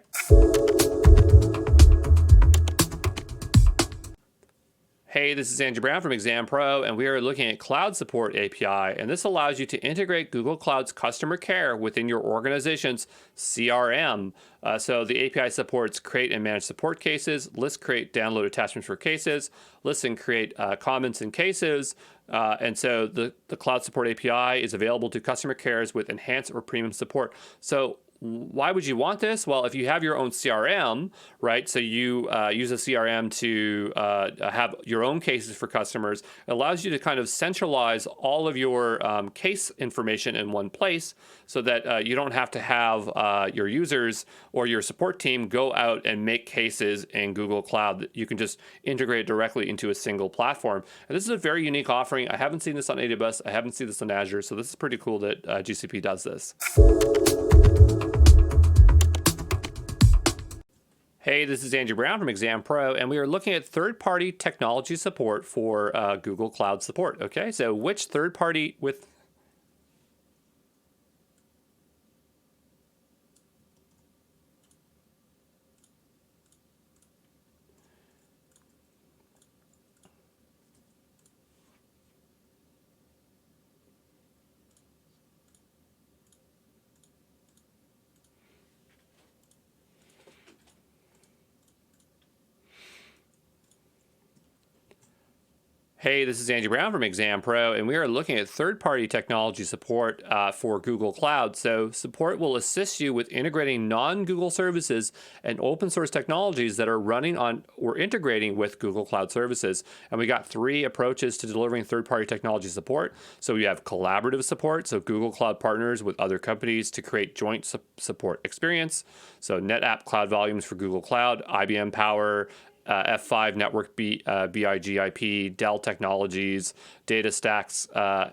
Hey, this is Andrew Brown from ExamPro, and we are looking at Cloud Support API, and this allows you to integrate Google Cloud's customer care within your organization's CRM. So the API supports create and manage support cases, list, create, download attachments for cases, list and create comments in cases, and so the Cloud Support API is available to customer cares with enhanced or premium support. So why would you want this? Well, if you have your own CRM, right, so you use a CRM to have your own cases for customers, it allows you to kind of centralize all of your case information in one place so that you don't have to have your users or your support team go out and make cases in Google Cloud. You can just integrate directly into a single platform. And this is a very unique offering. I haven't seen this on AWS. I haven't seen this on Azure. So this is pretty cool that GCP does this. Hey, this is Andrew Brown from ExamPro, and we are looking at third-party technology support for Google Cloud support. Okay, so which third-party with... Hey, this is Andy Brown from ExamPro, and we are looking at third-party technology support for Google Cloud. So support will assist you with integrating non-Google services and open source technologies that are running on or integrating with Google Cloud services. And we got three approaches to delivering third-party technology support. So we have collaborative support. So Google Cloud partners with other companies to create joint support experience. So NetApp Cloud Volumes for Google Cloud, IBM Power, F5 Network BIG-IP, Dell Technologies, DataStax,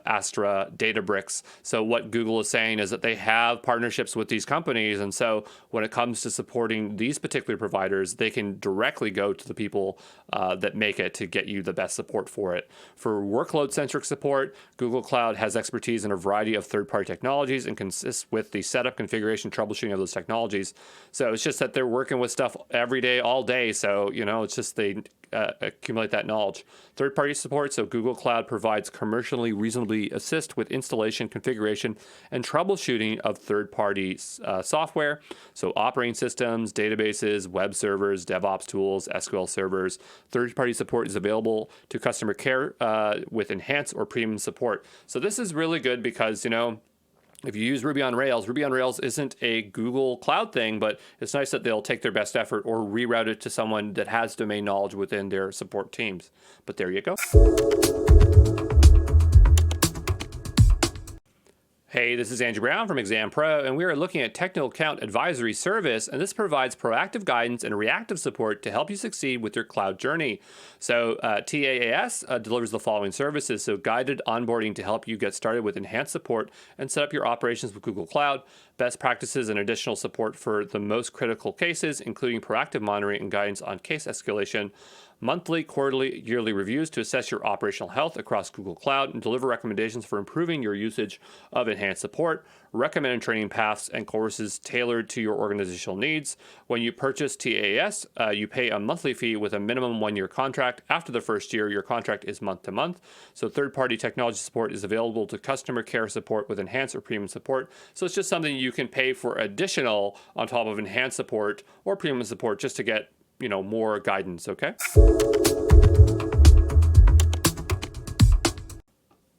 Astra, Databricks. So what Google is saying is that they have partnerships with these companies. And so when it comes to supporting these particular providers, they can directly go to the people that make it to get you the best support for it. For workload-centric support, Google Cloud has expertise in a variety of third-party technologies and consists with the setup, configuration, troubleshooting of those technologies. So it's just that they're working with stuff every day, all day. So, it's just they accumulate that knowledge. Third-party support, so Google Cloud provides commercially reasonably assist with installation, configuration, and troubleshooting of third-party software. So operating systems, databases, web servers, DevOps tools, SQL servers. Third-party support is available to customer care with enhanced or premium support. So this is really good because, if you use Ruby on Rails isn't a Google Cloud thing, but it's nice that they'll take their best effort or reroute it to someone that has domain knowledge within their support teams. But there you go. Hey, this is Andrew Brown from ExamPro, and we are looking at Technical Account Advisory Service, and this provides proactive guidance and reactive support to help you succeed with your cloud journey. So TAAS delivers the following services, so guided onboarding to help you get started with enhanced support and set up your operations with Google Cloud, best practices and additional support for the most critical cases, including proactive monitoring and guidance on case escalation, monthly, quarterly, yearly reviews to assess your operational health across Google Cloud and deliver recommendations for improving your usage of enhanced support, recommended training paths and courses tailored to your organizational needs. When you purchase TAS, you pay a monthly fee with a minimum one-year contract. After the first year, your contract is month to month. So third-party technology support is available to customer care support with enhanced or premium support. So it's just something you can pay for additional on top of enhanced support or premium support just to get more guidance, okay?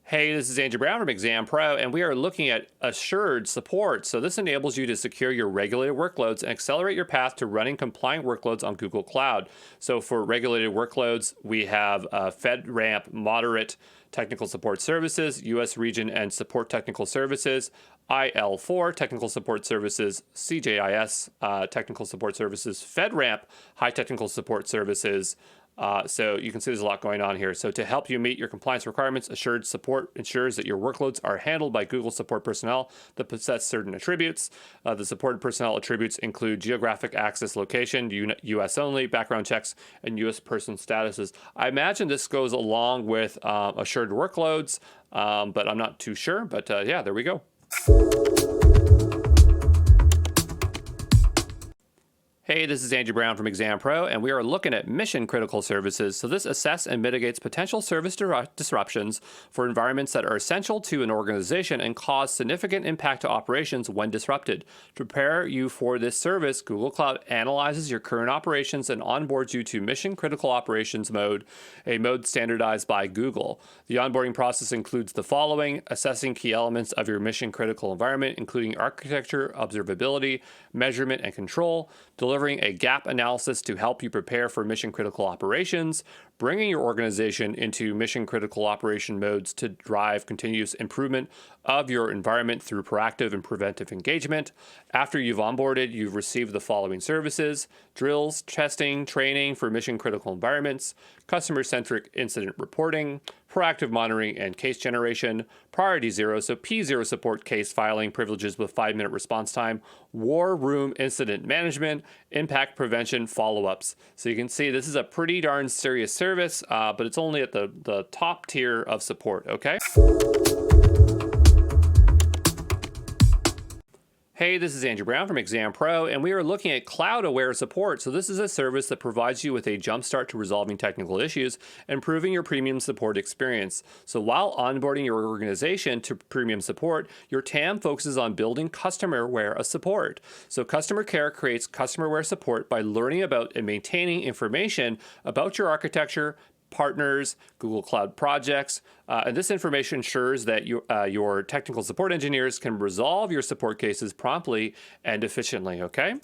Hey, this is Andrew Brown from ExamPro, and we are looking at assured support. So this enables you to secure your regulated workloads and accelerate your path to running compliant workloads on Google Cloud. So for regulated workloads, we have FedRAMP Moderate Technical Support Services, U.S. Region and Support Technical Services, IL4 Technical Support Services, CJIS Technical Support Services, FedRAMP High Technical Support Services. So you can see there's a lot going on here. So to help you meet your compliance requirements, assured support ensures that your workloads are handled by Google support personnel that possess certain attributes. The supported personnel attributes include geographic access location, U.S. only, background checks, and U.S. person statuses. I imagine this goes along with assured workloads, but I'm not too sure. But yeah, there we go. Hey, this is Andrew Brown from ExamPro, and we are looking at mission-critical services. So this assesses and mitigates potential service disruptions for environments that are essential to an organization and cause significant impact to operations when disrupted. To prepare you for this service, Google Cloud analyzes your current operations and onboards you to mission-critical operations mode, a mode standardized by Google. The onboarding process includes the following: assessing key elements of your mission-critical environment, including architecture, observability, measurement, and control, delivering a gap analysis to help you prepare for mission-critical operations, bringing your organization into mission-critical operation modes to drive continuous improvement of your environment through proactive and preventive engagement. After you've onboarded, you've received the following services: drills, testing, training for mission-critical environments, customer-centric incident reporting, proactive monitoring and case generation, priority zero, so P0 support case filing privileges with 5-minute response time, war room incident management, impact prevention follow-ups. So you can see this is a pretty darn serious service, but it's only at the top tier of support, okay? Hey, this is Andrew Brown from ExamPro, and we are looking at cloud-aware support. So this is a service that provides you with a jumpstart to resolving technical issues and improving your premium support experience. So while onboarding your organization to premium support, your TAM focuses on building customer-aware support. So customer care creates customer-aware support by learning about and maintaining information about your architecture, partners, Google Cloud projects, and this information ensures that your technical support engineers can resolve your support cases promptly and efficiently, okay?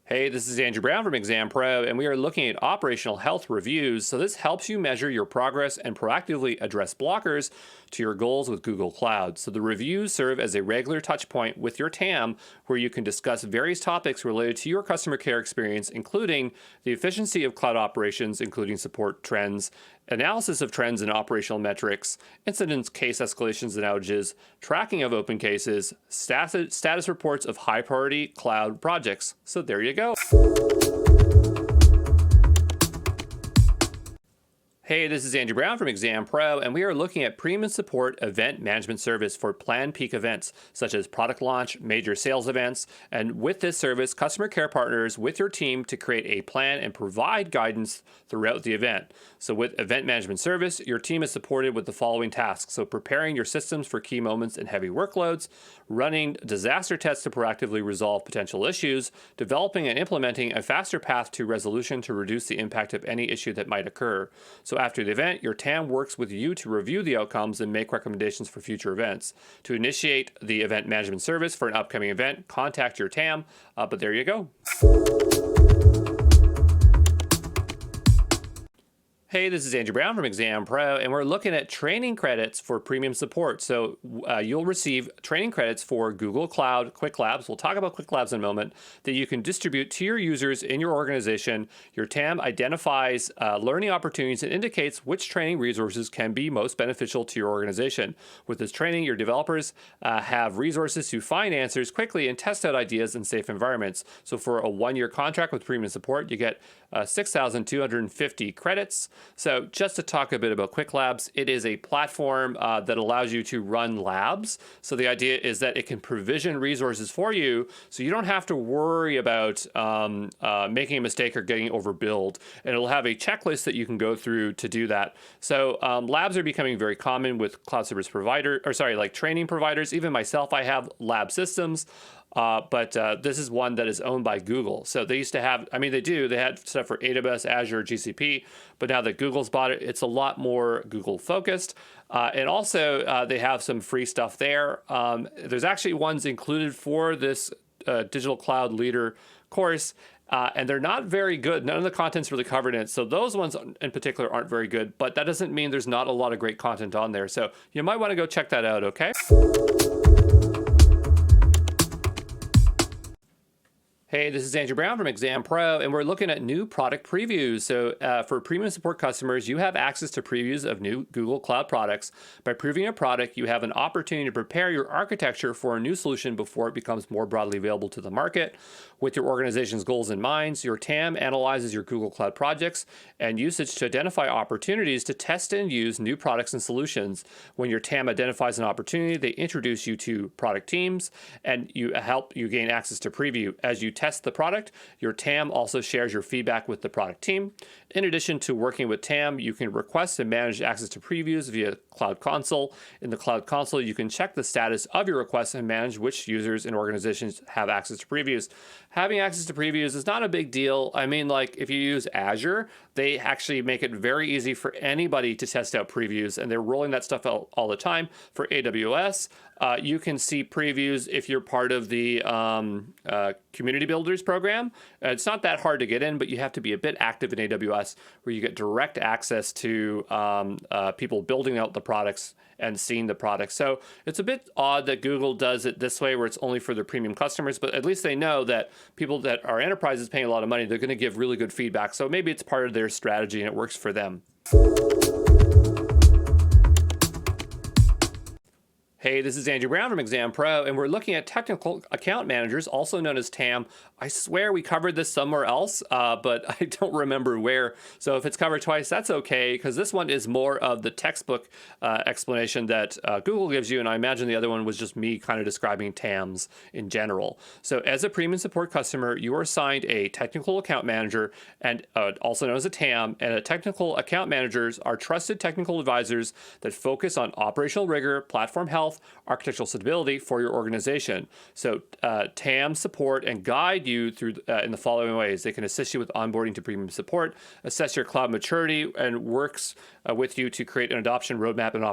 Hey, this is Andrew Brown from ExamPro, and we are looking at operational health reviews. So this helps you measure your progress and proactively address blockers to your goals with Google Cloud. So the reviews serve as a regular touch point with your TAM, where you can discuss various topics related to your customer care experience, including the efficiency of cloud operations, including support trends, analysis of trends and operational metrics, incidents, case escalations and outages, tracking of open cases, status reports of high priority cloud projects. So there you go. Hey, this is Andrew Brown from ExamPro, and we are looking at Premium Support Event Management Service for planned peak events, such as product launch, major sales events, and with this service, customer care partners with your team to create a plan and provide guidance throughout the event. So with Event Management Service, your team is supported with the following tasks. So preparing your systems for key moments and heavy workloads, running disaster tests to proactively resolve potential issues, developing and implementing a faster path to resolution to reduce the impact of any issue that might occur. So after the event, your TAM works with you to review the outcomes and make recommendations for future events. To initiate the event management service for an upcoming event, contact your TAM, but there you go. Hey, this is Andrew Brown from ExamPro, and we're looking at training credits for premium support. So you'll receive training credits for Google Cloud Quick Labs. We'll talk about Quick Labs in a moment, that you can distribute to your users in your organization. Your TAM identifies learning opportunities and indicates which training resources can be most beneficial to your organization. With this training, your developers have resources to find answers quickly and test out ideas in safe environments. So for a 1-year contract with premium support, you get 6,250 credits. So just to talk a bit about Quick Labs, it is a platform that allows you to run labs. So the idea is that it can provision resources for you, so you don't have to worry about making a mistake or getting overbilled. And it'll have a checklist that you can go through to do that. So labs are becoming very common with cloud service provider, like training providers. Even myself, I have lab systems. But this is one that is owned by Google. So they used to have, they had stuff for AWS, Azure, GCP, but now that Google's bought it, it's a lot more Google focused. And also they have some free stuff there. There's actually ones included for this Digital Cloud Leader course, and they're not very good. None of the content's really covered in it. So those ones in particular aren't very good, but that doesn't mean there's not a lot of great content on there. So you might want to go check that out, okay? Hey, this is Andrew Brown from ExamPro, and we're looking at new product previews. So for premium support customers, you have access to previews of new Google Cloud products. By previewing a product, you have an opportunity to prepare your architecture for a new solution before it becomes more broadly available to the market. With your organization's goals in mind, your TAM analyzes your Google Cloud projects and usage to identify opportunities to test and use new products and solutions. When your TAM identifies an opportunity, they introduce you to product teams, and you gain access to preview. As you test the product, your TAM also shares your feedback with the product team. In addition to working with TAM, you can request and manage access to previews via Cloud Console. In the Cloud Console, you can check the status of your requests and manage which users and organizations have access to previews. Having access to previews is not a big deal. If you use Azure, they actually make it very easy for anybody to test out previews, and they're rolling that stuff out all the time. For AWS, you can see previews if you're part of the Community Builders program. It's not that hard to get in, but you have to be a bit active in AWS, where you get direct access to people building out the products and seeing the products. So it's a bit odd that Google does it this way, where it's only for their premium customers, but at least they know that people that are enterprises paying a lot of money, they're going to give really good feedback. So maybe it's part of their strategy and it works for them. Hey, this is Andrew Brown from ExamPro, and we're looking at technical account managers, also known as TAM. I swear we covered this somewhere else, but I don't remember where. So if it's covered twice, that's okay, because this one is more of the textbook explanation that Google gives you, and I imagine the other one was just me kind of describing TAMs in general. So as a premium support customer, you are assigned a technical account manager, and also known as a TAM, and technical account managers are trusted technical advisors that focus on operational rigor, platform health, health, architectural stability for your organization. So TAM support and guide you through in the following ways. They can assist you with onboarding to premium support, assess your cloud maturity, and works with you to create an adoption roadmap and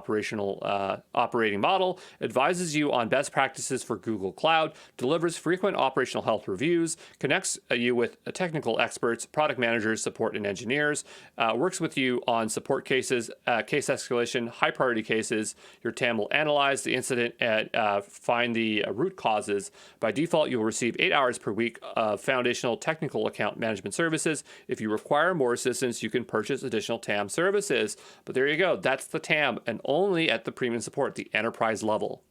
operating model, advises you on best practices for Google Cloud, delivers frequent operational health reviews, connects you with technical experts, product managers, support, and engineers, works with you on support cases, case escalation, high priority cases. Your TAM will analyze the incident and find the root causes. By default, you'll receive 8 hours per week of foundational technical account management services. If you require more assistance, you can purchase additional TAM services. But there you go. That's the TAM, and only at the premium support, the enterprise level.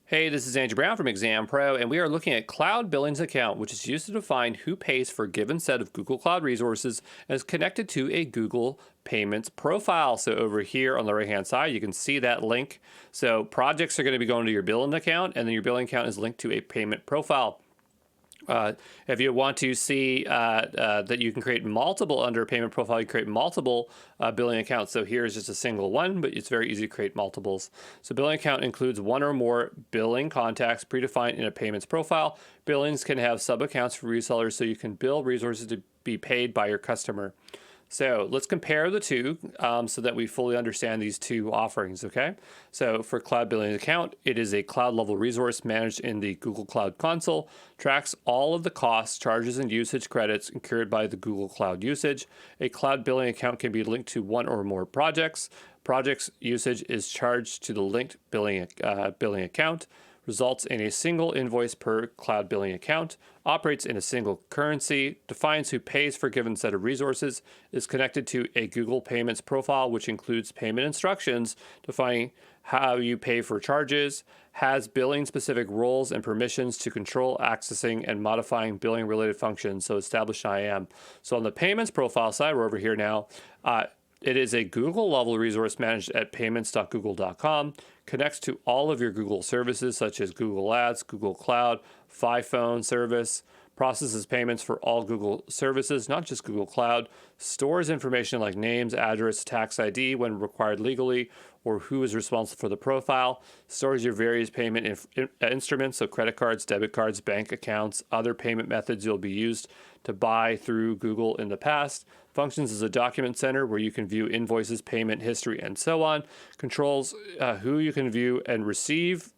Hey, this is Andrew Brown from ExamPro, and we are looking at Cloud Billings Account, which is used to define who pays for a given set of Google Cloud resources and is connected to a Google Payments profile. So over here on the right-hand side, you can see that link. So projects are going to be going to your billing account, and then your billing account is linked to a payment profile. If you want to see that you can create multiple under a payment profile, you create multiple billing accounts. So here is just a single one, but it's very easy to create multiples. So billing account includes one or more billing contacts predefined in a payments profile. Billings can have sub-accounts for resellers, so you can bill resources to be paid by your customer. So let's compare the two so that we fully understand these two offerings, okay? So for Cloud Billing Account, it is a cloud-level resource managed in the Google Cloud Console, tracks all of the costs, charges, and usage credits incurred by the Google Cloud usage. A Cloud Billing Account can be linked to one or more projects. Projects usage is charged to the linked billing account, results in a single invoice per Cloud Billing Account, operates in a single currency, defines who pays for a given set of resources, is connected to a Google Payments profile, which includes payment instructions defining how you pay for charges, has billing-specific roles and permissions to control accessing and modifying billing-related functions, so establish IAM. So on the payments profile side, we're over here now, it is a Google-level resource managed at payments.google.com, connects to all of your Google services such as Google Ads, Google Cloud, Phone service, processes payments for all Google services, not just Google Cloud, stores information like names, address, tax ID when required legally, or who is responsible for the profile, stores your various payment instruments, so credit cards, debit cards, bank accounts, other payment methods you'll be used to buy through Google in the past, functions as a document center where you can view invoices, payment history, and so on, controls who you can view and receive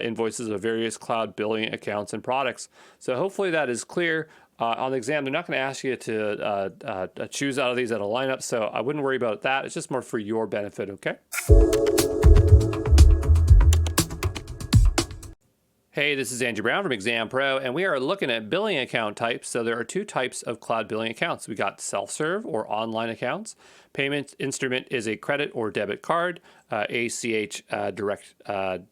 invoices of various cloud billing accounts and products. So hopefully that is clear. On the exam, they're not going to ask you to choose out of these at a lineup, so I wouldn't worry about that. It's just more for your benefit, okay? Hey, this is Andrew Brown from ExamPro, and we are looking at billing account types. So there are two types of cloud billing accounts. We got self-serve or online accounts. Payment instrument is a credit or debit card, ACH direct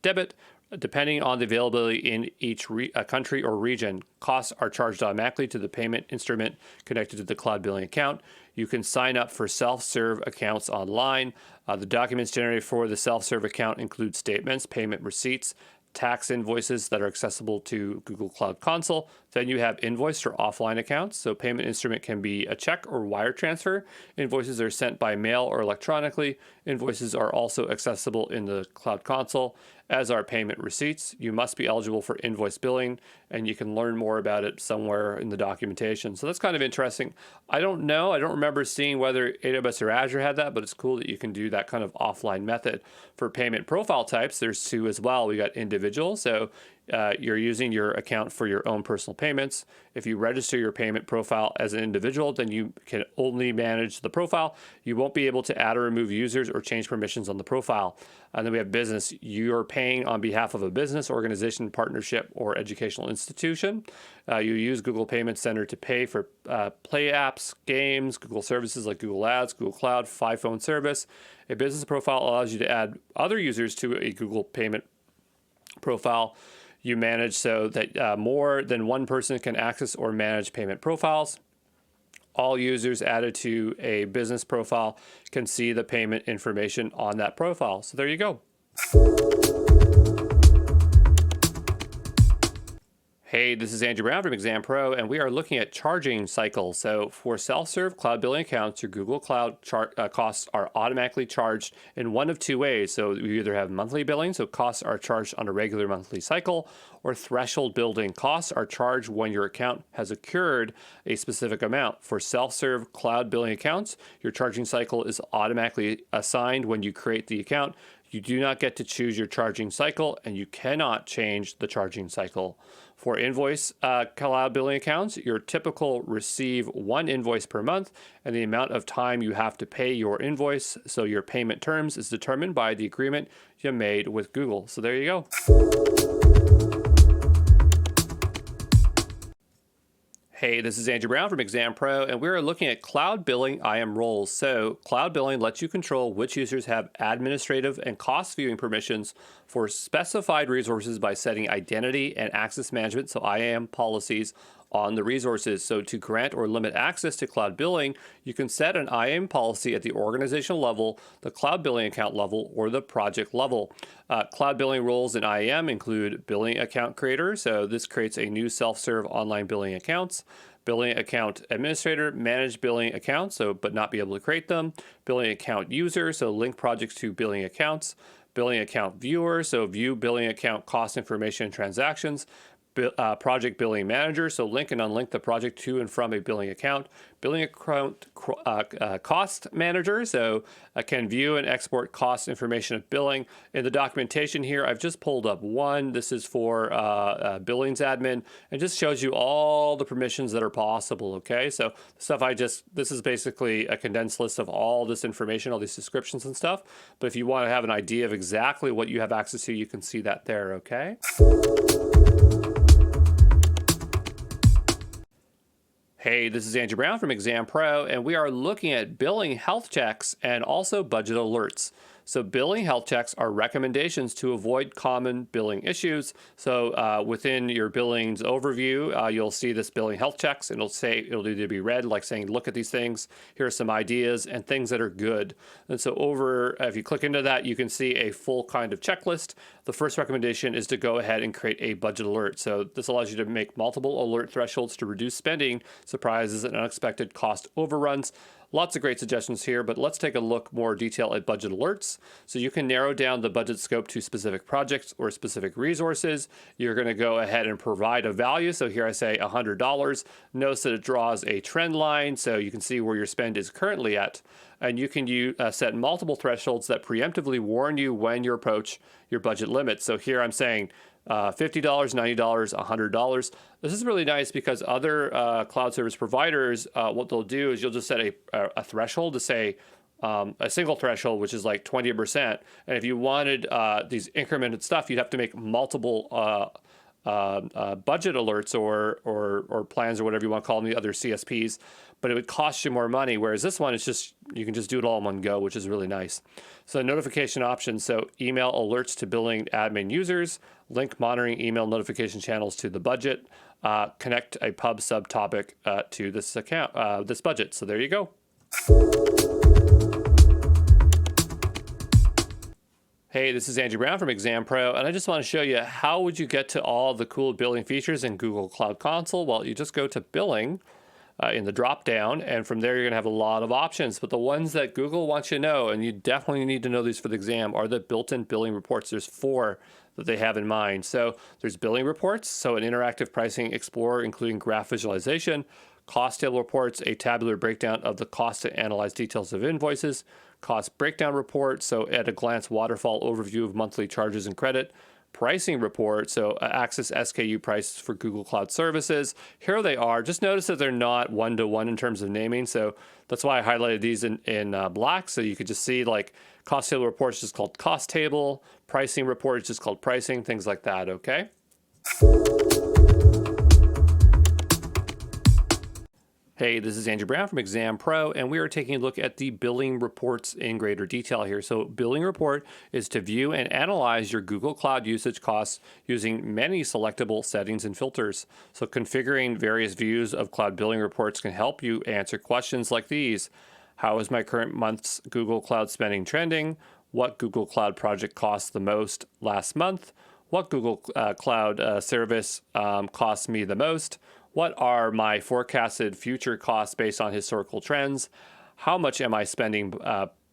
debit. Depending on the availability in each country or region, costs are charged automatically to the payment instrument connected to the cloud billing account. You can sign up for self-serve accounts online. The documents generated for the self-serve account include statements, payment receipts, tax invoices that are accessible to Google Cloud Console. Then you have invoice or offline accounts. So payment instrument can be a check or wire transfer. Invoices are sent by mail or electronically. Invoices are also accessible in the Cloud Console, as are payment receipts. You must be eligible for invoice billing, and you can learn more about it somewhere in the documentation. So that's kind of interesting. I don't know. I don't remember seeing whether AWS or Azure had that, but it's cool that you can do that kind of offline method. For payment profile types, there's two as well. We got individual. So you're using your account for your own personal payments. If you register your payment profile as an individual, then you can only manage the profile. You won't be able to add or remove users or change permissions on the profile. And then we have business. You're paying on behalf of a business, organization, partnership, or educational institution. You use Google Payment Center to pay for Play apps, games, Google services like Google Ads, Google Cloud, Phone service. A business profile allows you to add other users to a Google Payment profile you manage so that more than one person can access or manage payment profiles. All users added to a business profile can see the payment information on that profile. So there you go. Hey, this is Andrew Brown from ExamPro, and we are looking at charging cycles. So for self-serve cloud billing accounts, your Google Cloud costs are automatically charged in one of two ways. So you either have monthly billing, so costs are charged on a regular monthly cycle, or threshold billing. Costs are charged when your account has accrued a specific amount. For self-serve cloud billing accounts, your charging cycle is automatically assigned when you create the account. You do not get to choose your charging cycle, and you cannot change the charging cycle. For invoice cloud billing accounts, your typical receive one invoice per month, and the amount of time you have to pay your invoice, so your payment terms, is determined by the agreement you made with Google. So there you go. Hey, this is Andrew Brown from ExamPro, and we're looking at cloud billing IAM roles. So cloud billing lets you control which users have administrative and cost viewing permissions for specified resources by setting identity and access management, so IAM policies, on the resources. So to grant or limit access to cloud billing, you can set an IAM policy at the organizational level, the cloud billing account level, or the project level. Cloud billing roles in IAM include billing account creator. So this creates a new self-serve online billing accounts. Billing account administrator, manage billing accounts, but not be able to create them. Billing account user, so link projects to billing accounts. Billing account viewer, so view billing account cost information and transactions. Project billing manager, so link and unlink the project to and from a billing account. Billing account cost manager, so can view and export cost information of billing. In the documentation here, I've just pulled up one. This is for billings admin, and just shows you all the permissions that are possible. Okay, so this is basically a condensed list of all this information, all these descriptions and stuff. But if you want to have an idea of exactly what you have access to, you can see that there. Okay. Hey, this is Andrew Brown from ExamPro, and we are looking at billing health checks and also budget alerts. So billing health checks are recommendations to avoid common billing issues. So within your billings overview, you'll see this billing health checks, and it'll either be red, like saying, look at these things, here are some ideas, and things that are good. And so if you click into that, you can see a full kind of checklist. The first recommendation is to go ahead and create a budget alert. So this allows you to make multiple alert thresholds to reduce spending, surprises, and unexpected cost overruns. Lots of great suggestions here, but let's take a look more detail at budget alerts. So you can narrow down the budget scope to specific projects or specific resources. You're going to go ahead and provide a value. So here I say $100. Notice that it draws a trend line, so you can see where your spend is currently at. And you can set multiple thresholds that preemptively warn you when you approach your budget limit. So here I'm saying $50, $90, $100. This is really nice because other cloud service providers, what they'll do is you'll just set a threshold to say a single threshold, which is like 20%. And if you wanted these incremented stuff, you'd have to make multiple budget alerts or plans or whatever you want to call them, the other CSPs, but it would cost you more money. Whereas this one, you can just do it all in one go, which is really nice. So notification options, so email alerts to billing admin users, link monitoring email notification channels to the budget, connect a pub subtopic to this account, this budget. So there you go. Hey, this is Andrew Brown from ExamPro, and I just want to show you how would you get to all the cool billing features in Google Cloud Console. Well, you just go to Billing in the drop-down, and from there you're going to have a lot of options. But the ones that Google wants you to know, and you definitely need to know these for the exam, are the built-in billing reports. There's 4 that they have in mind. So there's billing reports, so an interactive pricing explorer, including graph visualization, cost table reports, a tabular breakdown of the cost to analyze details of invoices, cost breakdown report, so at a glance waterfall overview of monthly charges and credit, pricing report, so access SKU prices for Google Cloud Services. Here they are. Just notice that they're not one-to-one in terms of naming, so that's why I highlighted these in black, so you could just see like cost table report is just called cost table, pricing report is just called pricing, things like that, okay? Hey, this is Andrew Brown from ExamPro, and we are taking a look at the billing reports in greater detail here. So billing report is to view and analyze your Google Cloud usage costs using many selectable settings and filters. So configuring various views of cloud billing reports can help you answer questions like these. How is my current month's Google Cloud spending trending? What Google Cloud project cost the most last month? What Google Cloud service costs me the most? What are my forecasted future costs based on historical trends? How much am I spending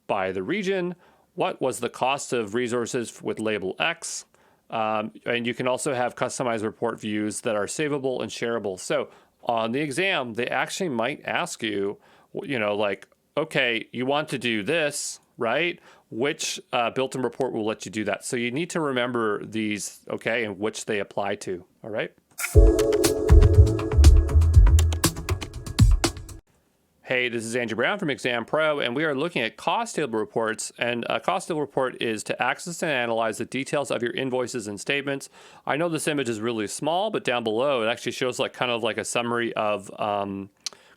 by the region? What was the cost of resources with label X? And you can also have customized report views that are savable and shareable. So on the exam, they actually might ask you, like, okay, you want to do this, right? Which built-in report will let you do that? So you need to remember these, okay, and which they apply to, all right? Hey, this is Andrew Brown from ExamPro, and we are looking at cost table reports. And a cost table report is to access and analyze the details of your invoices and statements. I know this image is really small, but down below it actually shows like kind of like a summary of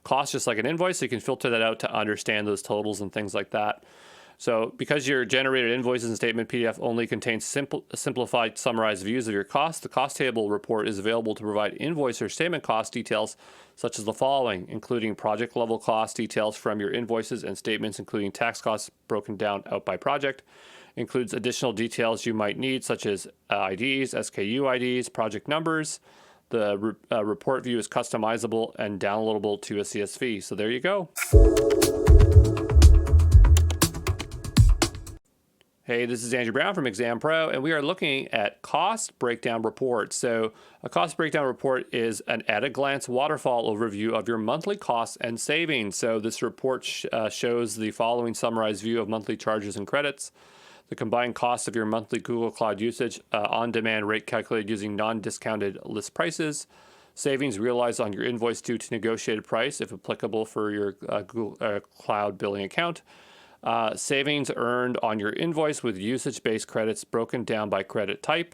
costs, just like an invoice. So you can filter that out to understand those totals and things like that. So because your generated invoices and statement PDF only contains simplified summarized views of your costs, the cost table report is available to provide invoice or statement cost details such as the following, including project level cost details from your invoices and statements, including tax costs broken down out by project. Includes additional details you might need such as IDs, SKU IDs, project numbers. The report view is customizable and downloadable to a CSV. So there you go. Hey, this is Andrew Brown from ExamPro, and we are looking at cost breakdown reports. So a cost breakdown report is an at-a-glance waterfall overview of your monthly costs and savings. So this report shows the following summarized view of monthly charges and credits, the combined cost of your monthly Google Cloud usage, on-demand rate calculated using non-discounted list prices, savings realized on your invoice due to negotiated price, if applicable for your Google Cloud billing account, savings earned on your invoice with usage-based credits broken down by credit type.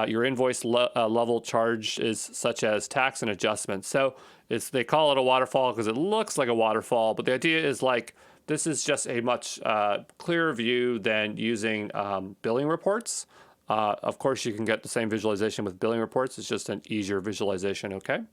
Your invoice level charges such as tax and adjustments. So they call it a waterfall because it looks like a waterfall, but the idea is like this is just a much clearer view than using billing reports. Of course, you can get the same visualization with billing reports. It's just an easier visualization, okay?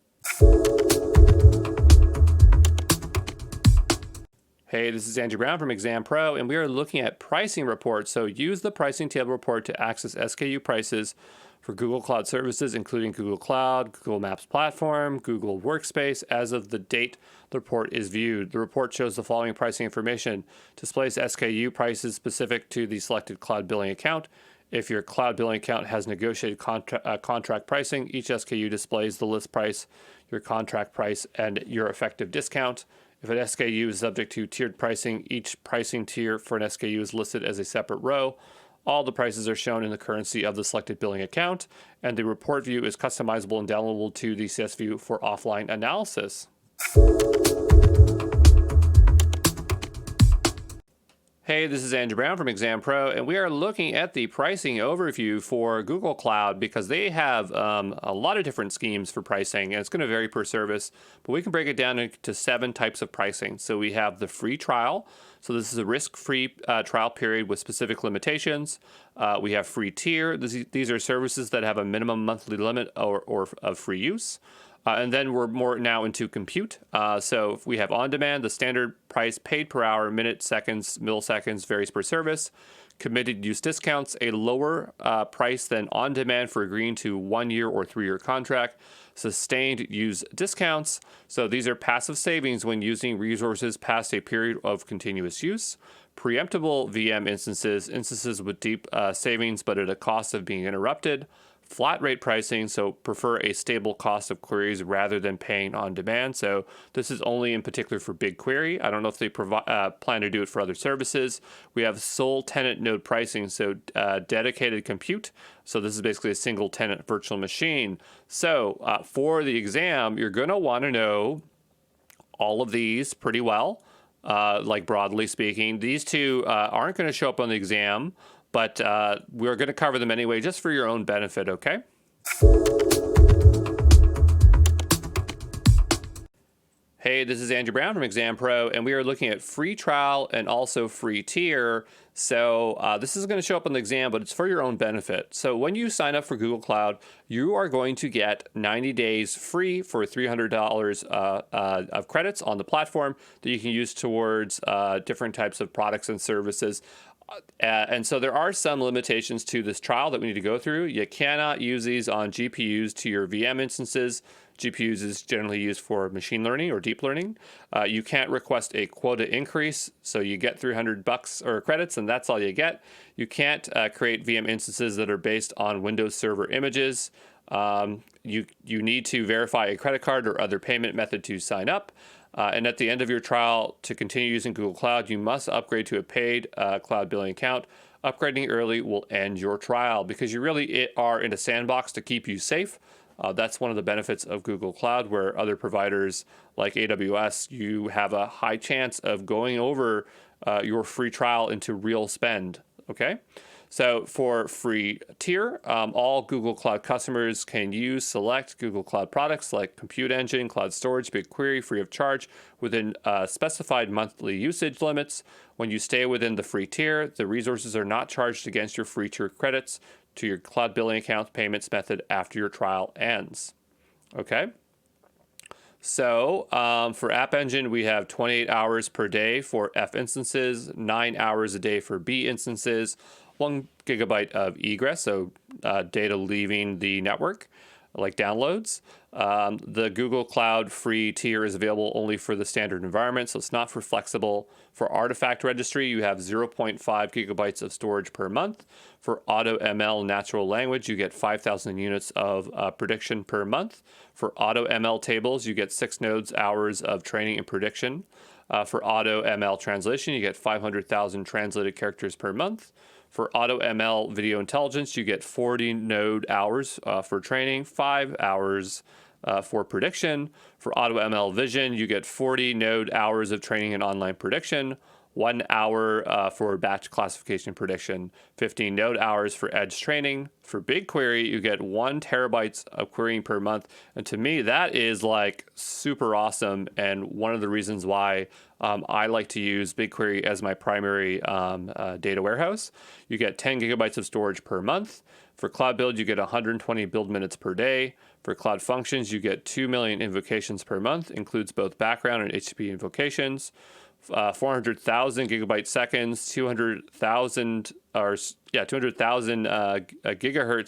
Hey, this is Andrew Brown from ExamPro, and we are looking at pricing reports. So use the pricing table report to access SKU prices for Google Cloud services, including Google Cloud, Google Maps Platform, Google Workspace, as of the date the report is viewed. The report shows the following pricing information: displays SKU prices specific to the selected cloud billing account. If your cloud billing account has negotiated contract pricing, each SKU displays the list price, your contract price, and your effective discount. If an SKU is subject to tiered pricing, each pricing tier for an SKU is listed as a separate row. All the prices are shown in the currency of the selected billing account, and the report view is customizable and downloadable to the CSV for offline analysis. Hey, this is Andrew Brown from ExamPro, and we are looking at the pricing overview for Google Cloud because they have a lot of different schemes for pricing, and it's going to vary per service, but we can break it down into 7 types of pricing. So we have the free trial. So this is a risk-free trial period with specific limitations. We have free tier. These are services that have a minimum monthly limit or of free use. And then we're more now into compute. So if we have on-demand, the standard price paid per hour, minutes, seconds, milliseconds varies per service. Committed use discounts, a lower price than on-demand for agreeing to 1-year or 3-year contract. Sustained use discounts. So these are passive savings when using resources past a period of continuous use. Preemptible VM instances with deep savings but at a cost of being interrupted. Flat rate pricing, so prefer a stable cost of queries rather than paying on demand. So this is only in particular for BigQuery. I don't know if they plan to do it for other services. We have sole tenant node pricing, so dedicated compute. So this is basically a single tenant virtual machine. So for the exam, you're going to want to know all of these pretty well, like broadly speaking. These two aren't going to show up on the exam, but we're going to cover them anyway, just for your own benefit, okay? Hey, this is Andrew Brown from ExamPro, and we are looking at free trial and also free tier. So this is going to show up on the exam, but it's for your own benefit. So when you sign up for Google Cloud, you are going to get 90 days free for $300 of credits on the platform that you can use towards different types of products and services. And so there are some limitations to this trial that we need to go through. You cannot use these on GPUs to your VM instances. GPUs is generally used for machine learning or deep learning. You can't request a quota increase, so you get $300 or credits, and that's all you get. You can't create VM instances that are based on Windows Server images. You need to verify a credit card or other payment method to sign up. And at the end of your trial, to continue using Google Cloud, you must upgrade to a paid cloud billing account. Upgrading early will end your trial because you really are in a sandbox to keep you safe. That's one of the benefits of Google Cloud, where other providers like AWS, you have a high chance of going over your free trial into real spend, okay? So for free tier, all Google Cloud customers can use select Google Cloud products like Compute Engine, Cloud Storage, BigQuery free of charge within specified monthly usage limits. When you stay within the free tier, the resources are not charged against your free tier credits to your cloud billing account payments method after your trial ends. Okay? So for App Engine, we have 28 hours per day for F instances, 9 hours a day for B instances, 1 gigabyte of egress, so data leaving the network, like downloads. The Google Cloud free tier is available only for the standard environment, so it's not for flexible. For Artifact Registry, you have 0.5 gigabytes of storage per month. For AutoML natural language, you get 5,000 units of prediction per month. For AutoML tables, you get 6 nodes hours of training and prediction. For AutoML translation, you get 500,000 translated characters per month. For AutoML video intelligence, you get 40 node hours for training, 5 hours for prediction. For AutoML vision, you get 40 node hours of training and online prediction, 1 hour for batch classification prediction, 15 node hours for edge training. For BigQuery, you get 1 terabytes of querying per month. And to me, that is like super awesome. And one of the reasons why I like to use BigQuery as my primary data warehouse. You get 10 gigabytes of storage per month. For Cloud Build, you get 120 build minutes per day. For Cloud Functions, you get 2 million invocations per month, includes both background and HTTP invocations. 400,000 gigabyte seconds, 200,000 gigahertz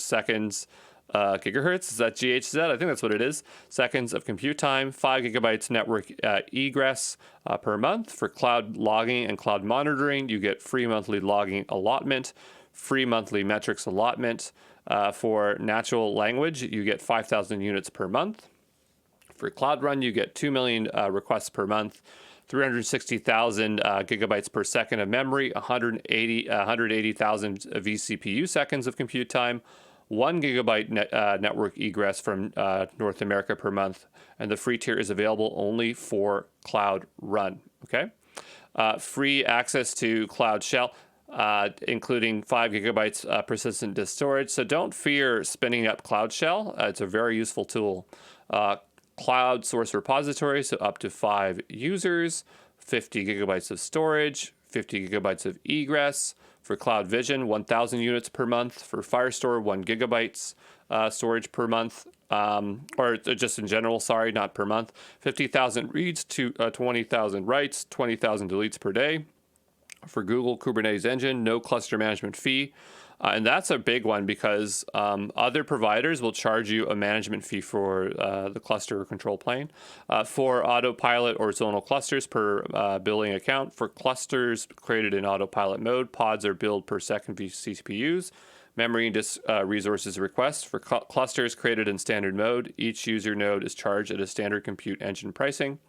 seconds. Gigahertz, is that GHz? I think that's what it is. Seconds of compute time, 5 gigabytes network egress per month. For cloud logging and cloud monitoring, you get free monthly logging allotment, free monthly metrics allotment. For natural language, you get 5,000 units per month. For Cloud Run, you get 2 million requests per month. 360,000 gigabytes per second of memory, 180,000 vCPU seconds of compute time, 1 gigabyte network egress from North America per month, and the free tier is available only for Cloud Run. Okay, free access to Cloud Shell, including 5 gigabytes persistent disk storage. So don't fear spinning up Cloud Shell. It's a very useful tool. Cloud source repository, so up to 5 users, 50 gigabytes of storage, 50 gigabytes of egress. For Cloud Vision, 1,000 units per month. For Firestore, 1 gigabytes storage per month, or just in general, sorry, not per month. 50,000 reads to 20,000 writes, 20,000 deletes per day. For Google Kubernetes Engine, no cluster management fee. And that's a big one because other providers will charge you a management fee for the cluster or control plane. For autopilot or zonal clusters per billing account. For clusters created in autopilot mode, pods are billed per second CPUs. Memory and disk resources request. For clusters created in standard mode, each user node is charged at a standard compute engine pricing.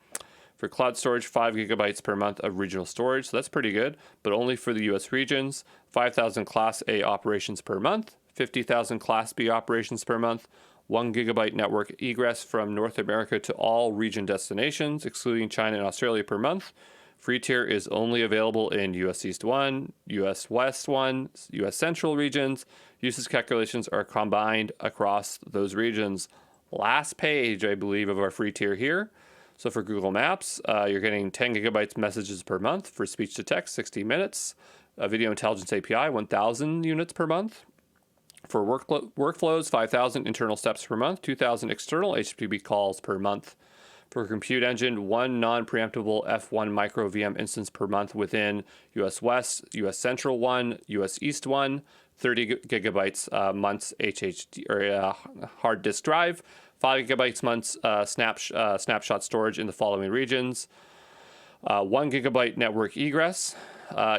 For cloud storage, 5 gigabytes per month of regional storage. So that's pretty good, but only for the US regions. 5,000 Class A operations per month, 50,000 Class B operations per month, 1 gigabyte network egress from North America to all region destinations, excluding China and Australia per month. Free tier is only available in US East 1, US West 1, US Central regions. Usage calculations are combined across those regions. Last page, I believe, of our free tier here. So for Google Maps, you're getting 10 gigabytes messages per month. For speech to text, 60 minutes. Video intelligence API, 1,000 units per month. For workflows, 5,000 internal steps per month, 2,000 external HTTP calls per month. For Compute Engine, one non-preemptible F1 micro VM instance per month within US West, US Central one, US East one, 30 gigabytes months HHD or hard disk drive, 5 gigabytes months snapshot storage in the following regions, 1 gigabyte network egress.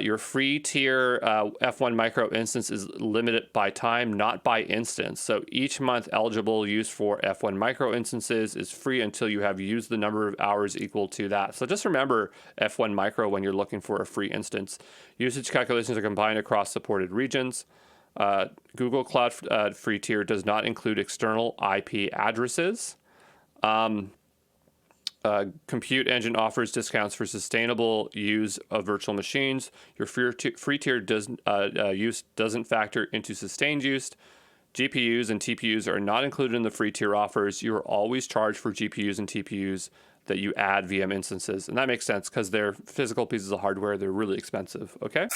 Your free tier F1 micro instance is limited by time, not by instance. So each month eligible use for F1 micro instances is free until you have used the number of hours equal to that. So just remember F1 micro when you're looking for a free instance. Usage calculations are combined across supported regions. Google Cloud free tier does not include external IP addresses. Compute Engine offers discounts for sustainable use of virtual machines. Your free tier doesn't factor into sustained use. GPUs and TPUs are not included in the free tier offers. You are always charged for GPUs and TPUs that you add VM instances. And that makes sense because they're physical pieces of hardware. They're really expensive, okay?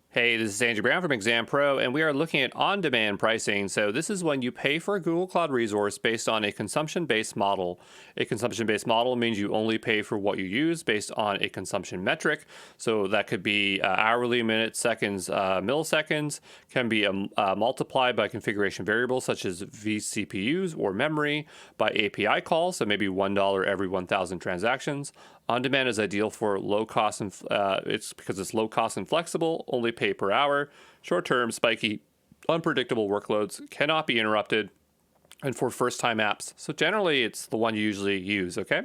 Hey, this is Andrew Brown from ExamPro, and we are looking at on-demand pricing. So this is when you pay for a Google Cloud resource based on a consumption-based model. A consumption-based model means you only pay for what you use based on a consumption metric. So that could be hourly, minutes, seconds, milliseconds, can be multiplied by configuration variables such as vCPUs or memory, by API calls, so maybe $1 every 1,000 transactions. On-demand is ideal for low cost and it's because it's low cost and flexible, only pay per hour, short-term, spiky, unpredictable workloads, cannot be interrupted, and for first-time apps. So generally, it's the one you usually use, okay?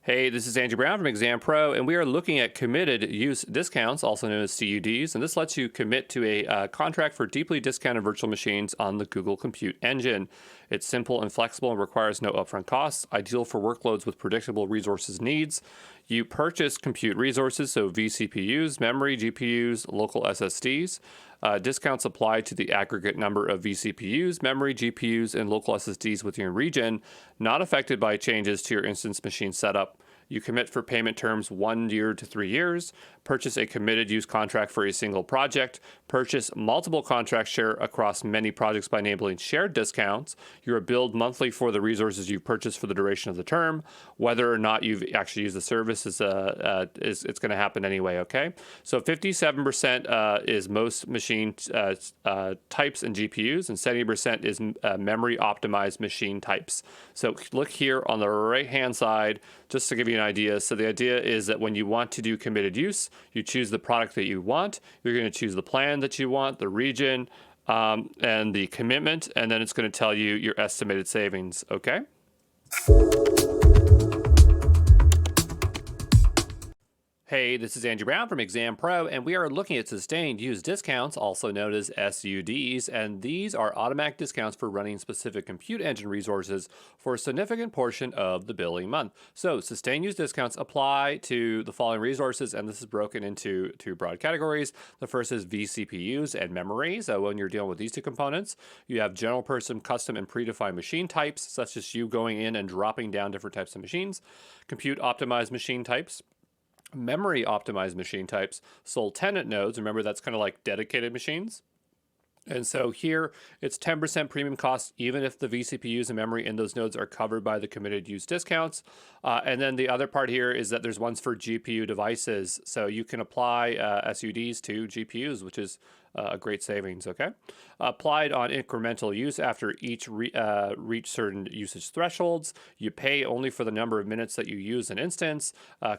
Hey, this is Andrew Brown from ExamPro, and we are looking at committed use discounts, also known as CUDs, and this lets you commit to a contract for deeply discounted virtual machines on the Google Compute Engine. It's simple and flexible and requires no upfront costs, ideal for workloads with predictable resources needs. You purchase compute resources, so vCPUs, memory, GPUs, local SSDs. Discounts apply to the aggregate number of vCPUs, memory, GPUs, and local SSDs within your region, not affected by changes to your instance machine setup. You commit for payment terms 1 year to 3 years, purchase a committed use contract for a single project, purchase multiple contracts share across many projects by enabling shared discounts. You're billed monthly for the resources you've purchased for the duration of the term. Whether or not you've actually used the service is it's going to happen anyway, okay? So 57% is most machine types and GPUs, and 70% is memory optimized machine types. So look here on the right-hand side, just to give you an idea. So the idea is that when you want to do committed use, you choose the product that you want. You're going to choose the plan that you want, the region, and the commitment, and then it's going to tell you your estimated savings, okay? Hey, this is Andrew Brown from ExamPro, and we are looking at sustained use discounts, also known as SUDs, and these are automatic discounts for running specific compute engine resources for a significant portion of the billing month. So sustained use discounts apply to the following resources, and this is broken into two broad categories. The first is vCPUs and memory. So when you're dealing with these two components, you have general person, custom, and predefined machine types, such as you going in and dropping down different types of machines. Compute optimized machine types. Memory optimized machine types, sole tenant nodes. Remember, that's kind of like dedicated machines. And so here it's 10% premium cost, even if the vCPUs and memory in those nodes are covered by the committed use discounts. And then the other part here is that there's ones for GPU devices. So you can apply SUDs to GPUs, which is a great savings, okay? Applied on incremental use after each reach certain usage thresholds. You pay only for the number of minutes that you use an instance.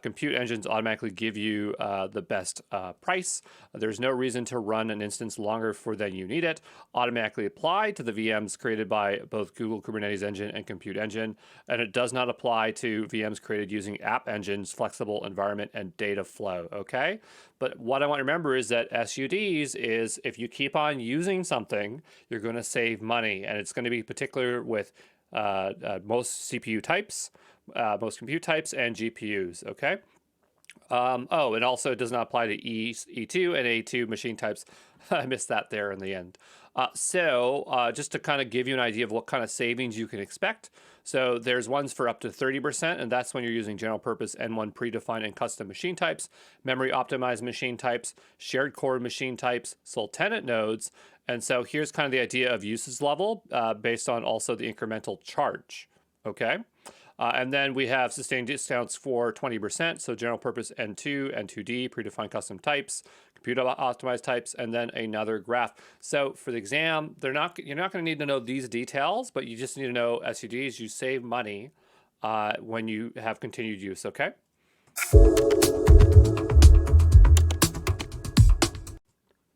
Compute engines automatically give you the best price. There's no reason to run an instance longer for than you need it. Automatically applied to the VMs created by both Google Kubernetes Engine and Compute Engine, and it does not apply to VMs created using App Engine's flexible environment and data flow, okay? But what I want to remember is that SUDs is if you keep on using something, you're going to save money, and it's going to be particular with most CPU types, most compute types, and GPUs, okay? Oh, and also it does not apply to E2 and A2 machine types. I missed that there in the end. Just to kind of give you an idea of what kind of savings you can expect. So there's ones for up to 30%, and that's when you're using general purpose N1 predefined and custom machine types, memory optimized machine types, shared core machine types, sole tenant nodes. And so here's kind of the idea of usage level based on also the incremental charge. Okay. And then we have sustained discounts for 20%. So general purpose N2, N2D, predefined custom types, computer optimized types, and then another graph. So for the exam, you're not going to need to know these details, but you just need to know SUDs. You save money when you have continued use. Okay.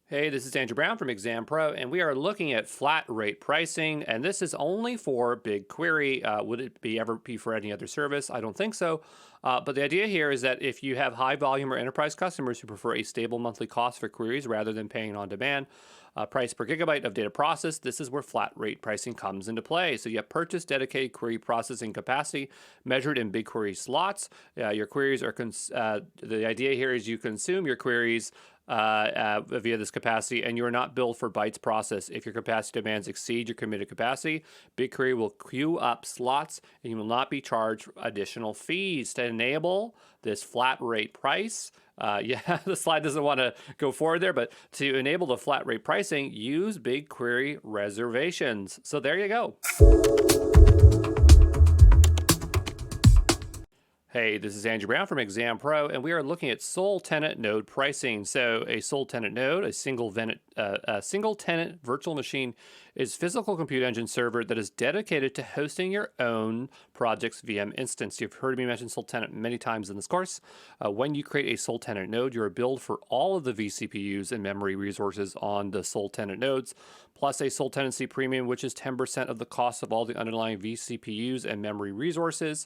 Hey, this is Andrew Brown from ExamPro, and we are looking at flat rate pricing, and this is only for BigQuery. Would it ever be for any other service? I don't think so. But the idea here is that if you have high volume or enterprise customers who prefer a stable monthly cost for queries rather than paying on demand, price per gigabyte of data processed, this is where flat rate pricing comes into play. So you have purchased dedicated query processing capacity measured in BigQuery slots. Your queries are, the idea here is you consume your queries via this capacity, and you are not billed for bytes processed. If your capacity demands exceed your committed capacity, BigQuery will queue up slots, and you will not be charged additional fees. To enable this flat rate price, yeah, the slide doesn't want to go forward there, but to enable the flat rate pricing, use BigQuery reservations. So there you go. Hey, this is Andrew Brown from ExamPro, and we are looking at sole tenant node pricing. So a sole tenant node, a single tenant virtual machine, is physical compute engine server that is dedicated to hosting your own project's VM instance. You've heard me mention sole tenant many times in this course. When you create a sole tenant node, you are billed for all of the vCPUs and memory resources on the sole tenant nodes, plus a sole tenancy premium, which is 10% of the cost of all the underlying vCPUs and memory resources.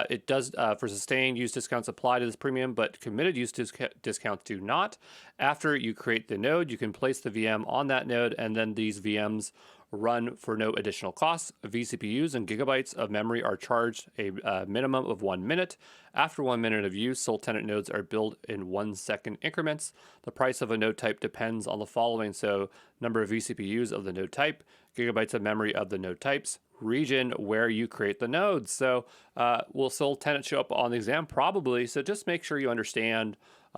It does, for sustained use discounts apply to this premium, but committed use discounts do not. After you create the node, you can place the VM on that node, and then these VMs run for no additional costs. vCPUs and gigabytes of memory are charged a minimum of 1 minute. After 1 minute of use, sole tenant nodes are billed in 1 second increments. The price of a node type depends on the following. So number of vCPUs of the node type, gigabytes of memory of the node types, region where you create the nodes. So will sole tenant show up on the exam? Probably. So just make sure you understand.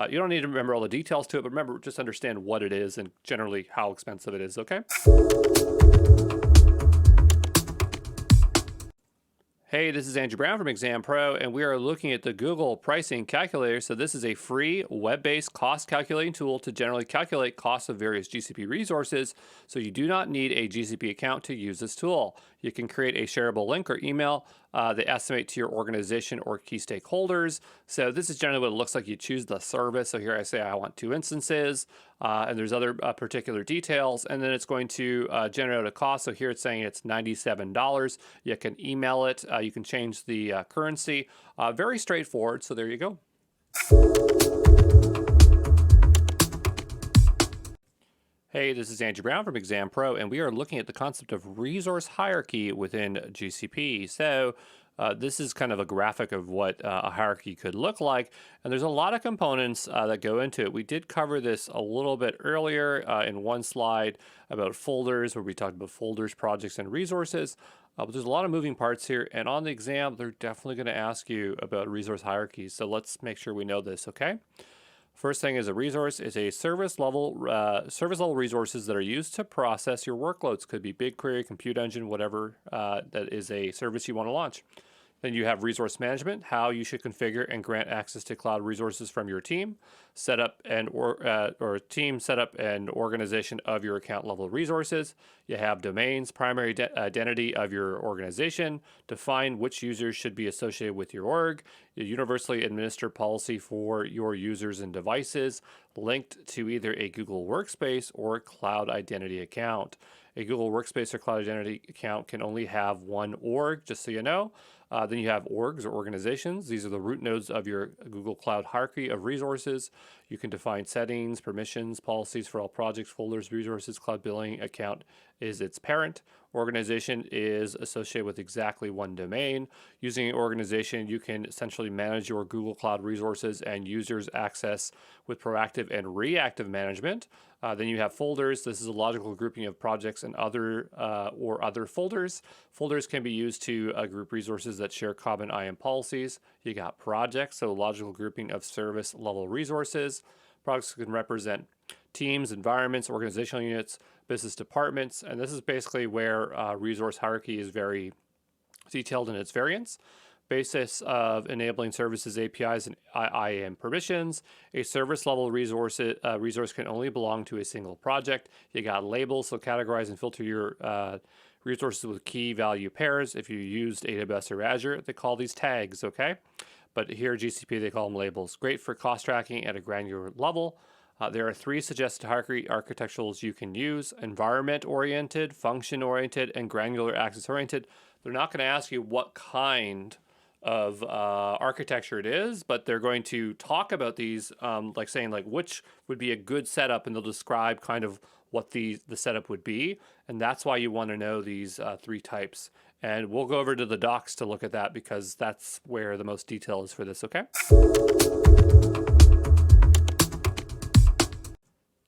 You don't need to remember all the details to it, but remember, just understand what it is and generally how expensive it is, okay? Hey, this is Andrew Brown from ExamPro, and we are looking at the Google pricing calculator. So this is a free web-based cost calculating tool to generally calculate costs of various GCP resources. So you do not need a GCP account to use this tool. You can create a shareable link or email that estimate to your organization or key stakeholders. So this is generally what it looks like. You choose the service. So here I say I want 2 instances, and there's other particular details, and then it's going to generate a cost. So here it's saying it's $97. You can email it. You can change the currency. Very straightforward. So there you go. Hey, this is Andrew Brown from ExamPro, and we are looking at the concept of resource hierarchy within GCP. So this is kind of a graphic of what a hierarchy could look like, and there's a lot of components that go into it. We did cover this a little bit earlier in one slide about folders, where we talked about folders, projects, and resources. But there's a lot of moving parts here, and on the exam, they're definitely going to ask you about resource hierarchies. So let's make sure we know this, okay? First thing is a resource is a service level resources that are used to process your workloads. Could be BigQuery, Compute Engine, whatever that is a service you want to launch. Then you have resource management, how you should configure and grant access to cloud resources from your team, setup and or team setup and organization of your account level resources. You have domains, primary identity of your organization, define which users should be associated with your org, a universally administered policy for your users and devices, linked to either a Google Workspace or Cloud Identity account. A Google Workspace or Cloud Identity account can only have one org, just so you know. Then you have orgs or organizations. These are the root nodes of your Google Cloud hierarchy of resources. You can define settings, permissions, policies for all projects, folders, resources. Cloud billing account is its parent. Organization is associated with exactly one domain. Using an organization, you can essentially manage your Google Cloud resources and users' access with proactive and reactive management. Then you have folders. This is a logical grouping of projects and other folders. Folders can be used to group resources that share common IAM policies. You got projects, so logical grouping of service level resources. Projects can represent teams, environments, organizational units, business departments, and this is basically where resource hierarchy is very detailed in its variants. Basis of enabling services, APIs, and IAM permissions. A service level resource can only belong to a single project. You got labels, so categorize and filter your resources with key value pairs. If you used AWS or Azure, they call these tags, okay? But here GCP, they call them labels. Great for cost tracking at a granular level. There are 3 suggested hierarchy architecturals you can use: environment-oriented, function-oriented, and granular access-oriented. They're not going to ask you what kind of architecture it is, but they're going to talk about these, like saying like which would be a good setup, and they'll describe kind of what the setup would be. And that's why you want to know these 3 types. And we'll go over to the docs to look at that because that's where the most detail is for this, okay?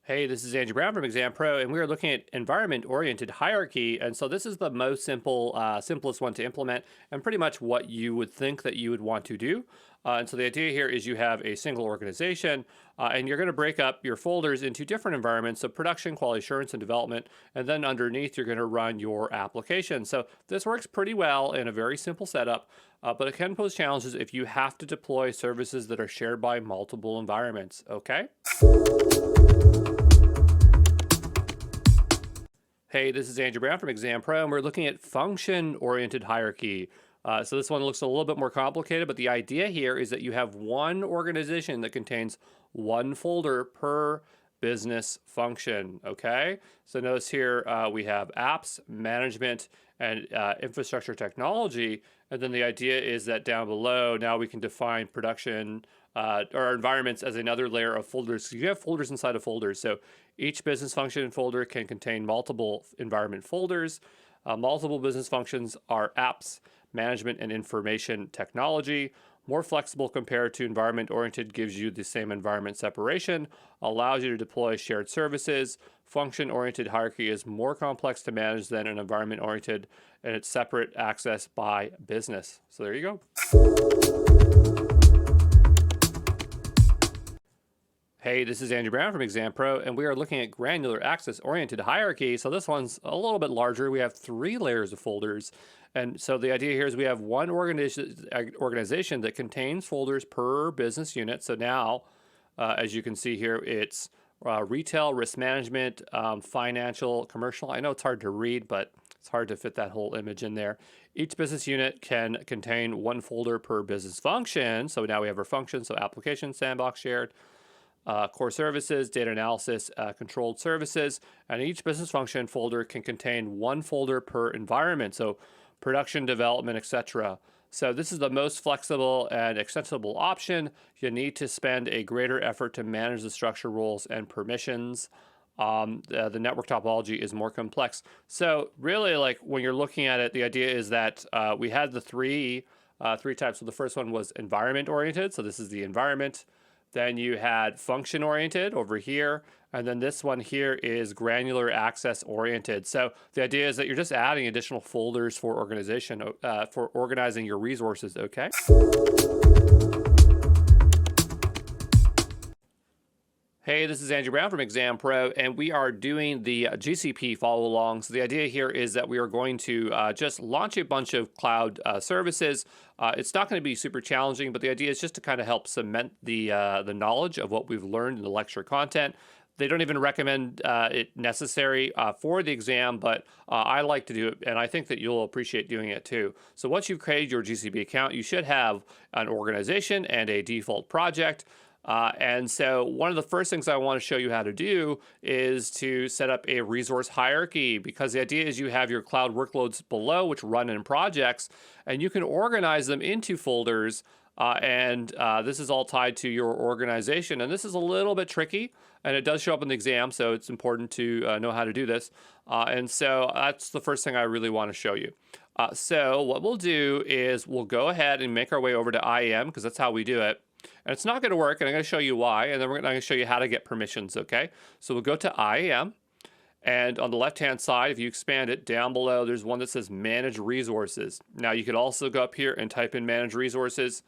Hey, this is Andrew Brown from ExamPro, and we are looking at environment-oriented hierarchy. And so this is the most simplest one to implement, and pretty much what you would think that you would want to do. And so the idea here is you have a single organization, and you're going to break up your folders into different environments, so production, quality assurance, and development. And then underneath, you're going to run your application. So this works pretty well in a very simple setup, but it can pose challenges if you have to deploy services that are shared by multiple environments, okay? Hey, this is Andrew Brown from ExamPro, and we're looking at function-oriented hierarchy. So this one looks a little bit more complicated, but the idea here is that you have one organization that contains one folder per business function, okay? So notice here we have apps, management, and infrastructure technology, and then the idea is that down below, now we can define production or environments as another layer of folders. So you have folders inside of folders. So each business function folder can contain multiple environment folders. Multiple business functions are apps, management, and information technology. More flexible compared to environment-oriented, gives you the same environment separation, allows you to deploy shared services. Function-oriented hierarchy is more complex to manage than an environment-oriented, and it's separate access by business. So there you go. Hey, this is Andrew Brown from ExamPro, and we are looking at granular access-oriented hierarchy. So this one's a little bit larger. We have 3 layers of folders. And so the idea here is we have one organization that contains folders per business unit. So now, as you can see here, it's retail, risk management, financial, commercial. I know it's hard to read, but it's hard to fit that whole image in there. Each business unit can contain one folder per business function. So now we have our functions, so application, sandbox, shared, core services, data analysis, controlled services, and each business function folder can contain one folder per environment, so production, development, etc. So this is the most flexible and extensible option. You need to spend a greater effort to manage the structure, roles, and permissions. The network topology is more complex. So really, like when you're looking at it, the idea is that we had the three types. So the first one was environment-oriented. So this is the environment. Then you had function-oriented over here, and then this one here is granular access-oriented. So the idea is that you're just adding additional folders for organization, for organizing your resources, okay? Hey, this is Andrew Brown from ExamPro, and we are doing the GCP follow-along. So the idea here is that we are going to just launch a bunch of cloud services. It's not going to be super challenging, but the idea is just to kind of help cement the knowledge of what we've learned in the lecture content. They don't even recommend it necessary for the exam, but I like to do it, and I think that you'll appreciate doing it too. So once you've created your GCP account, you should have an organization and a default project. And so one of the first things I want to show you how to do is to set up a resource hierarchy, because the idea is you have your cloud workloads below, which run in projects, and you can organize them into folders This is all tied to your organization. And this is a little bit tricky, and it does show up in the exam, so it's important to know how to do this. And so that's the first thing I really want to show you. So what we'll do is we'll go ahead and make our way over to IAM, because that's how we do it. And it's not going to work, and I'm going to show you why, and then I'm going to show you how to get permissions, okay? So we'll go to IAM, and on the left-hand side, if you expand it, down below, there's one that says Manage Resources. Now, you could also go up here and type in Manage Resources,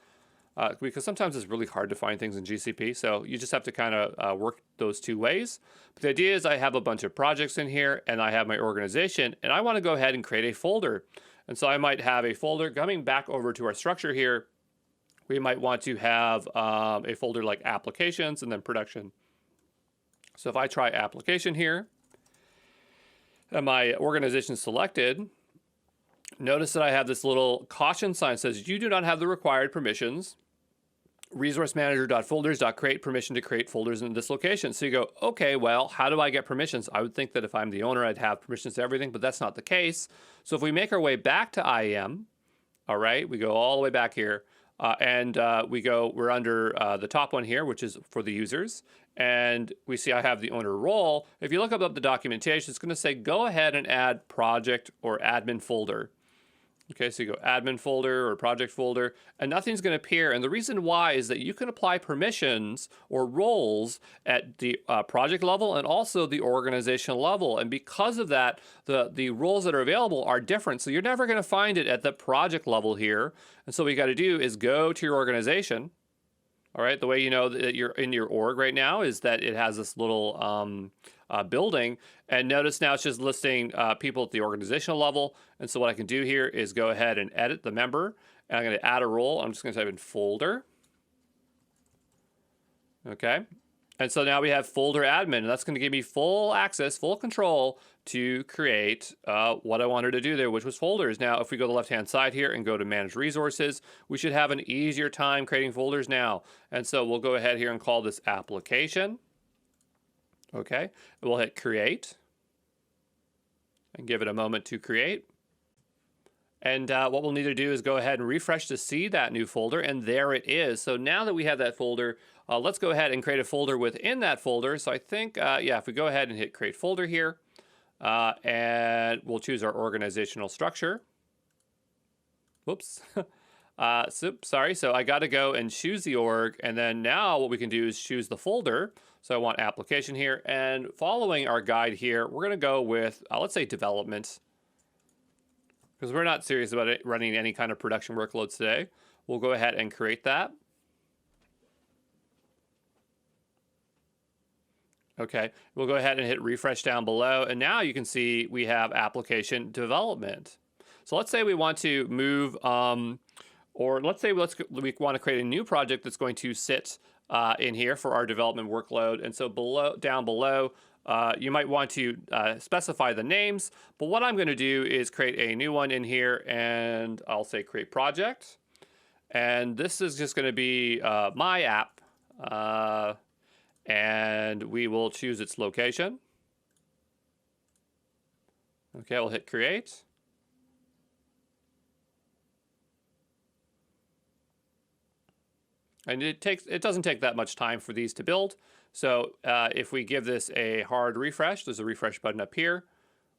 because sometimes it's really hard to find things in GCP, so you just have to kind of work those two ways. But the idea is I have a bunch of projects in here, and I have my organization, and I want to go ahead and create a folder. And so I might have a folder. Coming back over to our structure here, we might want to have a folder like Applications and then Production. So if I try Application here, and my organization is selected, notice that I have this little caution sign that says, you do not have the required permissions. resourcemanager.folders.create permission to create folders in this location. So you go, okay, well, how do I get permissions? I would think that if I'm the owner, I'd have permissions to everything, but that's not the case. So if we make our way back to IAM, all right, we go all the way back here, we're under the top one here, which is for the users. And we see I have the owner role. If you look up the documentation, it's going to say, go ahead and add project or admin folder. Okay, so you go admin folder or project folder, and nothing's going to appear. And the reason why is that you can apply permissions or roles at the project level and also the organizational level. And because of that, the roles that are available are different. So you're never going to find it at the project level here. And so what you got to do is go to your organization. All right, the way you know that you're in your org right now is that it has this little building, and notice now it's just listing people at the organizational level. And so what I can do here is go ahead and edit the member, and I'm going to add a role. I'm just going to type in folder. Okay, and so now we have folder admin, and that's going to give me full access, full control to create what I wanted to do there, which was folders. Now, if we go to the left-hand side here and go to Manage Resources, we should have an easier time creating folders now. And so we'll go ahead here and call this Application. Okay, we'll hit Create and give it a moment to create. And what we'll need to do is go ahead and refresh to see that new folder, and there it is. So now that we have that folder, let's go ahead and create a folder within that folder. So I think, if we go ahead and hit Create Folder here, and we'll choose our organizational structure. Whoops. Sorry. So I got to go and choose the org. And then now what we can do is choose the folder. So I want Application here. And following our guide here, we're going to go with, let's say, Development. Because we're not serious about it running any kind of production workloads today. We'll go ahead and create that. Okay, we'll go ahead and hit refresh down below, and now you can see we have application development. So let's say we want to move, or let's say we want to create a new project that's going to sit in here for our development workload. And so down below, you might want to specify the names, but what I'm going to do is create a new one in here, and I'll say create project. And this is just going to be my app. And we will choose its location. Okay, we'll hit create. And it doesn't take that much time for these to build. So if we give this a hard refresh, there's a refresh button up here.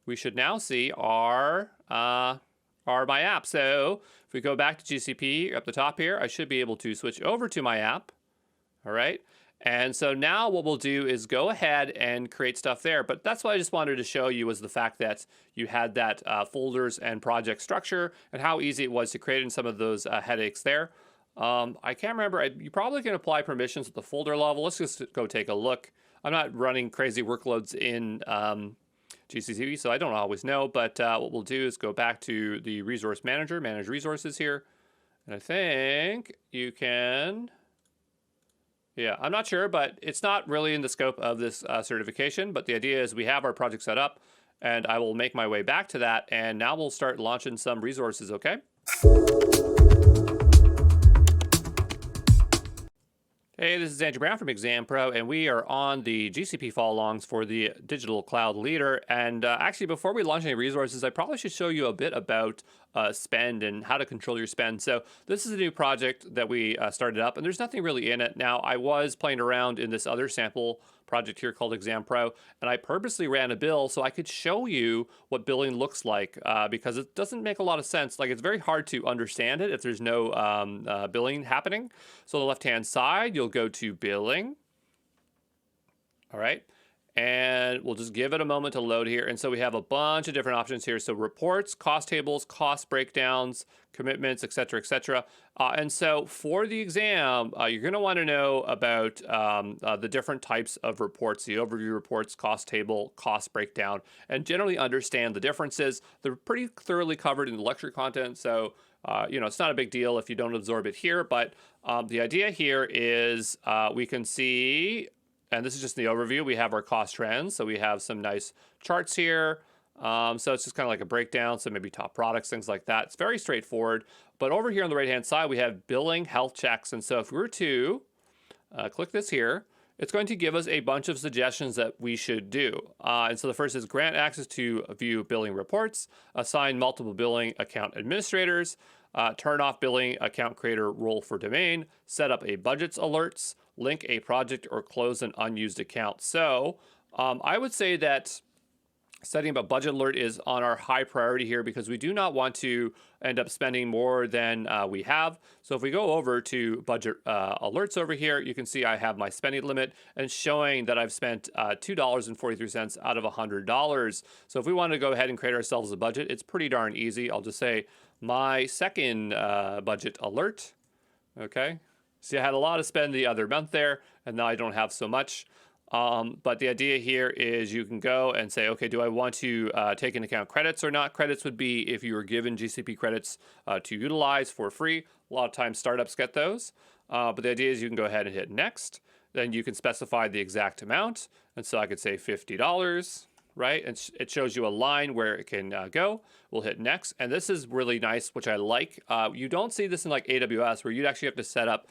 We should now see our my app. So if we go back to GCP up the top here, I should be able to switch over to my app. All right. And so now what we'll do is go ahead and create stuff there. But that's what I just wanted to show you, was the fact that you had that folders and project structure and how easy it was to create in some of those headaches there. I can't remember. You probably can apply permissions at the folder level. Let's just go take a look. I'm not running crazy workloads in GCP, so I don't always know. But what we'll do is go back to the Resource Manager, Manage Resources here. And I think you can... Yeah, I'm not sure, but it's not really in the scope of this certification. But the idea is we have our project set up, and I will make my way back to that. And now we'll start launching some resources, okay? Hey, this is Andrew Brown from ExamPro, and we are on the GCP follow-alongs for the Digital Cloud Leader. And actually, before we launch any resources, I probably should show you a bit about spend and how to control your spend. So this is a new project that we started up, and there's nothing really in it. Now, I was playing around in this other sample project here called ExamPro, and I purposely ran a bill so I could show you what billing looks like because it doesn't make a lot of sense. Like, it's very hard to understand it if there's no billing happening. So on the left-hand side, you'll go to billing. All right. And we'll just give it a moment to load here. And so we have a bunch of different options here. So reports, cost tables, cost breakdowns, commitments, et cetera, et cetera. And so for the exam, you're going to want to know about the different types of reports, the overview reports, cost table, cost breakdown, and generally understand the differences. They're pretty thoroughly covered in the lecture content. So it's not a big deal if you don't absorb it here. But the idea here is we can see, and this is just the overview, we have our cost trends. So we have some nice charts here. So it's just kind of like a breakdown. So maybe top products, things like that. It's very straightforward. But over here on the right-hand side, we have billing health checks. And so if we were to click this here, it's going to give us a bunch of suggestions that we should do. And so the first is grant access to view billing reports, assign multiple billing account administrators, turn off billing account creator role for domain, set up a budgets alerts, link a project, or close an unused account. So I would say that setting up a budget alert is on our high priority here because we do not want to end up spending more than we have. So if we go over to budget alerts over here, you can see I have my spending limit and showing that I've spent $2.43 out of $100. So if we want to go ahead and create ourselves a budget, it's pretty darn easy. I'll just say my second budget alert. Okay. See, I had a lot to spend the other month there, and now I don't have so much. But the idea here is you can go and say, okay, do I want to take into account credits or not? Credits would be if you were given GCP credits to utilize for free. A lot of times startups get those. But the idea is you can go ahead and hit next. Then you can specify the exact amount. And so I could say $50. Right? And it shows you a line where it can go. We'll hit next. And this is really nice, which I like. You don't see this in like AWS where you'd actually have to set up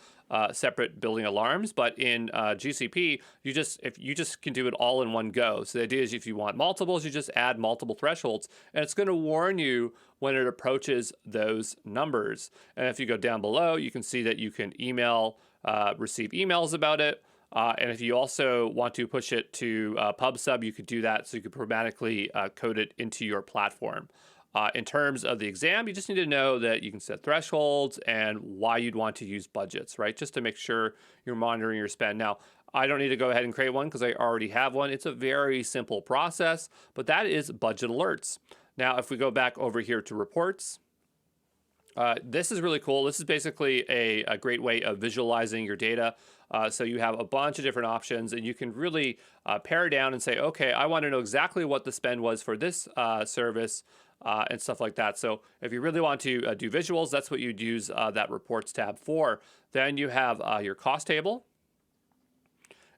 separate billing alarms. But in GCP, you just can do it all in one go. So the idea is if you want multiples, you just add multiple thresholds. And it's going to warn you when it approaches those numbers. And if you go down below, you can see that you can receive emails about it. And if you also want to push it to PubSub, you could do that. So you could programmatically code it into your platform. In terms of the exam, you just need to know that you can set thresholds and why you'd want to use budgets, right? Just to make sure you're monitoring your spend. Now, I don't need to go ahead and create one because I already have one. It's a very simple process, but that is budget alerts. Now, if we go back over here to reports, this is really cool. This is basically a great way of visualizing your data. So you have a bunch of different options, and you can really pare down and say, okay, I want to know exactly what the spend was for this service and stuff like that. So if you really want to do visuals, that's what you'd use that reports tab for. Then you have your cost table.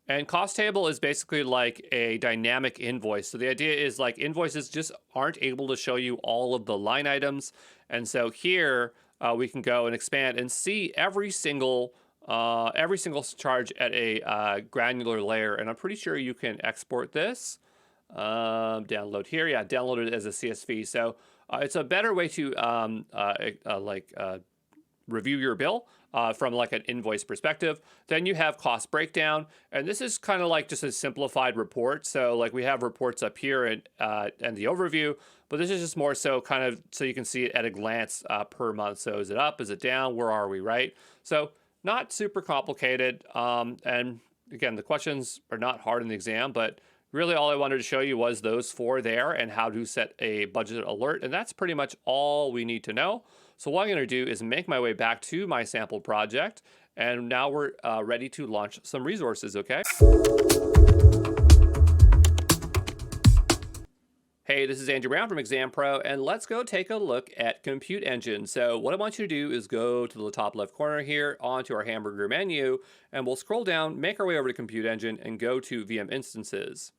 And cost table is basically like a dynamic invoice. So the idea is like invoices just aren't able to show you all of the line items. And so here we can go and expand and see every single charge at a granular layer. And I'm pretty sure you can export this, download here. Yeah, download it as a CSV. So it's a better way to review your bill from like an invoice perspective. Then you have cost breakdown, and this is kind of like just a simplified report. So like we have reports up here and the overview, but this is just more so kind of so you can see it at a glance per month. So is it up? Is it down? Where are we? Right? So not super complicated. And again, the questions are not hard in the exam, but really all I wanted to show you was those four there and how to set a budget alert. And that's pretty much all we need to know. So what I'm going to do is make my way back to my sample project. And now we're ready to launch some resources, okay? Hey, this is Andrew Brown from ExamPro, and let's go take a look at Compute Engine. So what I want you to do is go to the top left corner here onto our hamburger menu, and we'll scroll down, make our way over to Compute Engine, and go to VM Instances.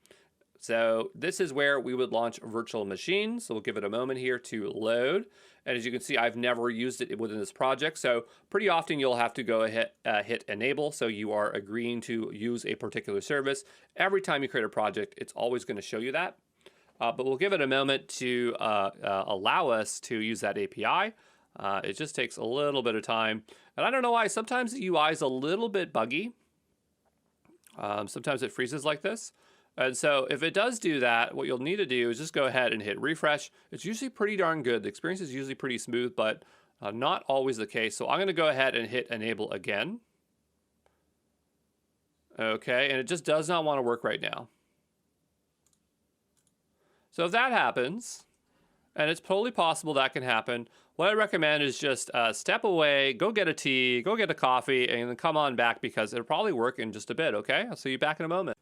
So this is where we would launch virtual machines. So we'll give it a moment here to load. And as you can see, I've never used it within this project. So pretty often you'll have to go ahead, hit enable. So you are agreeing to use a particular service. Every time you create a project, it's always going to show you that. But we'll give it a moment to allow us to use that API. It just takes a little bit of time. And I don't know why, sometimes the UI is a little bit buggy. Sometimes it freezes like this. And so if it does do that, what you'll need to do is just go ahead and hit refresh. It's usually pretty darn good. The experience is usually pretty smooth, but not always the case. So I'm going to go ahead and hit enable again. Okay, and it just does not want to work right now. So if that happens, and it's totally possible that can happen, what I recommend is just step away, go get a tea, go get a coffee, and then come on back because it'll probably work in just a bit, okay? I'll see you back in a moment.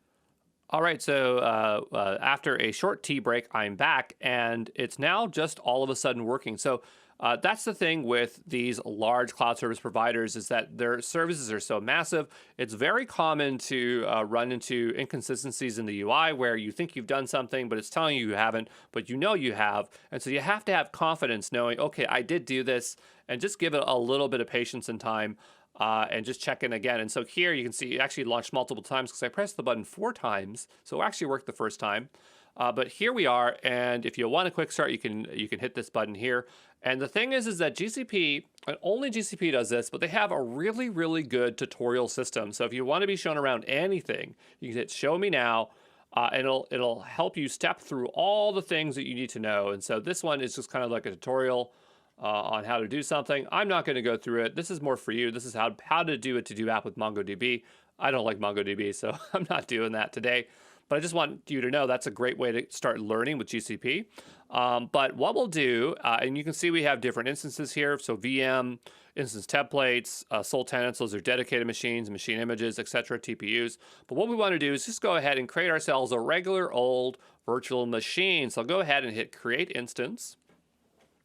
All right, so after a short tea break, I'm back, and it's now just all of a sudden working. So that's the thing with these large cloud service providers is that their services are so massive. It's very common to run into inconsistencies in the UI where you think you've done something, but it's telling you haven't, but you know you have. And so you have to have confidence knowing, okay, I did do this, and just give it a little bit of patience and time. And just check in again. And so here you can see it actually launched multiple times because I pressed the button 4 times. So it actually worked the first time. But here we are. And if you want a quick start, you can hit this button here. And the thing is that GCP, and only GCP does this, but they have a really, really good tutorial system. So if you want to be shown around anything, you can hit show me now. And it'll help you step through all the things that you need to know. And so this one is just kind of like a tutorial on how to do something. I'm not going to go through it. This is more for you. This is how to do it to do app with MongoDB. I don't like MongoDB, so I'm not doing that today. But I just want you to know that's a great way to start learning with GCP. But what we'll do, and you can see we have different instances here. So VM, instance templates, sole tenants, those are dedicated machines, machine images, etc., TPUs. But what we want to do is just go ahead and create ourselves a regular old virtual machine. So I'll go ahead and hit create instance.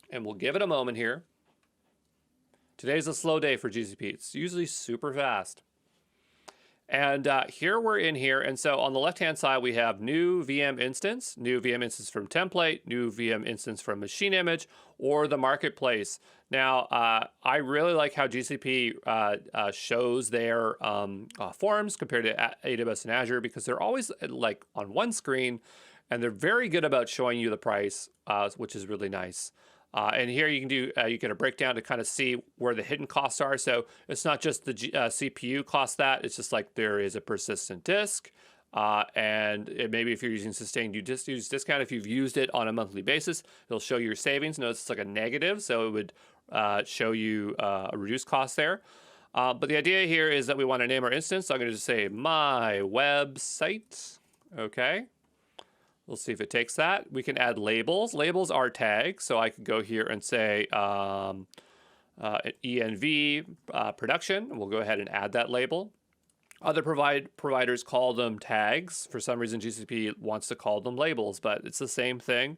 And we'll give it a moment here. Today's a slow day for GCP. It's usually super fast. And here we're in here. And so on the left-hand side, we have new VM instance from template, new VM instance from machine image, or the marketplace. Now, I really like how GCP shows their forms compared to AWS and Azure because they're always like on one screen, and they're very good about showing you the price, which is really nice. And here you can do you get a breakdown to kind of see where the hidden costs are. So it's not just the CPU cost that. It's just like there is a persistent disk. And maybe if you're using sustained use discount, if you've used it on a monthly basis, it'll show you your savings. Notice it's like a negative. So it would show you a reduced cost there. But the idea here is that we want to name our instance. So I'm going to just say my website. Okay. We'll see if it takes that. We can add labels. Labels are tags, so I could go here and say ENV production. We'll go ahead and add that label. Other providers call them tags. For some reason, GCP wants to call them labels, but it's the same thing.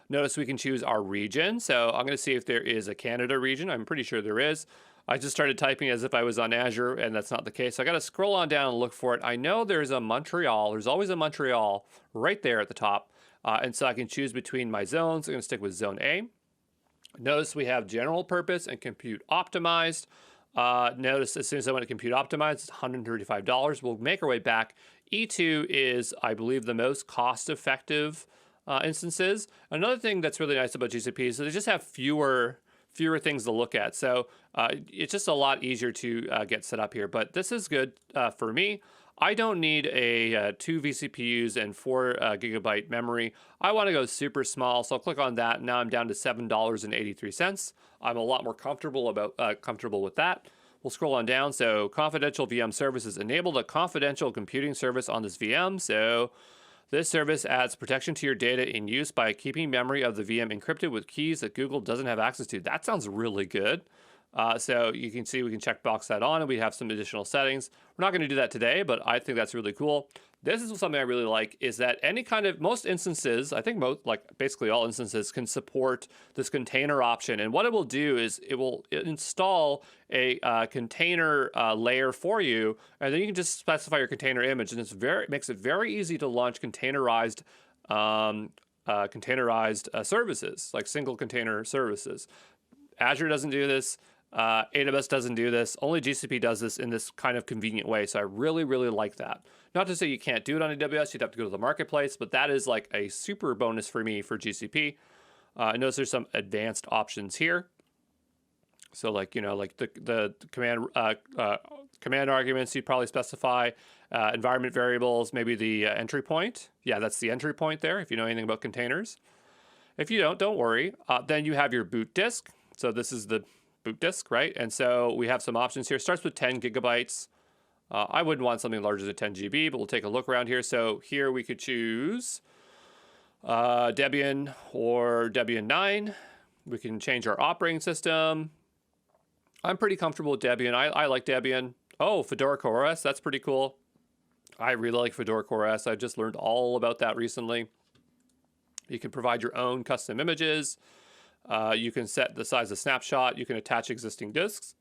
Notice we can choose our region. So I'm going to see if there is a Canada region. I'm pretty sure there is. I just started typing as if I was on Azure, and that's not the case. So I got to scroll on down and look for it. I know there's a Montreal. There's always a Montreal right there at the top. And so I can choose between my zones. I'm going to stick with Zone A. Notice we have general purpose and compute optimized. Notice as soon as I went to compute optimized, it's $135. We'll make our way back. E2 is, I believe, the most cost-effective instances. Another thing that's really nice about GCP is that they just have fewer things to look at. So it's just a lot easier to get set up here. But this is good for me. I don't need a 2 vCPUs and 4 gigabyte memory. I want to go super small, so I'll click on that. Now I'm down to $7.83. I'm a lot more comfortable with that. We'll scroll on down. So confidential VM services enabled a confidential computing service on this VM. So this service adds protection to your data in use by keeping memory of the VM encrypted with keys that Google doesn't have access to. That sounds really good. So you can see we can checkbox that on and we have some additional settings. We're not going to do that today, but I think that's really cool. This is something I really like, is that any kind of, most instances, I think most, like basically all instances, can support this container option. And what it will do is it will install a container layer for you, and then you can just specify your container image, and it makes it very easy to launch containerized services, like single container services. Azure doesn't do this. AWS doesn't do this. Only GCP does this in this kind of convenient way. So I really, really like that. Not to say you can't do it on AWS. You'd have to go to the marketplace, but that is like a super bonus for me for GCP. Notice there's some advanced options here. So like, like the command arguments, you'd probably specify environment variables, maybe the entry point. Yeah, that's the entry point there, if you know anything about containers. If you don't worry. Then you have your boot disk. So this is the boot disk, right? And so we have some options here. Starts with 10 gigabytes. I wouldn't want something larger than 10 GB, but we'll take a look around here. So here we could choose Debian or Debian 9. We can change our operating system. I'm pretty comfortable with Debian. I like Debian. Oh, Fedora CoreOS, that's pretty cool. I really like Fedora CoreOS. I just learned all about that recently. You can provide your own custom images. You can set the size of snapshot. You can attach existing disks.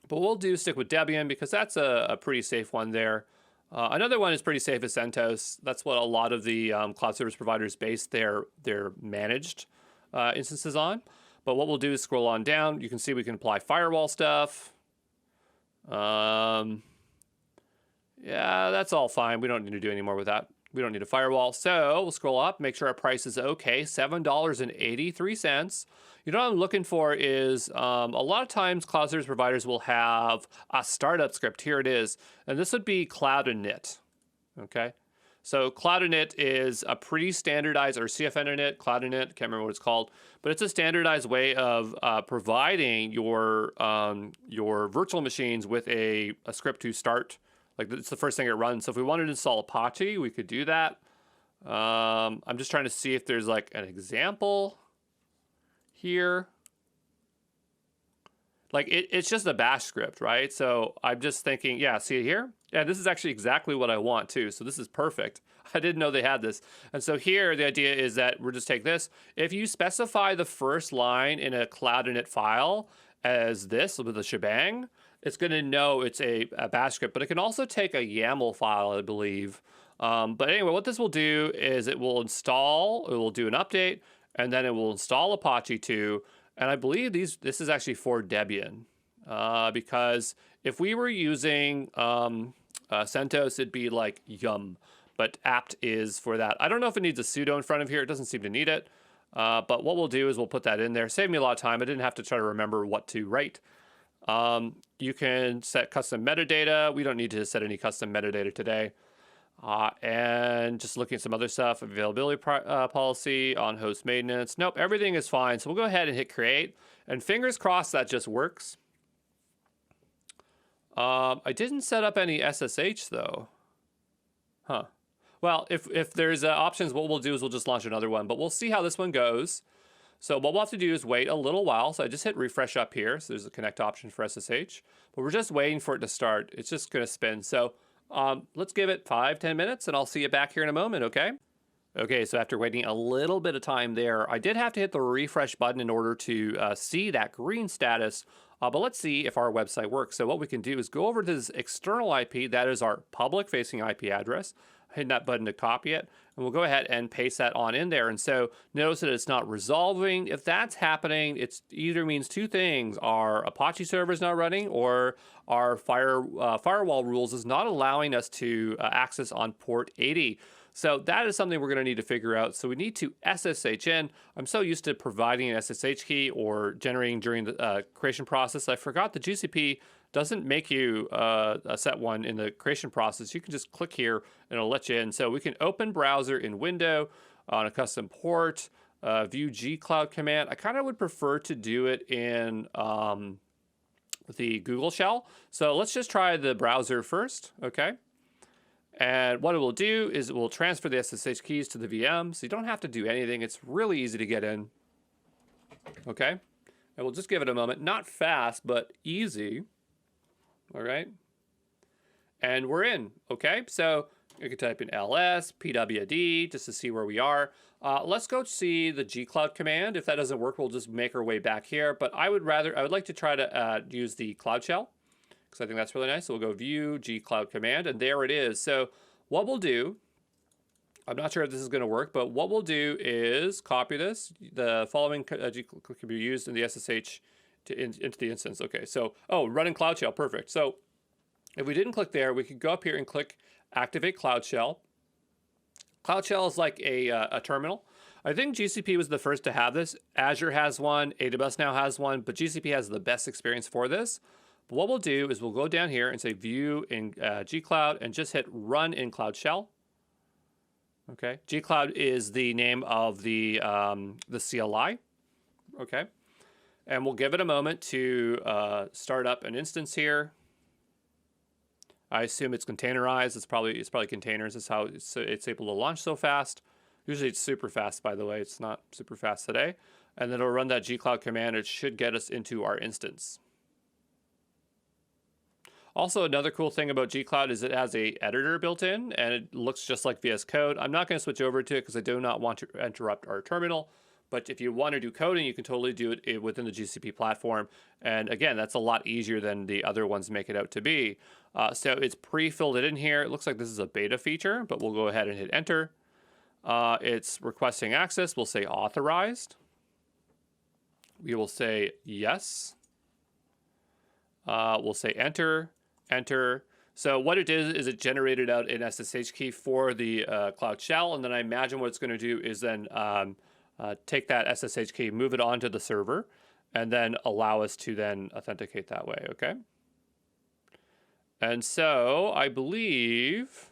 But we'll stick with Debian because that's a pretty safe one there. Another one is pretty safe is CentOS. That's what a lot of the cloud service providers base their managed instances on. But what we'll do is scroll on down. You can see we can apply firewall stuff. Yeah, that's all fine. We don't need to do any more with that. We don't need a firewall. So we'll scroll up, make sure our price is okay, $7.83. You know what I'm looking for is a lot of times cloud service providers will have a startup script. Here it is. And this would be Cloud Init. Okay. So Cloud Init is a pretty standardized, or CFN Init, Cloud Init, can't remember what it's called, but it's a standardized way of providing your virtual machines with a script to start. Like it's the first thing it runs. So if we wanted to install Apache, we could do that. I'm just trying to see if there's like an example here. Like it's just a bash script, right? So I'm just thinking, yeah, see it here? Yeah, this is actually exactly what I want too. So this is perfect. I didn't know they had this. And so here, the idea is that we'll just take this. If you specify the first line in a Cloud Init file as this with a shebang, it's going to know it's a bash script, but it can also take a YAML file, I believe. But anyway, what this will do is it will do an update, and then it will install Apache 2. And I believe this is actually for Debian, because if we were using CentOS, it'd be like yum, but apt is for that. I don't know if it needs a sudo in front of here. It doesn't seem to need it. But what we'll do is we'll put that in there. Save me a lot of time. I didn't have to try to remember what to write. You can set custom metadata. We don't need to set any custom metadata today. And just looking at some other stuff, availability policy, on-host maintenance. Nope, everything is fine. So we'll go ahead and hit create. And fingers crossed that just works. I didn't set up any SSH though. Huh. Well, if there's options, what we'll do is we'll just launch another one. But we'll see how this one goes. So what we'll have to do is wait a little while. So I just hit refresh up here. So there's a connect option for SSH. But we're just waiting for it to start. It's just going to spin. So let's give it 5-10 minutes, and I'll see you back here in a moment, okay? Okay, so after waiting a little bit of time there, I did have to hit the refresh button in order to see that green status. But let's see if our website works. So what we can do is go over to this external IP. That is our public-facing IP address. Hit that button to copy it, and we'll go ahead and paste that on in there. And so notice that it's not resolving. If that's happening, it either means two things: our Apache server is not running, or our firewall rules is not allowing us to access on port 80. So that is something we're going to need to figure out. So we need to SSH in. I'm so used to providing an SSH key or generating during the creation process. I forgot the GCP doesn't make you set one in the creation process. You can just click here and it'll let you in. So we can open browser in window on a custom port, view gcloud command. I kind of would prefer to do it in the Google shell. So let's just try the browser first, okay? And what it will do is it will transfer the SSH keys to the VM. So you don't have to do anything. It's really easy to get in, okay? And we'll just give it a moment. Not fast, but easy. All right. and we're in. Okay, so you can type in ls pwd just to see where we are. Let's go see the gcloud command. If that doesn't work, we'll just make our way back here. But I would like to try to use the cloud shell, because I think that's really nice. So we'll go view gcloud command, and there it is. So what we'll do, I'm not sure if this is going to work, but what we'll do is copy this. The following can be used in the SSH into the instance. Okay, so, running Cloud Shell, perfect. So if we didn't click there, we could go up here and click Activate Cloud Shell. Cloud Shell is like a terminal. I think GCP was the first to have this. Azure has one, AWS now has one, but GCP has the best experience for this. But what we'll do is we'll go down here and say View in gcloud and just hit Run in Cloud Shell. Okay, gcloud is the name of the CLI. Okay, and we'll give it a moment to start up an instance here. I assume it's containerized. It's probably containers. That's how it's able to launch so fast. Usually it's super fast, by the way. It's not super fast today. And then it'll run that gcloud command. It should get us into our instance. Also, another cool thing about gcloud is it has a editor built in, and it looks just like VS Code. I'm not going to switch over to it because I do not want to interrupt our terminal. But if you want to do coding, you can totally do it within the GCP platform. And again, that's a lot easier than the other ones make it out to be. So it's pre-filled it in here. It looks like this is a beta feature, but we'll go ahead and hit enter. It's requesting access. We'll say authorized. We will say yes. We'll say enter. Enter. So what it did is it generated out an SSH key for the Cloud Shell, and then I imagine what it's going to do is then take that SSH key, move it onto the server, and then allow us to then authenticate that way, okay? And so I believe,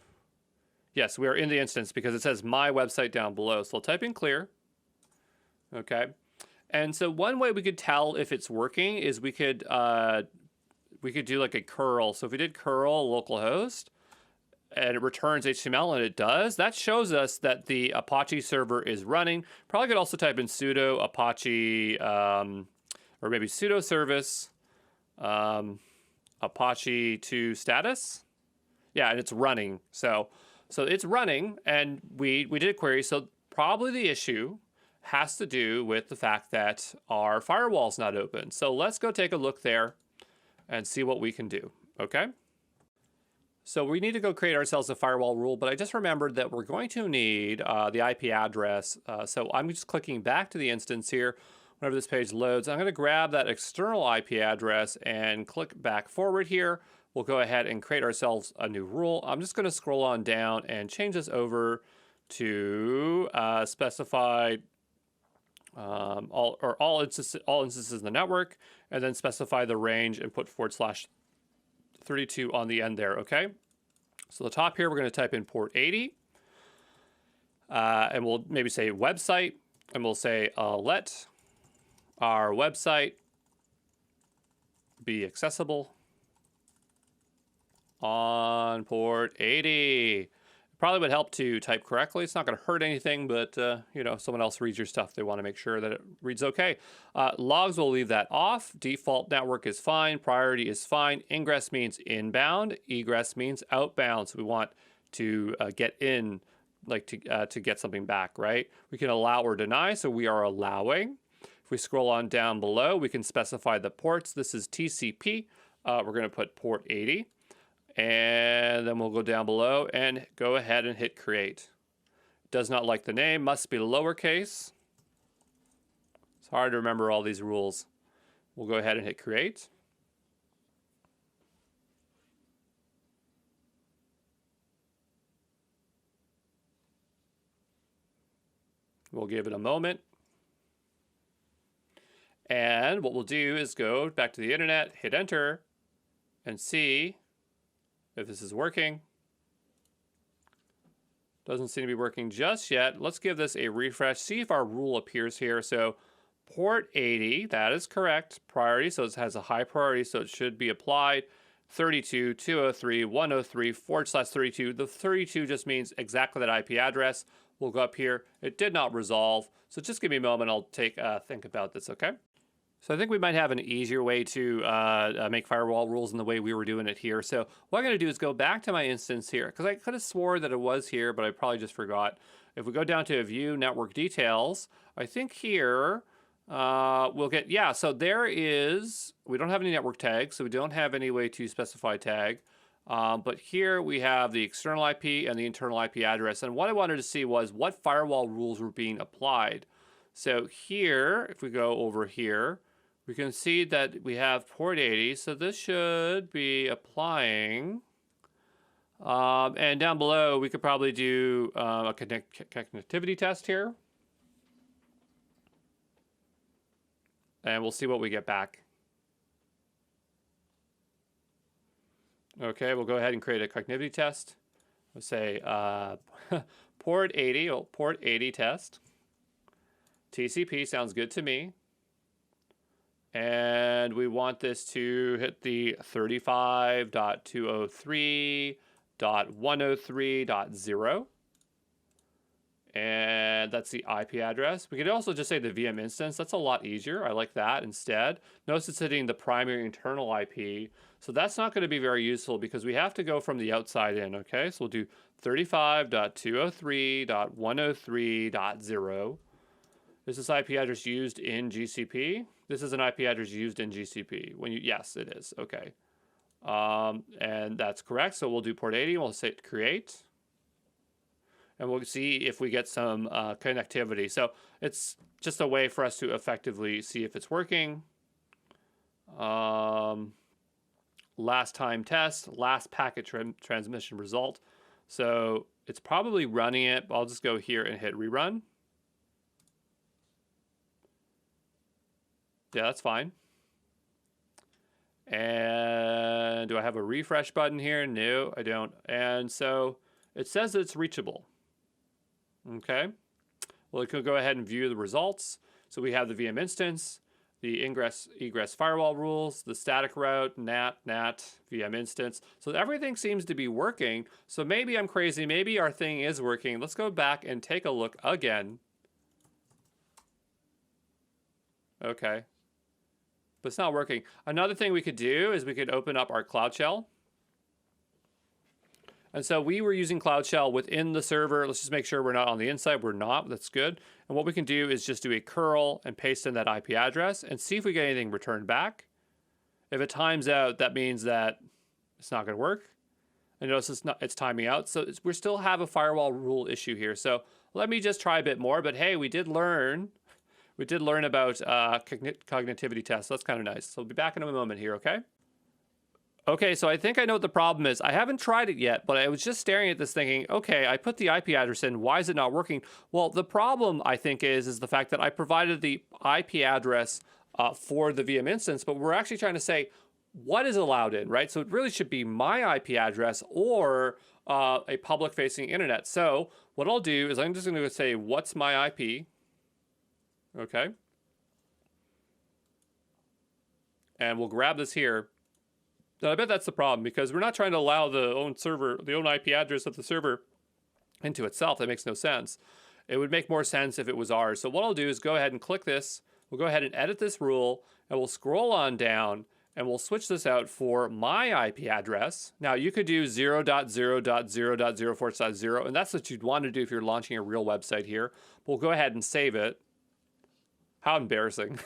yes, we are in the instance because it says my website down below. So I'll type in clear, okay? And so one way we could tell if it's working is we could do like a curl. So if we did curl localhost and it returns HTML, and it does, that shows us that the Apache server is running. Probably could also type in sudo apache or maybe sudo service apache to status. Yeah, and it's running. So it's running, and we did a query. So probably the issue has to do with the fact that our firewall's not open. So let's go take a look there and see what we can do, okay? So we need to go create ourselves a firewall rule, but I just remembered that we're going to need the IP address. So I'm just clicking back to the instance here whenever this page loads. I'm going to grab that external IP address and click back forward here. We'll go ahead and create ourselves a new rule. I'm just going to scroll on down and change this over to specified all instances in the network, and then specify the range and put /32 on the end there, okay? So the top here, we're going to type in port 80, and we'll maybe say website, and we'll say let our website be accessible on port 80. Probably would help to type correctly. It's not going to hurt anything, but you know, someone else reads your stuff. They want to make sure that it reads okay. Logs, will leave that off. Default network is fine. Priority is fine. Ingress means inbound. Egress means outbound. So we want to get in, like to get something back, right? We can allow or deny. So we are allowing. If we scroll on down below, we can specify the ports. This is TCP. We're going to put port 80. And then we'll go down below and go ahead and hit create. Does not like the name, must be lowercase. It's hard to remember all these rules. We'll go ahead and hit create. We'll give it a moment. And what we'll do is go back to the internet, hit enter, and see if this is working. Doesn't seem to be working just yet. Let's give this a refresh, see if our rule appears here. So port 80, that is correct. Priority, so it has a high priority, so it should be applied. 32, 203, 103, /32. The 32 just means exactly that IP address. We'll go up here. It did not resolve, so just give me a moment. I'll take think about this, okay? So I think we might have an easier way to make firewall rules than the way we were doing it here. So what I'm going to do is go back to my instance here, because I could have swore that it was here, but I probably just forgot. If we go down to View Network Details, I think here we'll get, yeah, so there is, we don't have any network tags, so we don't have any way to specify tag. But here we have the external IP and the internal IP address. And what I wanted to see was what firewall rules were being applied. So here, if we go over here, we can see that we have port 80, so this should be applying. And down below, we could probably do a connectivity test here. And we'll see what we get back. Okay, we'll go ahead and create a connectivity test. We'll say port 80 test. TCP sounds good to me. And we want this to hit the 35.203.103.0. And that's the IP address. We could also just say the VM instance. That's a lot easier. I like that instead. Notice it's hitting the primary internal IP. So that's not going to be very useful because we have to go from the outside in, okay? So we'll do 35.203.103.0. Is this IP address used in GCP? This is an IP address used in GCP. Yes, it is. Okay. And that's correct. So we'll do port 80. We'll say create. And we'll see if we get some connectivity. So it's just a way for us to effectively see if it's working. Last time test, last packet transmission result. So it's probably running it. I'll just go here and hit rerun. Yeah, that's fine. And do I have a refresh button here? No, I don't. And so it says it's reachable. Okay. Well, we could go ahead and view the results. So we have the VM instance, the ingress egress firewall rules, the static route, NAT, VM instance. So everything seems to be working. So maybe I'm crazy. Maybe our thing is working. Let's go back and take a look again. Okay. But it's not working. Another thing we could do is we could open up our Cloud Shell. And so we were using Cloud Shell within the server. Let's just make sure we're not on the inside. We're not. That's good. And what we can do is just do a curl and paste in that IP address and see if we get anything returned back. If it times out, that means that it's not going to work. And notice it's timing out. So we still have a firewall rule issue here. So let me just try a bit more. But hey, we did learn about cognitivity tests. That's kind of nice. So we'll be back in a moment here, okay? Okay, so I think I know what the problem is. I haven't tried it yet, but I was just staring at this thinking, okay, I put the IP address in. Why is it not working? Well, the problem, I think, is the fact that I provided the IP address for the VM instance, but we're actually trying to say what is allowed in, right? So it really should be my IP address or a public-facing internet. So what I'll do is I'm just going to say, what's my IP? Okay. And we'll grab this here. Now, I bet that's the problem because we're not trying to allow the own IP address of the server into itself. That makes no sense. It would make more sense if it was ours. So what I'll do is go ahead and click this. We'll go ahead and edit this rule and we'll scroll on down and we'll switch this out for my IP address. Now you could do 0.0.0.0/0 and that's what you'd want to do if you're launching a real website here. We'll go ahead and save it. How embarrassing.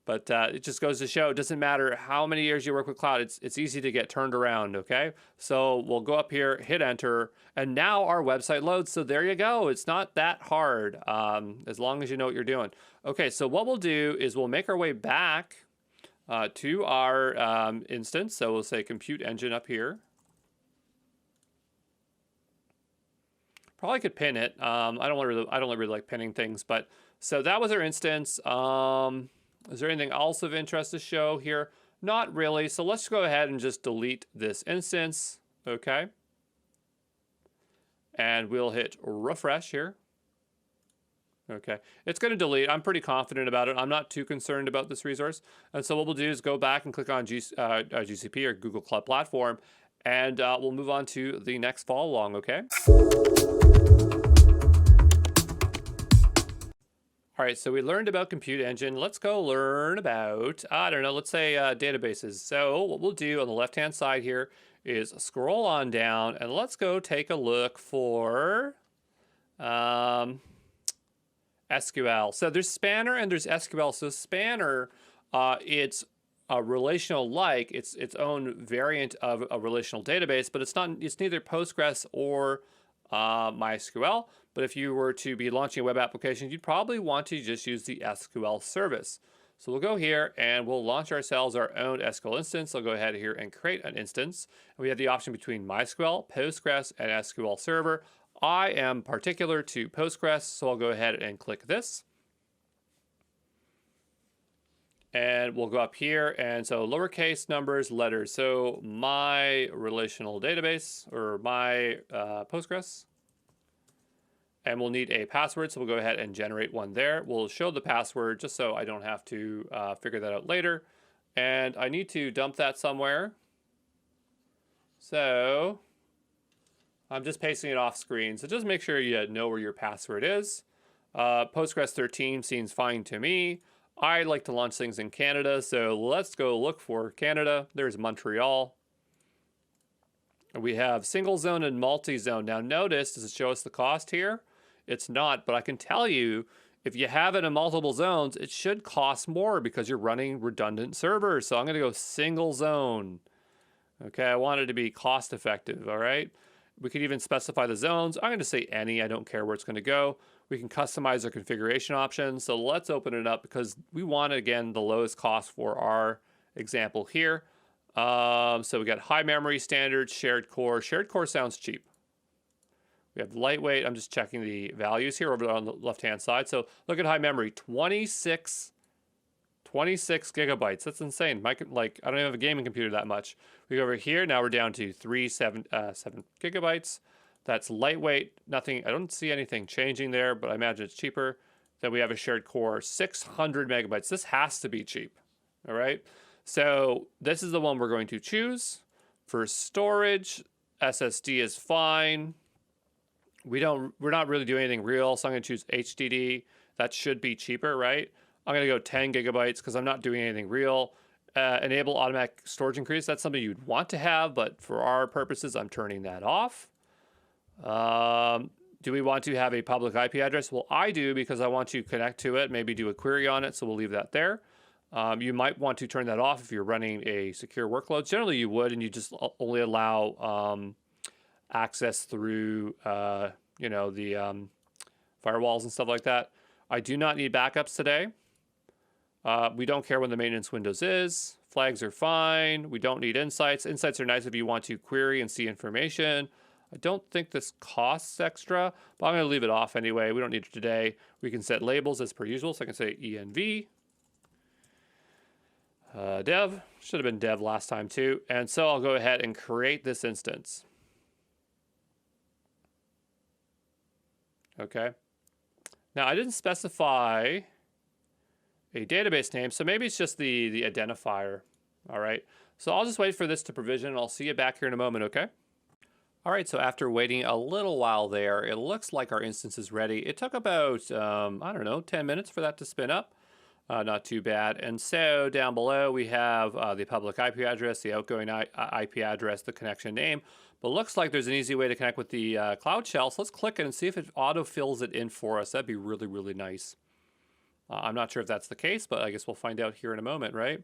But it just goes to show, it doesn't matter how many years you work with cloud, it's easy to get turned around, okay? So we'll go up here, hit enter, and now our website loads. So there you go. It's not that hard as long as you know what you're doing. Okay, so what we'll do is we'll make our way back to our instance. So we'll say compute engine up here. Probably could pin it. I don't really like pinning things, but so that was our instance. Is there anything else of interest to show here? Not really. So let's go ahead and just delete this instance. Okay. And we'll hit refresh here. Okay. It's going to delete. I'm pretty confident about it. I'm not too concerned about this resource. And so what we'll do is go back and click on GCP or Google Cloud Platform, and we'll move on to the next follow along. Okay. All right, so we learned about Compute Engine. Let's go learn about, I don't know, let's say databases. So what we'll do on the left-hand side here is scroll on down, and let's go take a look for SQL. So there's Spanner and there's SQL. So Spanner, it's a relational like, it's its own variant of a relational database, but it's neither Postgres or MySQL. But if you were to be launching a web application, you'd probably want to just use the SQL service. So we'll go here and we'll launch ourselves our own SQL instance. I'll go ahead here and create an instance. And we have the option between MySQL, Postgres, and SQL Server. I am particular to Postgres, so I'll go ahead and click this. And we'll go up here, and so lowercase numbers, letters. So my relational database, or my Postgres. And we'll need a password, so we'll go ahead and generate one there. We'll show the password just so I don't have to figure that out later. And I need to dump that somewhere. So I'm just pasting it off screen. So just make sure you know where your password is. Postgres 13 seems fine to me. I like to launch things in Canada, so let's go look for Canada. There's Montreal. We have single zone and multi-zone. Now notice, does it show us the cost here? It's not, but I can tell you, if you have it in multiple zones, it should cost more because you're running redundant servers. So I'm gonna go single zone. Okay, I want it to be cost effective, all right? We could even specify the zones. I'm gonna say any, I don't care where it's gonna go. We can customize our configuration options. So let's open it up because we want, again, the lowest cost for our example here. So we got high memory, standard, shared core. Shared core sounds cheap. We have lightweight. I'm just checking the values here over on the left-hand side. So look at high memory, 26 gigabytes. That's insane. I don't even have a gaming computer that much. We go over here. Now we're down to 7 gigabytes. That's lightweight. Nothing. I don't see anything changing there, but I imagine it's cheaper. Then we have a shared core, 600 megabytes. This has to be cheap. All right. So this is the one we're going to choose. For storage, SSD is fine. We're not really doing anything real, so I'm going to choose HDD. That should be cheaper, right? I'm going to go 10 gigabytes because I'm not doing anything real. Enable automatic storage increase. That's something you'd want to have, but for our purposes, I'm turning that off. Do we want to have a public IP address? Well, I do because I want to connect to it, maybe do a query on it, so we'll leave that there. You might want to turn that off if you're running a secure workload. Generally, you would, and you just only allow access through, the firewalls and stuff like that. I do not need backups today. We don't care when the maintenance windows is. Flags are fine. We don't need insights. Insights are nice if you want to query and see information. I don't think this costs extra, but I'm going to leave it off anyway. We don't need it today. We can set labels as per usual. So I can say env. Dev. Should have been dev last time too. And so I'll go ahead and create this instance. Okay. Now I didn't specify a database name, so maybe it's just the identifier. All right. So I'll just wait for this to provision. I'll see you back here in a moment, okay? All right, so after waiting a little while there, it looks like our instance is ready. It took about, 10 minutes for that to spin up. Not too bad. And so down below, we have the public IP address, the outgoing IP address, the connection name. But looks like there's an easy way to connect with the Cloud Shell. So let's click it and see if it auto-fills it in for us. That'd be really, really nice. I'm not sure if that's the case, but I guess we'll find out here in a moment, right?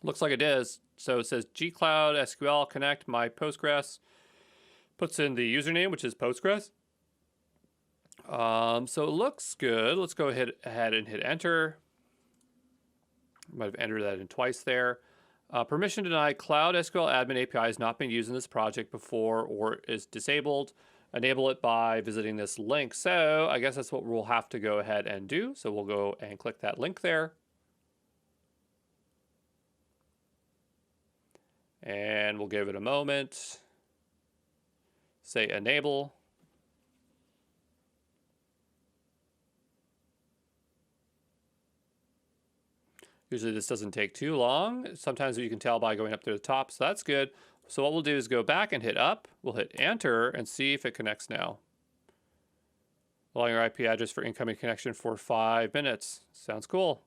Looks like it is. So it says gcloud SQL connect my Postgres. Puts in the username, which is Postgres. So it looks good. Let's go ahead and hit enter. Might have entered that in twice there. Permission denied. Cloud SQL admin API has not been used in this project before or is disabled. Enable it by visiting this link. So I guess that's what we'll have to go ahead and do. So we'll go and click that link there. And we'll give it a moment. Say enable. Usually this doesn't take too long. Sometimes you can tell by going up to the top, so that's good. So what we'll do is go back and hit up. We'll hit enter and see if it connects now. allowing your IP address for incoming connection for 5 minutes. Sounds cool.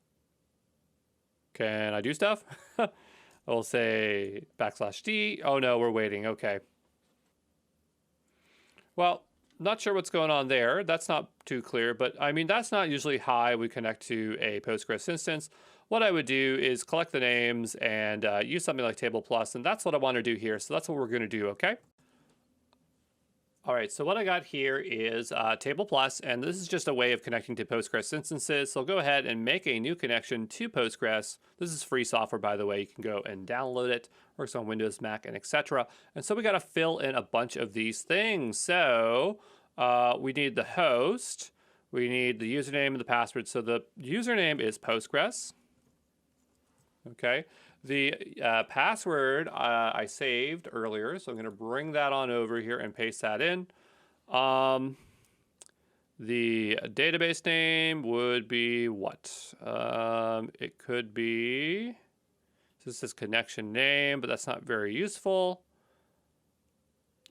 Can I do stuff? I'll say \D. Oh no, we're waiting. Okay. Well, not sure what's going on there. That's not too clear, but I mean, that's not usually how I would connect to a Postgres instance. What I would do is collect the names and use something like Table Plus, and that's what I want to do here. So that's what we're going to do, okay? All right, so what I got here is Table Plus, and this is just a way of connecting to Postgres instances. So I'll go ahead and make a new connection to Postgres. This is free software, by the way. You can go and download it. Works on Windows, Mac, and etc. And so we got to fill in a bunch of these things. So we need the host. We need the username and the password. So the username is Postgres. Okay. The password I saved earlier, so I'm going to bring that on over here and paste that in. The database name would be what? It could be, this is connection name, but that's not very useful.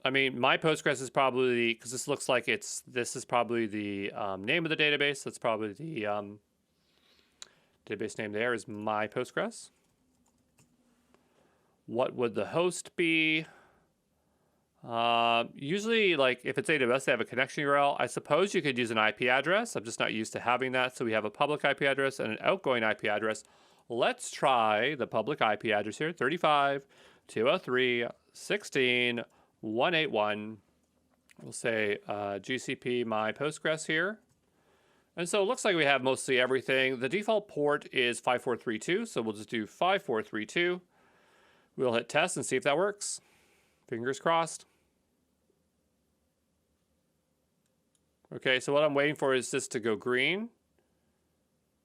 I mean, my Postgres is probably, because this looks like this is probably the name of the database. That's probably the database name there is my Postgres. What would the host be? Usually, like if it's AWS, they have a connection URL. I suppose you could use an IP address. I'm just not used to having that. So we have a public IP address and an outgoing IP address. Let's try the public IP address here, 35.203.16.181. We'll say GCP my Postgres here. And so it looks like we have mostly everything. The default port is 5432, so we'll just do 5432. We'll hit test and see if that works. Fingers crossed. Okay, so what I'm waiting for is this to go green.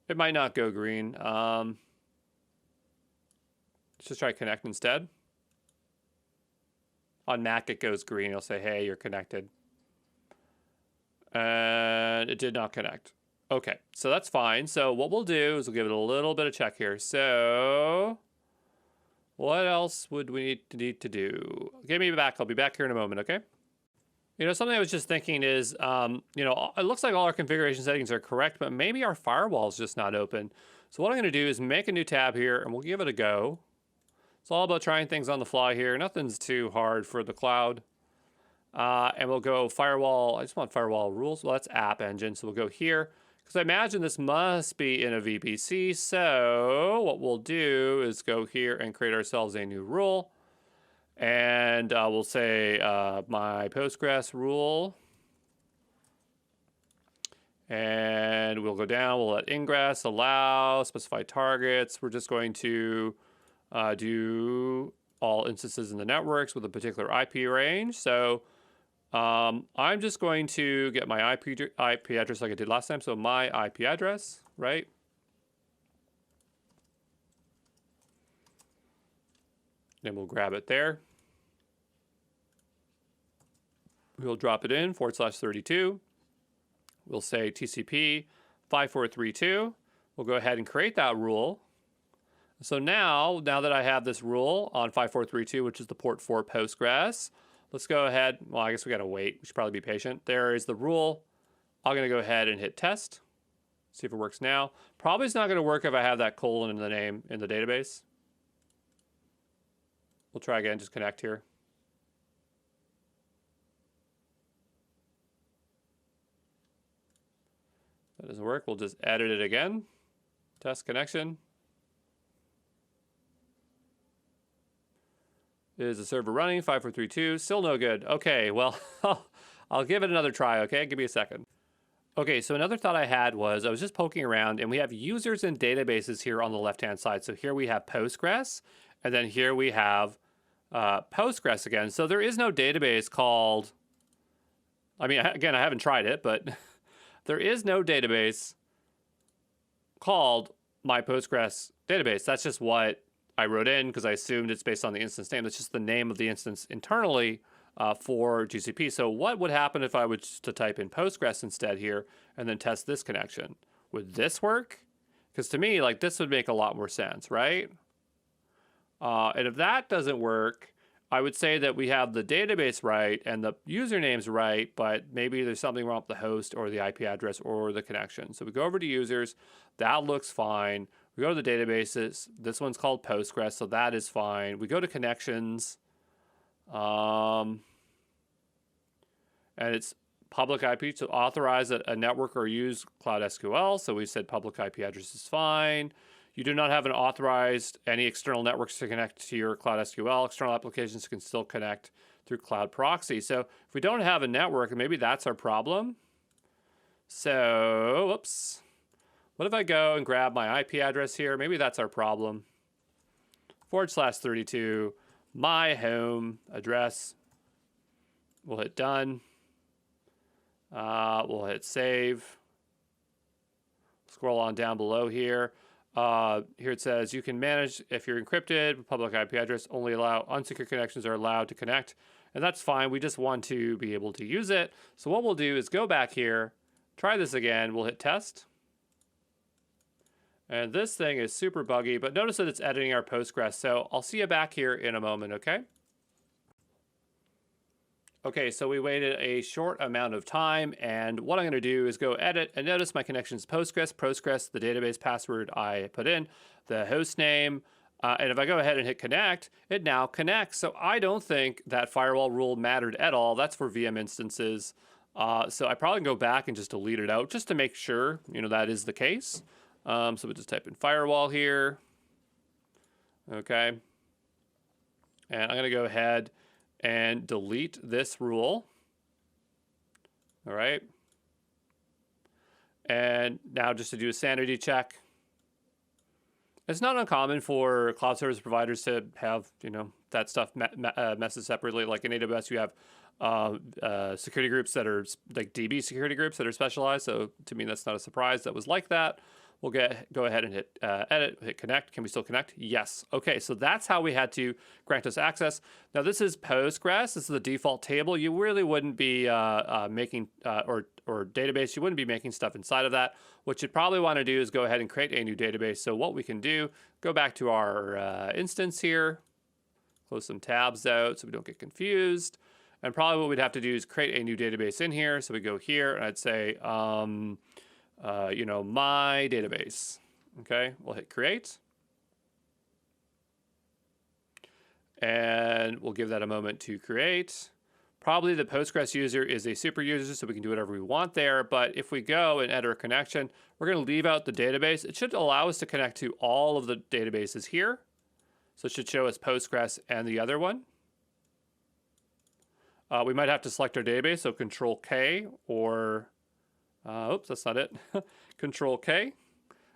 It might not go green. Let's just try connect instead. On Mac, it goes green. It'll say, hey, you're connected. And it did not connect. Okay, so that's fine. So what we'll do is we'll give it a little bit of check here. So what else would we need to do? Give me back. I'll be back here in a moment, okay? You know, something I was just thinking is, you know, it looks like all our configuration settings are correct, but maybe our firewall is just not open. So what I'm going to do is make a new tab here, and we'll give it a go. It's all about trying things on the fly here. Nothing's too hard for the cloud. And we'll go firewall. I just want firewall rules. Well, that's App Engine, so we'll go here. Because I imagine this must be in a VPC, so what we'll do is go here and create ourselves a new rule. And we'll say my Postgres rule. And we'll go down, we'll let ingress, allow, specify targets. We're just going to do all instances in the networks with a particular IP range. So I'm just going to get my IP address like I did last time. So my IP address, right? Then we'll grab it there. We'll drop it in /32. We'll say TCP 5432. We'll go ahead and create that rule. So now that I have this rule on 5432, which is the port for Postgres, let's go ahead. Well, I guess we got to wait. We should probably be patient. There is the rule. I'm going to go ahead and hit test. See if it works now. Probably it's not going to work if I have that colon in the name in the database. We'll try again, just connect here. That doesn't work. We'll just edit it again. Test connection. Is the server running? 5432. Still no good. Okay, well, I'll give it another try, okay? Give me a second. Okay, so another thought I had was I was just poking around, and we have users and databases here on the left-hand side. So here we have Postgres, and then here we have Postgres again. So there is no database called, I mean, again, I haven't tried it, but there is no database called my Postgres database. That's just what I wrote in because I assumed it's based on the instance name. That's just the name of the instance internally for GCP. So what would happen if I was to type in Postgres instead here and then test this connection? Would this work? Because to me, like, this would make a lot more sense, right? And if that doesn't work, I would say that we have the database right and the username's right, but maybe there's something wrong with the host or the IP address or the connection. So we go over to users, that looks fine. We go to the databases, this one's called Postgres, so that is fine. We go to connections, and it's public IP to authorize a network or use Cloud SQL. So we said public IP address is fine. You do not have an authorized any external networks to connect to your Cloud SQL. External applications can still connect through Cloud Proxy. So if we don't have a network, maybe that's our problem. So, whoops. What if I go and grab my IP address here? Maybe that's our problem. /32, my home address. We'll hit done. We'll hit save. Scroll on down below here. Here it says you can manage if you're encrypted with public IP address, only allow unsecure connections are allowed to connect. And that's fine. We just want to be able to use it. So what we'll do is go back here, try this again. We'll hit test. And this thing is super buggy, but notice that it's editing our Postgres. So I'll see you back here in a moment, okay? Okay, so we waited a short amount of time, and what I'm going to do is go edit, and notice my connection is Postgres, the database password I put in, the host name, and if I go ahead and hit connect, it now connects. So I don't think that firewall rule mattered at all. That's for VM instances. So I probably can go back and just delete it out just to make sure, that is the case. So we just type in firewall here. Okay. And I'm going to go ahead and delete this rule. All right. And now just to do a sanity check. It's not uncommon for cloud service providers to have, that stuff messaged separately. Like in AWS, you have security groups that are like DB security groups that are specialized. So to me, that's not a surprise that was like that. We'll go ahead and hit edit, hit connect. Can we still connect? Yes. Okay, so that's how we had to grant us access. Now this is Postgres. This is the default table. You really wouldn't be making, or database, you wouldn't be making stuff inside of that. What you'd probably want to do is go ahead and create a new database. So what we can do, go back to our instance here, close some tabs out so we don't get confused. And probably what we'd have to do is create a new database in here. So we go here and I'd say, my database. Okay, we'll hit create. And we'll give that a moment to create. Probably the Postgres user is a super user, so we can do whatever we want there. But if we go and enter a connection, we're going to leave out the database. It should allow us to connect to all of the databases here. So it should show us Postgres and the other one. We might have to select our database, so Control K or... oops, that's not it. Control K.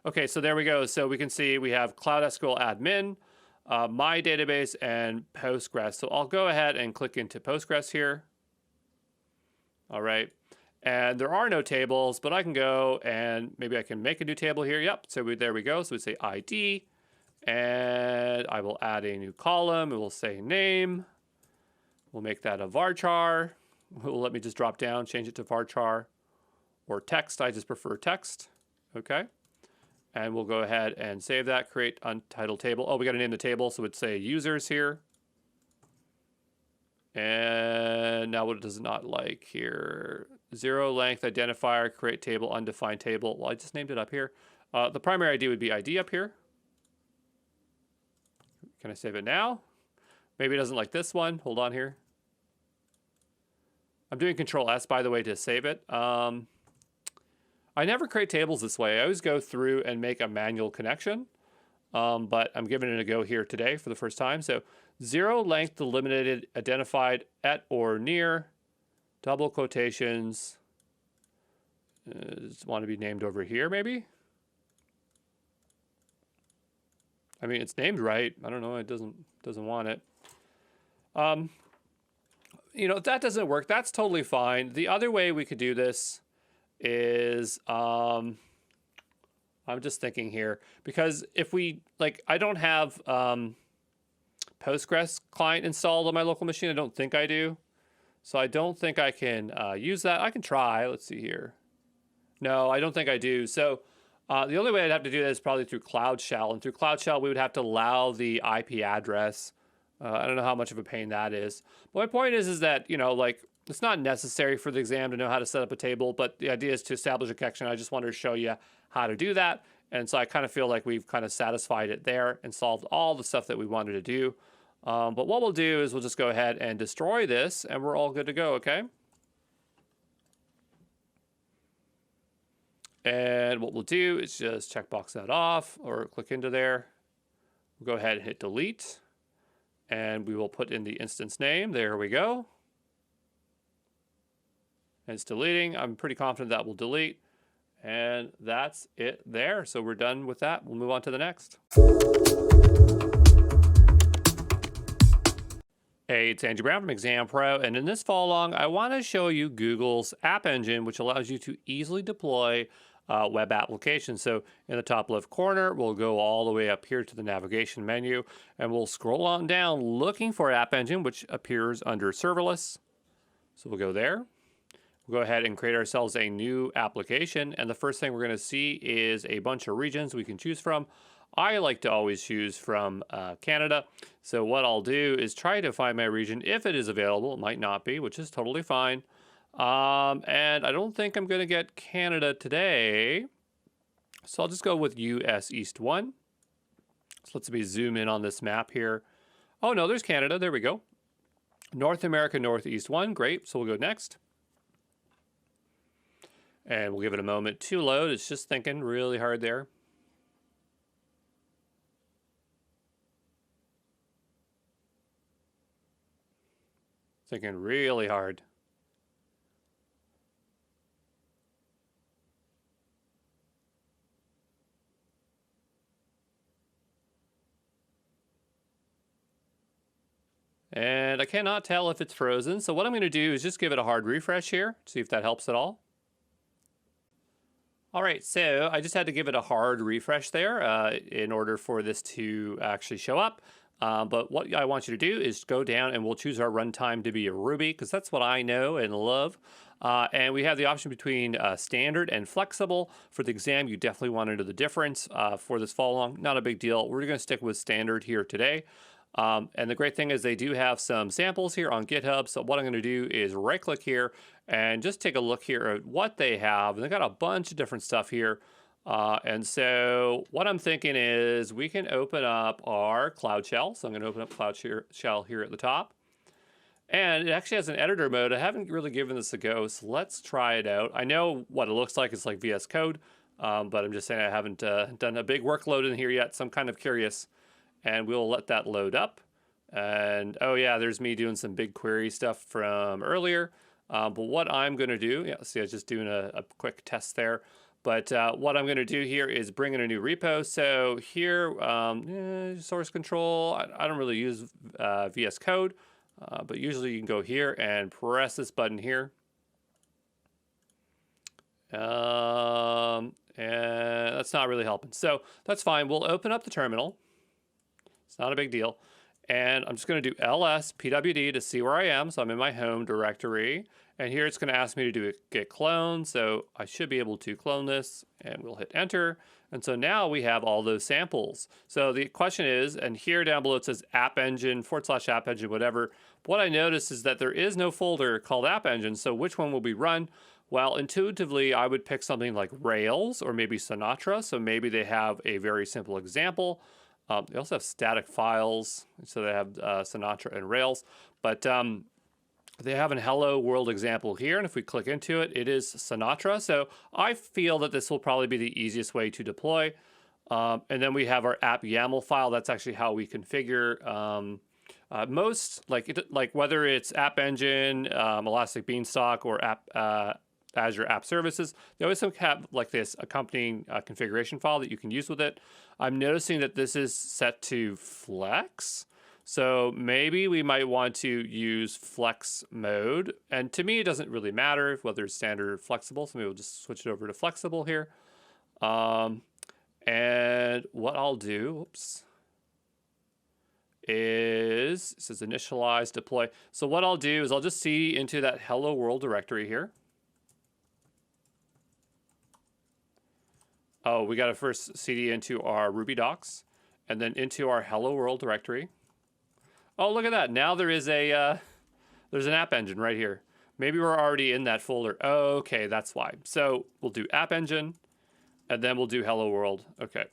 Okay, so there we go. So we can see we have Cloud SQL admin, my database, and Postgres. So I'll go ahead and click into Postgres here. All right. And there are no tables, but I can go and maybe I can make a new table here. Yep. So there we go. So we say ID, and I will add a new column. It will say name. We'll make that a varchar. Will let me just drop down, change it to varchar. Or text, I just prefer text, okay? And we'll go ahead and save that, create untitled table. Oh, we gotta name the table, so it'd say users here. And now what does it not like here? 0 length identifier, create table, undefined table. Well, I just named it up here. The primary ID would be ID up here. Can I save it now? Maybe it doesn't like this one, hold on here. I'm doing Control S, by the way, to save it. I never create tables this way. I always go through and make a manual connection, but I'm giving it a go here today for the first time. So 0 length delimited identified at or near, double quotations, want to be named over here maybe? I mean, it's named right. I don't know, it doesn't want it. If that doesn't work, that's totally fine. The other way we could do this is, I'm just thinking here, because if we, I don't have Postgres client installed on my local machine. I don't think I do. So I don't think I can use that. I can try. Let's see here. No, I don't think I do. So the only way I'd have to do that is probably through Cloud Shell. And through Cloud Shell, we would have to allow the IP address I don't know how much of a pain that is. But my point is that, you know, like, it's not necessary for the exam to know how to set up a table, but the idea is to establish a connection. I just wanted to show you how to do that. And so I kind of feel like we've kind of satisfied it there and solved all the stuff that we wanted to do. But what we'll do is we'll just go ahead and destroy this, and we're all good to go, okay? And what we'll do is just checkbox that off or click into there. We'll go ahead and hit delete. And we will put in the instance name. There we go. And it's deleting. I'm pretty confident that will delete. And that's it there. So we're done with that. We'll move on to the next. Hey, it's Andrew Brown from ExamPro, and in this follow along, I want to show you Google's App Engine, which allows you to easily deploy web applications. So in the top left corner, we'll go all the way up here to the navigation menu, and we'll scroll on down looking for App Engine, which appears under Serverless. So we'll go there. We'll go ahead and create ourselves a new application, and the first thing we're going to see is a bunch of regions we can choose from. I like to always choose from Canada. So what I'll do is try to find my region if it is available. It might not be, which is totally fine. And I don't think I'm going to get Canada today. So I'll just go with US East 1. So let's zoom in on this map here. Oh, no, there's Canada. There we go. North America Northeast 1. Great. So we'll go next. And we'll give it a moment to load. It's just thinking really hard there. Thinking really hard. And I cannot tell if it's frozen. So what I'm going to do is just give it a hard refresh here, see if that helps at all. All right, so I just had to give it a hard refresh there in order for this to actually show up. But what I want you to do is go down and we'll choose our runtime to be a Ruby, because that's what I know and love. And we have the option between standard and flexible. For the exam, you definitely want to know the difference. For this follow along, not a big deal. We're going to stick with standard here today. And the great thing is they do have some samples here on GitHub. So what I'm going to do is right click here and just take a look here at what they have. And they've got a bunch of different stuff here. And so what I'm thinking is we can open up our Cloud Shell. So I'm going to open up Cloud Shell here at the top. And it actually has an editor mode. I haven't really given this a go, so let's try it out. I know what it looks like. It's like VS Code, but I'm just saying I haven't done a big workload in here yet, so I'm kind of curious. And we'll let that load up. And oh yeah, there's me doing some BigQuery stuff from earlier. But what I'm going to do, yeah, see, I was just doing a quick test there. But what I'm going to do here is bring in a new repo. So here, source control, I don't really use VS Code, but usually you can go here and press this button here. And that's not really helping. So that's fine. We'll open up the terminal. It's not a big deal. And I'm just going to do ls pwd to see where I am. So I'm in my home directory. And here it's going to ask me to do a git clone. So I should be able to clone this, and we'll hit enter. And so now we have all those samples. So the question is, and here down below it says app engine / app engine, whatever. What I noticed is that there is no folder called app engine. So which one will be run? Well, intuitively, I would pick something like Rails or maybe Sinatra. So maybe they have a very simple example. They also have static files. So they have Sinatra and Rails. But they have an hello world example here, and if we click into it, it is Sinatra. So I feel that this will probably be the easiest way to deploy. And then we have our app YAML file. That's actually how we configure most, like whether it's App Engine, Elastic Beanstalk, or Azure App Services. They always have like this accompanying configuration file that you can use with it. I'm noticing that this is set to Flex. So maybe we might want to use flex mode. And to me, it doesn't really matter whether it's standard or flexible. So maybe we'll just switch it over to flexible here. And what I'll do, is, it says initialize deploy. So what I'll do is I'll just cd into that hello world directory here. Oh, we got to first cd into our Ruby docs and then into our hello world directory. Oh, look at that. Now there is a, there's an app engine right here. Maybe we're already in that folder. Oh, okay, that's why. So we'll do app engine, and then we'll do hello world. Okay.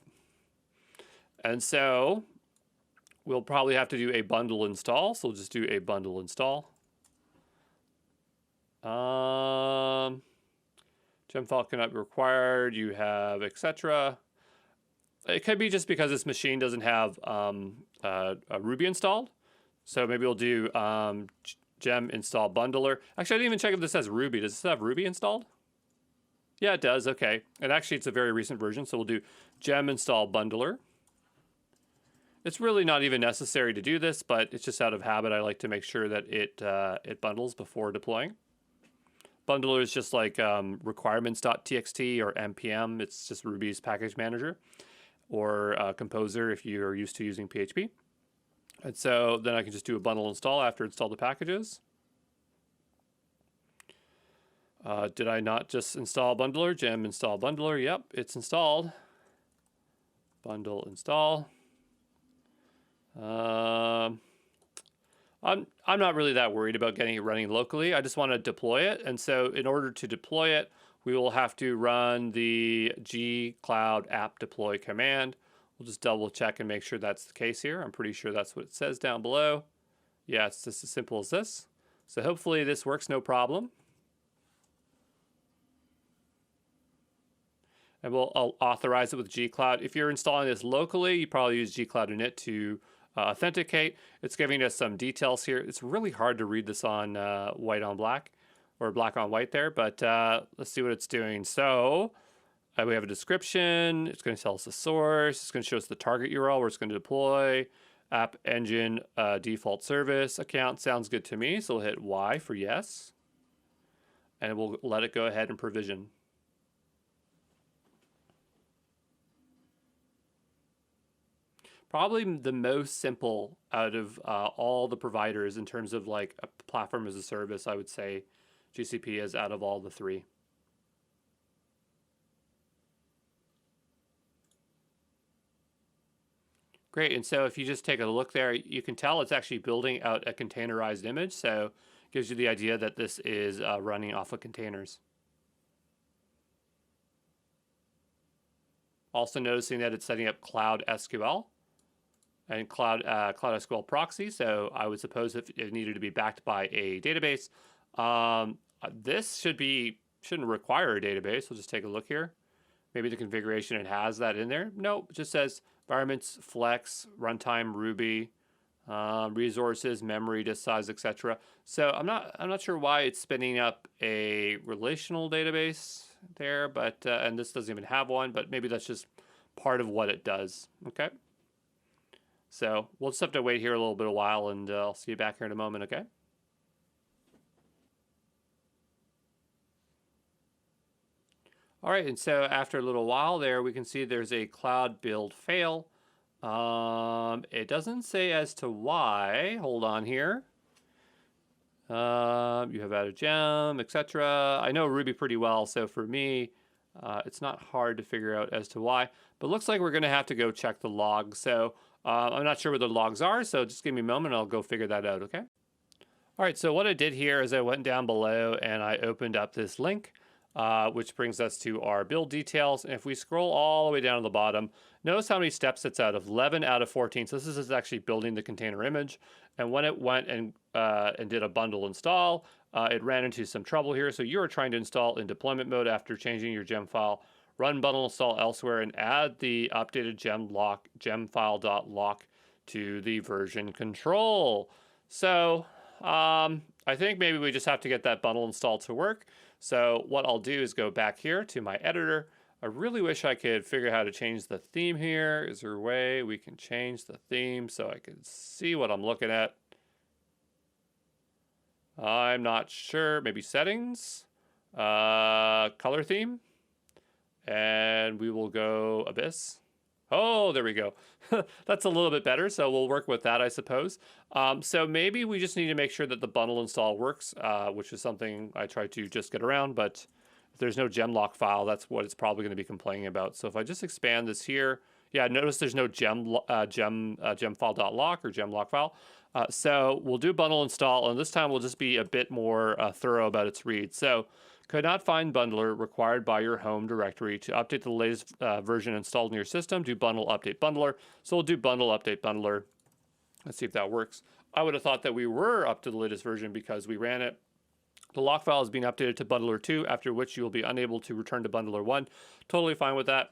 And so we'll probably have to do a bundle install. So we'll just do a bundle install. Gem file cannot be required. You have etc. It could be just because this machine doesn't have Ruby installed. So maybe we'll do gem install bundler. Actually, I didn't even check if this has Ruby. Does this have Ruby installed? Yeah, it does. Okay. And actually, it's a very recent version. So we'll do gem install bundler. It's really not even necessary to do this, but it's just out of habit. I like to make sure that it bundles before deploying. Bundler is just like requirements.txt or npm. It's just Ruby's package manager, or Composer if you're used to using PHP. And so then I can just do a bundle install after install the packages. Did I not just install bundler? Gem install bundler. Yep, it's installed. Bundle install. I'm not really that worried about getting it running locally. I just want to deploy it. And so in order to deploy it, we will have to run the gcloud app deploy command. We'll just double check and make sure that's the case here. I'm pretty sure that's what it says down below. Yeah, it's just as simple as this. So hopefully this works no problem. And I'll authorize it with gcloud. If you're installing this locally, you probably use gcloud init to authenticate. It's giving us some details here. It's really hard to read this on white on black, or black on white there, but let's see what it's doing. So we have a description. It's going to tell us the source. It's going to show us the target URL where it's going to deploy. App engine default service account sounds good to me. So we'll hit Y for yes. And we'll let it go ahead and provision. Probably the most simple out of all the providers in terms of like a platform as a service, I would say GCP is out of all the three. Great, and so if you just take a look there, you can tell it's actually building out a containerized image, so it gives you the idea that this is running off of containers. Also noticing that it's setting up Cloud SQL and Cloud SQL proxy, so I would suppose if it needed to be backed by a database, this shouldn't require a database. We'll just take a look here. Maybe the configuration it has that in there. Nope, it just says environments, flex, runtime, Ruby, resources, memory, disk size, etc. So I'm not sure why it's spinning up a relational database there, but and this doesn't even have one, but maybe that's just part of what it does. Okay. So we'll just have to wait here a little bit of a while, and I'll see you back here in a moment. Okay. All right, and so after a little while there, we can see there's a cloud build fail. It doesn't say as to why. Hold on here. You have added gem, etc. I know Ruby pretty well, so for me, it's not hard to figure out as to why. But it looks like we're going to have to go check the logs. So I'm not sure where the logs are, so just give me a moment. I'll go figure that out, okay? All right, so what I did here is I went down below and I opened up this link. Which brings us to our build details. And if we scroll all the way down to the bottom, notice how many steps it's out of, 11 out of 14. So this is actually building the container image. And when it went and did a bundle install, it ran into some trouble here. So you are trying to install in deployment mode after changing your gem file. Run bundle install elsewhere and add the updated gem file.lock to the version control. So I think maybe we just have to get that bundle installed to work. So what I'll do is go back here to my editor. I really wish I could figure out how to change the theme here. Is there a way we can change the theme so I can see what I'm looking at? I'm not sure. Maybe settings, color theme, and we will go Abyss. Oh, there we go. That's a little bit better, so we'll work with that, I suppose. So maybe we just need to make sure that the bundle install works, which is something I try to just get around, but if there's no gemlock file, that's what it's probably going to be complaining about. So if I just expand this here, Yeah, notice there's no gemfile.lock or gemlock file. So we'll do bundle install, and this time we'll just be a bit more thorough about its read. So could not find bundler required by your home directory to update the latest version installed in your system. Do bundle update bundler. So we'll do bundle update bundler. Let's see if that works. I would have thought that we were up to the latest version because we ran it. The lock file is being updated to bundler 2, after which you will be unable to return to bundler 1. Totally fine with that.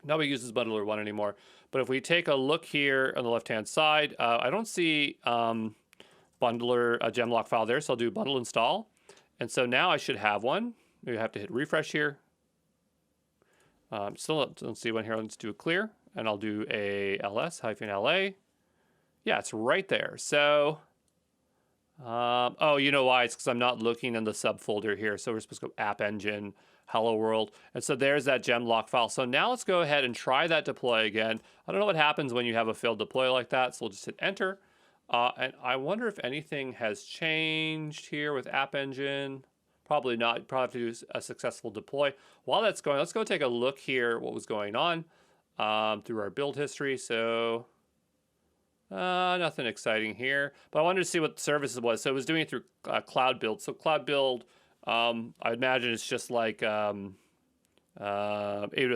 Nobody uses bundler 1 anymore. But if we take a look here on the left-hand side, I don't see bundler gemlock file there, so I'll do bundle install. And so now I should have one. We have to hit refresh here. Still don't see one here. Let's do a clear, and I'll do a ls-la. Yeah, it's right there. So, oh, you know why? It's because I'm not looking in the subfolder here. So we're supposed to go app engine, hello world. And so there's that gemlock file. So now let's go ahead and try that deploy again. I don't know what happens when you have a failed deploy like that. So we'll just hit enter. And I wonder if anything has changed here with app engine. Probably not. You probably have to do a successful deploy. While that's going, let's go take a look here what was going on through our build history. So nothing exciting here, but I wanted to see what the services was. So it was doing it through Cloud Build. So Cloud Build, I imagine it's just like AWS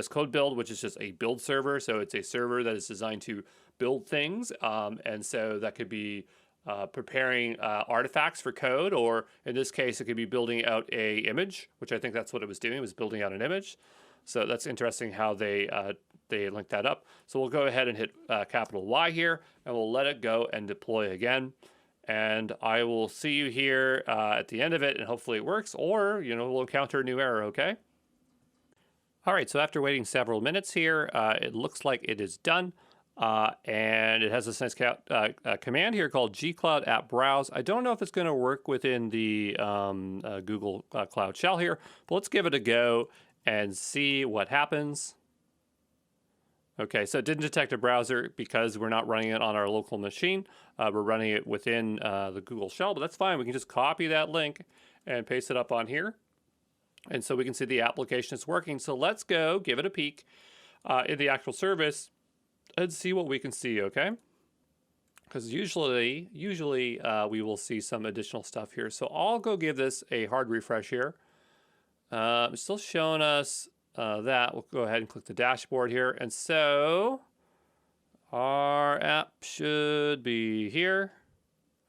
Code Build, which is just a build server. So it's a server that is designed to build things. And so that could be preparing artifacts for code, or in this case, it could be building out a image, which I think that's what it was doing. It was building out an image. So that's interesting how they link that up. So we'll go ahead and hit capital Y here, and we'll let it go and deploy again. And I will see you here at the end of it, and hopefully it works, or, you know, we'll encounter a new error, okay? All right, so after waiting several minutes here, it looks like it is done. And it has this nice command here called gcloud app browse. I don't know if it's going to work within the Google Cloud Shell here, but let's give it a go and see what happens. Okay, so it didn't detect a browser because we're not running it on our local machine. We're running it within the Google Shell, but that's fine. We can just copy that link and paste it up on here. And so we can see the application is working. So let's go give it a peek in the actual service and see what we can see, okay? Because usually we will see some additional stuff here. So I'll go give this a hard refresh here. It's still showing us that. We'll go ahead and click the dashboard here. And so our app should be here.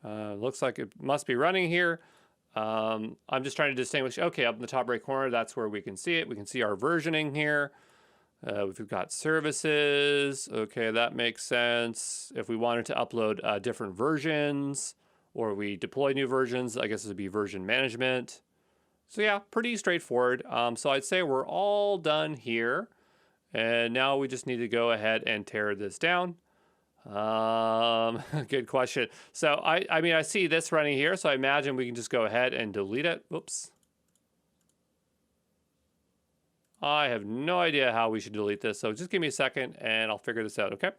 Looks like it must be running here. I'm just trying to distinguish. Okay, up in the top right corner, that's where we can see it. We can see our versioning here. We've got services. Okay, that makes sense. If we wanted to upload different versions, or we deploy new versions, I guess it would be version management. So yeah, pretty straightforward. So I'd say we're all done here. And now we just need to go ahead and tear this down. Good question. So I mean, I see this running here, so I imagine we can just go ahead and delete it. Whoops. I have no idea how we should delete this, so just give me a second and I'll figure this out, okay?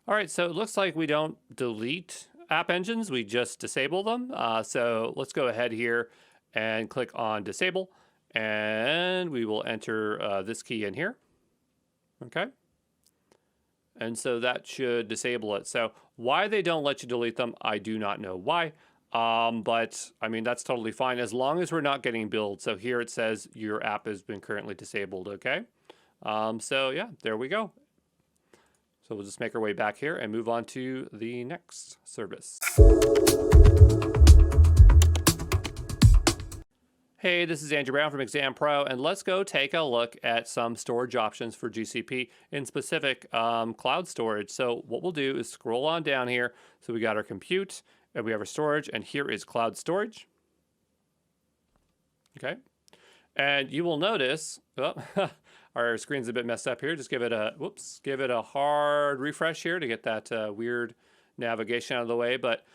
All right, so it looks like we don't delete app engines, we just disable them. So let's go ahead here and click on disable, and we will enter this key in here, okay? And so that should disable it. So why they don't let you delete them, I do not know why. But I mean, that's totally fine as long as we're not getting billed. So here it says your app has been currently disabled, okay? So yeah, there we go. So we'll just make our way back here and move on to the next service. Hey, this is Andrew Brown from ExamPro, and let's go take a look at some storage options for GCP, in specific cloud storage. So what we'll do is scroll on down here. So we got our compute, and we have our storage, and here is cloud storage. Okay, and you will notice, oh, our screen's a bit messed up here. Just give it a hard refresh here to get that weird navigation out of the way. But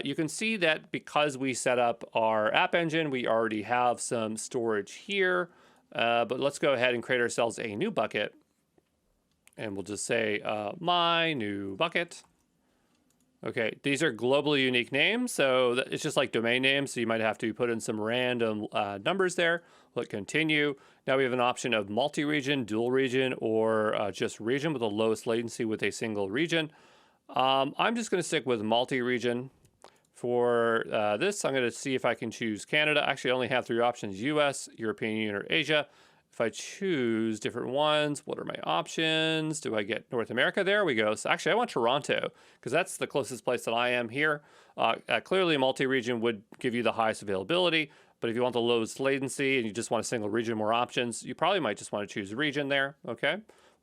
you can see that because we set up our app engine, we already have some storage here. But let's go ahead and create ourselves a new bucket. And we'll just say my new bucket. Okay, these are globally unique names, so it's just like domain names, so you might have to put in some random numbers there. Click continue. Now we have an option of multi-region, dual region, or just region with the lowest latency with a single region. I'm just going to stick with multi-region. For this, I'm going to see if I can choose Canada. Actually, I only have 3 options: US, European Union, or Asia. If I choose different ones, what are my options? Do I get North America? There we go. So actually, I want Toronto because that's the closest place that I am here. Clearly, multi-region would give you the highest availability. But if you want the lowest latency and you just want a single region, more options, you probably might just want to choose region there. Okay.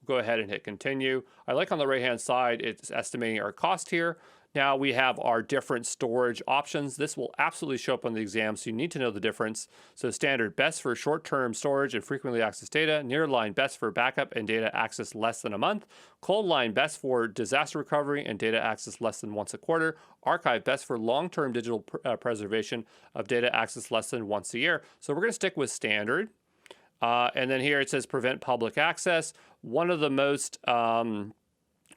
Go ahead and hit continue. I like on the right-hand side, it's estimating our cost here. Now we have our different storage options. This will absolutely show up on the exam, so you need to know the difference. So standard, best for short-term storage and frequently accessed data. Nearline, best for backup and data access less than a month. Cold line, best for disaster recovery and data access less than once a quarter. Archive, best for long-term digital preservation of data access less than once a year. So we're going to stick with standard. And then here it says prevent public access. One of the most common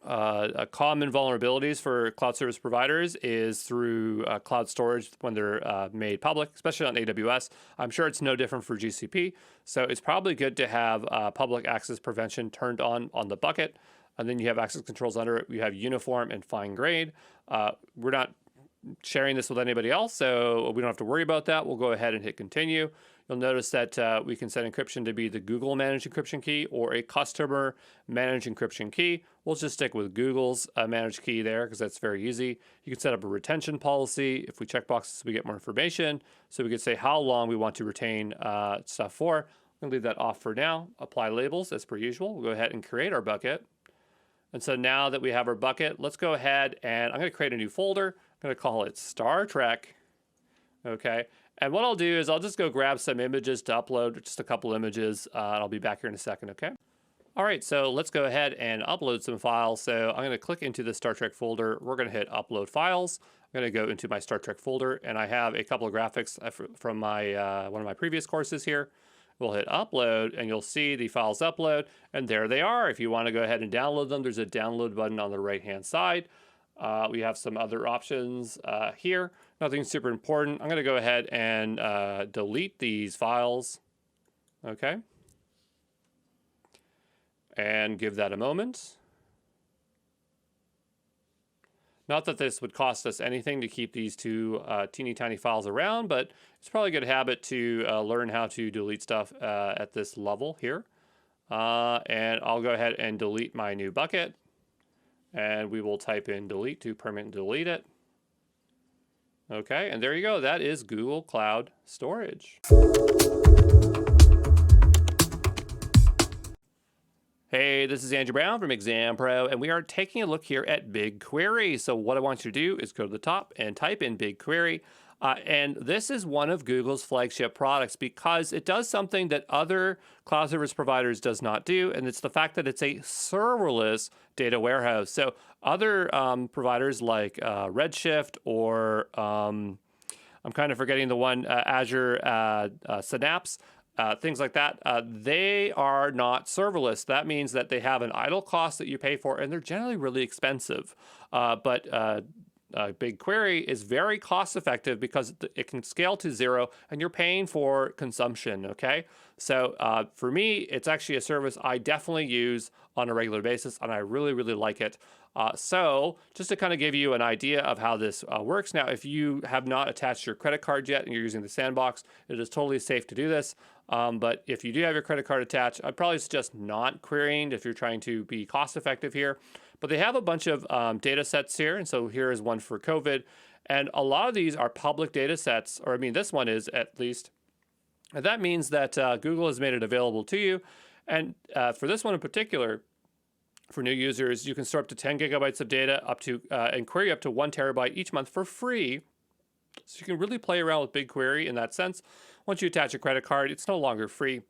vulnerabilities for cloud service providers is through cloud storage when they're made public, especially on AWS. I'm sure it's no different for GCP. So it's probably good to have public access prevention turned on the bucket. And then you have access controls under it. You have uniform and fine grade. We're not sharing this with anybody else, so we don't have to worry about that. We'll go ahead and hit continue. You'll notice that we can set encryption to be the Google managed encryption key or a customer managed encryption key. We'll just stick with Google's managed key there because that's very easy. You can set up a retention policy. If we check boxes, we get more information. So we could say how long we want to retain stuff for. I'm going to leave that off for now. Apply labels as per usual. We'll go ahead and create our bucket. And so now that we have our bucket, let's go ahead and I'm going to create a new folder. I'm going to call it Star Trek. Okay. And what I'll do is I'll just go grab some images to upload, just a couple images. And I'll be back here in a second. Okay. All right. So let's go ahead and upload some files. So I'm going to click into the Star Trek folder. We're going to hit upload files. I'm going to go into my Star Trek folder and I have a couple of graphics from my one of my previous courses here. We'll hit upload and you'll see the files upload and there they are. If you want to go ahead and download them, there's a download button on the right hand side. We have some other options here. Nothing super important. I'm going to go ahead and delete these files. Okay. And give that a moment. Not that this would cost us anything to keep these 2 teeny tiny files around, but it's probably a good habit to learn how to delete stuff at this level here. And I'll go ahead and delete my new bucket. And we will type in delete to permanently delete it. Okay, and there you go. That is Google Cloud Storage. Hey, this is Andrew Brown from ExamPro, and we are taking a look here at BigQuery. So what I want you to do is go to the top and type in BigQuery. And this is one of Google's flagship products because it does something that other cloud service providers does not do, and it's the fact that it's a serverless data warehouse. So other providers like Redshift or I'm kind of forgetting the one, Azure Synapse, things like that, they are not serverless. That means that they have an idle cost that you pay for, and they're generally really expensive. But BigQuery is very cost effective because it can scale to 0 and you're paying for consumption. Okay. So for me, it's actually a service I definitely use on a regular basis and I really, really like it. So just to kind of give you an idea of how this works. Now, if you have not attached your credit card yet and you're using the sandbox, it is totally safe to do this. But if you do have your credit card attached, I'd probably suggest not querying if you're trying to be cost effective here. But they have a bunch of data sets here. And so here is one for COVID. And a lot of these are public data sets, or I mean, this one is at least. And that means that Google has made it available to you. And for this one in particular, for new users, you can store up to 10 gigabytes of data up to and query up to 1 terabyte each month for free. So you can really play around with BigQuery in that sense. Once you attach a credit card, it's no longer free.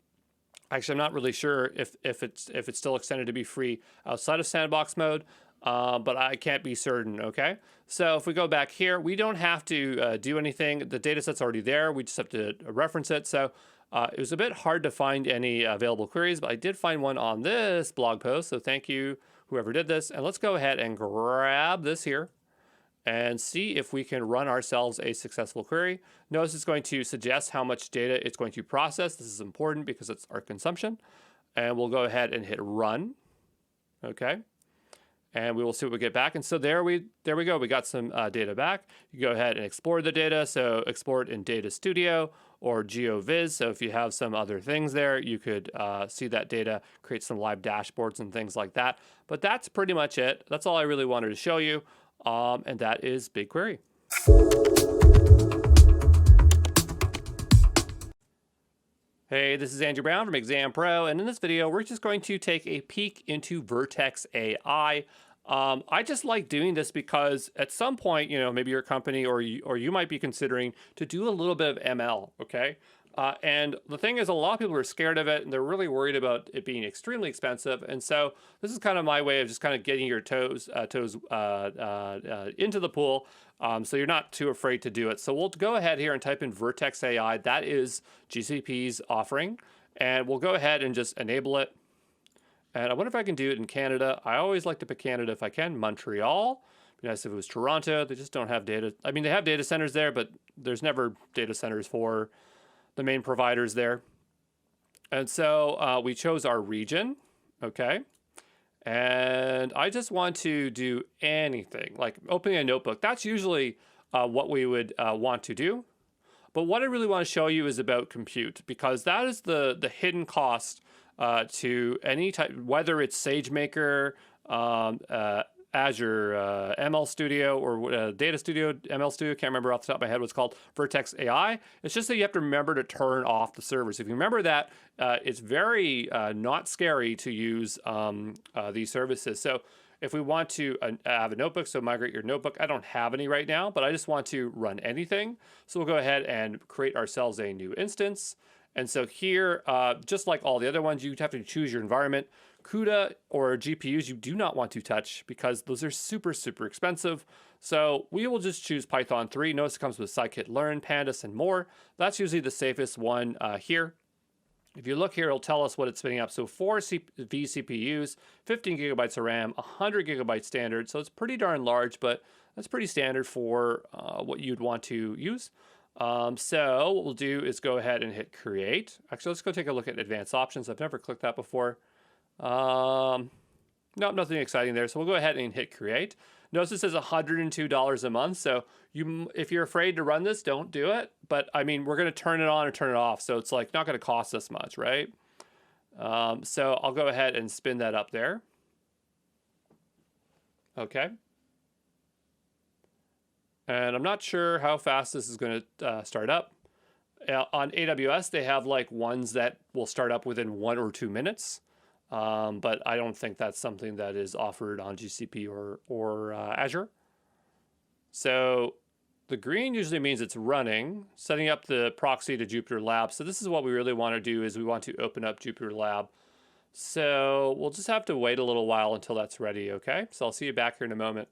Actually, I'm not really sure if it's still extended to be free outside of sandbox mode, but I can't be certain. Okay, so if we go back here, we don't have to do anything. The data set's already there. We just have to reference it. So it was a bit hard to find any available queries, but I did find one on this blog post. So thank you, whoever did this. And let's go ahead and grab this here. and see if we can run ourselves a successful query. Notice it's going to suggest how much data it's going to process. This is important because it's our consumption. And we'll go ahead and hit run. Okay. And we will see what we get back. And so there we go. We got some data back. You go ahead and explore the data. So export in Data Studio or GeoViz. So if you have some other things there, you could see that data, create some live dashboards and things like that. But that's pretty much it. That's all I really wanted to show you. And that is BigQuery. Hey, this is Andrew Brown from ExamPro, and in this video, we're just going to take a peek into Vertex AI. I just like doing this because at some point, maybe your company or you might be considering to do a little bit of ML, okay? And the thing is, a lot of people are scared of it, and they're really worried about it being extremely expensive. And so this is kind of my way of just kind of getting your toes into the pool, so you're not too afraid to do it. So we'll go ahead here and type in Vertex AI. That is GCP's offering, and we'll go ahead and just enable it. And I wonder if I can do it in Canada. I always like to pick Canada if I can. Montreal. Be nice if it was Toronto. They just don't have data. I mean, they have data centers there, but there's never data centers for the main providers there. And so we chose our region, okay? And I just want to do anything, like opening a notebook. That's usually what we would want to do. But what I really want to show you is about compute, because that is the hidden cost to any type, whether it's SageMaker, Azure ML Studio, or Data Studio, ML Studio, can't remember off the top of my head what's called, Vertex AI. It's just that you have to remember to turn off the servers. If you remember that, it's very not scary to use these services. So if we want to have a notebook, so migrate your notebook. I don't have any right now, but I just want to run anything. So we'll go ahead and create ourselves a new instance. And so here, just like all the other ones, you have to choose your environment. CUDA or GPUs you do not want to touch because those are super, super expensive. So we will just choose Python 3. Notice it comes with scikit-learn, pandas, and more. That's usually the safest one here. If you look here, it'll tell us what it's spinning up. So 4 vCPUs, 15 gigabytes of RAM, 100 gigabytes standard. So it's pretty darn large, but that's pretty standard for what you'd want to use. So what we'll do is go ahead and hit create. Actually, let's go take a look at advanced options. I've never clicked that before. No, nothing exciting there. So we'll go ahead and hit create. Notice it says $102 a month. So if you're afraid to run this, don't do it. But I mean, we're going to turn it on or turn it off. So it's like not going to cost us much, right? So I'll go ahead and spin that up there. Okay. And I'm not sure how fast this is going to start up. On AWS, they have like ones that will start up within 1 or 2 minutes. But I don't think that's something that is offered on GCP or Azure. So the green usually means it's running, setting up the proxy to Jupyter Lab. So this is what we really want to do, is we want to open up Jupyter Lab. So we'll just have to wait a little while until that's ready, okay? So I'll see you back here in a moment.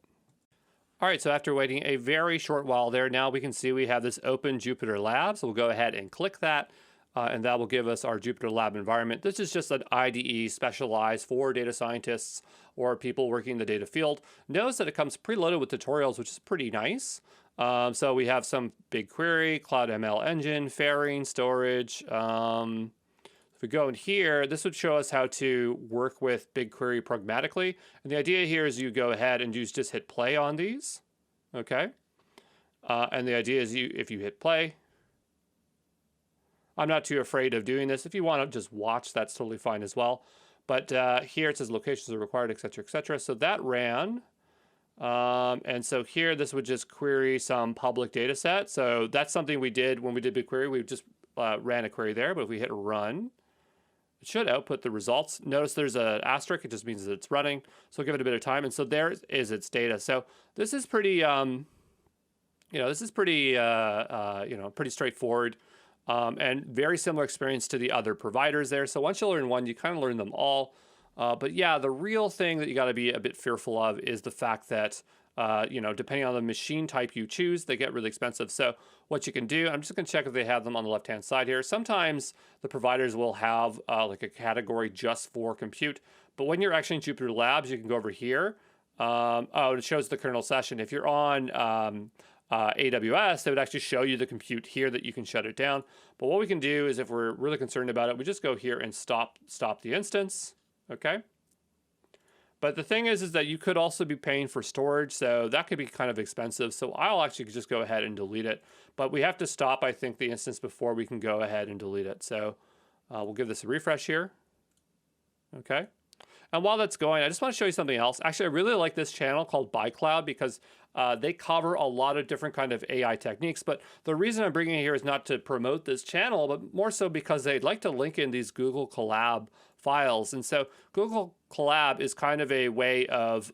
All right, so after waiting a very short while there, now we can see we have this open Jupyter Lab. So we'll go ahead and click that. And that will give us our Jupyter Lab environment. This is just an IDE specialized for data scientists or people working in the data field. Notice that it comes preloaded with tutorials, which is pretty nice. So we have some BigQuery, Cloud ML Engine, Fairing, storage. If we go in here, this would show us how to work with BigQuery pragmatically. And the idea here is you go ahead and you just hit play on these, okay? And the idea is if you hit play, I'm not too afraid of doing this. If you want to just watch, that's totally fine as well. But here it says locations are required, etc., etc. So that ran. And so here, this would just query some public data set. So that's something we did when we did BigQuery. We just ran a query there. But if we hit run, it should output the results. Notice there's an asterisk. It just means that it's running. So we'll give it a bit of time. And so there is its data. So this is pretty, pretty straightforward. And very similar experience to the other providers there. So once you learn one, you kind of learn them all. But yeah, the real thing that you got to be a bit fearful of is the fact that, depending on the machine type you choose, they get really expensive. So what you can do, I'm just going to check if they have them on the left-hand side here. Sometimes the providers will have like a category just for compute. But when you're actually in Jupyter Labs, you can go over here Oh, it shows the kernel session. If you're on AWS, they would actually show you the compute here that you can shut it down. But what we can do is, if we're really concerned about it, we just go here and stop the instance. Okay. But the thing is that you could also be paying for storage, so that could be kind of expensive. So I'll actually just go ahead and delete it. But we have to stop, I think, the instance before we can go ahead and delete it. So we'll give this a refresh here. Okay. And while that's going, I just want to show you something else. Actually, I really like this channel called ByCloud because they cover a lot of different kind of AI techniques. But the reason I'm bringing it here is not to promote this channel, but more so because they'd like to link in these Google Colab files. And so Google Colab is kind of a way of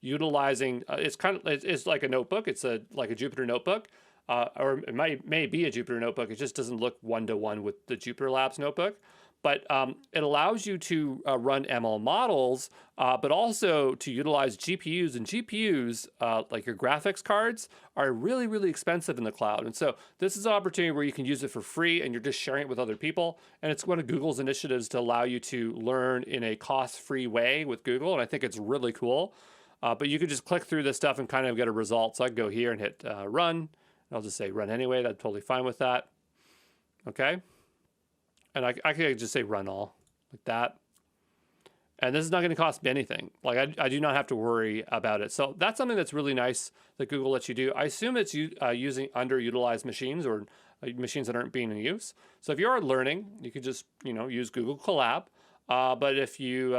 utilizing, it's like a notebook. It's like a Jupyter notebook. Or it may be a Jupyter notebook. It just doesn't look one-to-one with the Jupyter Labs notebook. But it allows you to run ML models, but also to utilize GPUs. And GPUs, like your graphics cards, are really, really expensive in the cloud. And so this is an opportunity where you can use it for free and you're just sharing it with other people. And it's one of Google's initiatives to allow you to learn in a cost-free way with Google. And I think it's really cool. But you could just click through this stuff and kind of get a result. So I can go here and hit run. And I'll just say run anyway. That's totally fine with that. Okay. And I could just say run all, like that. And this is not going to cost me anything. Like I do not have to worry about it. So that's something that's really nice that Google lets you do. I assume it's using underutilized machines or machines that aren't being in use. So if you are learning, you could just use Google Colab. But if you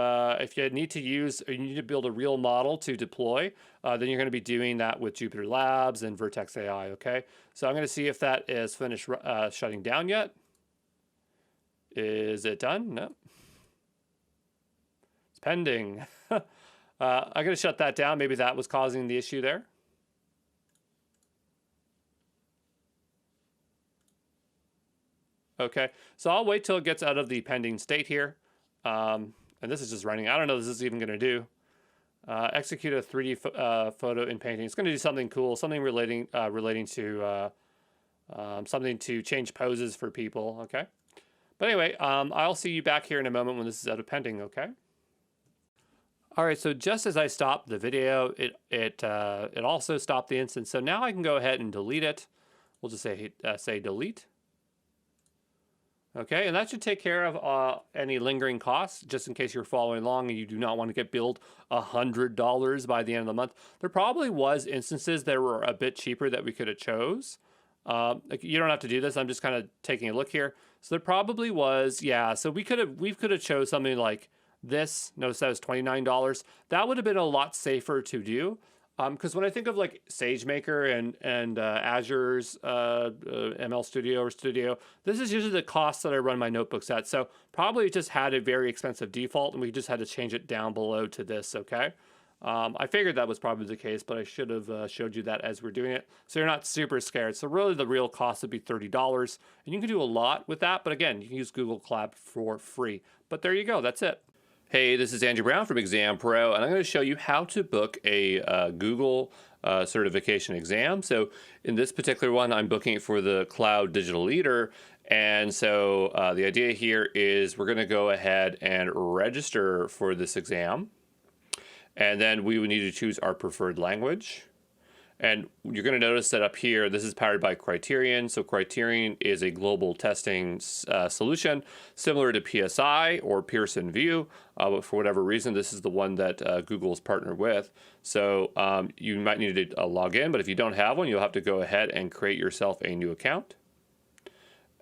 need to use, or you need to build a real model to deploy, then you're going to be doing that with Jupyter Labs and Vertex AI. Okay. So I'm going to see if that is finished shutting down yet. Is it done? No. It's pending. I'm going to shut that down. Maybe that was causing the issue there. Okay, so I'll wait till it gets out of the pending state here. And this is just running. I don't know what this is even going to do. Execute a 3D photo in painting. It's going to do something cool, something relating to something to change poses for people. Okay. But anyway, I'll see you back here in a moment when this is out of pending, okay? All right, so just as I stopped the video, it also stopped the instance. So now I can go ahead and delete it. We'll just say delete. Okay, and that should take care of any lingering costs, just in case you're following along and you do not want to get billed $100 by the end of the month. There probably was instances that were a bit cheaper that we could have chose. You don't have to do this. I'm just kind of taking a look here. So there probably was, yeah. So we could have chose something like this. Notice that was $29. That would have been a lot safer to do. Because when I think of like SageMaker and Azure's ML Studio or Studio, this is usually the cost that I run my notebooks at. So probably it just had a very expensive default, and we just had to change it down below to this. Okay. I figured that was probably the case, but I should have showed you that as we're doing it, so you're not super scared. So really the real cost would be $30, and you can do a lot with that. But again, you can use Google Colab for free. But there you go. That's it. Hey, this is Andrew Brown from ExamPro, and I'm going to show you how to book a Google certification exam. So in this particular one, I'm booking it for the Cloud Digital Leader. And so the idea here is we're going to go ahead and register for this exam. And then we would need to choose our preferred language. And you're going to notice that up here, this is powered by Criterion. So Criterion is a global testing solution similar to PSI or Pearson VUE. But for whatever reason, this is the one that Google's partnered with. So you might need to log in, but if you don't have one, you'll have to go ahead and create yourself a new account.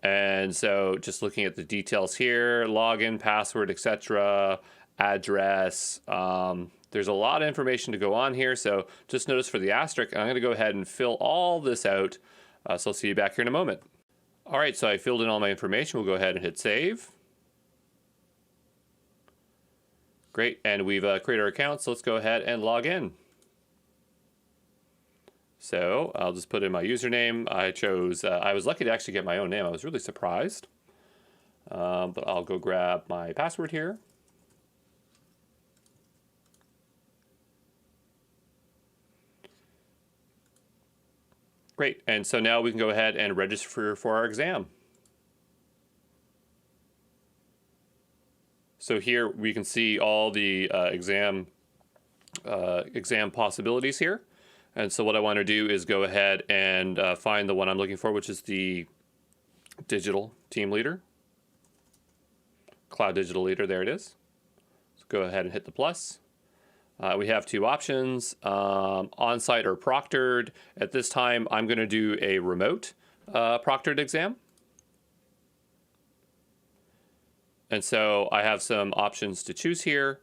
And so just looking at the details here, login, password, etc., address, there's a lot of information to go on here, so just notice for the asterisk, I'm going to go ahead and fill all this out, so I'll see you back here in a moment. All right, so I filled in all my information. We'll go ahead and hit save. Great, and we've created our account, so let's go ahead and log in. So I'll just put in my username. I was lucky to actually get my own name. I was really surprised, but I'll go grab my password here. Great, and so now we can go ahead and register for our exam. So here we can see all the exam exam possibilities here. And so what I want to do is go ahead and find the one I'm looking for, which is the digital team leader. Cloud digital leader, there it is. So go ahead and hit the plus. We have two options, on-site or proctored. At this time, I'm going to do a remote proctored exam. And so I have some options to choose here.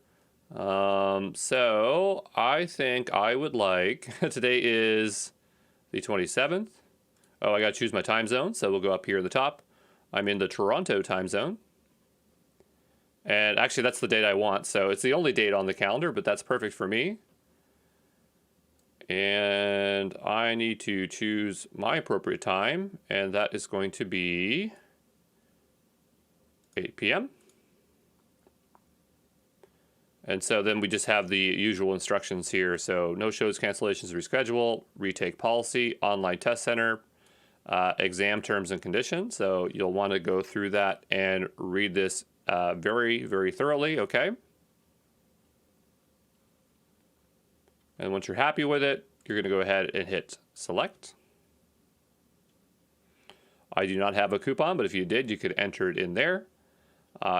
So I think I would like, today is the 27th. Oh, I got to choose my time zone. So we'll go up here at the top. I'm in the Toronto time zone. And actually that's the date I want. So it's the only date on the calendar, but that's perfect for me. And I need to choose my appropriate time. And that is going to be 8 p.m. And so then we just have the usual instructions here. So no shows, cancellations, reschedule, retake policy, online test center, exam terms and conditions. So you'll want to go through that and read this very, very thoroughly, okay? And once you're happy with it, you're going to go ahead and hit select. I do not have a coupon, but if you did, you could enter it in there.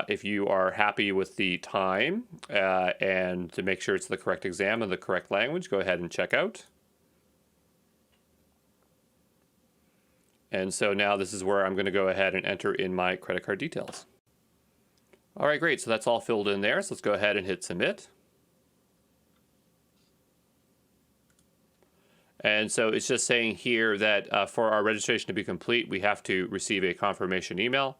If you are happy with the time and to make sure it's the correct exam and the correct language, go ahead and check out. And so now this is where I'm going to go ahead and enter in my credit card details. All right, great. So that's all filled in there. So let's go ahead and hit submit. And so it's just saying here that for our registration to be complete, we have to receive a confirmation email.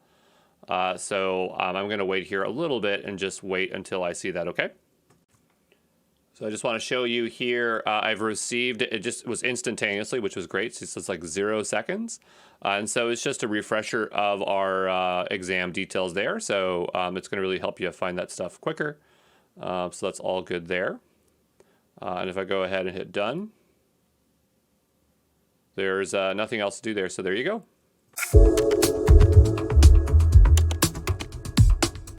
So I'm going to wait here a little bit and just wait until I see that, okay? So I just want to show you here, I've received, it just was instantaneously, which was great. So it's like 0 seconds. And so it's just a refresher of our exam details there. So it's going to really help you find that stuff quicker. So that's all good there. And if I go ahead and hit done, there's nothing else to do there. So there you go.